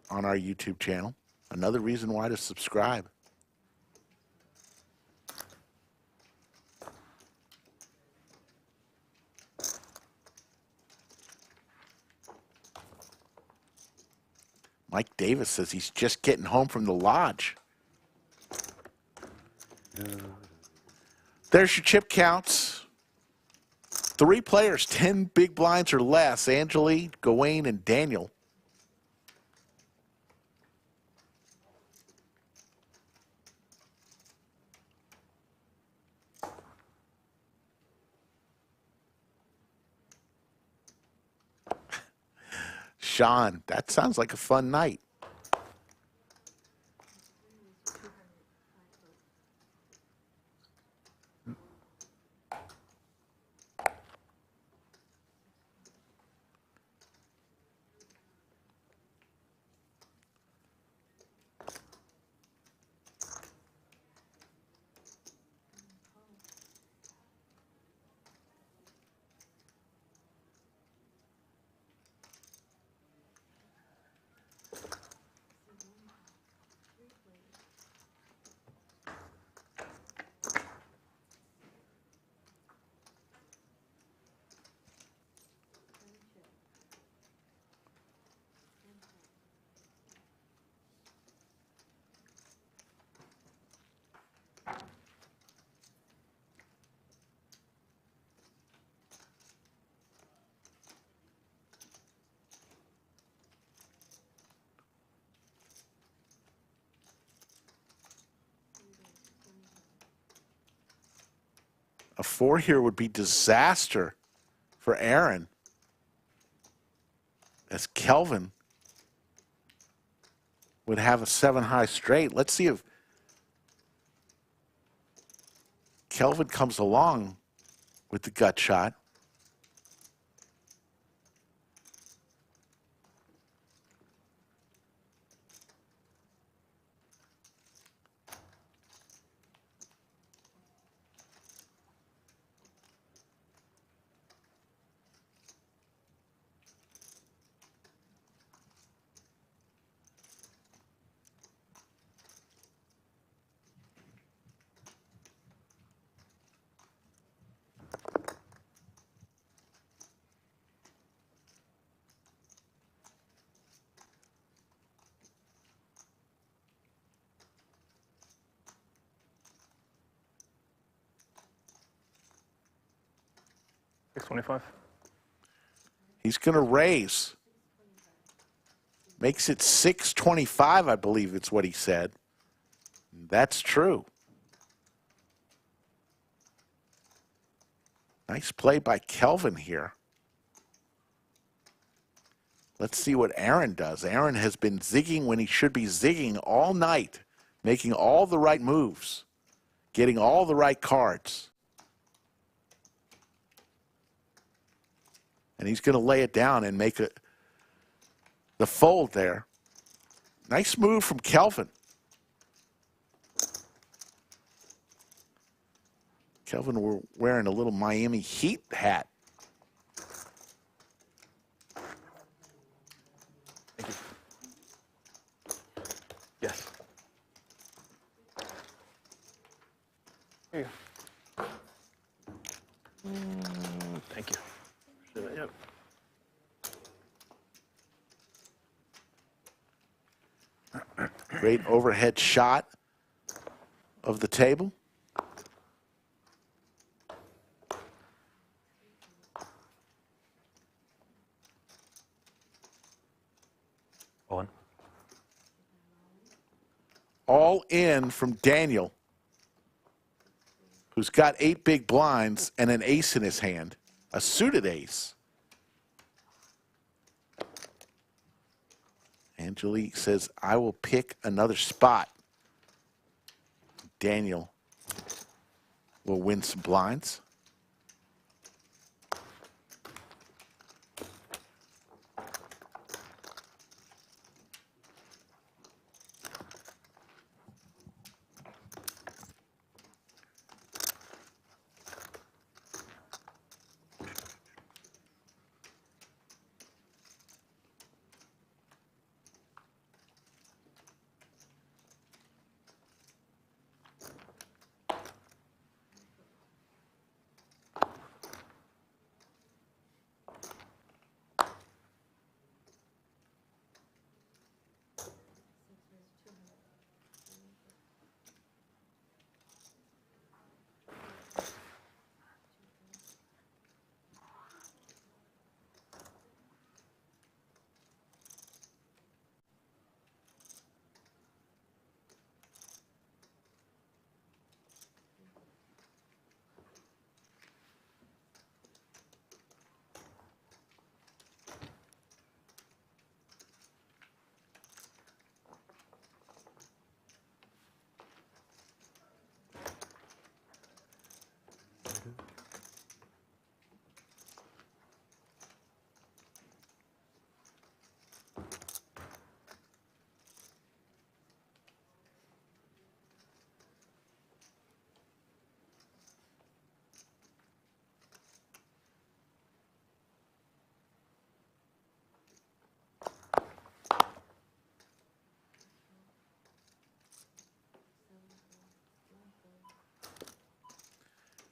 D: on our YouTube channel. Another reason why to subscribe. Mike Davis says he's just getting home from the lodge. There's your chip counts. 3 players, 10 big blinds or less. Anjali, Gawain, and Daniel. Sean, that sounds like a fun night. A 4 here would be disaster for Aaron, as Kelvin would have a 7 high straight. Let's see if Kelvin comes along with the gut shot.
M: $625.
D: He's going to raise. Makes it $625, I believe it's what he said. That's true. Nice play by Kelvin here. Let's see what Aaron does. Aaron has been zigging when he should be zigging all night, making all the right moves, getting all the right cards. And he's going to lay it down and make the fold there. Nice move from Kelvin. Kelvin, we're wearing a little Miami Heat hat Great overhead shot of the table.
T: On.
D: All in from Daniel, who's got 8 big blinds and an ace in his hand, a suited ace. Anjali says, I will pick another spot. Daniel will win some blinds.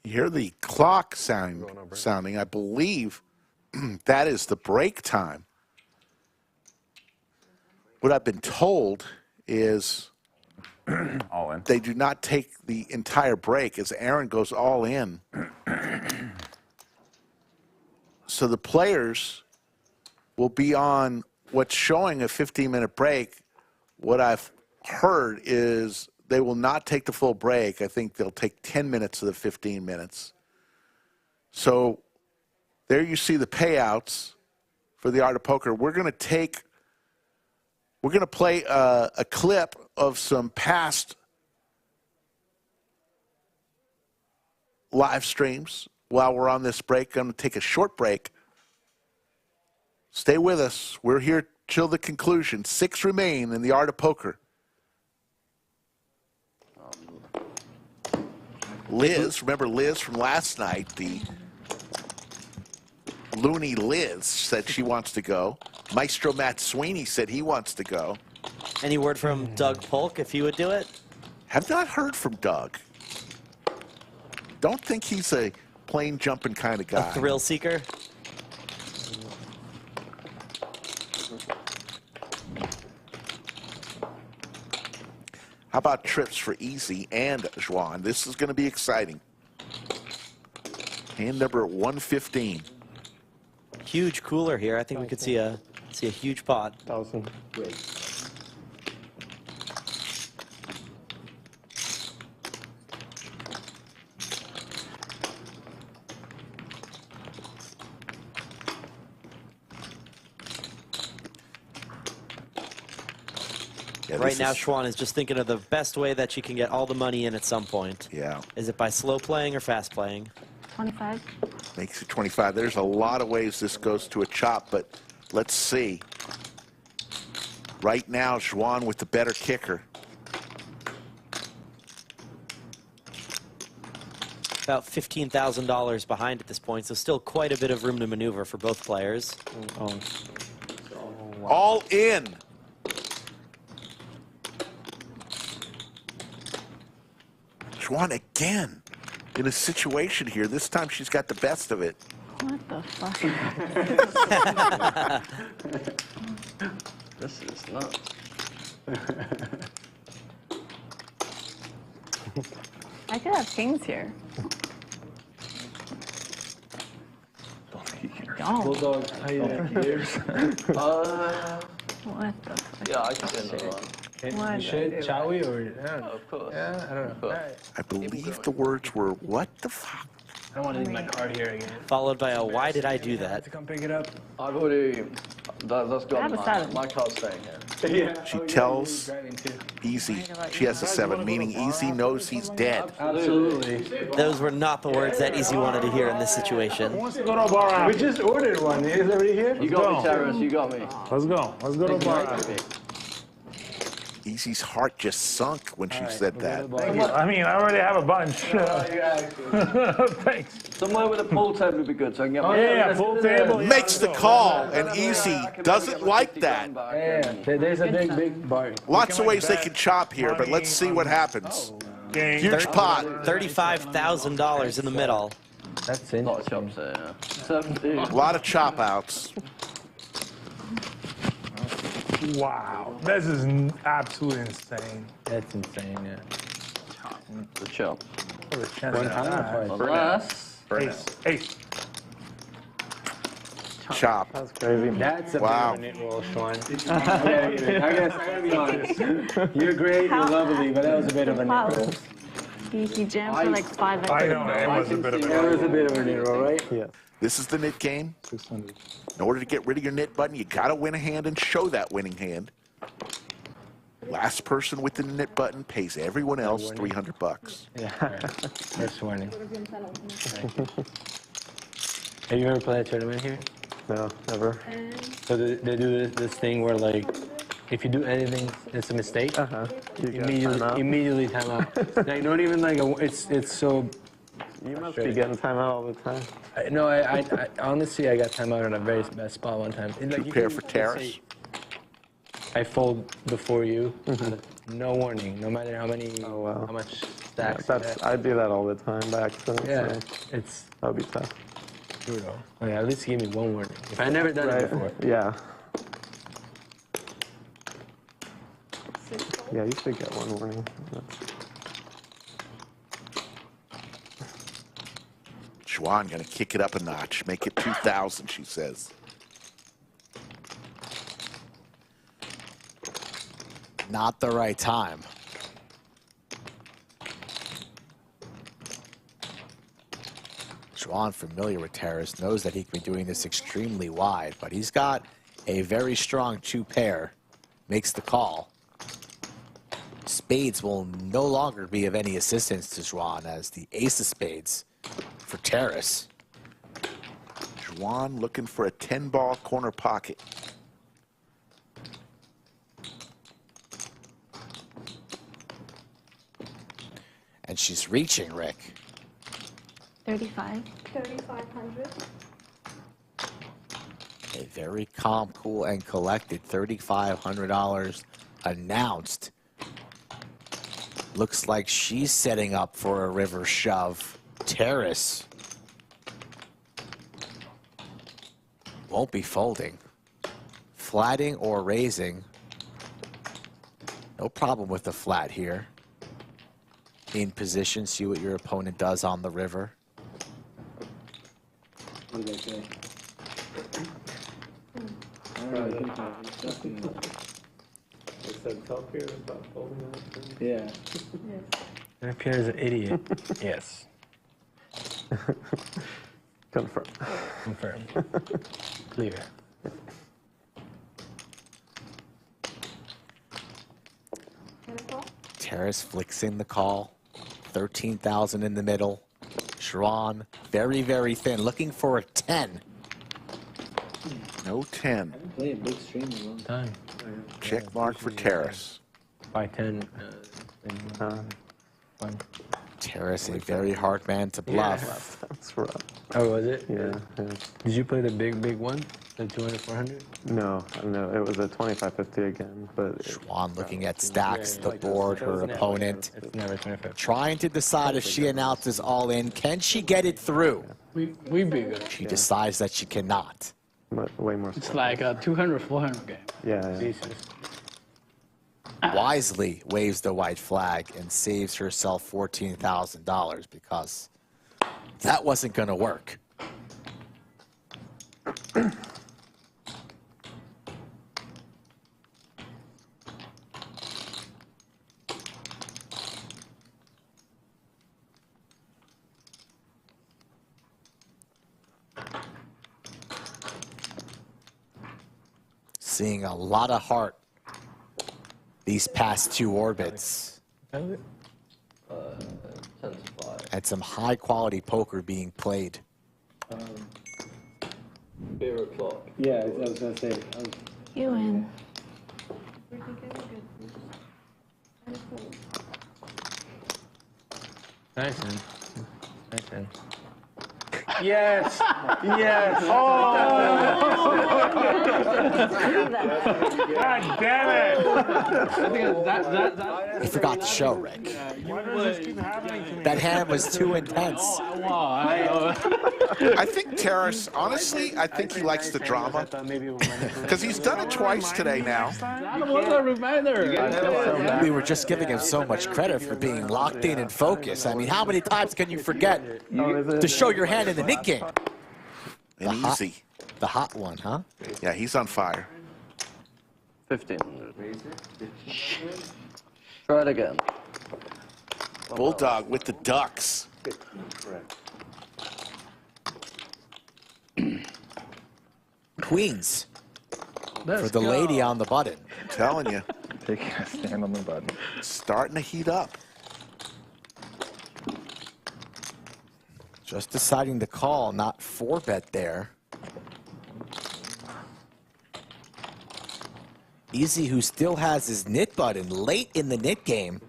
D: You hear the clock sounding. I believe that is the break time. What I've been told is
N: all in.
D: They do not take the entire break as Aaron goes all in. So the players will be on what's showing a 15-minute break. What I've heard is they will not take the full break. I think they'll take 10 minutes of the 15 minutes. So there you see the payouts for the Art of Poker. We're going to play a clip of some past live streams while we're on this break. I'm going to take a short break. Stay with us. We're here till the conclusion. 6 remain in the Art of Poker. Liz, remember Liz from last night, the loony Liz said she wants to go. Maestro Matt Sweeney said he wants to go.
G: Any word from Doug Polk if he would do it?
D: Have not heard from Doug. Don't think he's a plane jumping kind of guy.
G: A thrill seeker?
D: How about trips for Easy and Juan? This is going to be exciting. Hand number 115.
G: Huge cooler here. I think we could see a huge pot.
I: 1,000.
A: Great.
D: Yeah,
G: right now, Schwan is just thinking of the best way that she can get all the money in at some point.
D: Yeah.
G: Is it by slow playing or fast playing?
E: 25.
D: Makes it 25. There's a lot of ways this goes to a chop, but let's see. Right now, Juan with the better kicker.
G: About $15,000 behind at this point, so still quite a bit of room to maneuver for both players.
D: All in. Juan again in a situation here. This time she's got the best of it.
E: What the fuck?
O: This is nuts.
U: I could have kings here. Don't.
O: Bulldog, how you doing?
U: What the fuck?
F: Yeah, I can do another one.
U: Why
O: You
U: did I
O: should,
U: do
O: shall we, or?
F: Of course.
O: Yeah, I don't know. All right.
D: I believe the words were, what the fuck?
O: I don't want to leave my card here again.
G: Followed by a why did I do that?
O: To come pick it up.
F: I've already. That's
U: I
F: got
U: have a seven.
F: my card's staying here.
O: Yeah.
D: She tells Easy she has a 7, meaning Easy knows he's dead.
O: Absolutely.
G: Those were not the words that Easy wanted to hear in this situation.
O: We just ordered one. Is everybody here?
F: You got me, Terrence. You got me.
H: Let's go. Let's go to bar.
D: Easy's heart just sunk when she said that.
H: I mean, I already have a bunch. Thanks.
F: Somewhere with a pool table would be good, so I can get my.
H: Yeah, pool table. yeah,
D: Makes the
H: let's go.
D: call, and Easy doesn't like that.
O: Yeah, there's a big bar.
D: Lots of ways they can chop here, but let's see what happens. Huge pot.
G: $35,000 in the middle.
O: That's
F: A
O: it.
F: lot of chops there. Yeah. 17.
D: A lot of chop outs.
H: Wow, this is absolutely insane.
O: That's insane, yeah.
F: The chop.
O: One time or
F: Unless.
H: Ace, ace.
D: Chop.
O: That's crazy. That's a
D: Wow.
O: bit of a knit roll, Sean. I gotta be honest. You're great, you're lovely, but that was a bit of a knit roll.
U: He jammed for like 5
H: I know, it was a bit of
O: That was a bit of a knit roll, right? Yeah.
D: This is the knit game.
O: 600.
D: In order to get rid of your knit button, you gotta win a hand and show that winning hand. Last person with the knit button pays everyone else $300.
O: Yeah. First warning. Have you ever played a tournament here? No, never. So they do this thing where, like, if you do anything that's a mistake, immediately time out. Like, not even like it's so. You must be getting timeout all the time. No, I honestly I got timeout in a very bad spot one time. Like,
D: Two pair for Terrace.
O: I fold before you, no warning, no matter how many, how much stacks.
V: I do that all the time back. So
O: Yeah,
V: so
O: it's
V: that would be tough.
O: brutal. Oh, yeah, at least give me one warning. If I never done it before.
V: Yeah. Yeah, you should get one warning.
D: Juan gonna kick it up a notch, make it 2,000, she says.
B: Not the right time. Juan, familiar with Terrace, knows that he can be doing this extremely wide, but he's got a very strong 2-pair. Makes the call. Spades will no longer be of any assistance to Juan as the ace of spades for Terrace.
D: Juan looking for a 10-ball corner pocket.
B: And she's reaching, Rick.
U: 35.
L: 3,500.
B: A very calm, cool, and collected $3,500 announced. Looks like she's setting up for a river shove. Terrace won't be folding. Flatting or raising. No problem with the flat here. In position, see what your opponent does on the river.
O: What did I say? Yeah. That Pierre is an idiot. Yes.
V: Confirm.
O: Confirm. Clear.
B: Terrace flicks in the call. 13,000 in the middle. Schwan, very, very thin. Looking for a 10.
D: No 10.
O: Play a big stream a long time.
D: Check mark for Terrace.
O: By 10.
B: Terrace, a very hard man to bluff.
V: That's rough.
O: Oh, was it?
V: Yeah.
O: Did you play the big one? The 200, 400?
V: No, it was a 25-50 again, but.
B: Schwan looking at stacks, the board, her opponent.
O: It's never 25.
B: Trying to decide if she announces all in. Can she get it through?
O: We bigger.
B: She decides that she cannot.
V: Way more.
O: It's like a 200, 400 game.
V: Yeah.
O: Jesus.
B: wisely waves the white flag and saves herself $14,000 because that wasn't going to work. Seeing a lot of heart these past two orbits. And some high quality poker being played.
O: Favorite clock.
U: Yeah, I was gonna say. You win.
O: Nice one. Nice one.
U: Yes.
O: Yes.
U: Oh.
O: God damn it.
B: You forgot to show, Rick. That hand was too intense.
D: I think Terrace, honestly, I think he likes the drama. Because he's done it twice today now.
B: We were just giving him so much credit for being locked in and focused. I mean, how many times can you forget to show your hand in the Nick game?
D: Easy.
B: The hot one, huh?
D: Yeah, he's on fire.
F: 15. Try it again.
D: Bulldog with the ducks.
B: Queens for the lady on the button.
D: I'm telling you.
V: Taking a stand on the button.
D: Starting to heat up.
B: Just deciding to call, not 4-bet there. Easy, who still has his nit button late in the nit game,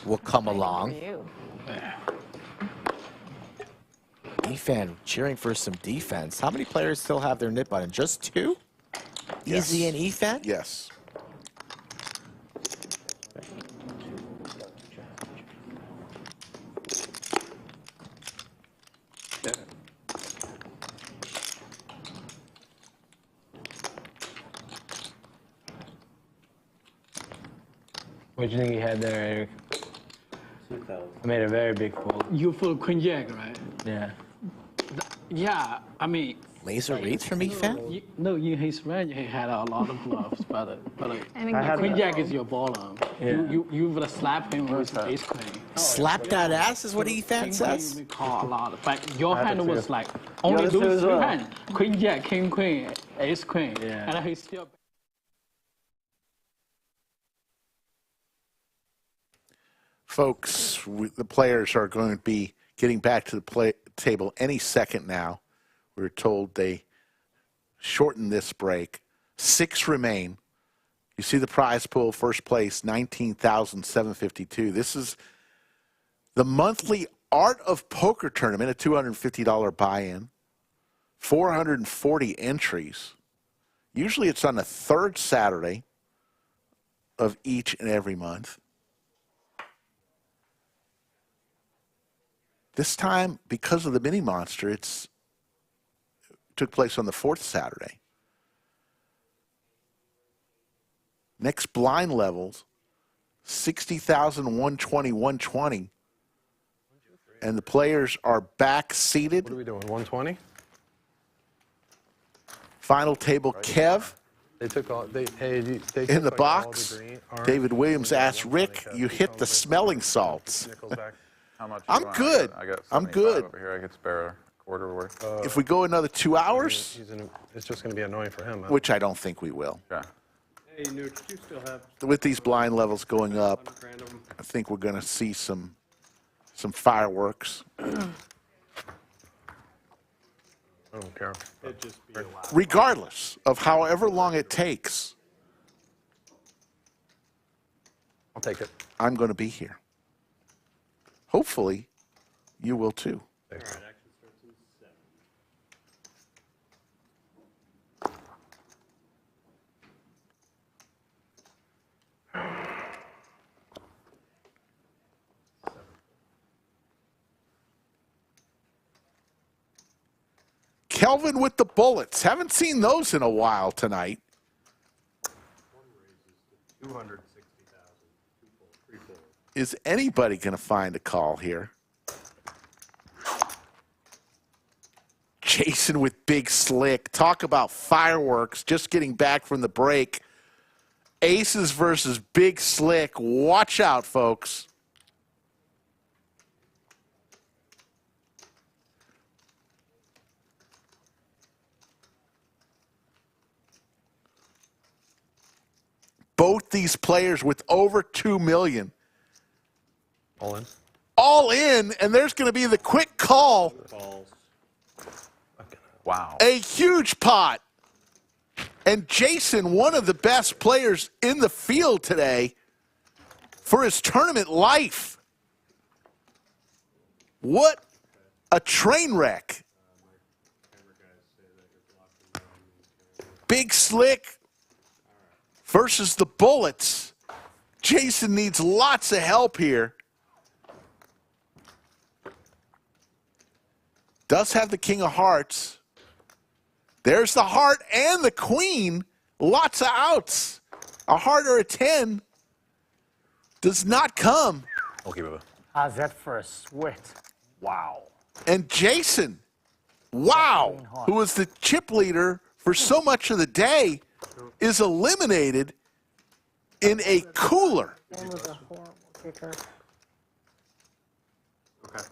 B: will come along. E-fan cheering for some defense. How many players still have their nit button? Just 2?
D: Yes.
B: Easy and E-fan?
D: Yes.
O: What do you think you had there, Eric? I made a very big fold.
M: You full Queen Jack, right?
O: Yeah.
M: Yeah, I mean.
B: Laser reads from E-fan?
M: No, you his range he had a lot of bluffs, but
U: I
M: Queen Jack is your baller.
O: Yeah.
M: You would have slapped him with Ace Queen.
B: Slap that ass is what E-fan says?
M: We call a lot, but your hand
V: had to
M: was
V: too.
M: like only
V: Yours too
M: those
V: as
M: 3
V: well.
M: hands: Queen Jack, King Queen, Ace Queen,
O: Yeah.
M: and he still.
D: Folks, the players are going to be getting back to the table any second now. We're told they shortened this break. 6 remain. You see the prize pool, first place, $19,752. This is the monthly Art of Poker tournament, a $250 buy-in, 440 entries. Usually it's on the 3rd Saturday of each and every month. This time, because of the mini monster, it took place on the 4th Saturday. Next blind levels, 60,000, 120, 120. And the players are back seated.
I: What are we doing, 120?
D: Final table, Kev.
I: They took all, they took
D: In the
I: like all
D: box,
I: the green, orange,
D: David Williams asked Rick, you hit the smelling salts.
N: How much
D: I'm
N: you want?
D: good.
N: I got
D: I'm
N: 75
D: good.
N: over here. I could spare a quarter worth.
D: If we go another 2 hours,
I: it's just going to be annoying for him. Huh?
D: which I don't think we will.
N: Yeah.
H: Hey, Nuke, you still have
D: With these blind levels going up,
H: 100 grand of them.
D: I think we're going to see some fireworks.
I: I don't care.
H: It'd just be a while.
D: Regardless of however long it takes,
I: I'll take it.
D: I'm going to be here. Hopefully, you will too.
H: All right, action starts in 7.
D: Kelvin with the bullets. Haven't seen those in a while tonight.
H: 260,000. Three fold.
D: Is anybody going to find a call here? Jason with Big Slick. Talk about fireworks. Just getting back from the break. Aces versus Big Slick. Watch out, folks. Both these players with over 2 million.
R: All in.
D: All in, and there's going to be the quick call.
H: Calls.
N: Wow.
D: A huge pot. And Jason, one of the best players in the field today for his tournament life. What a train wreck. Big Slick versus the Bullets. Jason needs lots of help here. Does have the King of Hearts. There's the heart and the queen. Lots of outs. A heart or a 10 does not come.
R: Okay, Bubba.
M: How's that for a sweat?
R: Wow.
D: And Jason, wow, who was the chip leader for so much of the day, is eliminated in a cooler.
L: One was a horrible kicker.
H: Okay.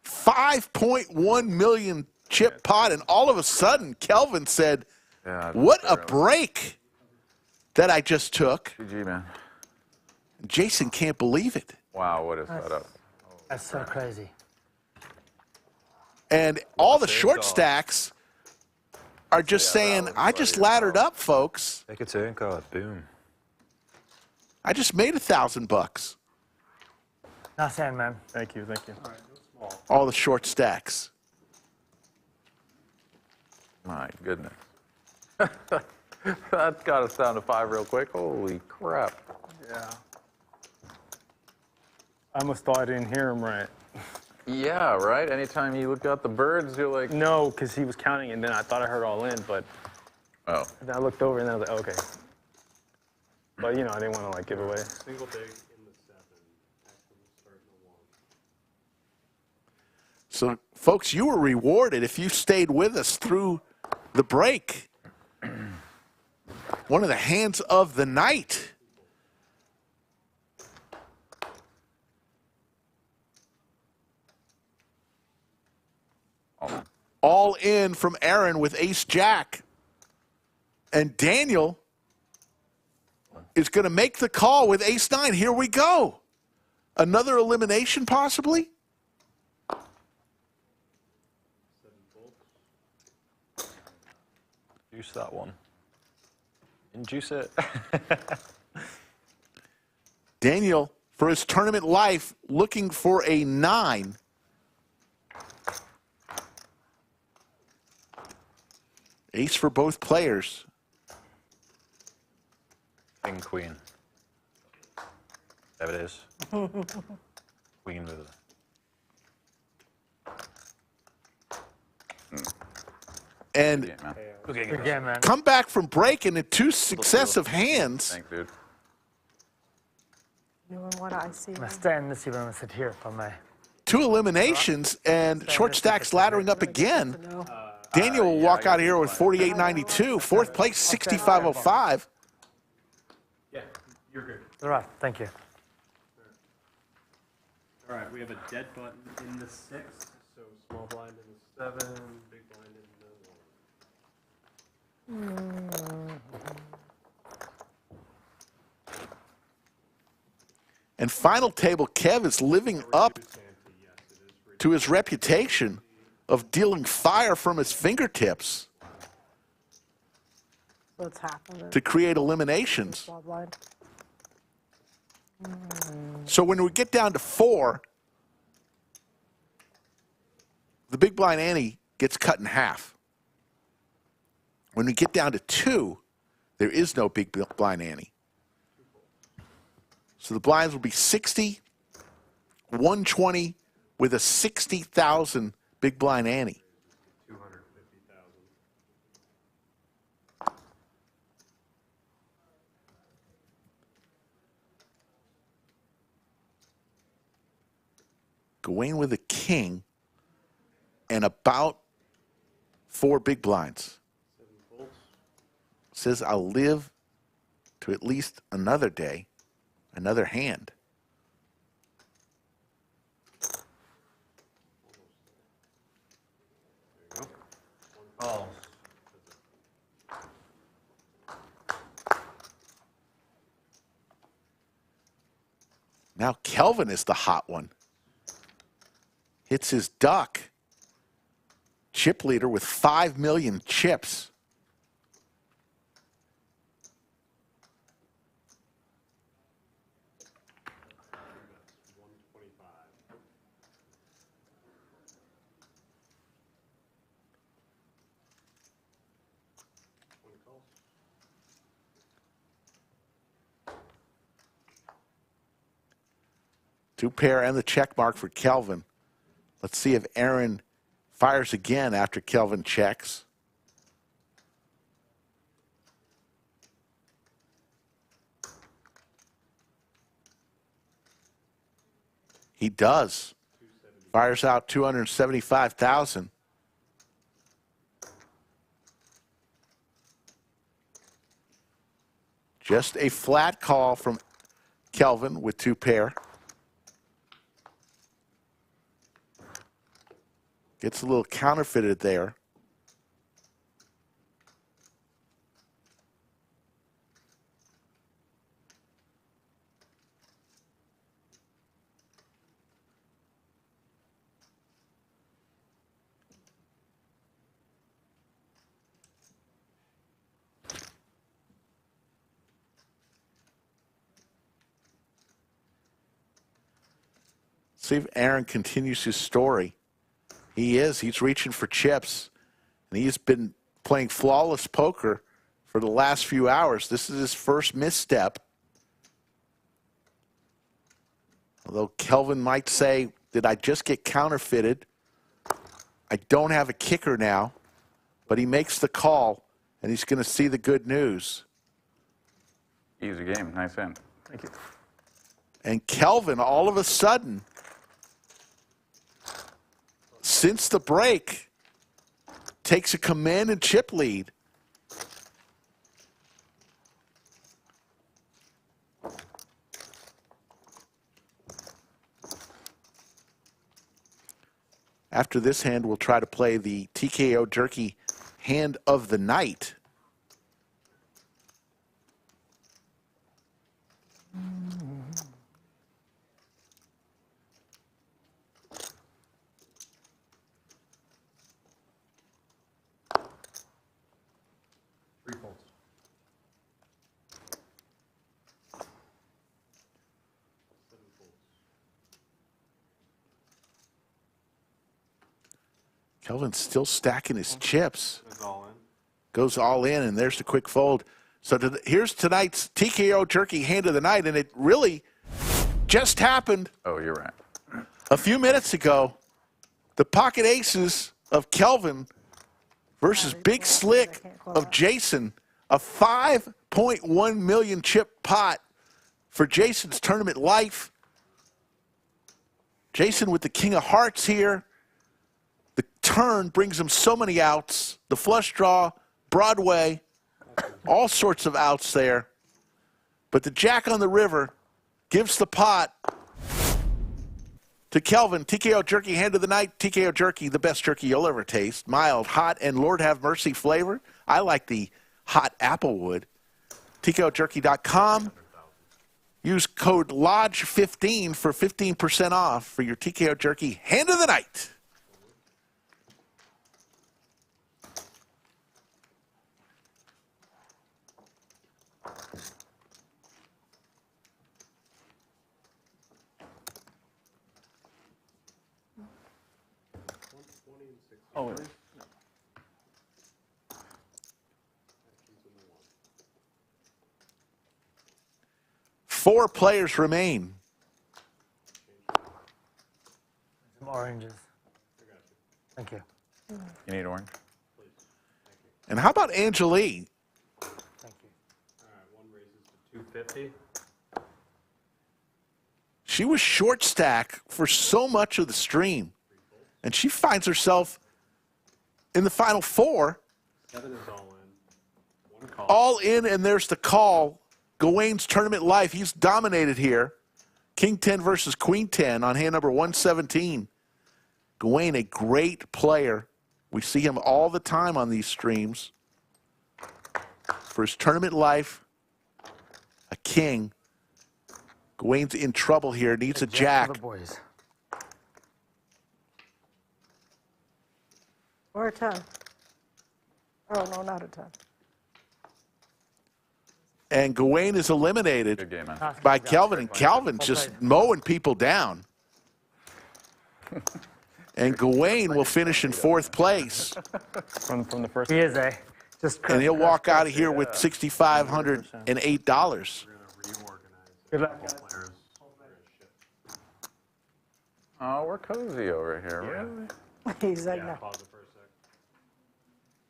D: 5.1 million chip pot, and all of a sudden, Kelvin said,
N: Yeah,
D: what a break that I just took.
N: GG, man.
D: Jason can't believe it.
N: Wow, what a setup.
M: That's so crazy.
D: And all the short stacks are just saying, I just laddered up, folks.
R: Take a turn card. Boom.
D: I just made $1,000.
M: Nice hand, man.
V: Thank you, thank you.
D: All the short stacks.
N: My goodness. That's got us down to 5 real quick. Holy crap.
V: Yeah. I almost thought I didn't hear him right.
N: Yeah, right? Anytime you look at the birds, you're like...
V: No, because he was counting, and then I thought I heard all in, but
N: Oh.
V: then I looked over, and then I was like, okay. But, you know, I didn't want to, like, give away.
H: Single big in the 7. Actually, starting the 1.
D: So, folks, you were rewarded if you stayed with us through the break. One of the hands of the night. All in from Aaron with ace-jack. And Daniel is going to make the call with ace-9. Here we go. Another elimination, possibly?
R: Juice that one. Induce it.
D: Daniel, for his tournament life, looking for a 9. Ace for both players.
R: King, queen. There it is. Queen with it.
D: And
M: Good game, man.
D: come back from breaking in 2 successive hands.
N: Thanks, dude.
L: You and what I see.
M: I'm going to stand this even when I sit here if I may.
D: 2 eliminations and short stacks laddering up again. Daniel will walk out of here with 48.92. Fourth place, 65.05.
H: Yeah, you're good.
M: All right, thank you.
H: All right, we have a dead button in the 6, so small blind in the 7, big blind in the 1.
D: And final table, Kev is living up to his reputation of dealing fire from his fingertips
L: So it's half of it.
D: to create eliminations.
L: Small blind.
D: So when we get down to 4, the big blind ante gets cut in half. When we get down to 2, there is no big blind ante. So the blinds will be 60, 120 with a 60,000 big blind ante.
H: 250,000.
D: Gawain with a king and about 4 big blinds. Says I'll live to at least another day, another hand.
H: Oh.
D: Now Kelvin is the hot one. Hits his duck. Chip leader with 5 million chips. Two pair and the check mark for Kelvin. Let's see if Aaron fires again after Kelvin checks. He does. Fires out 275,000. Just a flat call from Kelvin with 2 pair. Gets a little counterfeited there. See if Aaron continues his story. He is. He's reaching for chips. And he's been playing flawless poker for the last few hours. This is his first misstep. Although Kelvin might say, did I just get counterfeited? I don't have a kicker now. But he makes the call, and he's going to see the good news.
N: Easy game. Nice hand.
V: Thank you.
D: And Kelvin, all of a sudden, since the break, takes a command and chip lead. After this hand, we'll try to play the TKO Jerky hand of the night. Kelvin's still stacking his chips. Goes all in, and there's the quick fold. So here's tonight's TKO Jerky hand of the night, and it really just happened.
N: Oh, you're right.
D: A few minutes ago, the pocket aces of Kelvin versus Big Slick of Jason, a 5.1 million chip pot for Jason's tournament life. Jason with the King of Hearts here. The turn brings him so many outs. The flush draw, Broadway, all sorts of outs there. But the Jack on the river gives the pot to Kelvin. TKO Jerky hand of the night. TKO Jerky, the best jerky you'll ever taste. Mild, hot, and Lord have mercy flavor. I like the hot applewood. TKOJerky.com. Use code LODGE15 for 15% off for your TKO Jerky hand of the night.
V: Oh,
D: 4 players remain.
M: Some oranges. Thank you.
N: You need orange?
D: And how about Anjali?
H: All right, one raises to 250.
D: She was short stack for so much of the stream, and she finds herself in the final four.
H: 7 is all in. One call.
D: All in, and there's the call. Gawain's tournament life. He's dominated here. King 10 versus Queen 10 on hand number 117. Gawain, a great player. We see him all the time on these streams. For his tournament life, a king. Gawain's in trouble here, needs a jack.
M: For the boys.
L: Or a 10. Oh, no, not a 10.
D: And Gawain is eliminated
N: Good game, man.
D: by Kelvin, and Kelvin just mowing people down. And Gawain will finish in 4th place.
V: From the first.
M: He is a. Just
D: And he'll walk out of here with $6,508.
M: Good luck, guys.
N: Oh, we're cozy over here. Really?
L: He's like, no.
H: Pause it for a sec.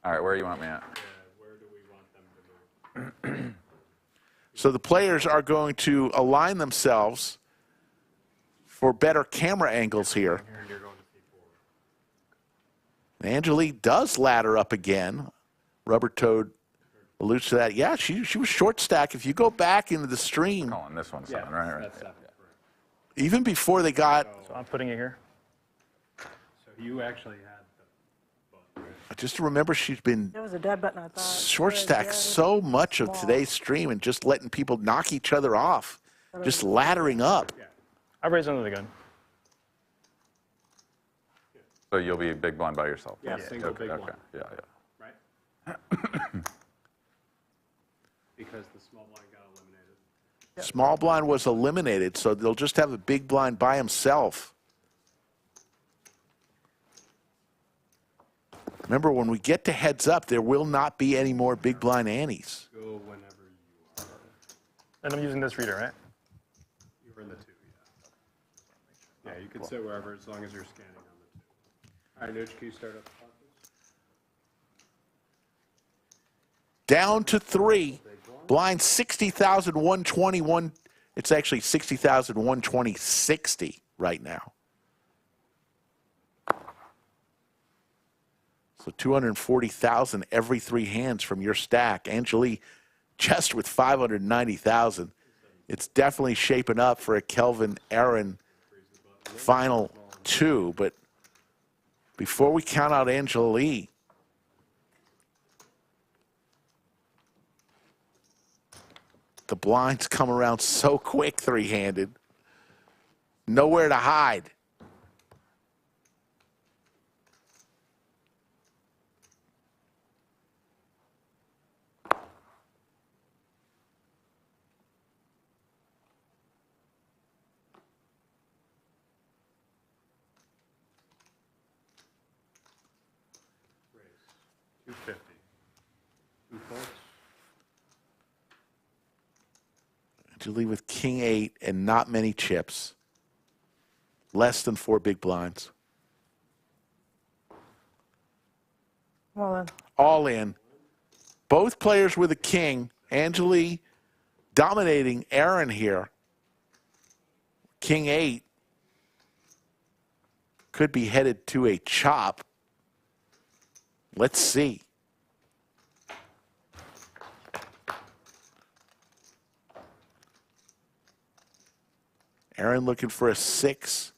N: All right, where do you want me at?
H: Where do we want them to move?
D: So the players are going to align themselves for better camera angles here.
H: You're going to C4.
D: Anjali does ladder up again. Rubber Toad alludes to that. Yeah, she was short stack. If you go back into the stream,
N: Calling this one 7, right?
H: That's 7.
D: even before they got,
V: So I'm putting it here.
H: So you actually had the
D: just remember she's been
L: It was a dead button, I thought.
D: short stack so much of today's stream and just letting people knock each other off, just laddering up.
V: I raised under the gun.
N: So you'll be big blind by yourself.
H: Yeah, single
N: okay,
H: big
N: okay.
H: blind.
N: Yeah, yeah.
H: right? Because the small blind got eliminated.
D: Small blind was eliminated, so they'll just have a big blind by himself. Remember, when we get to heads up, there will not be any more big blind antes.
H: Go whenever you are.
V: And I'm using this reader, right?
H: You're in the 2, yeah. Yeah, you can sit wherever as long as you're scanning on the 2. All right, Nuge, can you start up the clock, please?
D: Down to 3. Blind 60,121. It's actually 60,120.60 right now. So 240,000 every 3 hands from your stack. Anjali just with 590,000. It's definitely shaping up for a Kelvin Aaron final 2. But before we count out Anjali, the blinds come around so quick 3-handed. Nowhere to hide.
H: Raise. 250. 2 folks.
D: Julie with King 8 and not many chips. Less than 4 big blinds.
L: Well, then.
D: All in. Both players with a king. Anjali dominating Aaron here. King 8 could be headed to a chop. Let's see. Aaron looking for a 6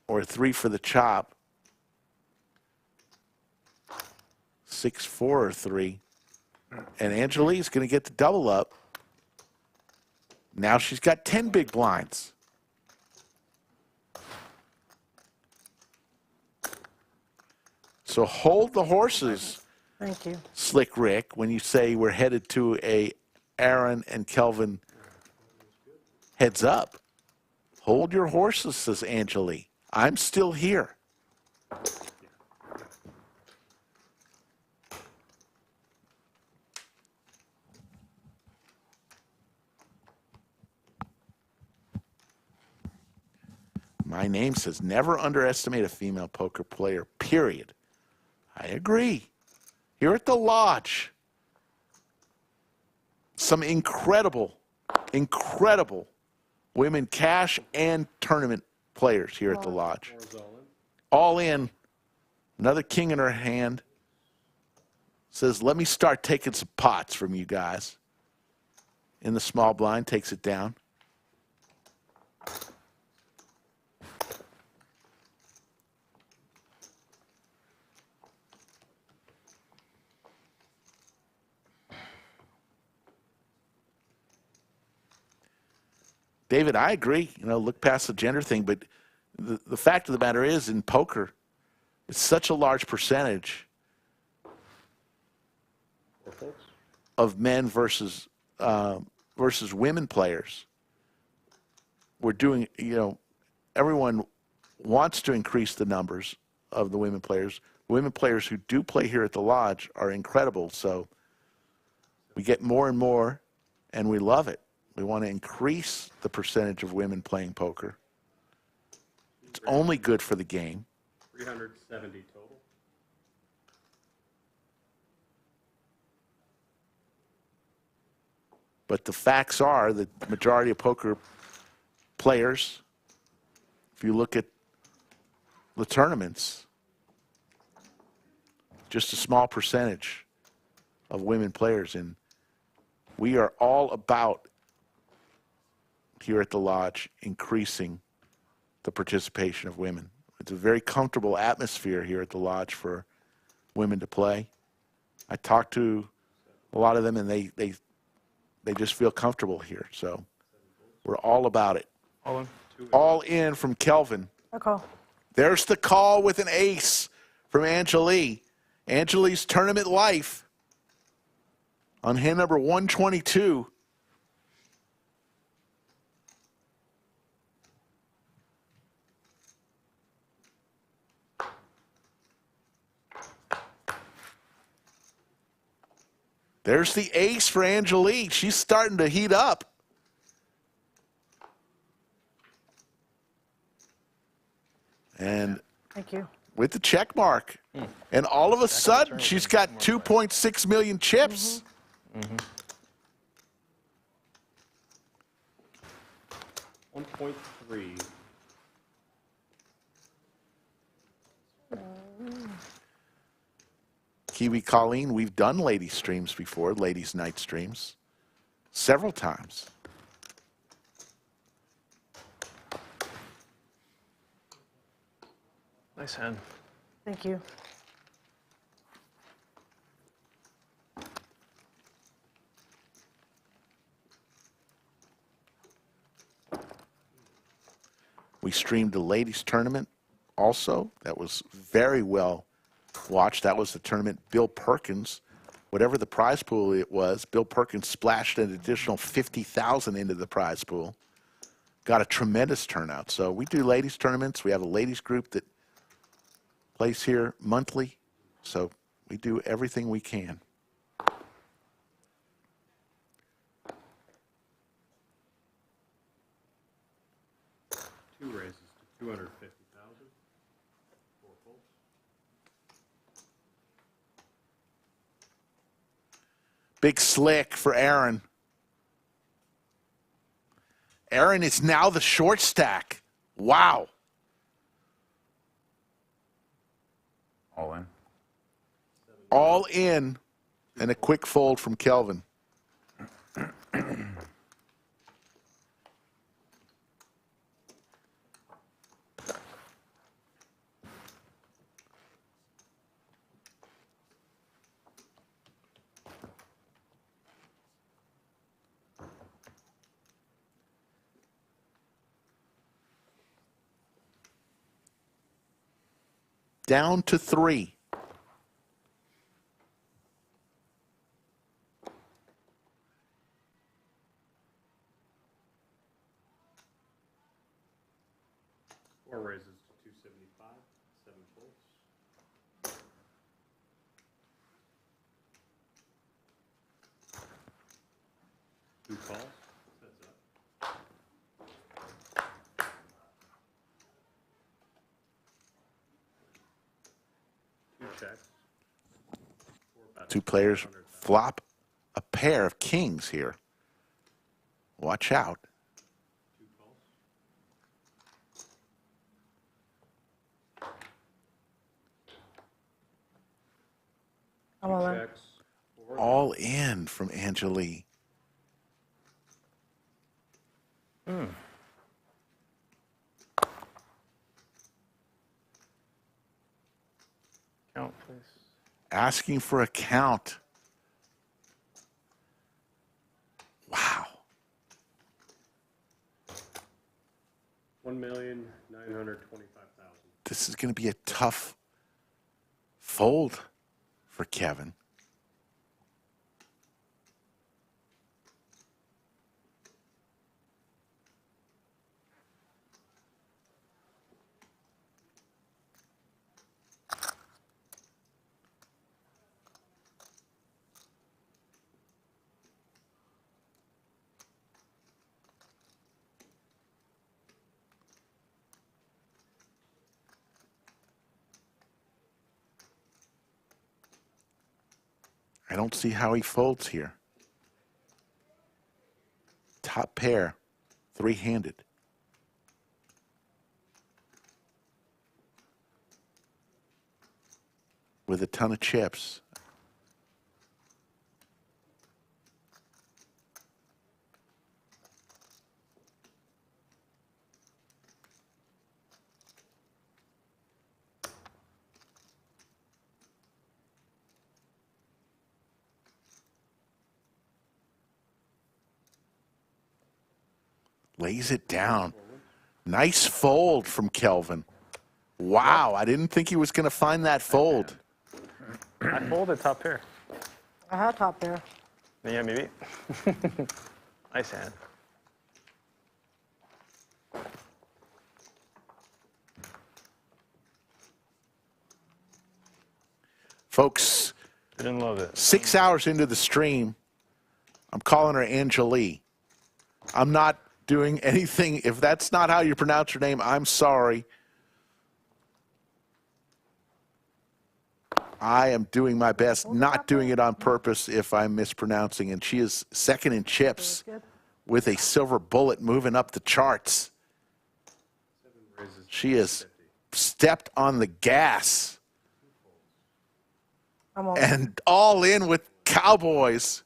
D: or a 3 for the chop. 6, 4, or 3. And Anjali's going to get the double up. Now she's got 10 big blinds. So hold the horses,
L: Thank you.
D: Slick Rick, when you say we're headed to a Aaron and Kelvin heads up. Hold your horses, says Anjali. I'm still here. My name says never underestimate a female poker player, period. I agree. Here at the Lodge, some incredible women cash and tournament players here at the lodge. All in. Another king in her hand. Says, let me start taking some pots from you guys. In the small blind, takes it down. David, I agree. You know, look past the gender thing, but the fact of the matter is, in poker, it's such a large percentage of men versus women players. We're doing, you know, everyone wants to increase the numbers of the women players. Women players who do play here at the lodge are incredible. So we get more and more, and we love it. We want to increase the percentage of women playing poker. It's only good for the game.
H: 370 total.
D: But the facts are that the majority of poker players, if you look at the tournaments, just a small percentage of women players. And we are all about, here at the lodge, increasing the participation of women. It's a very comfortable atmosphere here at the lodge for women to play. I talk to a lot of them, and they just feel comfortable here. So we're all about it. All in from Kelvin.
L: Okay.
D: There's the call with an ace from Anjali. Anjali's tournament life on hand number 122. There's the ace for Anjali. She's starting to heat up. And
L: thank you.
D: With the check mark. And all of a sudden, she's got 2.6 million chips.
H: 1.3.
D: Kiwi Colleen, we've done ladies streams before, ladies night streams, several times.
G: Nice hand.
L: Thank you.
D: We streamed a ladies tournament also. That was very well watched. That was the tournament Bill Perkins, whatever the prize pool it was, Bill Perkins splashed an additional $50,000 into the prize pool. Got a tremendous turnout. So we do ladies tournaments. We have a ladies group that plays here monthly. So we do everything we can.
H: Two raises to 250,000. Four folds.
D: Big slick for Aaron. Aaron is now the short stack. Wow.
N: All in.
D: All in, and a quick fold from Kelvin. Down to 3.
H: Four raises to 275. 7 folds. Two calls. That's up. Two checks.
D: Two players flop a pair of kings here. Watch out.
L: I'm all in.
H: Checks.
D: All in from Anjali.
V: Count, please.
D: Asking for a count. Wow.
H: 1,925,000.
D: This is going to be a tough fold for Kevin. I don't see how he folds here. Top pair, three-handed. With a ton of chips. Lays it down. Nice fold from Kelvin. Wow, I didn't think he was going to find that fold.
V: I folded top pair.
L: I had top pair.
V: Yeah, maybe. Nice hand.
D: Folks,
V: Didn't love it.
D: 6 hours into the stream, I'm calling her Anjali. I'm not doing anything. If that's not how you pronounce her name, I'm sorry. I am doing my best, not doing it on purpose if I'm mispronouncing. And she is second in chips with a silver bullet moving up the charts. She has stepped on the gas and all in with Cowboys.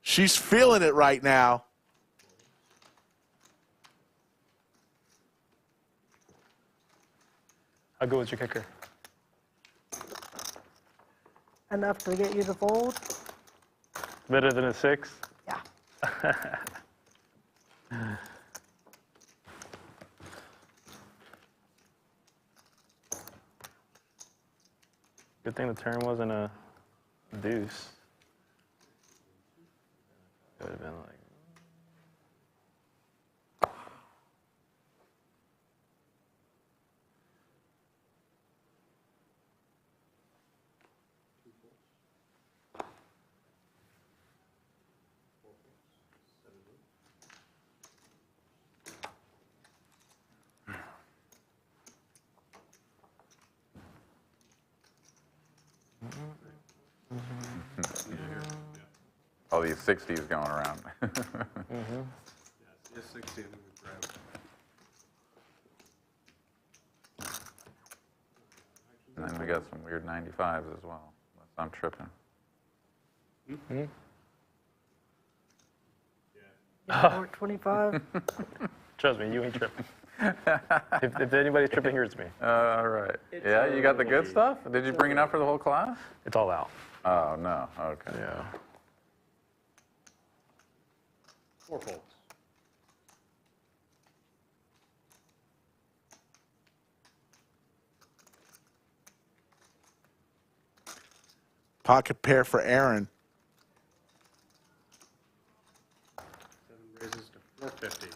D: She's feeling it right now.
V: How good was your kicker?
L: Enough to get you to fold?
V: Better than a 6?
L: Yeah.
V: Good thing the turn wasn't a deuce. It would have been like.
N: All these 60s going around.
H: Yes, 60 and we grab.
N: And then we got some weird 95s as well. Unless I'm tripping.
L: Yeah, 25.
V: Trust me, you ain't tripping. if anybody's tripping here, it's me.
N: All right. Yeah, you got the good stuff? Did you bring it out for the whole class?
V: It's all out.
N: Oh, no. Okay.
V: Yeah.
H: 4 folds.
D: Pocket pair for Aaron.
H: 7 raises to 450.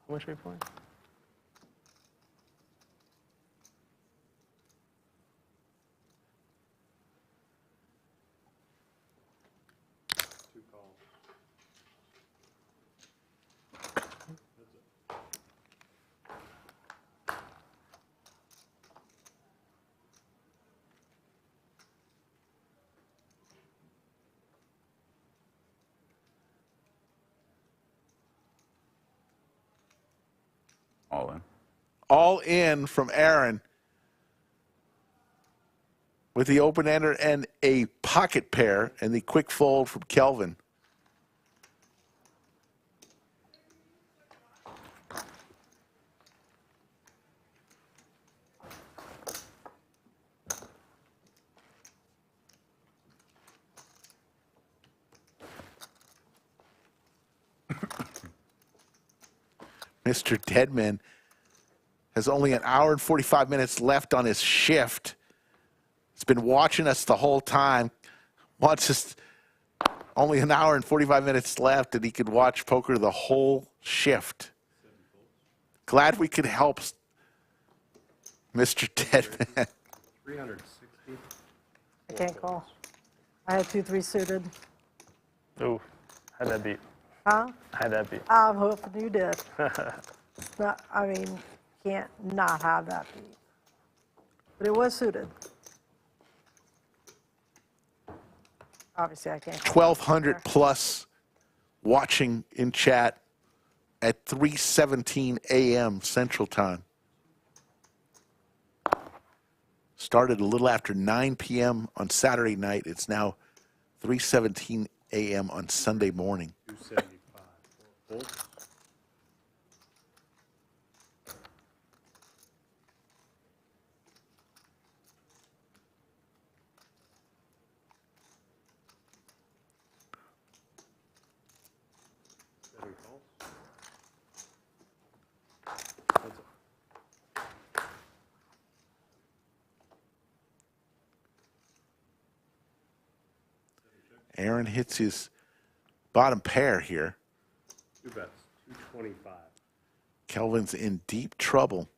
V: How much are we playing?
D: all in from Aaron with the open ender and a pocket pair and the quick fold from Kelvin. Mr. Deadman has only an hour and 45 minutes left on his shift. He's been watching us the whole time. Wants us only an hour and 45 minutes left, and he could watch poker the whole shift. Glad we could help Mr. Deadman.
H: 360.
L: I can't call. I had 2-3 suited.
V: Ooh, had that beat.
L: Huh?
V: I had that beat.
L: I'm hoping you did. Not, I mean, can't not have that beat. But it was suited. Obviously, I can't.
D: 1,200 plus watching in chat at 3:17 a.m. Central Time. Started a little after 9 p.m. on Saturday night. It's now 3:17 a.m. on Sunday morning.
H: 275. Fold.
D: Aaron hits his bottom pair here.
H: 2 bets. 225.
D: Kelvin's in deep trouble.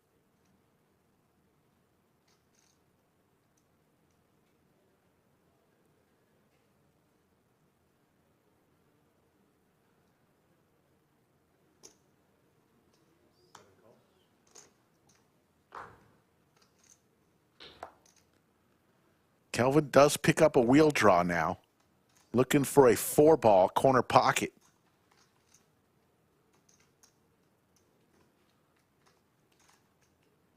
D: Kelvin does pick up a wheel draw now. Looking for a 4-ball corner pocket.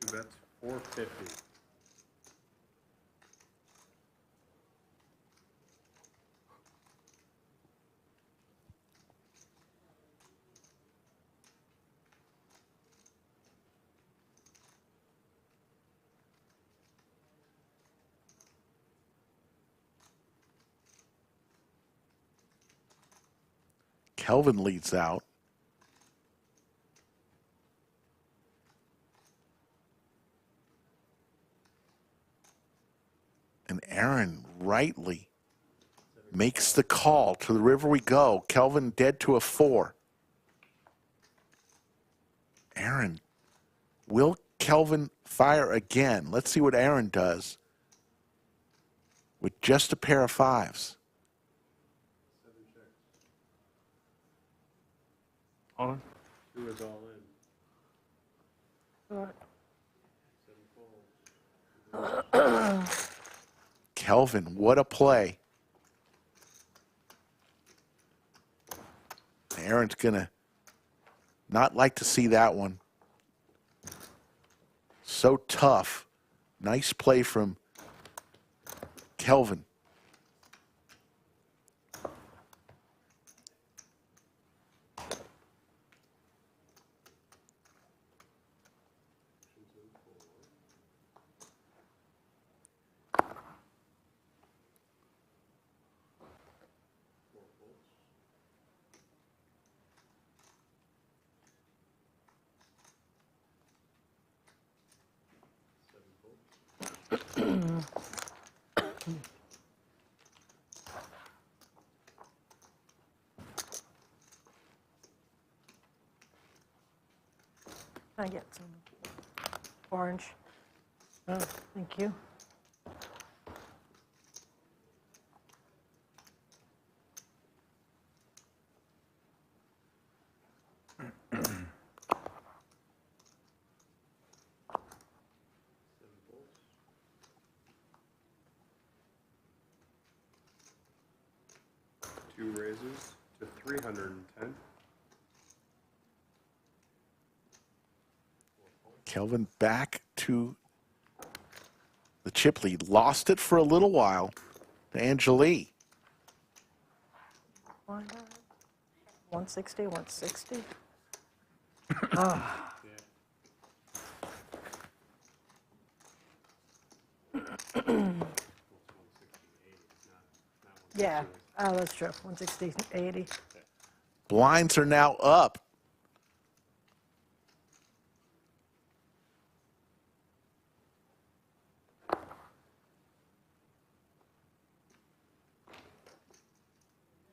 H: That's 450.
D: Kelvin leads out. And Aaron rightly makes the call. To the river we go. Kelvin dead to a 4. Aaron, will Kelvin fire again? Let's see what Aaron does with just a pair of 5s.
V: All in?
H: 2 is all in.
D: Kelvin, what a play. Aaron's going to not like to see that one. So tough. Nice play from Kelvin.
L: Can I get some orange? Oh, thank you.
H: Two raises to 310.
D: Kelvin back to the chip lead. Lost it for a little while to Anjali.
L: 160, 160. Ah. Yeah, oh, that's true. 160, 80.
D: Blinds are now up.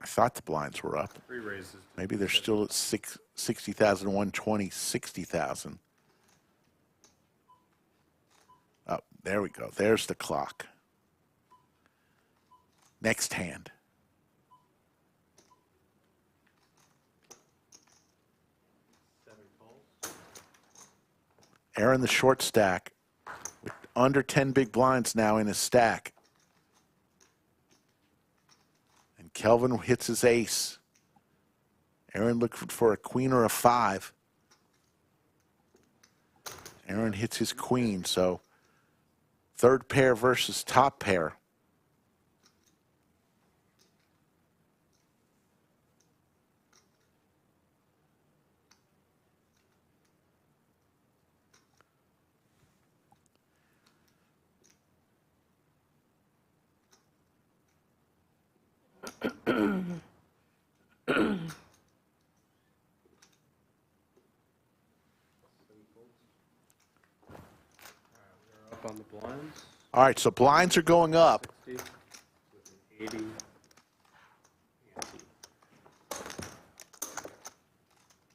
D: I thought the blinds were up.
H: Three raises.
D: Maybe they're still at 60,000, 120, 60,000. Oh, there we go. There's the clock. Next hand. Aaron the short stack with under 10 big blinds now in his stack. And Kelvin hits his ace. Aaron looking for a queen or a 5. Aaron hits his queen, so third pair versus top pair.
H: Up on the blinds.
D: All right, so blinds are going up.
H: 60 with an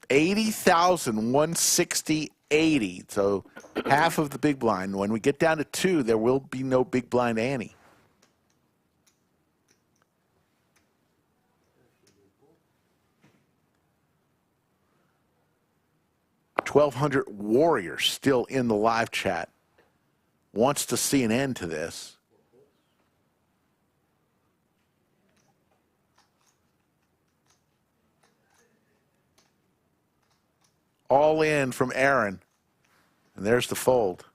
D: 80,000, 160, 80. So half of the big blind. When we get down to 2, there will be no big blind ante. $1,200 Warrior still in the live chat. Wants to see an end to this. All in from Aaron. And there's the fold.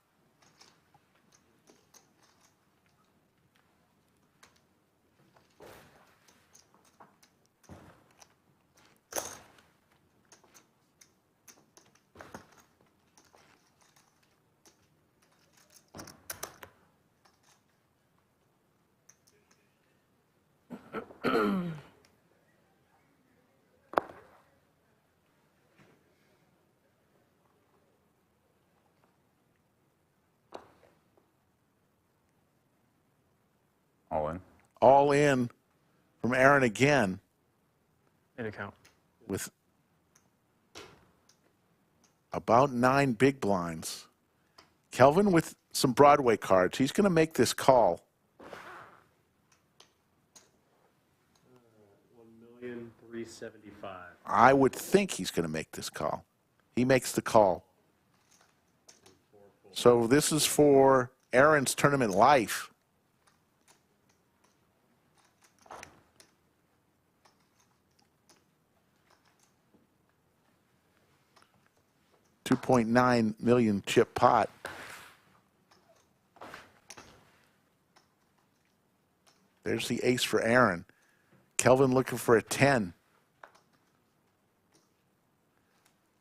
N: All in.
D: All in from Aaron again.
V: Made a count.
D: With about 9 big blinds. Kelvin with some Broadway cards. He's going to make this call.
H: 1,375,000.
D: I would think he's going to make this call. He makes the call. So this is for Aaron's tournament life. $2.9 million chip pot. There's the ace for Aaron. Kelvin looking for a 10.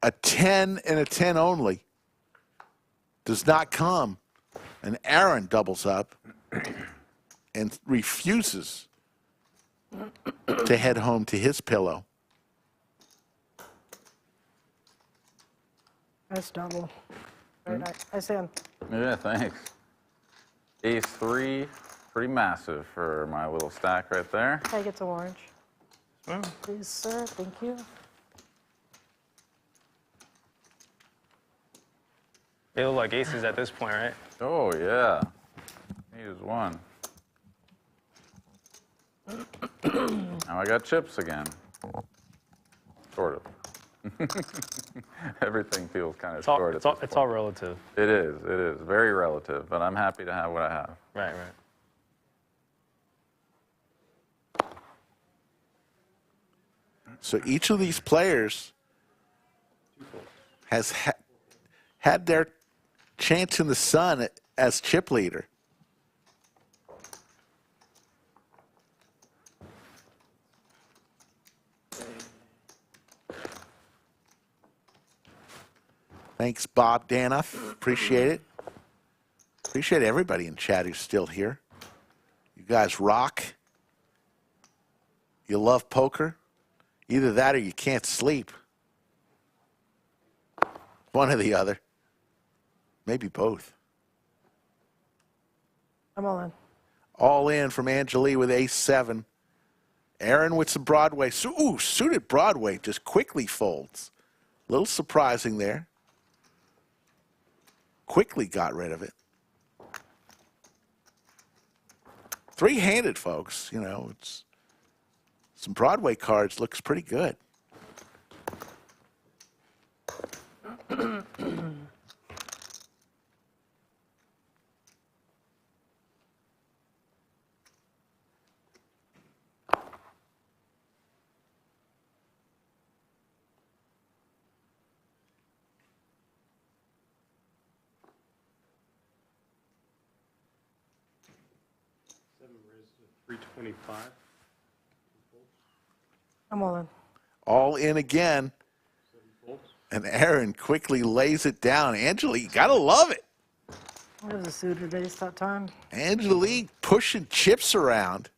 D: A 10 and a 10 only does not come. And Aaron doubles up and refuses to head home to his pillow.
L: Nice double. Very nice. Nice hand.
N: Yeah, thanks. Ace 3, pretty massive for my little stack right there.
L: I get to orange. Please, sir. Thank you.
V: They look like aces at this point, right?
N: Oh, yeah. He is one. Now I got chips again. Sort of. Everything feels kind of short.
V: It's all relative.
N: It is very relative, but I'm happy to have what I have.
V: Right.
D: So each of these players has had their chance in the sun as chip leader. Thanks, Bob Danoff. Appreciate it. Appreciate everybody in chat who's still here. You guys rock. You love poker. Either that or you can't sleep. One or the other. Maybe both.
L: I'm all in.
D: All in from Anjali with A7. Aaron with some Broadway. Ooh, suited Broadway just quickly folds. A little surprising there. Quickly got rid of it. Three-handed, folks. You know, it's some Broadway cards. Looks pretty good.
H: Raised to 325.
L: I'm all in.
D: All in again. And Aaron quickly lays it down. Anjali, you gotta love it.
L: It was a suited ace that time.
D: Anjali pushing chips around.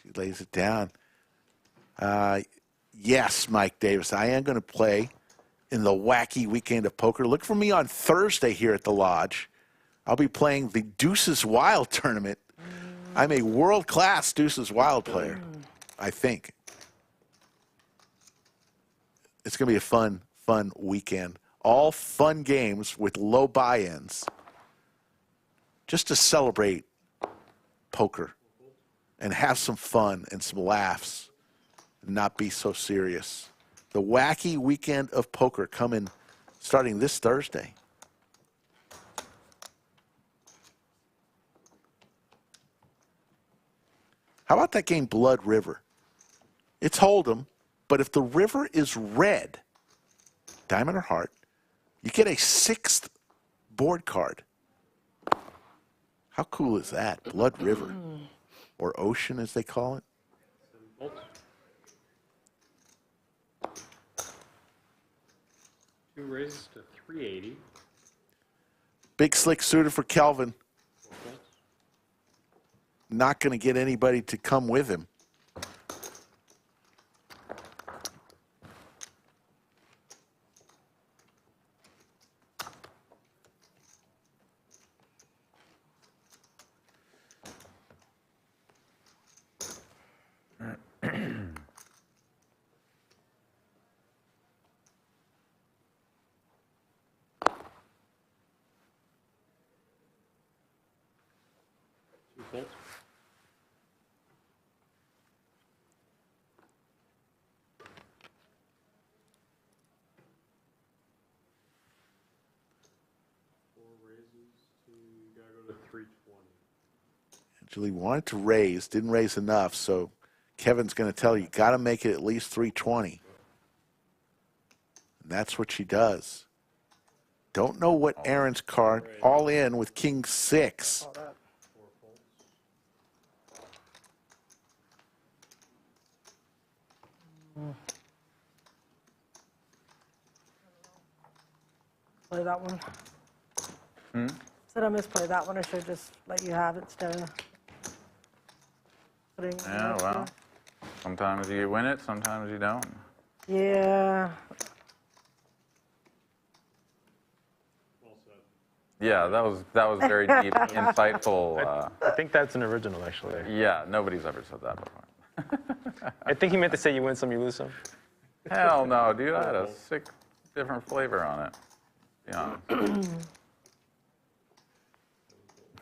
D: She lays it down. Yes, Mike Davis, I am going to play in the Wacky Weekend of Poker. Look for me on Thursday here at the Lodge. I'll be playing the Deuces Wild tournament. I'm a world-class Deuces Wild player, I think. It's going to be a fun weekend. All fun games with low buy-ins just to celebrate poker and have some fun and some laughs and not be so serious. The Wacky Weekend of Poker coming starting this Thursday. How about that game Blood River? It's Hold'em, but if the river is red, diamond or heart, you get a 6th board card. How cool is that? Blood River, or Ocean as they call it.
H: Two raises to 380.
D: Big slick suited for Kelvin. Not going to get anybody to come with him. Anjali wanted to raise, didn't raise enough, so Kevin's going to tell you, got to make it at least 320. And that's what she does. Don't know what Aaron's card, all in with King 6.
L: Play that one. Said I misplayed that one. I should just let you have it instead of putting.
N: Yeah, well, sometimes you win it, sometimes you don't.
L: Yeah.
N: Yeah, that was very deep, insightful.
V: I think that's an original, actually.
N: Yeah, nobody's ever said that before.
V: I think he meant to say you win some, you lose some.
N: Hell no, dude. I had a sick, different flavor on it. Yeah.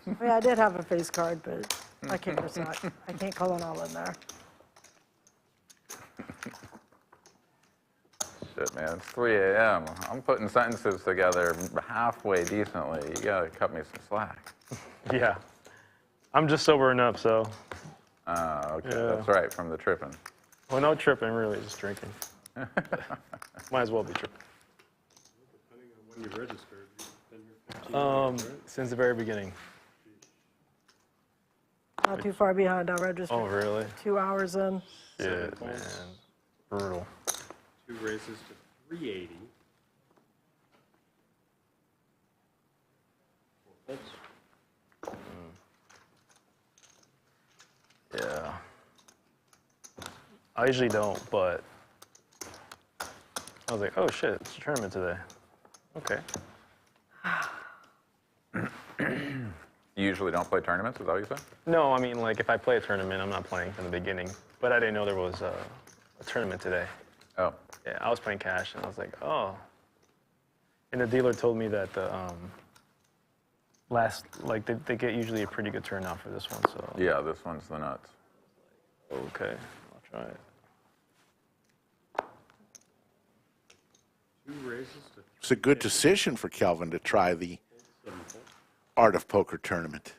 L: I mean, I did have a face card, but my kicker's not. I can't call it all in there.
N: Shit, man, it's 3 a.m. I'm putting sentences together halfway decently. You gotta cut me some slack.
V: Yeah. I'm just sobering up, so.
N: Okay,
V: Yeah.
N: that's right, from the tripping.
V: Well, no tripping, really, just drinking. Might as well be tripping.
H: Depending on when you registered, you've been here 15 years, right?
V: Since the very beginning.
L: Not too far behind. I registered.
V: Oh, really?
L: 2 hours in.
V: Shit, man. Brutal.
H: 2 races to 380. 4 folds.
V: Yeah. I usually don't, but I was like, oh shit, it's a tournament today. Okay.
N: You usually don't play tournaments, is that what you said?
V: No, I mean, like, if I play a tournament, I'm not playing from the beginning. But I didn't know there was a tournament today.
N: Oh.
V: Yeah, I was playing cash, and I was like, oh. And the dealer told me that the they get usually a pretty good turnout for this one, so.
N: Yeah, this one's the nuts.
V: Okay, I'll try it.
H: 2 races to
D: It's a good decision for Kelvin to try the Art of Poker tournament.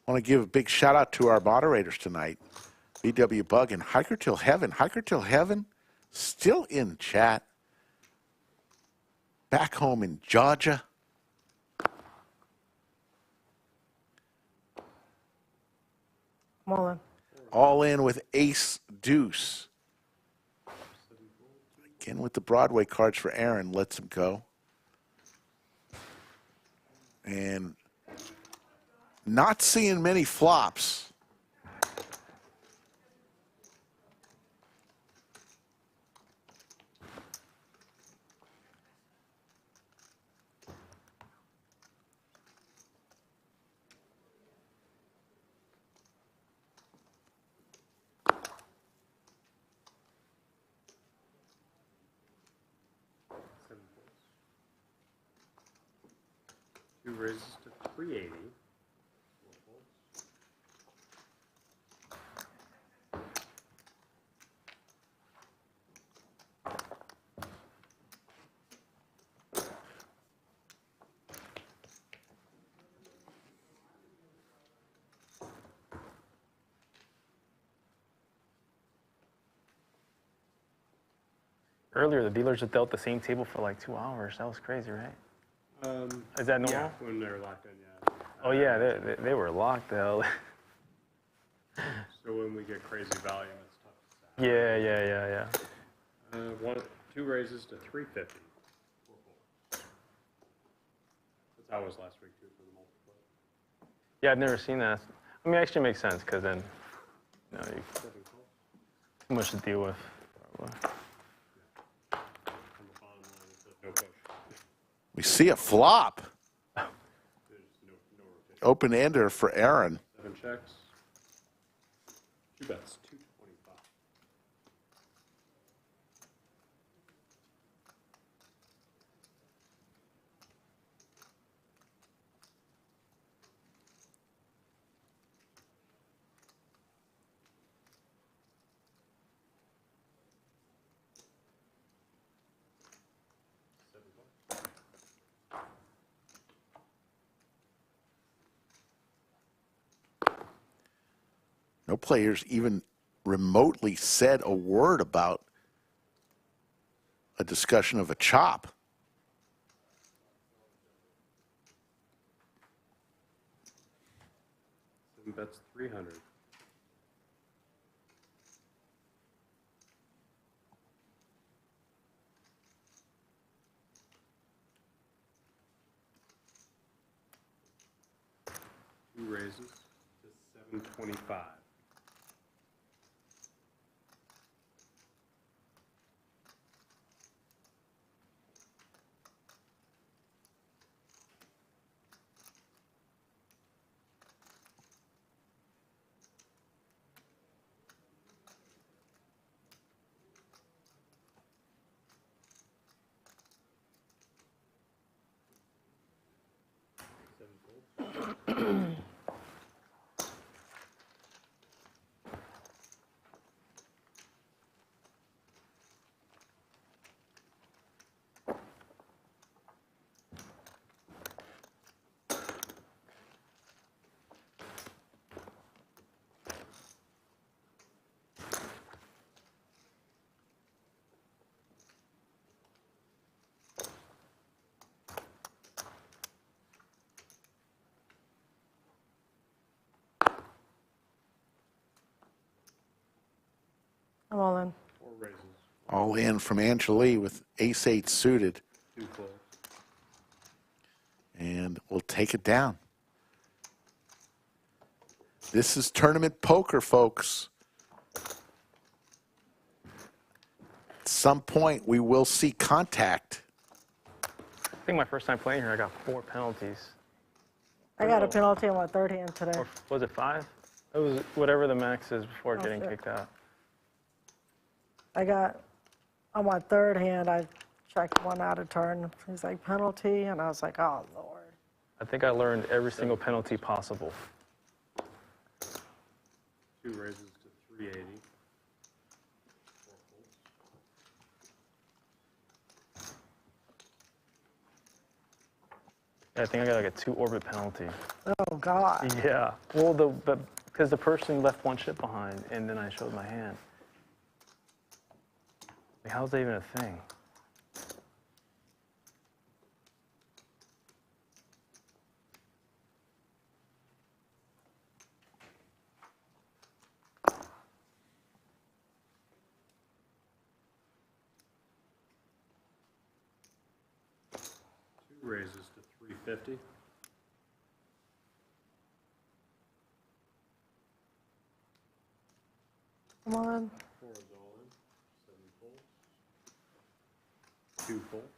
D: I want to give a big shout out to our moderators tonight. BW Bug and Hiker Till Heaven. Hiker Till Heaven still in chat. Back home in Georgia.
L: All in.
D: All in with Ace Deuce. Again with the Broadway cards for Aaron. Lets him go. And not seeing many flops.
H: Two raises to 380.
V: Earlier, the dealers had dealt the same table for like 2 hours. That was crazy, right? Is that normal?
H: Yeah, when they're locked in, yeah.
V: Oh yeah, they were locked the hell.
H: So when we get crazy volume, it's tough to
V: Yeah.
H: Two raises to 350. That's how it was last week too for the multiple.
V: Yeah, I've never seen that. I mean, it actually makes sense because then, you know, you too much to deal with. Probably.
H: No push.
D: We see a flop. Open ender for Aaron.
H: 7 checks. 2 bets, 225.
D: No players even remotely said a word about a discussion of a chop.
H: Bets 300. Two raises to 725.
L: I'm all in.
H: 4 raises.
D: All in from Anjali with ace-8 suited.
H: 2 calls.
D: And we'll take it down. This is tournament poker, folks. At some point, we will see contact.
V: I think my first time playing here, I got 4 penalties.
L: I got a penalty on my third hand today.
V: Or was it 5? It was whatever the max is before
L: Oh,
V: getting
L: shit.
V: kicked out.
L: I got, on my third hand, I checked one out of turn. He's like, penalty, and I was like, oh, Lord.
V: I think I learned every single penalty possible.
H: 2 raises to 380. 4 folds.
V: I think I got like a 2 orbit penalty.
L: Oh, God.
V: Yeah. Well, because the person left 1 chip behind, and then I showed my hand. Like, how's that even a thing?
H: Raises to 350.
L: Come on.
H: 4 is all in. 7 folds. 2 folds.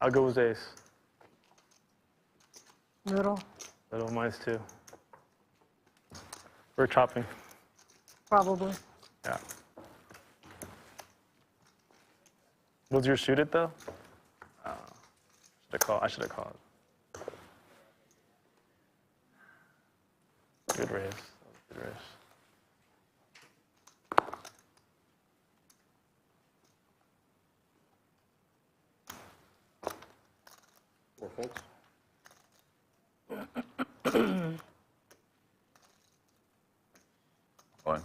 V: How good was ace?
L: Middle,
V: Little, mine's 2. We're chopping.
L: probably.
V: Yeah. Was your suited though? I should have called. Good raise. Good raise.
H: Four folds.
N: One.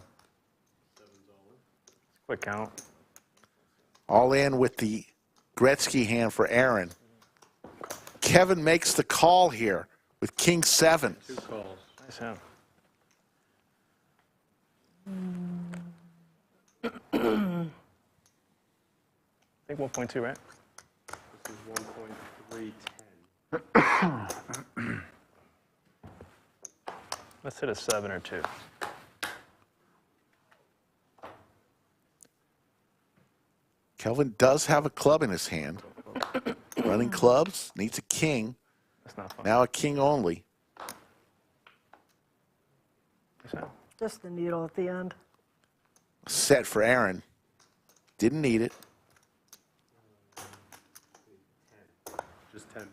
H: 7's all in.
V: Quick count.
D: All in with the Gretzky hand for Aaron. Kevin makes the call here with King 7.
H: 2 calls.
V: Nice hand. I think 1.2, right?
H: This is 1.310.
V: Let's hit a 7 or 2.
D: Kelvin does have a club in his hand. Running clubs, needs a king.
V: That's not fun.
D: Now a king only.
L: Just the needle at the end.
D: Set for Aaron. Didn't need it.
H: Just 10,000.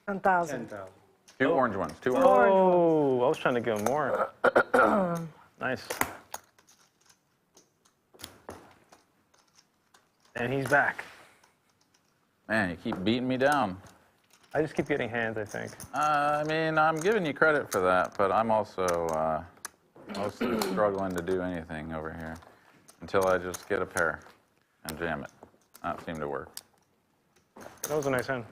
L: 10,000.
H: 10,000.
N: 2 orange ones. 2 orange ones.
V: Oh, I was trying to give him more. Nice. And he's back.
N: Man, you keep beating me down.
V: I just keep getting hands, I think.
N: I mean, I'm giving you credit for that, but I'm also mostly struggling to do anything over here until I just get a pair and jam it. That seemed to work.
V: That was a nice hand.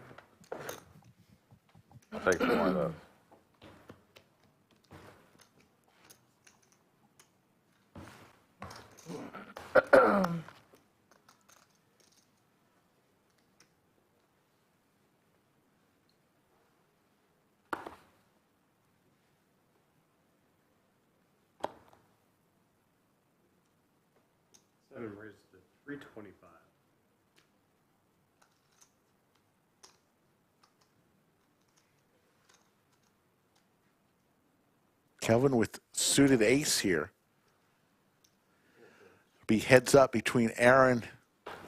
N: I'll take some more of those.
H: Seven raises to 325.
D: Kelvin with suited ace here. Be heads up between Aaron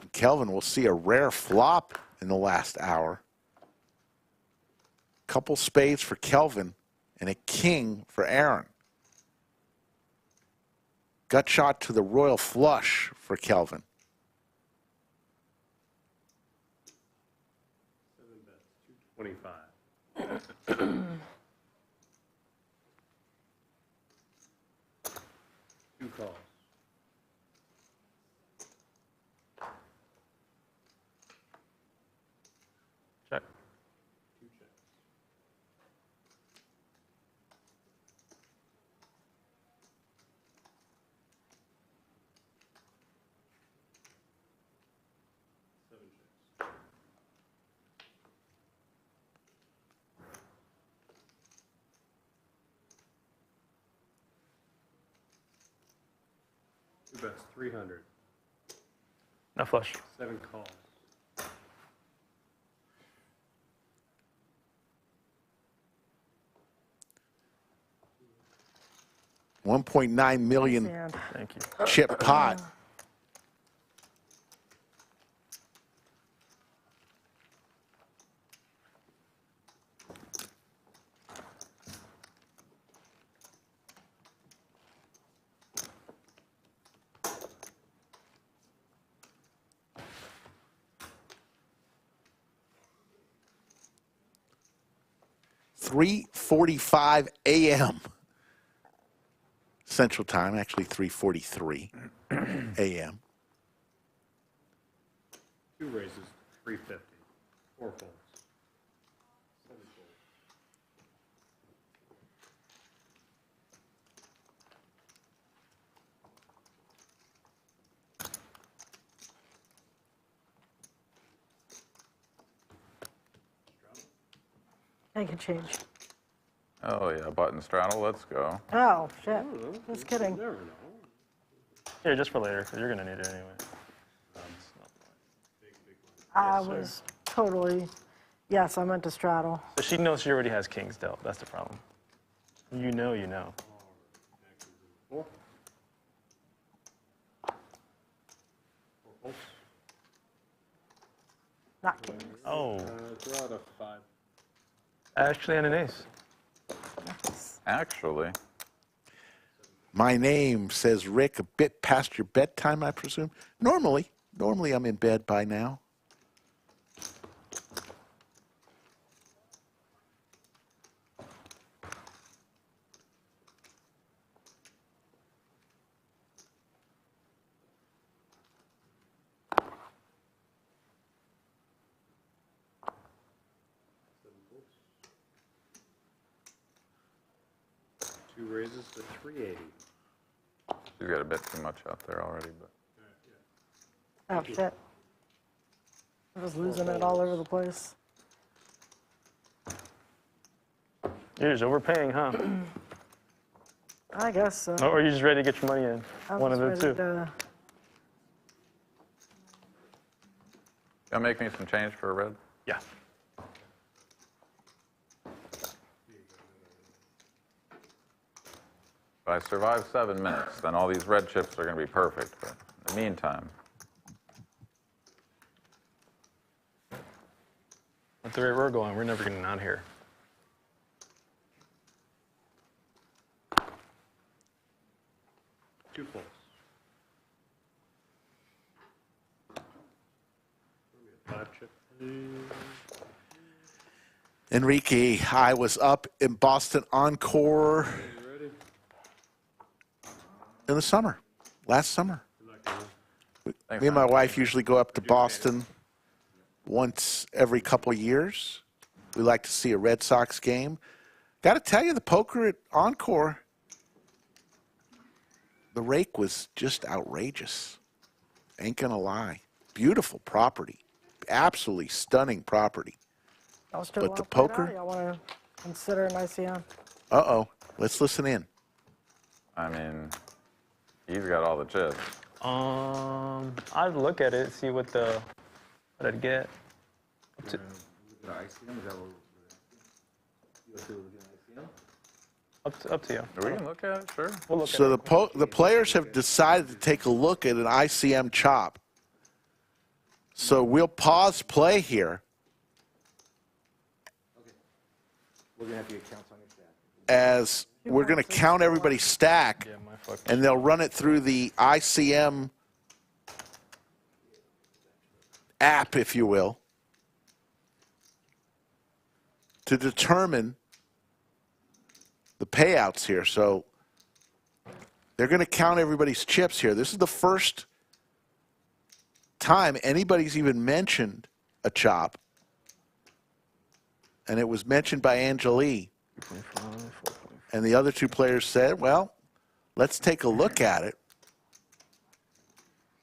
D: and Kelvin. We'll see a rare flop in the last hour. couple spades for Kelvin, and a king for Aaron. Gut shot to the royal flush for Kelvin.
H: 225. Two calls.
V: Check.
H: Two checks. Seven checks. Two bets, 300.
V: No flush.
H: 7 calls.
D: $1.9 million
V: Thank you.
D: chip pot. $3:45 a.m. Central Time, actually 3:43 a.m.
H: Two raises, 350. 4 folds. 7 folds.
L: I can change.
N: Oh, yeah, button straddle. Let's go.
L: Oh, shit. Just kidding.
V: Here, just for later, because you're going to need it anyway.
L: I was totally, yes, I meant to straddle.
V: So she knows she already has kings dealt. That's the problem. You know, you know.
H: Four. 4 folds.
L: Not kings.
V: Oh.
H: Draw to 5.
V: Actually, and an ace.
N: Actually.
D: My name, says Rick, a bit past your bedtime, I presume. Normally I'm in bed by now.
H: Two raises to 380.
N: You got a bit too much out there already, but.
L: Oh, shit. I was losing it all over the place.
V: You're just overpaying, huh?
L: I guess so.
V: No, or are you just ready to get your money in? One of the two.
N: Gonna make me some change for a red?
V: Yeah.
N: If I survive 7 minutes, then all these red chips are gonna be perfect. But in the meantime,
V: At the rate we're going, we're never getting out here.
H: Two folds. Five chip.
D: Enrique, I was up in Boston Encore in the summer, last summer. Me and my wife usually go up to Boston once every couple of years. We like to see a Red Sox game. Got to tell you, the poker at Encore, the rake was just outrageous. Ain't gonna lie. Beautiful property. Absolutely stunning property. But the poker?
L: I want to consider an ICM.
D: Uh-oh. Let's listen in.
N: I mean, he's got all the chips.
V: I'd look at it, see what I'd get. Up to you.
N: We can look at it, sure.
V: We'll look
D: So
V: at it.
D: the players have decided to take a look at an ICM chop. So we'll pause play here.
A: We're going to have to get counts on your stack.
D: as we're going to count everybody's stack,
V: Yeah, my fuck.
D: and they'll run it through the ICM app, if you will, to determine the payouts here. So they're going to count everybody's chips here. This is the first time anybody's even mentioned a chop. And it was mentioned by Anjali. And the other two players said, well, let's take a look at it.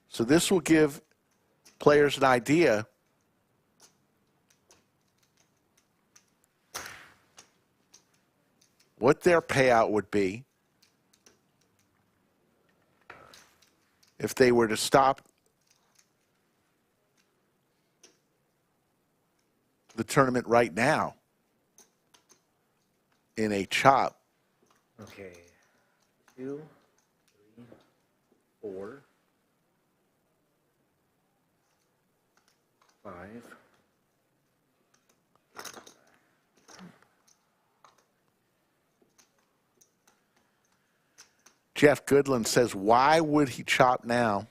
D: So this will give players an idea what their payout would be if they were to stop the tournament right now in a chop.
A: Okay. 2, 3, 4, 5.
D: Jeff Goodland says, why would he chop now?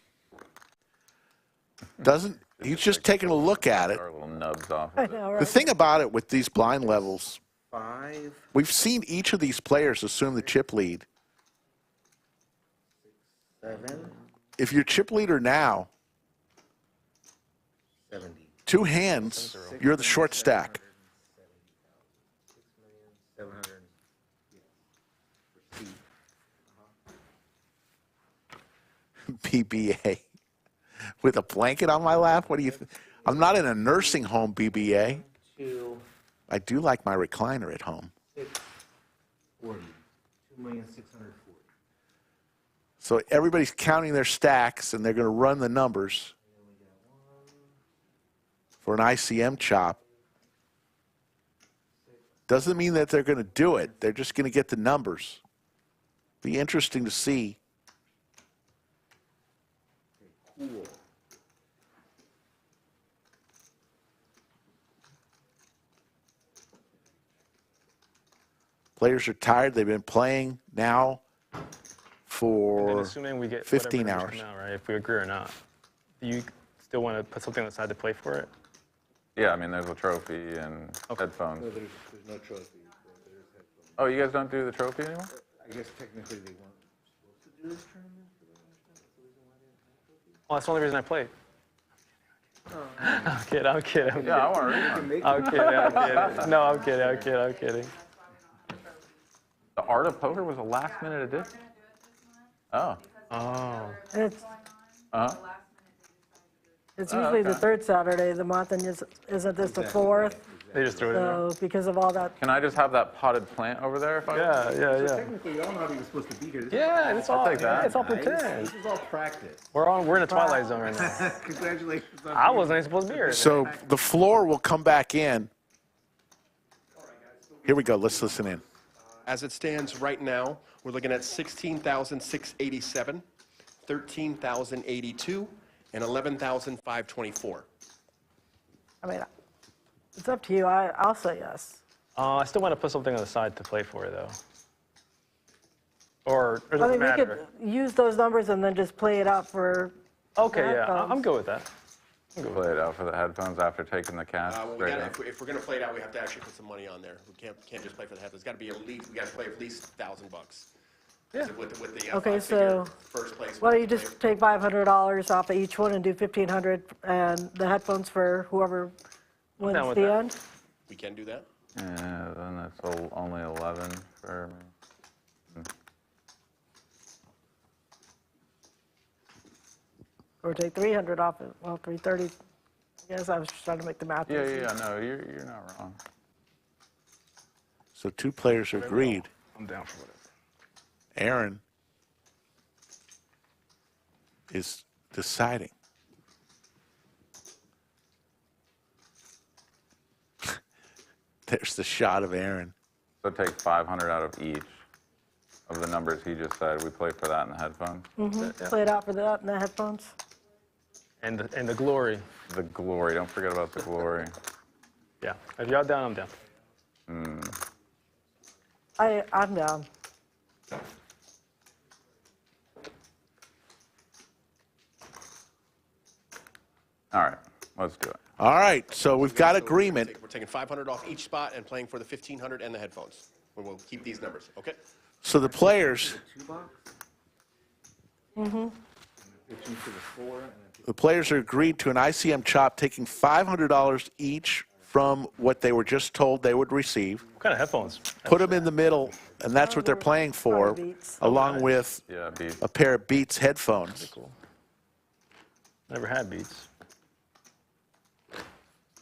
D: He's just taking a look at it.
N: Our little nubs off
L: I
N: of it.
L: know, right?
D: The thing about it with these blind levels,
A: 5,
D: we've seen each of these players assume the chip lead.
A: 7,
D: If you're chip leader now,
A: 70.
D: 2 hands, you're the short stack.
A: 6,700,000.
D: BBA. With a blanket on my lap? What do you think? I'm not in a nursing home, BBA.
A: 2,
D: I do like my recliner at home.
A: 6, 40. 2,640,000.
D: So everybody's counting their stacks, and they're going to run the numbers for an ICM chop. Doesn't mean that they're going to do it. They're just going to get the numbers. Be interesting to see.
A: Cool.
D: Players are tired. They've been playing now
V: And
D: for
V: assuming we get
D: 15
V: whatever
D: hours.
V: numbers come out, right? If we agree or not, do you still want to put something aside to play for it?
N: Yeah, I mean, there's a trophy and headphones.
A: No, there's no trophy. But there's headphones.
N: Oh, you guys don't do the trophy anymore?
A: I guess technically they weren't supposed to do this tournament. But I understand that's the reason why they didn't have trophies.
V: Well, that's the only reason I played. I'm kidding. I'm kidding.
N: Yeah, I want to read one.
V: I'm kidding. I'm kidding. No, I'm kidding. I'm kidding. I'm kidding.
N: The Art of Poker was a last-minute edition? Oh.
V: Oh.
L: It's
N: Uh-huh.
L: usually the
N: okay.
L: third Saturday of the month, and isn't this the fourth?
V: They just threw it in there.
L: So because of all that,
N: Can I just have that potted plant over there if I
V: Yeah, yeah,
A: So
V: yeah.
A: technically, y'all not even supposed to be here. This
V: Yeah, it's all.
N: take that.
V: It's all
A: Nice.
V: pretend.
A: This is all practice.
V: We're in the twilight zone right now.
A: Congratulations. on
V: I
A: being-
V: wasn't even supposed to be here.
D: So the floor will come back in. Here we go. Let's listen in.
J: As it stands right now, we're looking at 16,687, 13,082, and 11,524.
L: I mean, it's up to you. I'll say yes.
V: I still want to put something on the side to play for, though. Or
L: I
V: does it
L: mean, we
V: matter?
L: could use those numbers and then just play it out for.
V: Okay,
L: the
V: yeah,
L: headphones.
V: I'm good with that.
N: play it out for the headphones after taking the cash?
J: Well, we
N: straight
J: gotta,
N: up?
J: if we're going to play it out, we have to actually put some money on there. We can't just play for the headphones. It's got to be at least, we got to play at least $1,000.
V: Yeah.
J: With the
L: Okay,
J: five-figure
L: so
J: first place.
L: why don't you just take $500 off of each one and do $1,500 and the headphones for whoever wins
J: down with
L: the
J: that.
L: end?
J: We can do that.
N: Yeah, then that's only 11 for me.
L: Or take 300 off it. Well, 330. I guess I was just trying to make the math.
N: Yeah,
L: easy.
N: yeah, no, you're not wrong.
D: So two players agreed.
V: I'm down for whatever.
D: Aaron is deciding. There's the shot of Aaron.
N: So take 500 out of each of the numbers he just said. We play for that in the headphones.
L: Play it out for that and the headphones.
V: And the glory.
N: The glory. Don't forget about the glory.
V: Yeah. If y'all down, I'm down.
L: I'm down.
N: All right, let's do it.
D: All right, so we've got agreement.
J: We're taking 500 off each spot and playing for the 1,500 and the headphones. And we'll keep these numbers, okay?
D: So the players,
L: Mm-hmm.
D: the players are agreed to an ICM chop, taking $500 each from what they were just told they would receive.
V: What kind of headphones?
D: Put them in the middle, and that's what they're playing for, along with a pair of Beats headphones.
V: Cool. Never had Beats.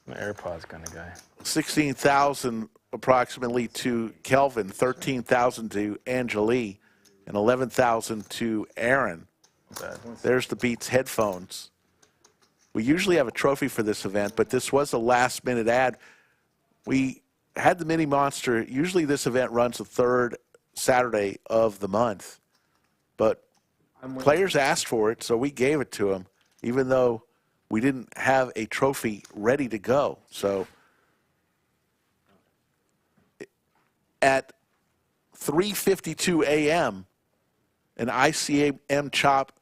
V: I'm an AirPods kind of guy.
D: 16,000 approximately to Kelvin, 13,000 to Anjali, and 11,000 to Aaron. There's the Beats headphones. We usually have a trophy for this event, but this was a last-minute ad. We had the Mini Monster. Usually this event runs the third Saturday of the month, but players asked for it, so we gave it to them, even though we didn't have a trophy ready to go. So at 3:52 a.m., an ICM chop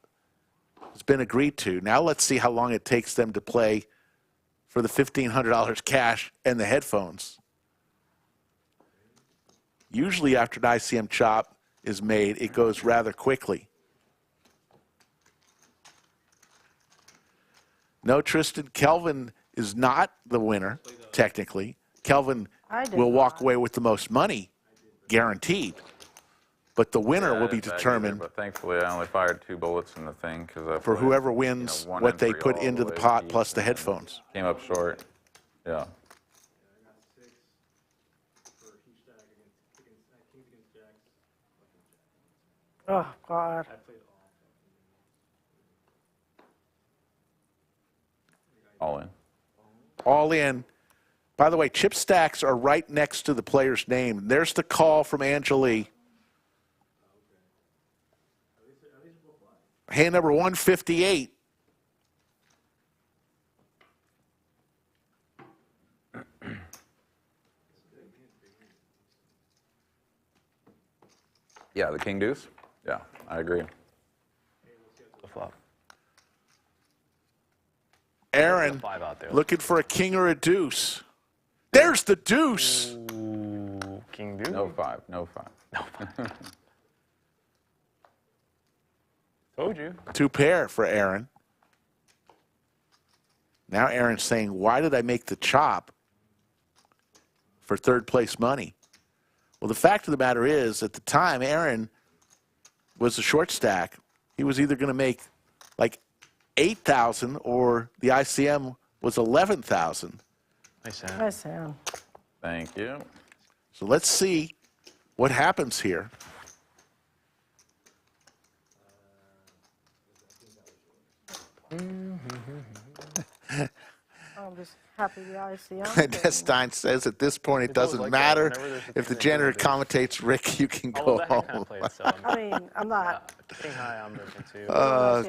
D: has been agreed to. Now let's see how long it takes them to play for the $1,500 cash and the headphones. Usually after an ICM chop is made, it goes rather quickly. No, Tristan, Kelvin is not the winner, technically. Kelvin will walk away with the most money, guaranteed. But the winner will be determined
N: But thankfully, I only fired 2 bullets in the thing because
D: for whoever wins what they put into the pot plus the headphones.
N: Came up short. Yeah.
L: Oh, God.
N: All in.
D: All in. By the way, chip stacks are right next to the player's name. There's the call from Anjali. Hand number 158.
N: Yeah, the king deuce. Yeah, I agree.
V: The flop.
D: Aaron looking for a king or a deuce. There's the deuce.
V: Ooh, king deuce.
N: No 5. No 5.
V: No 5. Told you.
D: 2 pair for Aaron. Now Aaron's saying, why did I make the chop for third place money? Well, the fact of the matter is, at the time, Aaron was a short stack. He was either going to make like 8,000 or the ICM was 11,000.
V: Nice hand.
L: Nice hand.
N: Thank you.
D: So let's see what happens here.
L: I'm just happy the ICM.
D: Clandestine says at this point it doesn't matter if the janitor commentates, Rick, you can go home.
L: I mean, I'm not.
V: King high, I'm looking too.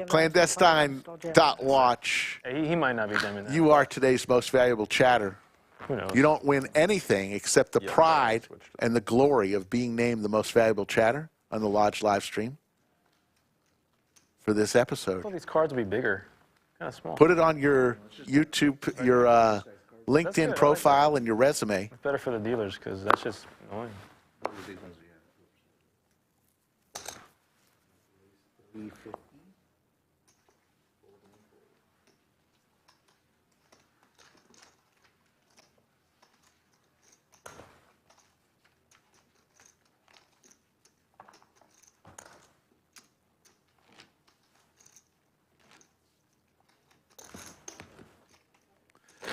D: Clandestine.watch.
V: He might not be jamming that.
D: You are today's most valuable chatter.
V: Who knows?
D: You don't win anything except the pride and the glory of being named the most valuable chatter on the Lodge live stream for this
V: I
D: episode.
V: thought these cards would be bigger. Kind of small.
D: Put it on your YouTube, your LinkedIn profile and your resume.
V: It's better for the dealers because that's just annoying.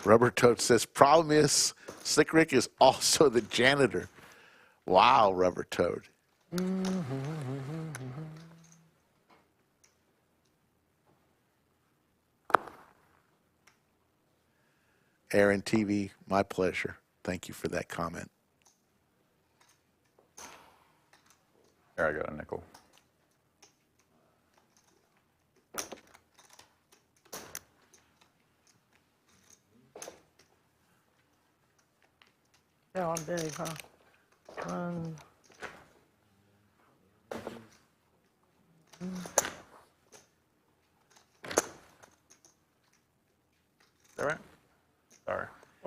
D: Rubber Toad says, problem is, Slick Rick is also the janitor. Wow, Rubber Toad. Aaron TV, my pleasure. Thank you for that comment.
N: Here, I got a nickel.
L: Yeah, I'm big, huh? 1,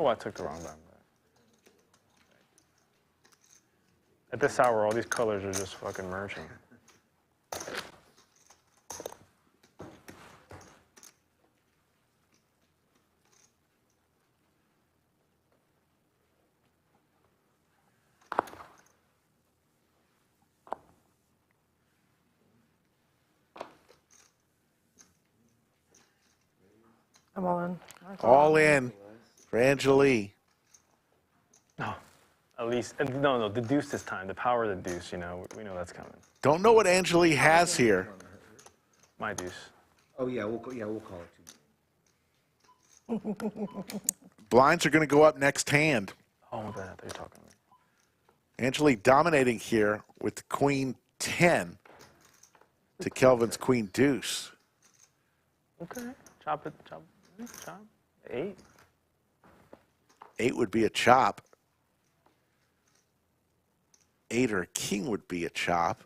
V: Oh, I took the wrong button. At this hour, all these colors are just fucking merging.
L: I'm all in.
D: All in for Anjali.
V: No, at least, no, the deuce this time. The power of the deuce, you know, we know that's coming.
D: Don't know what Anjali has here.
V: My deuce.
A: Oh yeah, we'll call it too.
D: Blinds are going to go up next hand.
V: Oh, that they're talking.
D: Anjali dominating here with the Queen 10 to Kelvin's Queen Deuce.
V: Okay, chop it, chop. 8.
D: 8 would be a chop. 8 or a king would be a chop.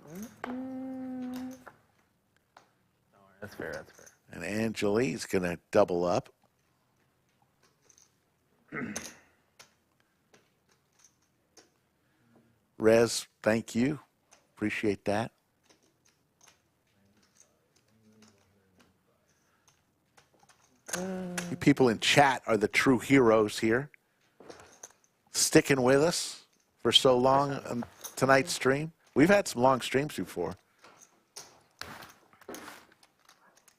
V: That's fair, that's fair.
D: And Anjali's going to double up. Rez, thank you. Appreciate that. You people in chat are the true heroes here. Sticking with us for so long on tonight's stream. We've had some long streams before.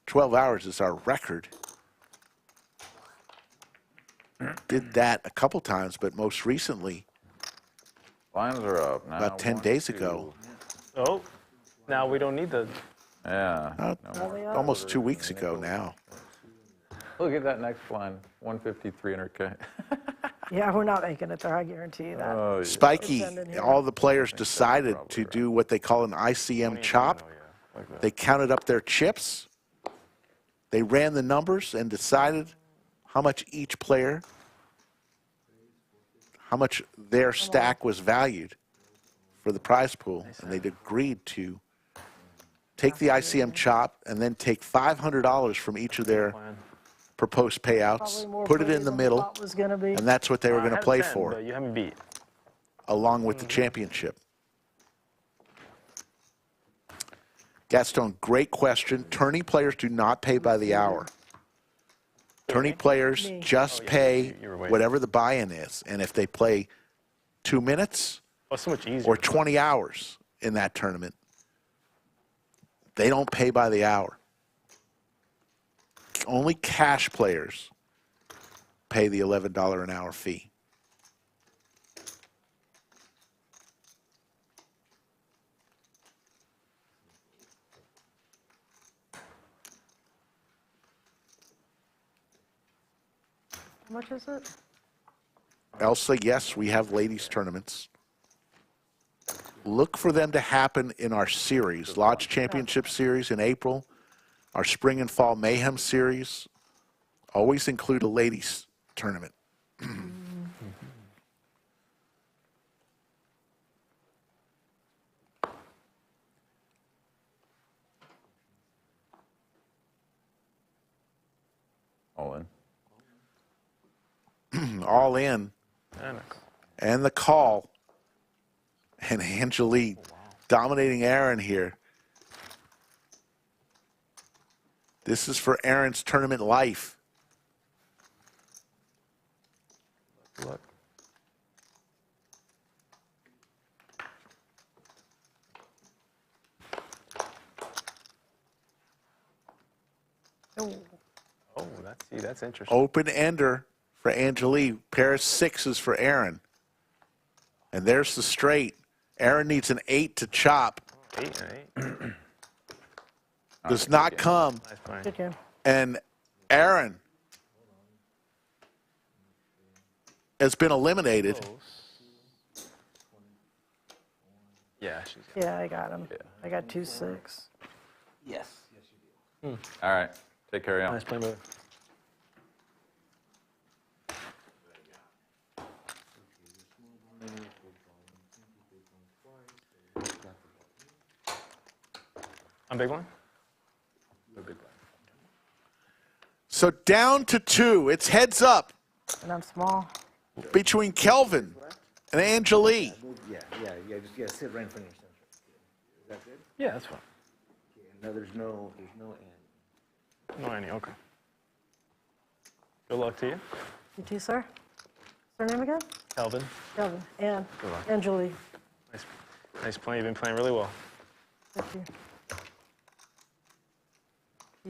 D: 12 hours is our record. Did that a couple times, but most recently,
N: Blinds are up now.
D: about 10 days ago.
V: Oh, now we don't need the.
N: Yeah.
D: Almost 2 weeks ago now.
N: Look at that next blind, 150, 300K.
L: Yeah, we're not making it there, I guarantee you that.
N: Oh, yeah.
D: Spiky, all the players decided to do what they call an ICM chop. They counted up their chips. They ran the numbers and decided how much each player, how much their stack was valued for the prize pool. And they agreed to take the ICM chop and then take $500 from each of their proposed payouts, put it in the middle, and that's what they were going to play for,
V: You haven't beat.
D: along with the championship. Gaston, great question. Tourney players do not pay by the hour. Tourney players just pay whatever the buy-in is, and if they play 2 minutes
V: so much easier.
D: or 20 hours in that tournament, they don't pay by the hour. Only cash players pay the $11 an hour fee.
L: How much is it?
D: Elsa, yes, we have ladies tournaments. Look for them to happen in our series, Lodge Championship Series in April, our Spring and Fall Mayhem Series. Always include a ladies tournament.
N: All in.
D: All in. And the call. And Anjali dominating Aaron here. This is for Aaron's tournament life.
V: Look. Oh, that's interesting.
D: Open ender for Anjali. Pair of sixes for Aaron. And there's the straight. Aaron needs an 8 to chop.
V: 8 and 8.
D: Does not come.
V: Nice.
D: And Aaron has been eliminated.
V: Yeah,
L: Yeah, I got him. I got 2-6.
A: Yes.
N: All right. Take care, y'all.
V: Nice play, brother. A big one? A big one.
D: So down to 2. It's heads up.
L: And I'm small.
D: between Kelvin and Anjali.
A: Yeah, just sit right in front of your center. Is that good?
V: Yeah, that's fine.
A: Okay, no, there's no end.
V: No, any. Okay. Good luck to you.
L: You too, sir. What's her name again?
V: Kelvin.
L: Kelvin. And
V: Good luck.
L: Anjali.
V: Nice playing. You've been playing really well.
L: Thank you.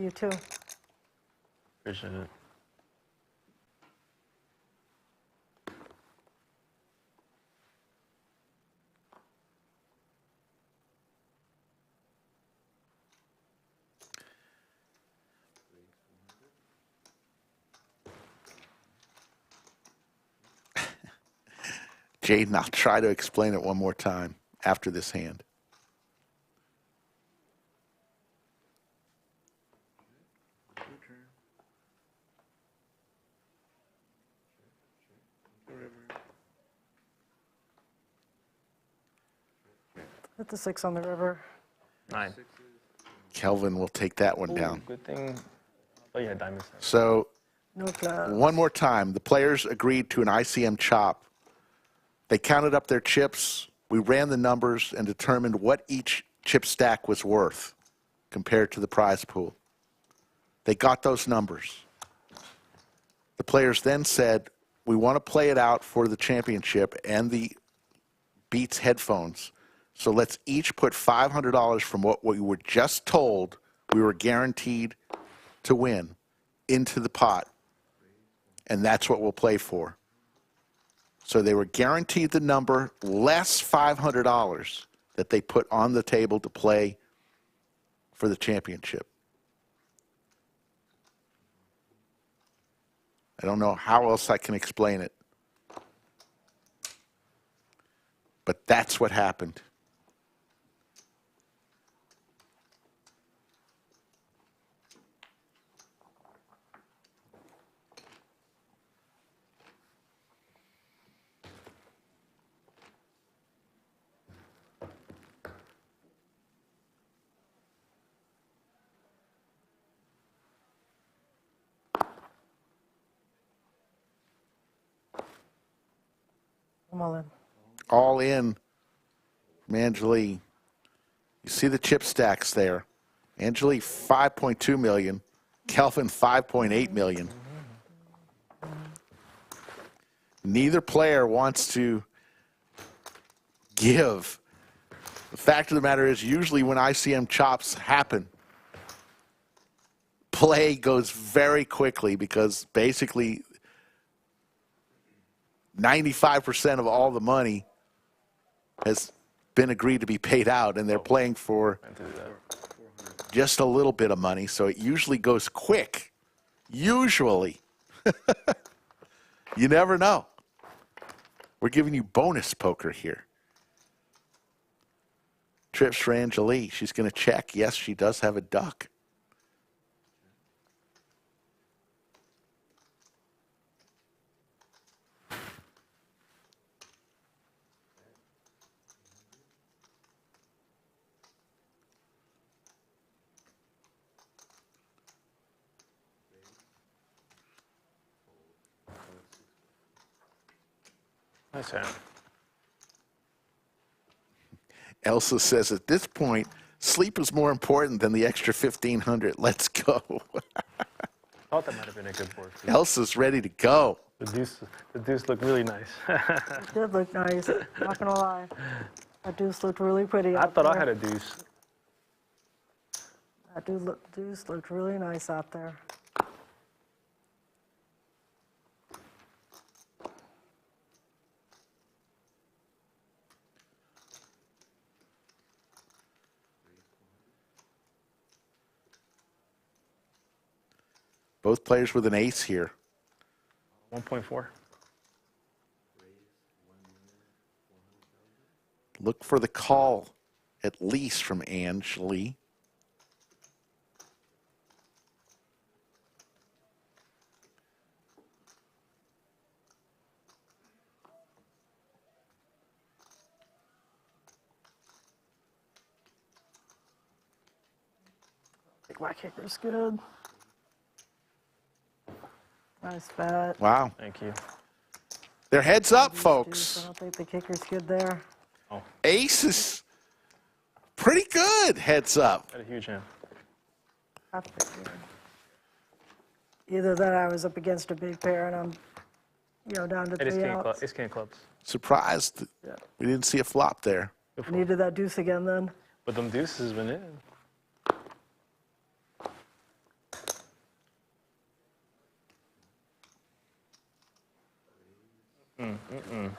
L: You too.
V: Appreciate it.
D: Jaden, I'll try to explain it one more time after this hand.
L: Hit the 6 on the river.
V: 9.
D: Kelvin will take that one down.
V: Good thing. Oh, yeah, diamonds.
D: So,
L: No clubs.
D: one more time. The players agreed to an ICM chop. They counted up their chips. We ran the numbers and determined what each chip stack was worth compared to the prize pool. They got those numbers. The players then said, we want to play it out for the championship and the Beats headphones. So let's each put $500 from what we were just told we were guaranteed to win into the pot. And that's what we'll play for. So they were guaranteed the number less $500 that they put on the table to play for the championship. I don't know how else I can explain it. But that's what happened.
L: I'm all in.
D: All in from Anjali. You see the chip stacks there. Anjali, 5.2 million. Kelvin, 5.8 million. Neither player wants to give. The fact of the matter is, usually when ICM chops happen, play goes very quickly because basically 95% of all the money has been agreed to be paid out, and they're playing for just a little bit of money, so it usually goes quick. Usually. You never know. We're giving you bonus poker here. Trips for Anjali. She's going to check. Yes, she does have a duck.
V: Nice hand.
D: Elsa says, at this point, sleep is more important than the extra 1,500. Let's go.
V: Thought that might have been a good board.
D: Elsa's ready to go.
V: The deuce looked really nice.
L: It did look nice. Not gonna lie. That deuce looked really pretty.
V: I
L: out
V: thought
L: there.
V: I had a deuce.
L: That deuce looked really nice out there.
D: Both players with an ace here.
V: 1.4.
D: Look for the call, at least from Anjali.
L: I think my kicker's good. Nice bet.
D: Wow.
V: Thank you.
D: They're heads up,
L: I
D: folks.
L: don't think the kicker's good there.
D: Ace is pretty good, heads up.
V: Got a huge hand.
L: That's pretty good. Either that, I was up against a big pair, and I'm, down to 3 outs.
V: Ace king clubs.
D: Surprised we didn't see a flop there.
L: I needed that deuce again then.
V: But them deuces went in. Mm-mm.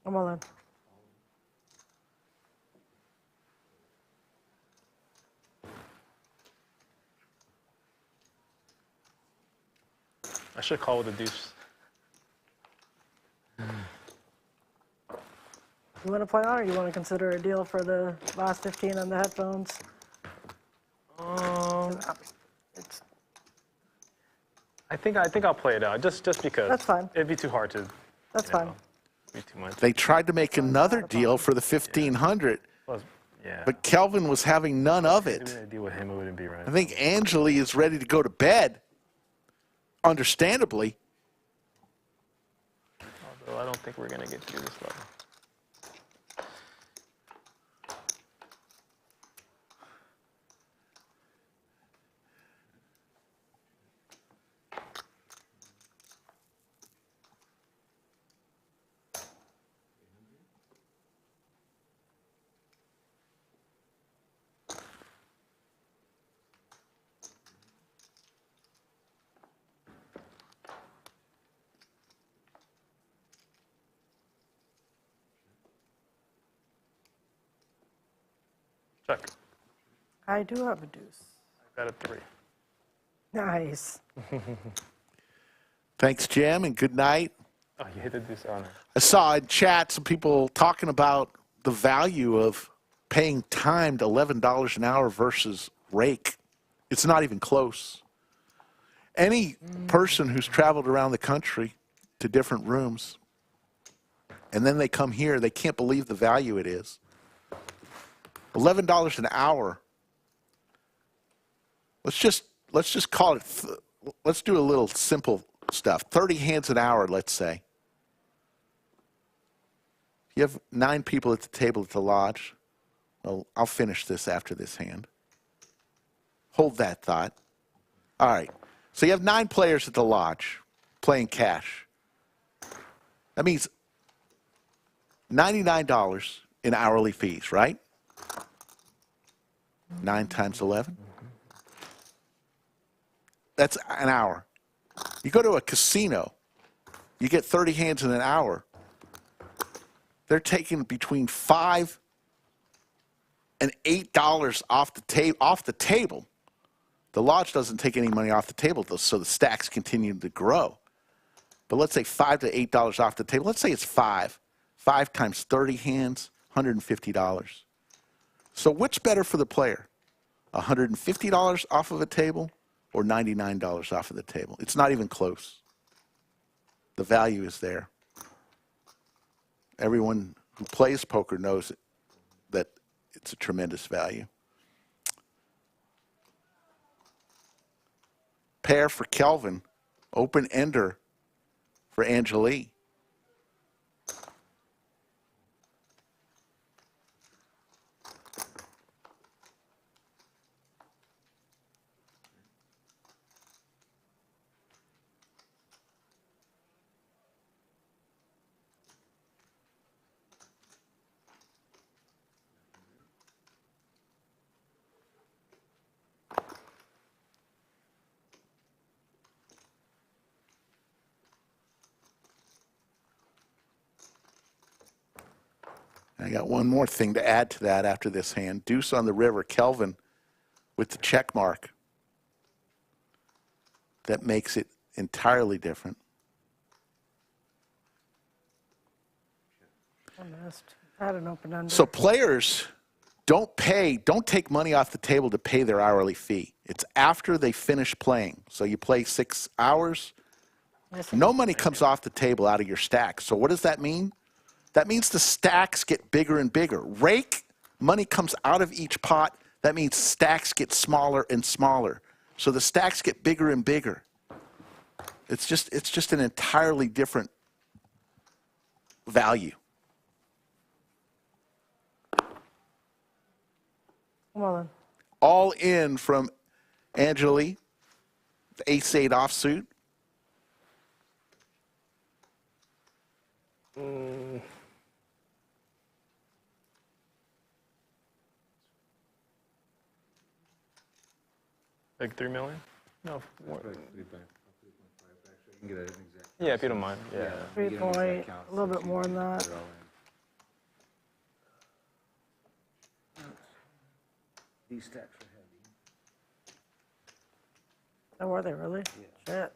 L: I'm all in.
V: I should call with a deuce.
L: You want to play on, or you want to consider a deal for the last 15 on the headphones?
V: I think I'll play it out just because.
L: That's fine.
V: It'd be too hard to.
L: That's fine.
V: Be too much.
D: They tried to make another deal for the 1,500,
V: Yeah.
D: but Kelvin was having none of it.
V: Doing a deal with him, it wouldn't be right.
D: I think Anjali is ready to go to bed, understandably.
V: Although I don't think we're gonna get through this level. Check.
L: I do have a deuce.
V: I've got a 3.
L: Nice.
D: Thanks, Jim, and good night.
V: Oh, you hit the deuce on it.
D: I saw in chat some people talking about the value of paying timed $11 an hour versus rake. It's not even close. Any person who's traveled around the country to different rooms, and then they come here, they can't believe the value it is. $11 an hour. Let's just call it. Let's do a little simple stuff. 30 hands an hour, let's say. You have 9 people at the table at the lodge. Well, I'll finish this after this hand. Hold that thought. All right. So you have 9 players at the lodge playing cash. That means $99 in hourly fees, right? 9 times 11. That's an hour. You go to a casino, you get 30 hands in an hour. They're taking between $5 and $8 off the table. The lodge doesn't take any money off the table, so the stacks continue to grow. But let's say $5 to $8 off the table. Let's say it's 5. 5 times 30 hands, $150. So what's better for the player? $150 off of a table or $99 off of the table? It's not even close. The value is there. Everyone who plays poker knows that it's a tremendous value. Pair for Kelvin, open ender for Anjali. I got one more thing to add to that after this hand. Deuce on the river, Kelvin with the check mark. That makes it entirely different.
L: I missed. I had an open under.
D: So players don't take money off the table to pay their hourly fee. It's after they finish playing. So you play 6 hours, no money comes off the table out of your stack. So what does that mean? That means the stacks get bigger and bigger. Rake, money comes out of each pot. That means stacks get smaller and smaller. So the stacks get bigger and bigger. It's just an entirely different value.
L: Come on.
D: All in from Anjali, the ace-8 offsuit.
V: Like 3 million? No, more.
A: Get an exact
V: Yeah, if you don't mind. Yeah.
L: 3 point, a little bit more than that.
A: These stacks are heavy.
L: Oh, were they really? Yeah. Shit.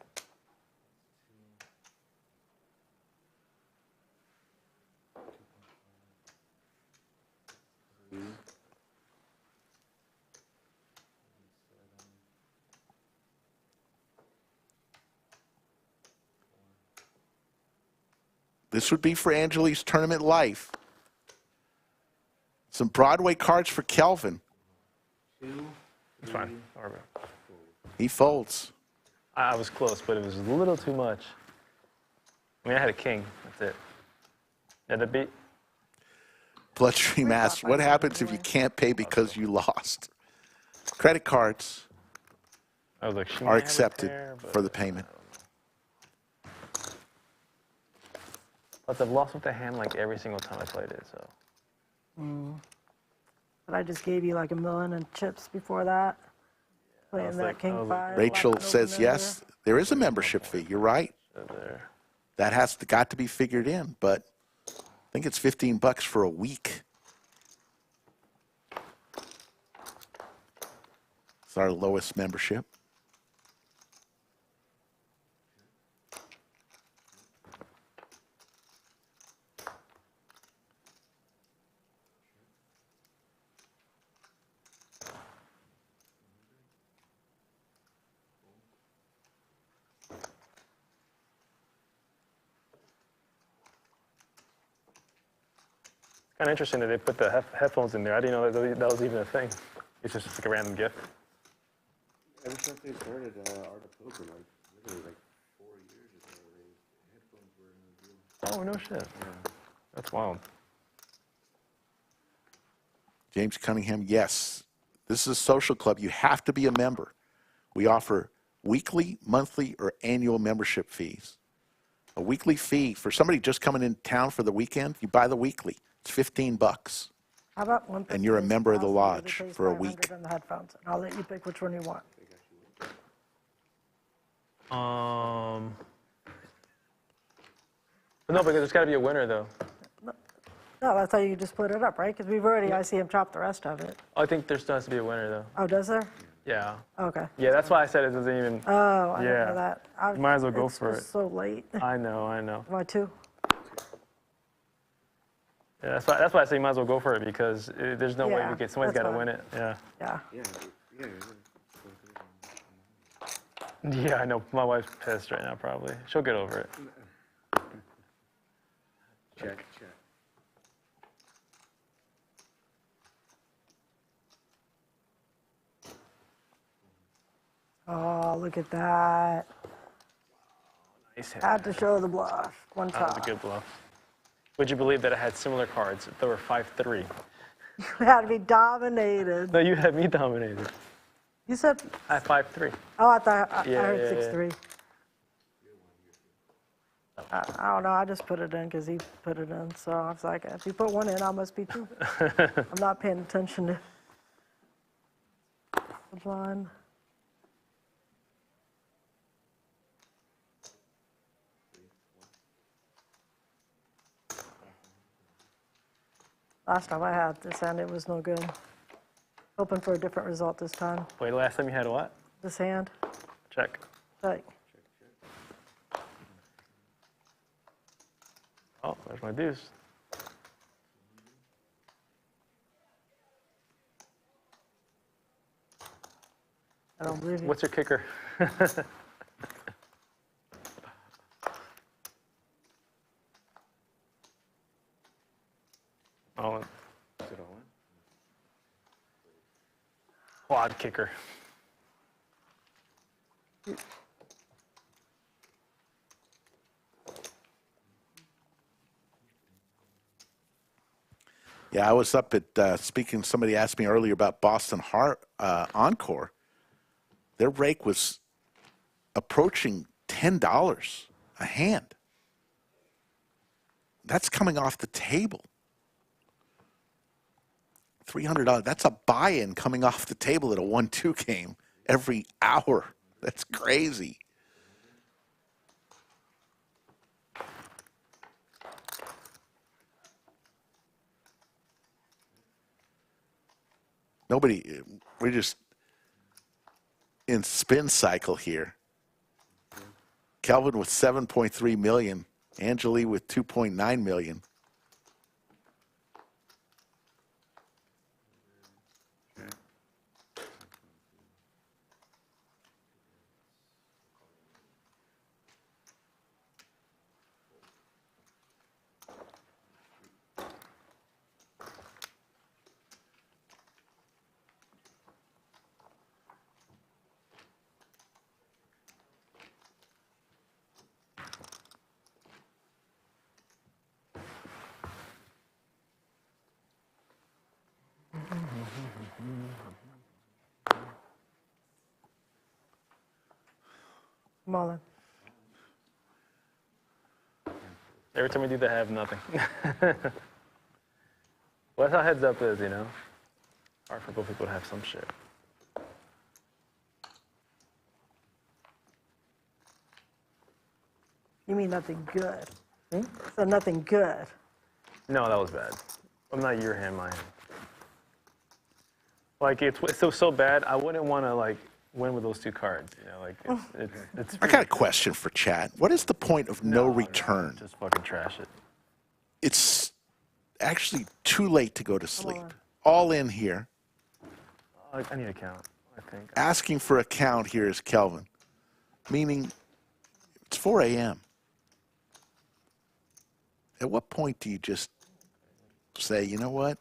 D: This would be for Anjali's tournament life. Some Broadway cards for Kelvin.
V: It's fine. Whatever.
D: He folds.
V: I was close, but it was a little too much. I mean, I had a king. That's it. Yeah, the beat.
D: Bloodstream asks, what happens if you can't pay because you lost? Credit cards
V: I was like,
D: are accepted for the payment.
V: Plus, I've lost with the hand like every single time I played it, so.
L: But I just gave you like $1 million in chips before that. Playing that
V: like-
L: king five.
D: Rachel says yes, there is a membership fee. You're right. That has got to be figured in, but I think it's $15 for a week. It's our lowest membership.
V: Kind of interesting that they put the headphones in there. I didn't know that was even a thing. It's just like a random gift.
A: Ever since they started Art of Poker, like literally like 4 years ago, headphones were in the deal.
V: Oh, no shit.
A: Yeah.
V: That's wild.
D: James Cunningham, yes. This is a social club. You have to be a member. We offer weekly, monthly, or annual membership fees. A weekly fee for somebody just coming in town for the weekend, you buy the weekly. It's $15.
L: How about one?
D: And you're a member of the lodge for a week.
L: On the headphones, and I'll let you pick which one you want.
V: No, because there's got to be a winner, though.
L: No, that's how you just split it up, right? Because we've already, I see him chop the rest of it.
V: I think there still has to be a winner, though.
L: Oh, does there?
V: Yeah.
L: Okay.
V: Yeah, that's why I said it doesn't even.
L: Oh, I didn't
V: yeah.
L: know that.
V: You might as well go
L: It's
V: for it.
L: so late.
V: I know, I know.
L: Why two?
V: Yeah, that's why I say you might as well go for it because there's no way
L: Yeah,
V: we get. Somebody's
L: that's
V: got to
L: fine.
V: win it. Yeah.
L: Yeah.
V: Yeah, I know. My wife's pissed right now. Probably. She'll get over it.
A: Check.
L: Oh, look at that.
V: Nice hit.
L: Had to show the bluff. One
V: That was a
L: top.
V: good bluff. Would you believe that I had similar cards? There were 5-3.
L: You had to be dominated.
V: No, you had me dominated.
L: You said,
V: I had 5-3.
L: oh, I thought I
V: Yeah,
L: heard
V: yeah,
L: 6-3. I don't know. I just put it in because he put it in. So I was like, if you put one in, I must be two. I'm not paying attention to the blind. Last time I had this hand, it was no good. Hoping for a different result this time.
V: Wait, last time you had a what?
L: This hand,
V: Check.
L: like,
V: Oh, there's my deuce.
L: I don't believe you.
V: What's your kicker? All in. Is it all in? Quad kicker.
D: Yeah, I was up at, speaking, somebody asked me earlier about Boston Encore. Their rake was approaching $10 a hand. That's coming off the table. $300. That's a buy-in coming off the table at a 1-2 game every hour. That's crazy. Nobody, we're just in spin cycle here. Kelvin with 7.3 million, Anjali with 2.9 million.
L: Mullen.
V: Every time we do that, I have nothing. Well, that's how heads up is, you know? Hard for both people to have some shit.
L: You mean nothing good? So nothing good.
V: No, that was bad. I'm not your hand, my hand. Like, it's so bad, I wouldn't want to, like, win with those two cards, you know? Like, it's
D: I got a question for Chad. What is the point of no return?
V: Just fucking trash it.
D: It's actually too late to go to sleep. All in here.
V: I need a count, I think.
D: Asking for a count here is Kelvin, meaning it's 4 a.m. At what point do you just say, you know what?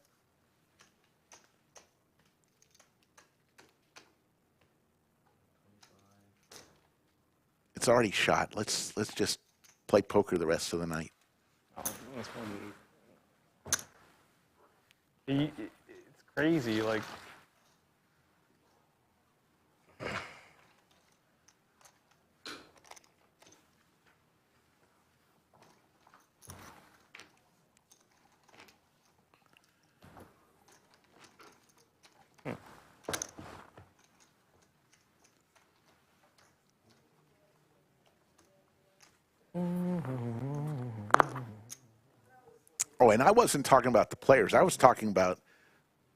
D: It's already shot. Let's just play poker the rest of the night.
V: It's crazy, like.
D: Oh, and I wasn't talking about the players. I was talking about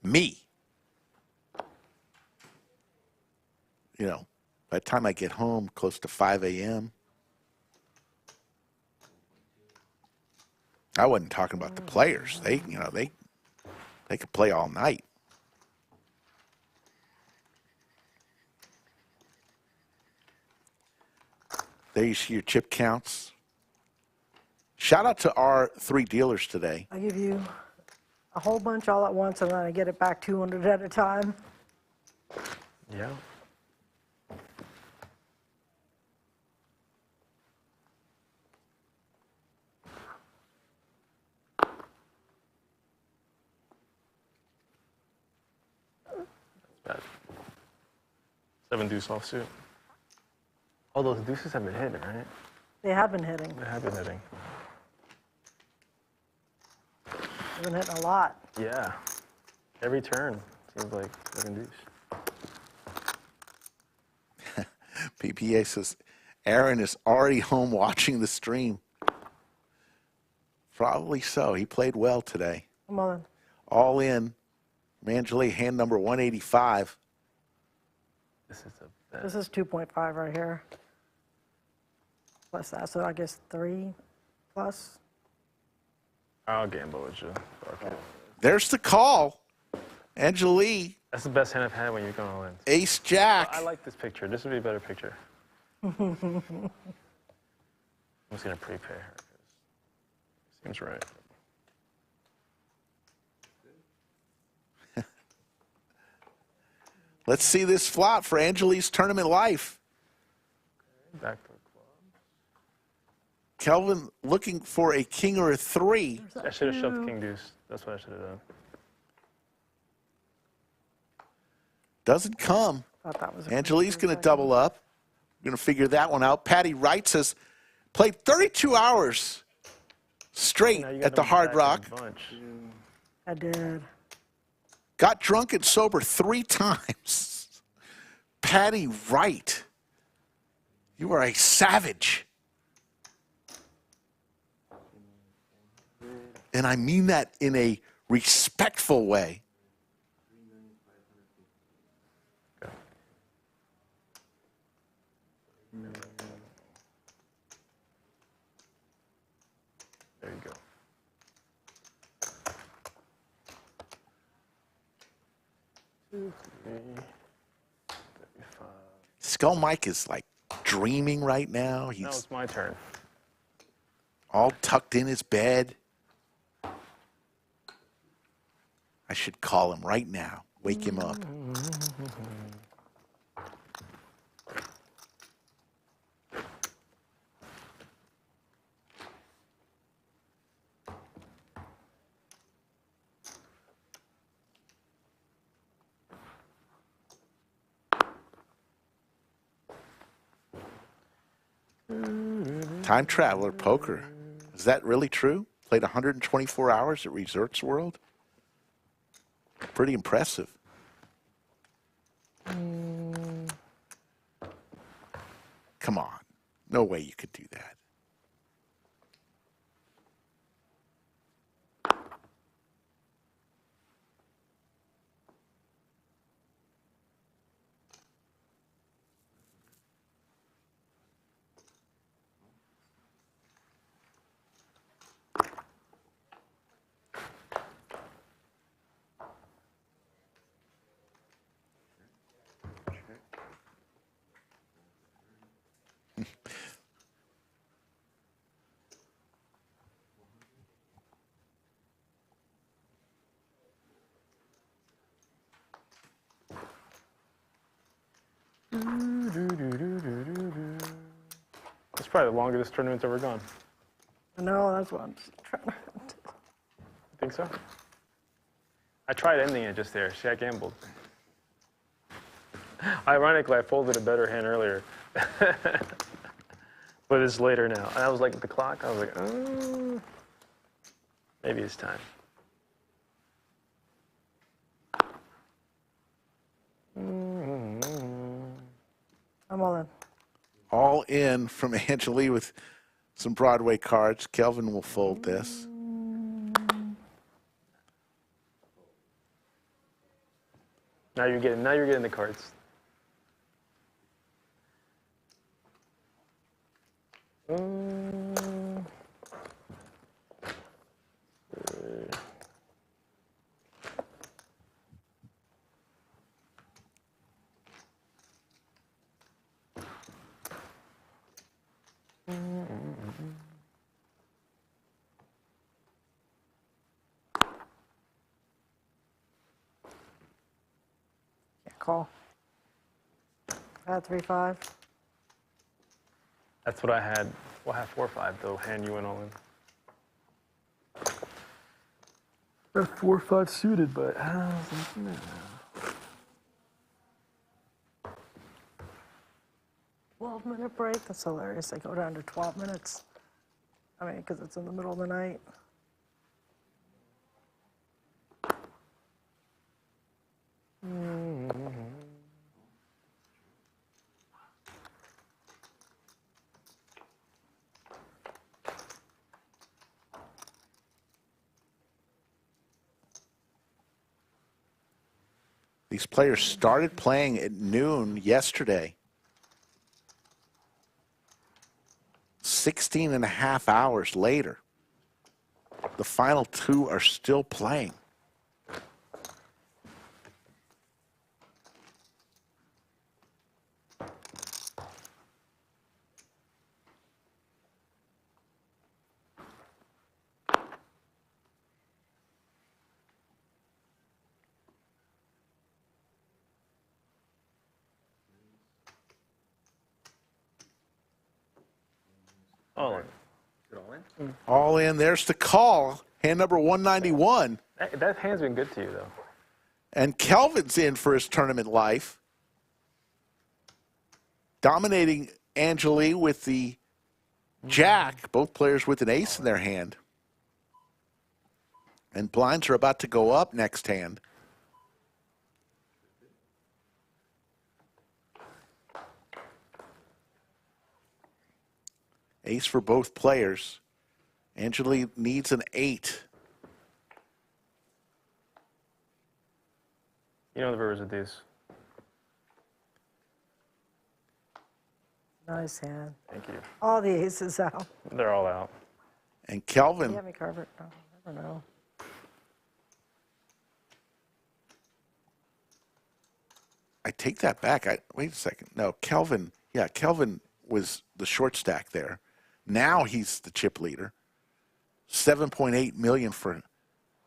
D: me. You know, by the time I get home, close to 5 a.m., I wasn't talking about the players. They, you know, they could play all night. There you see your chip counts. Shout out to our 3 dealers today.
L: I give you a whole bunch all at once, and then I get it back 200 at a time.
V: Yeah. That's bad. 7 deuce offsuit. All those deuces have been hitting, right?
L: They have been hitting.
V: They have been hitting.
L: They've been hitting a lot.
V: Yeah. Every turn seems like 7 deuce.
D: PPA says, Aaron is already home watching the stream. Probably so. He played well today.
L: Come on.
D: All in. Anjali, hand number 185.
L: This is 2.5 right here. Plus that, so I guess 3 plus.
V: I'll gamble with you. Okay.
D: There's the call. Anjali
V: That's the best hand I've had when you're going all in.
D: Ace Jack.
V: I like this picture. This would be a better picture. I'm just gonna prepay her. Seems right.
D: Let's see this flop for Anjali's tournament life.
V: Back to the club.
D: Kelvin looking for a king or a 3.
V: I should have shoved king deuce. That's what I should have done.
D: Doesn't come. Anjali's going to double up. We're going to figure that one out. Patty Wright says, played 32 hours straight at the Hard Rock.
L: I did.
D: Got drunk and sober 3 times. Patty Wright, you are a savage. And I mean that in a respectful way.
V: There you go.
D: Skull Mike is like dreaming right now.
V: Now
D: He's
V: it's my turn.
D: all tucked in his bed. I should call him right now. Wake him up. Time Traveler Poker. Is that really true? Played 124 hours at Resorts World? Pretty impressive. Come on. No way you could do that.
V: It's probably the longest tournament's ever gone.
L: No, that's what I'm trying to.
V: You think so? I tried ending it just there. See, I gambled. Ironically, I folded a better hand earlier. But it's later now. And I was like at the clock, I was like, oh, maybe it's time.
L: I'm all in.
D: All in from Anjali with some Broadway cards. Kelvin will fold this.
V: Now you're getting the cards.
L: Call. I had 3-5.
V: That's what I had. Well, I have 4-5 though. Hand you went all in. That's 4-5 suited, but no.
L: 12-minute break. That's hilarious. They go down to 12 minutes. I mean, because it's in the middle of the night.
D: These players started playing at noon yesterday. 16 and a half hours later, the final 2 are still playing.
V: All in.
A: Is it all in?
D: All in. There's the call. Hand number 191.
V: That hand's been good to you, though.
D: And Kelvin's in for his tournament life. Dominating Anjali with the jack. Both players with an ace in their hand. And blinds are about to go up next hand. Ace for both players. Anjali needs an 8.
V: You know the rivers with these.
L: Nice hand.
V: Thank you.
L: All the aces out.
V: They're all out.
D: And Kelvin.
L: You have me covered. No, never know.
D: I take that back. Wait a second. No, Kelvin. Yeah, Kelvin was the short stack there. Now he's the chip leader. 7.8 million for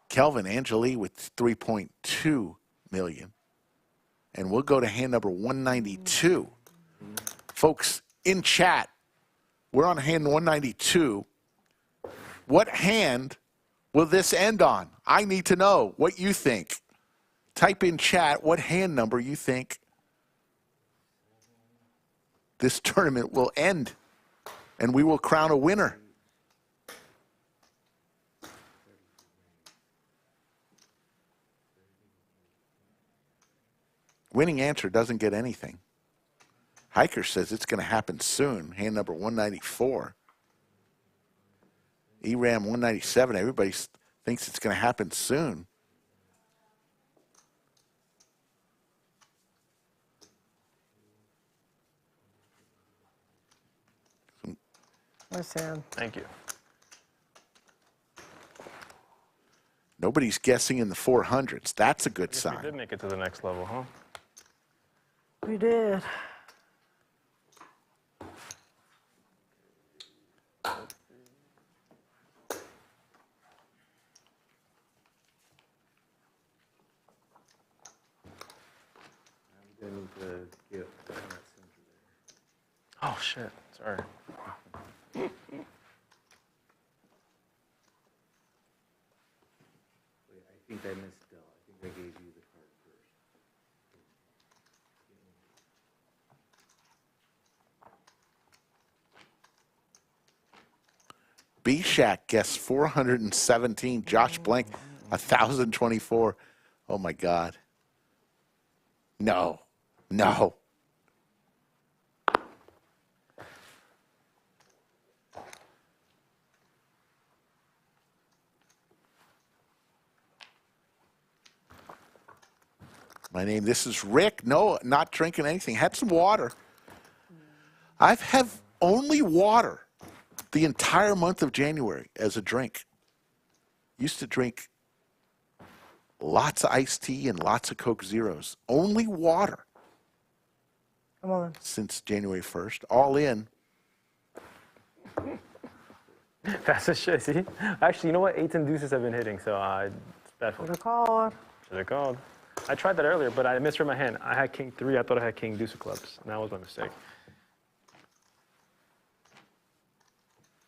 D: Kelvin. Anjali with 3.2 million. And we'll go to hand number 192. Folks, in chat, we're on hand 192. What hand will this end on? I need to know what you think. Type in chat what hand number you think this tournament will end, and we will crown a winner. Winning answer doesn't get anything. Hiker says it's going to happen soon. Hand number 194. ERAM 197. Everybody thinks it's going to happen soon.
L: Nice hand.
V: Thank you.
D: Nobody's guessing in the 400s. That's a good
V: We
D: sign.
V: did make it to the next level, huh?
L: We did.
A: I'm going to need to get that center there.
V: Oh, shit. Sorry.
A: Wait, I think I missed Dell. I think I gave you the card first.
D: B-Shack guessed 417. Josh Blank, 1,024. Oh, my God. No. No. My name, this is Rick. No, not drinking anything. Had some water. I have only water the entire month of January as a drink. Used to drink lots of iced tea and lots of Coke Zeros. Only water.
L: Come on.
D: Since January 1st. All in.
V: That's a shit, see? Actually, you know what? 8s and deuces have been hitting, so it's bad for me.
L: Should have called.
V: Should have called. I tried that earlier, but I misread my hand. I had king 3. I thought I had king deuce of clubs. And that was my mistake.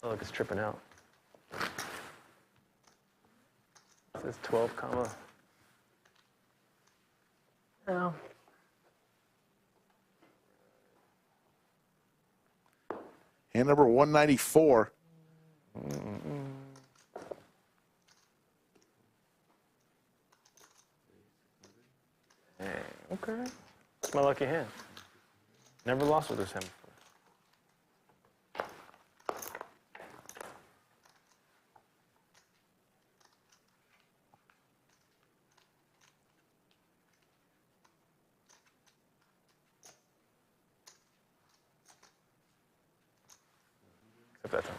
V: Oh, look, it's tripping out. It says 12, comma.
L: No.
D: Hand number 194.
V: Okay. It's my lucky hand. Never lost with this hand before. Except that time.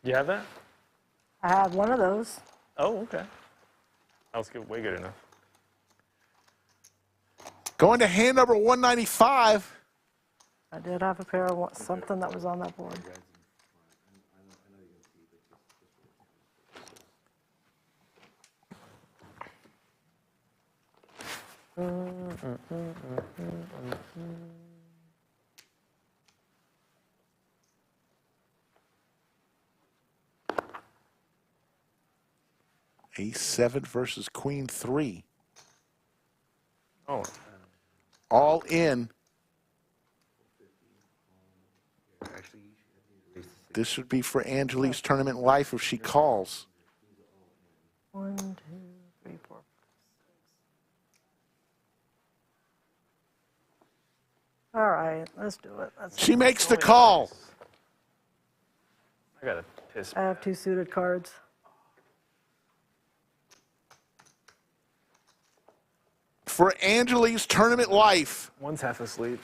V: You have that?
L: I have one of those.
V: Oh, okay. That was good, way good enough.
D: Going to hand number 195.
L: I did have a pair of something that was on that board.
D: A7 versus Queen 3.
V: Oh.
D: All in. This would be for Anjali's tournament life if she calls.
L: 1, 2, 3, 4. All right, let's do it.
D: She makes the call.
V: I got to piss.
L: I have 2 suited cards.
D: For Anjali's tournament life.
V: One's half asleep.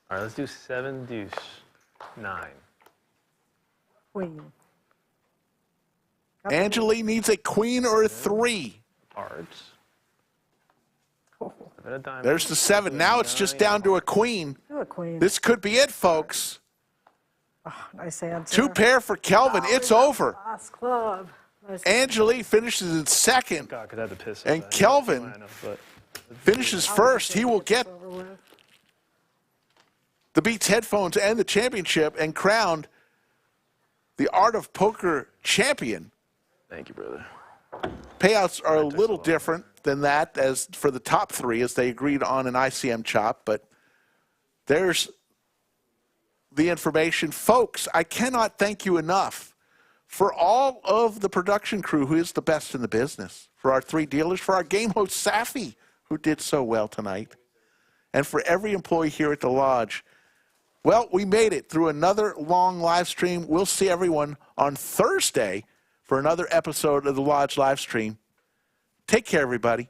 V: All right, let's do 7 deuce 9.
L: Queen.
D: Anjali needs a queen or a 3.
V: Cards.
D: There's the 7. Now it's just down to a queen.
L: Do a queen.
D: This could be it, folks.
L: Oh, nice answer.
D: 2 pair for Kelvin. It's over.
L: Last club. Nice
D: Anjali finishes in second.
V: God, 'cause I had to piss.
D: And Kelvin finishes first. He will get the Beats headphones and the championship and crowned the Art of Poker champion.
V: Thank you, brother.
D: Payouts are a little different than that as for the top 3 as they agreed on an ICM chop, but there's the information. Folks, I cannot thank you enough for all of the production crew who is the best in the business, for our 3 dealers, for our game host Safi, who did so well tonight, and for every employee here at the Lodge. Well, we made it through another long live stream. We'll see everyone on Thursday for another episode of the Lodge live stream. Take care, everybody.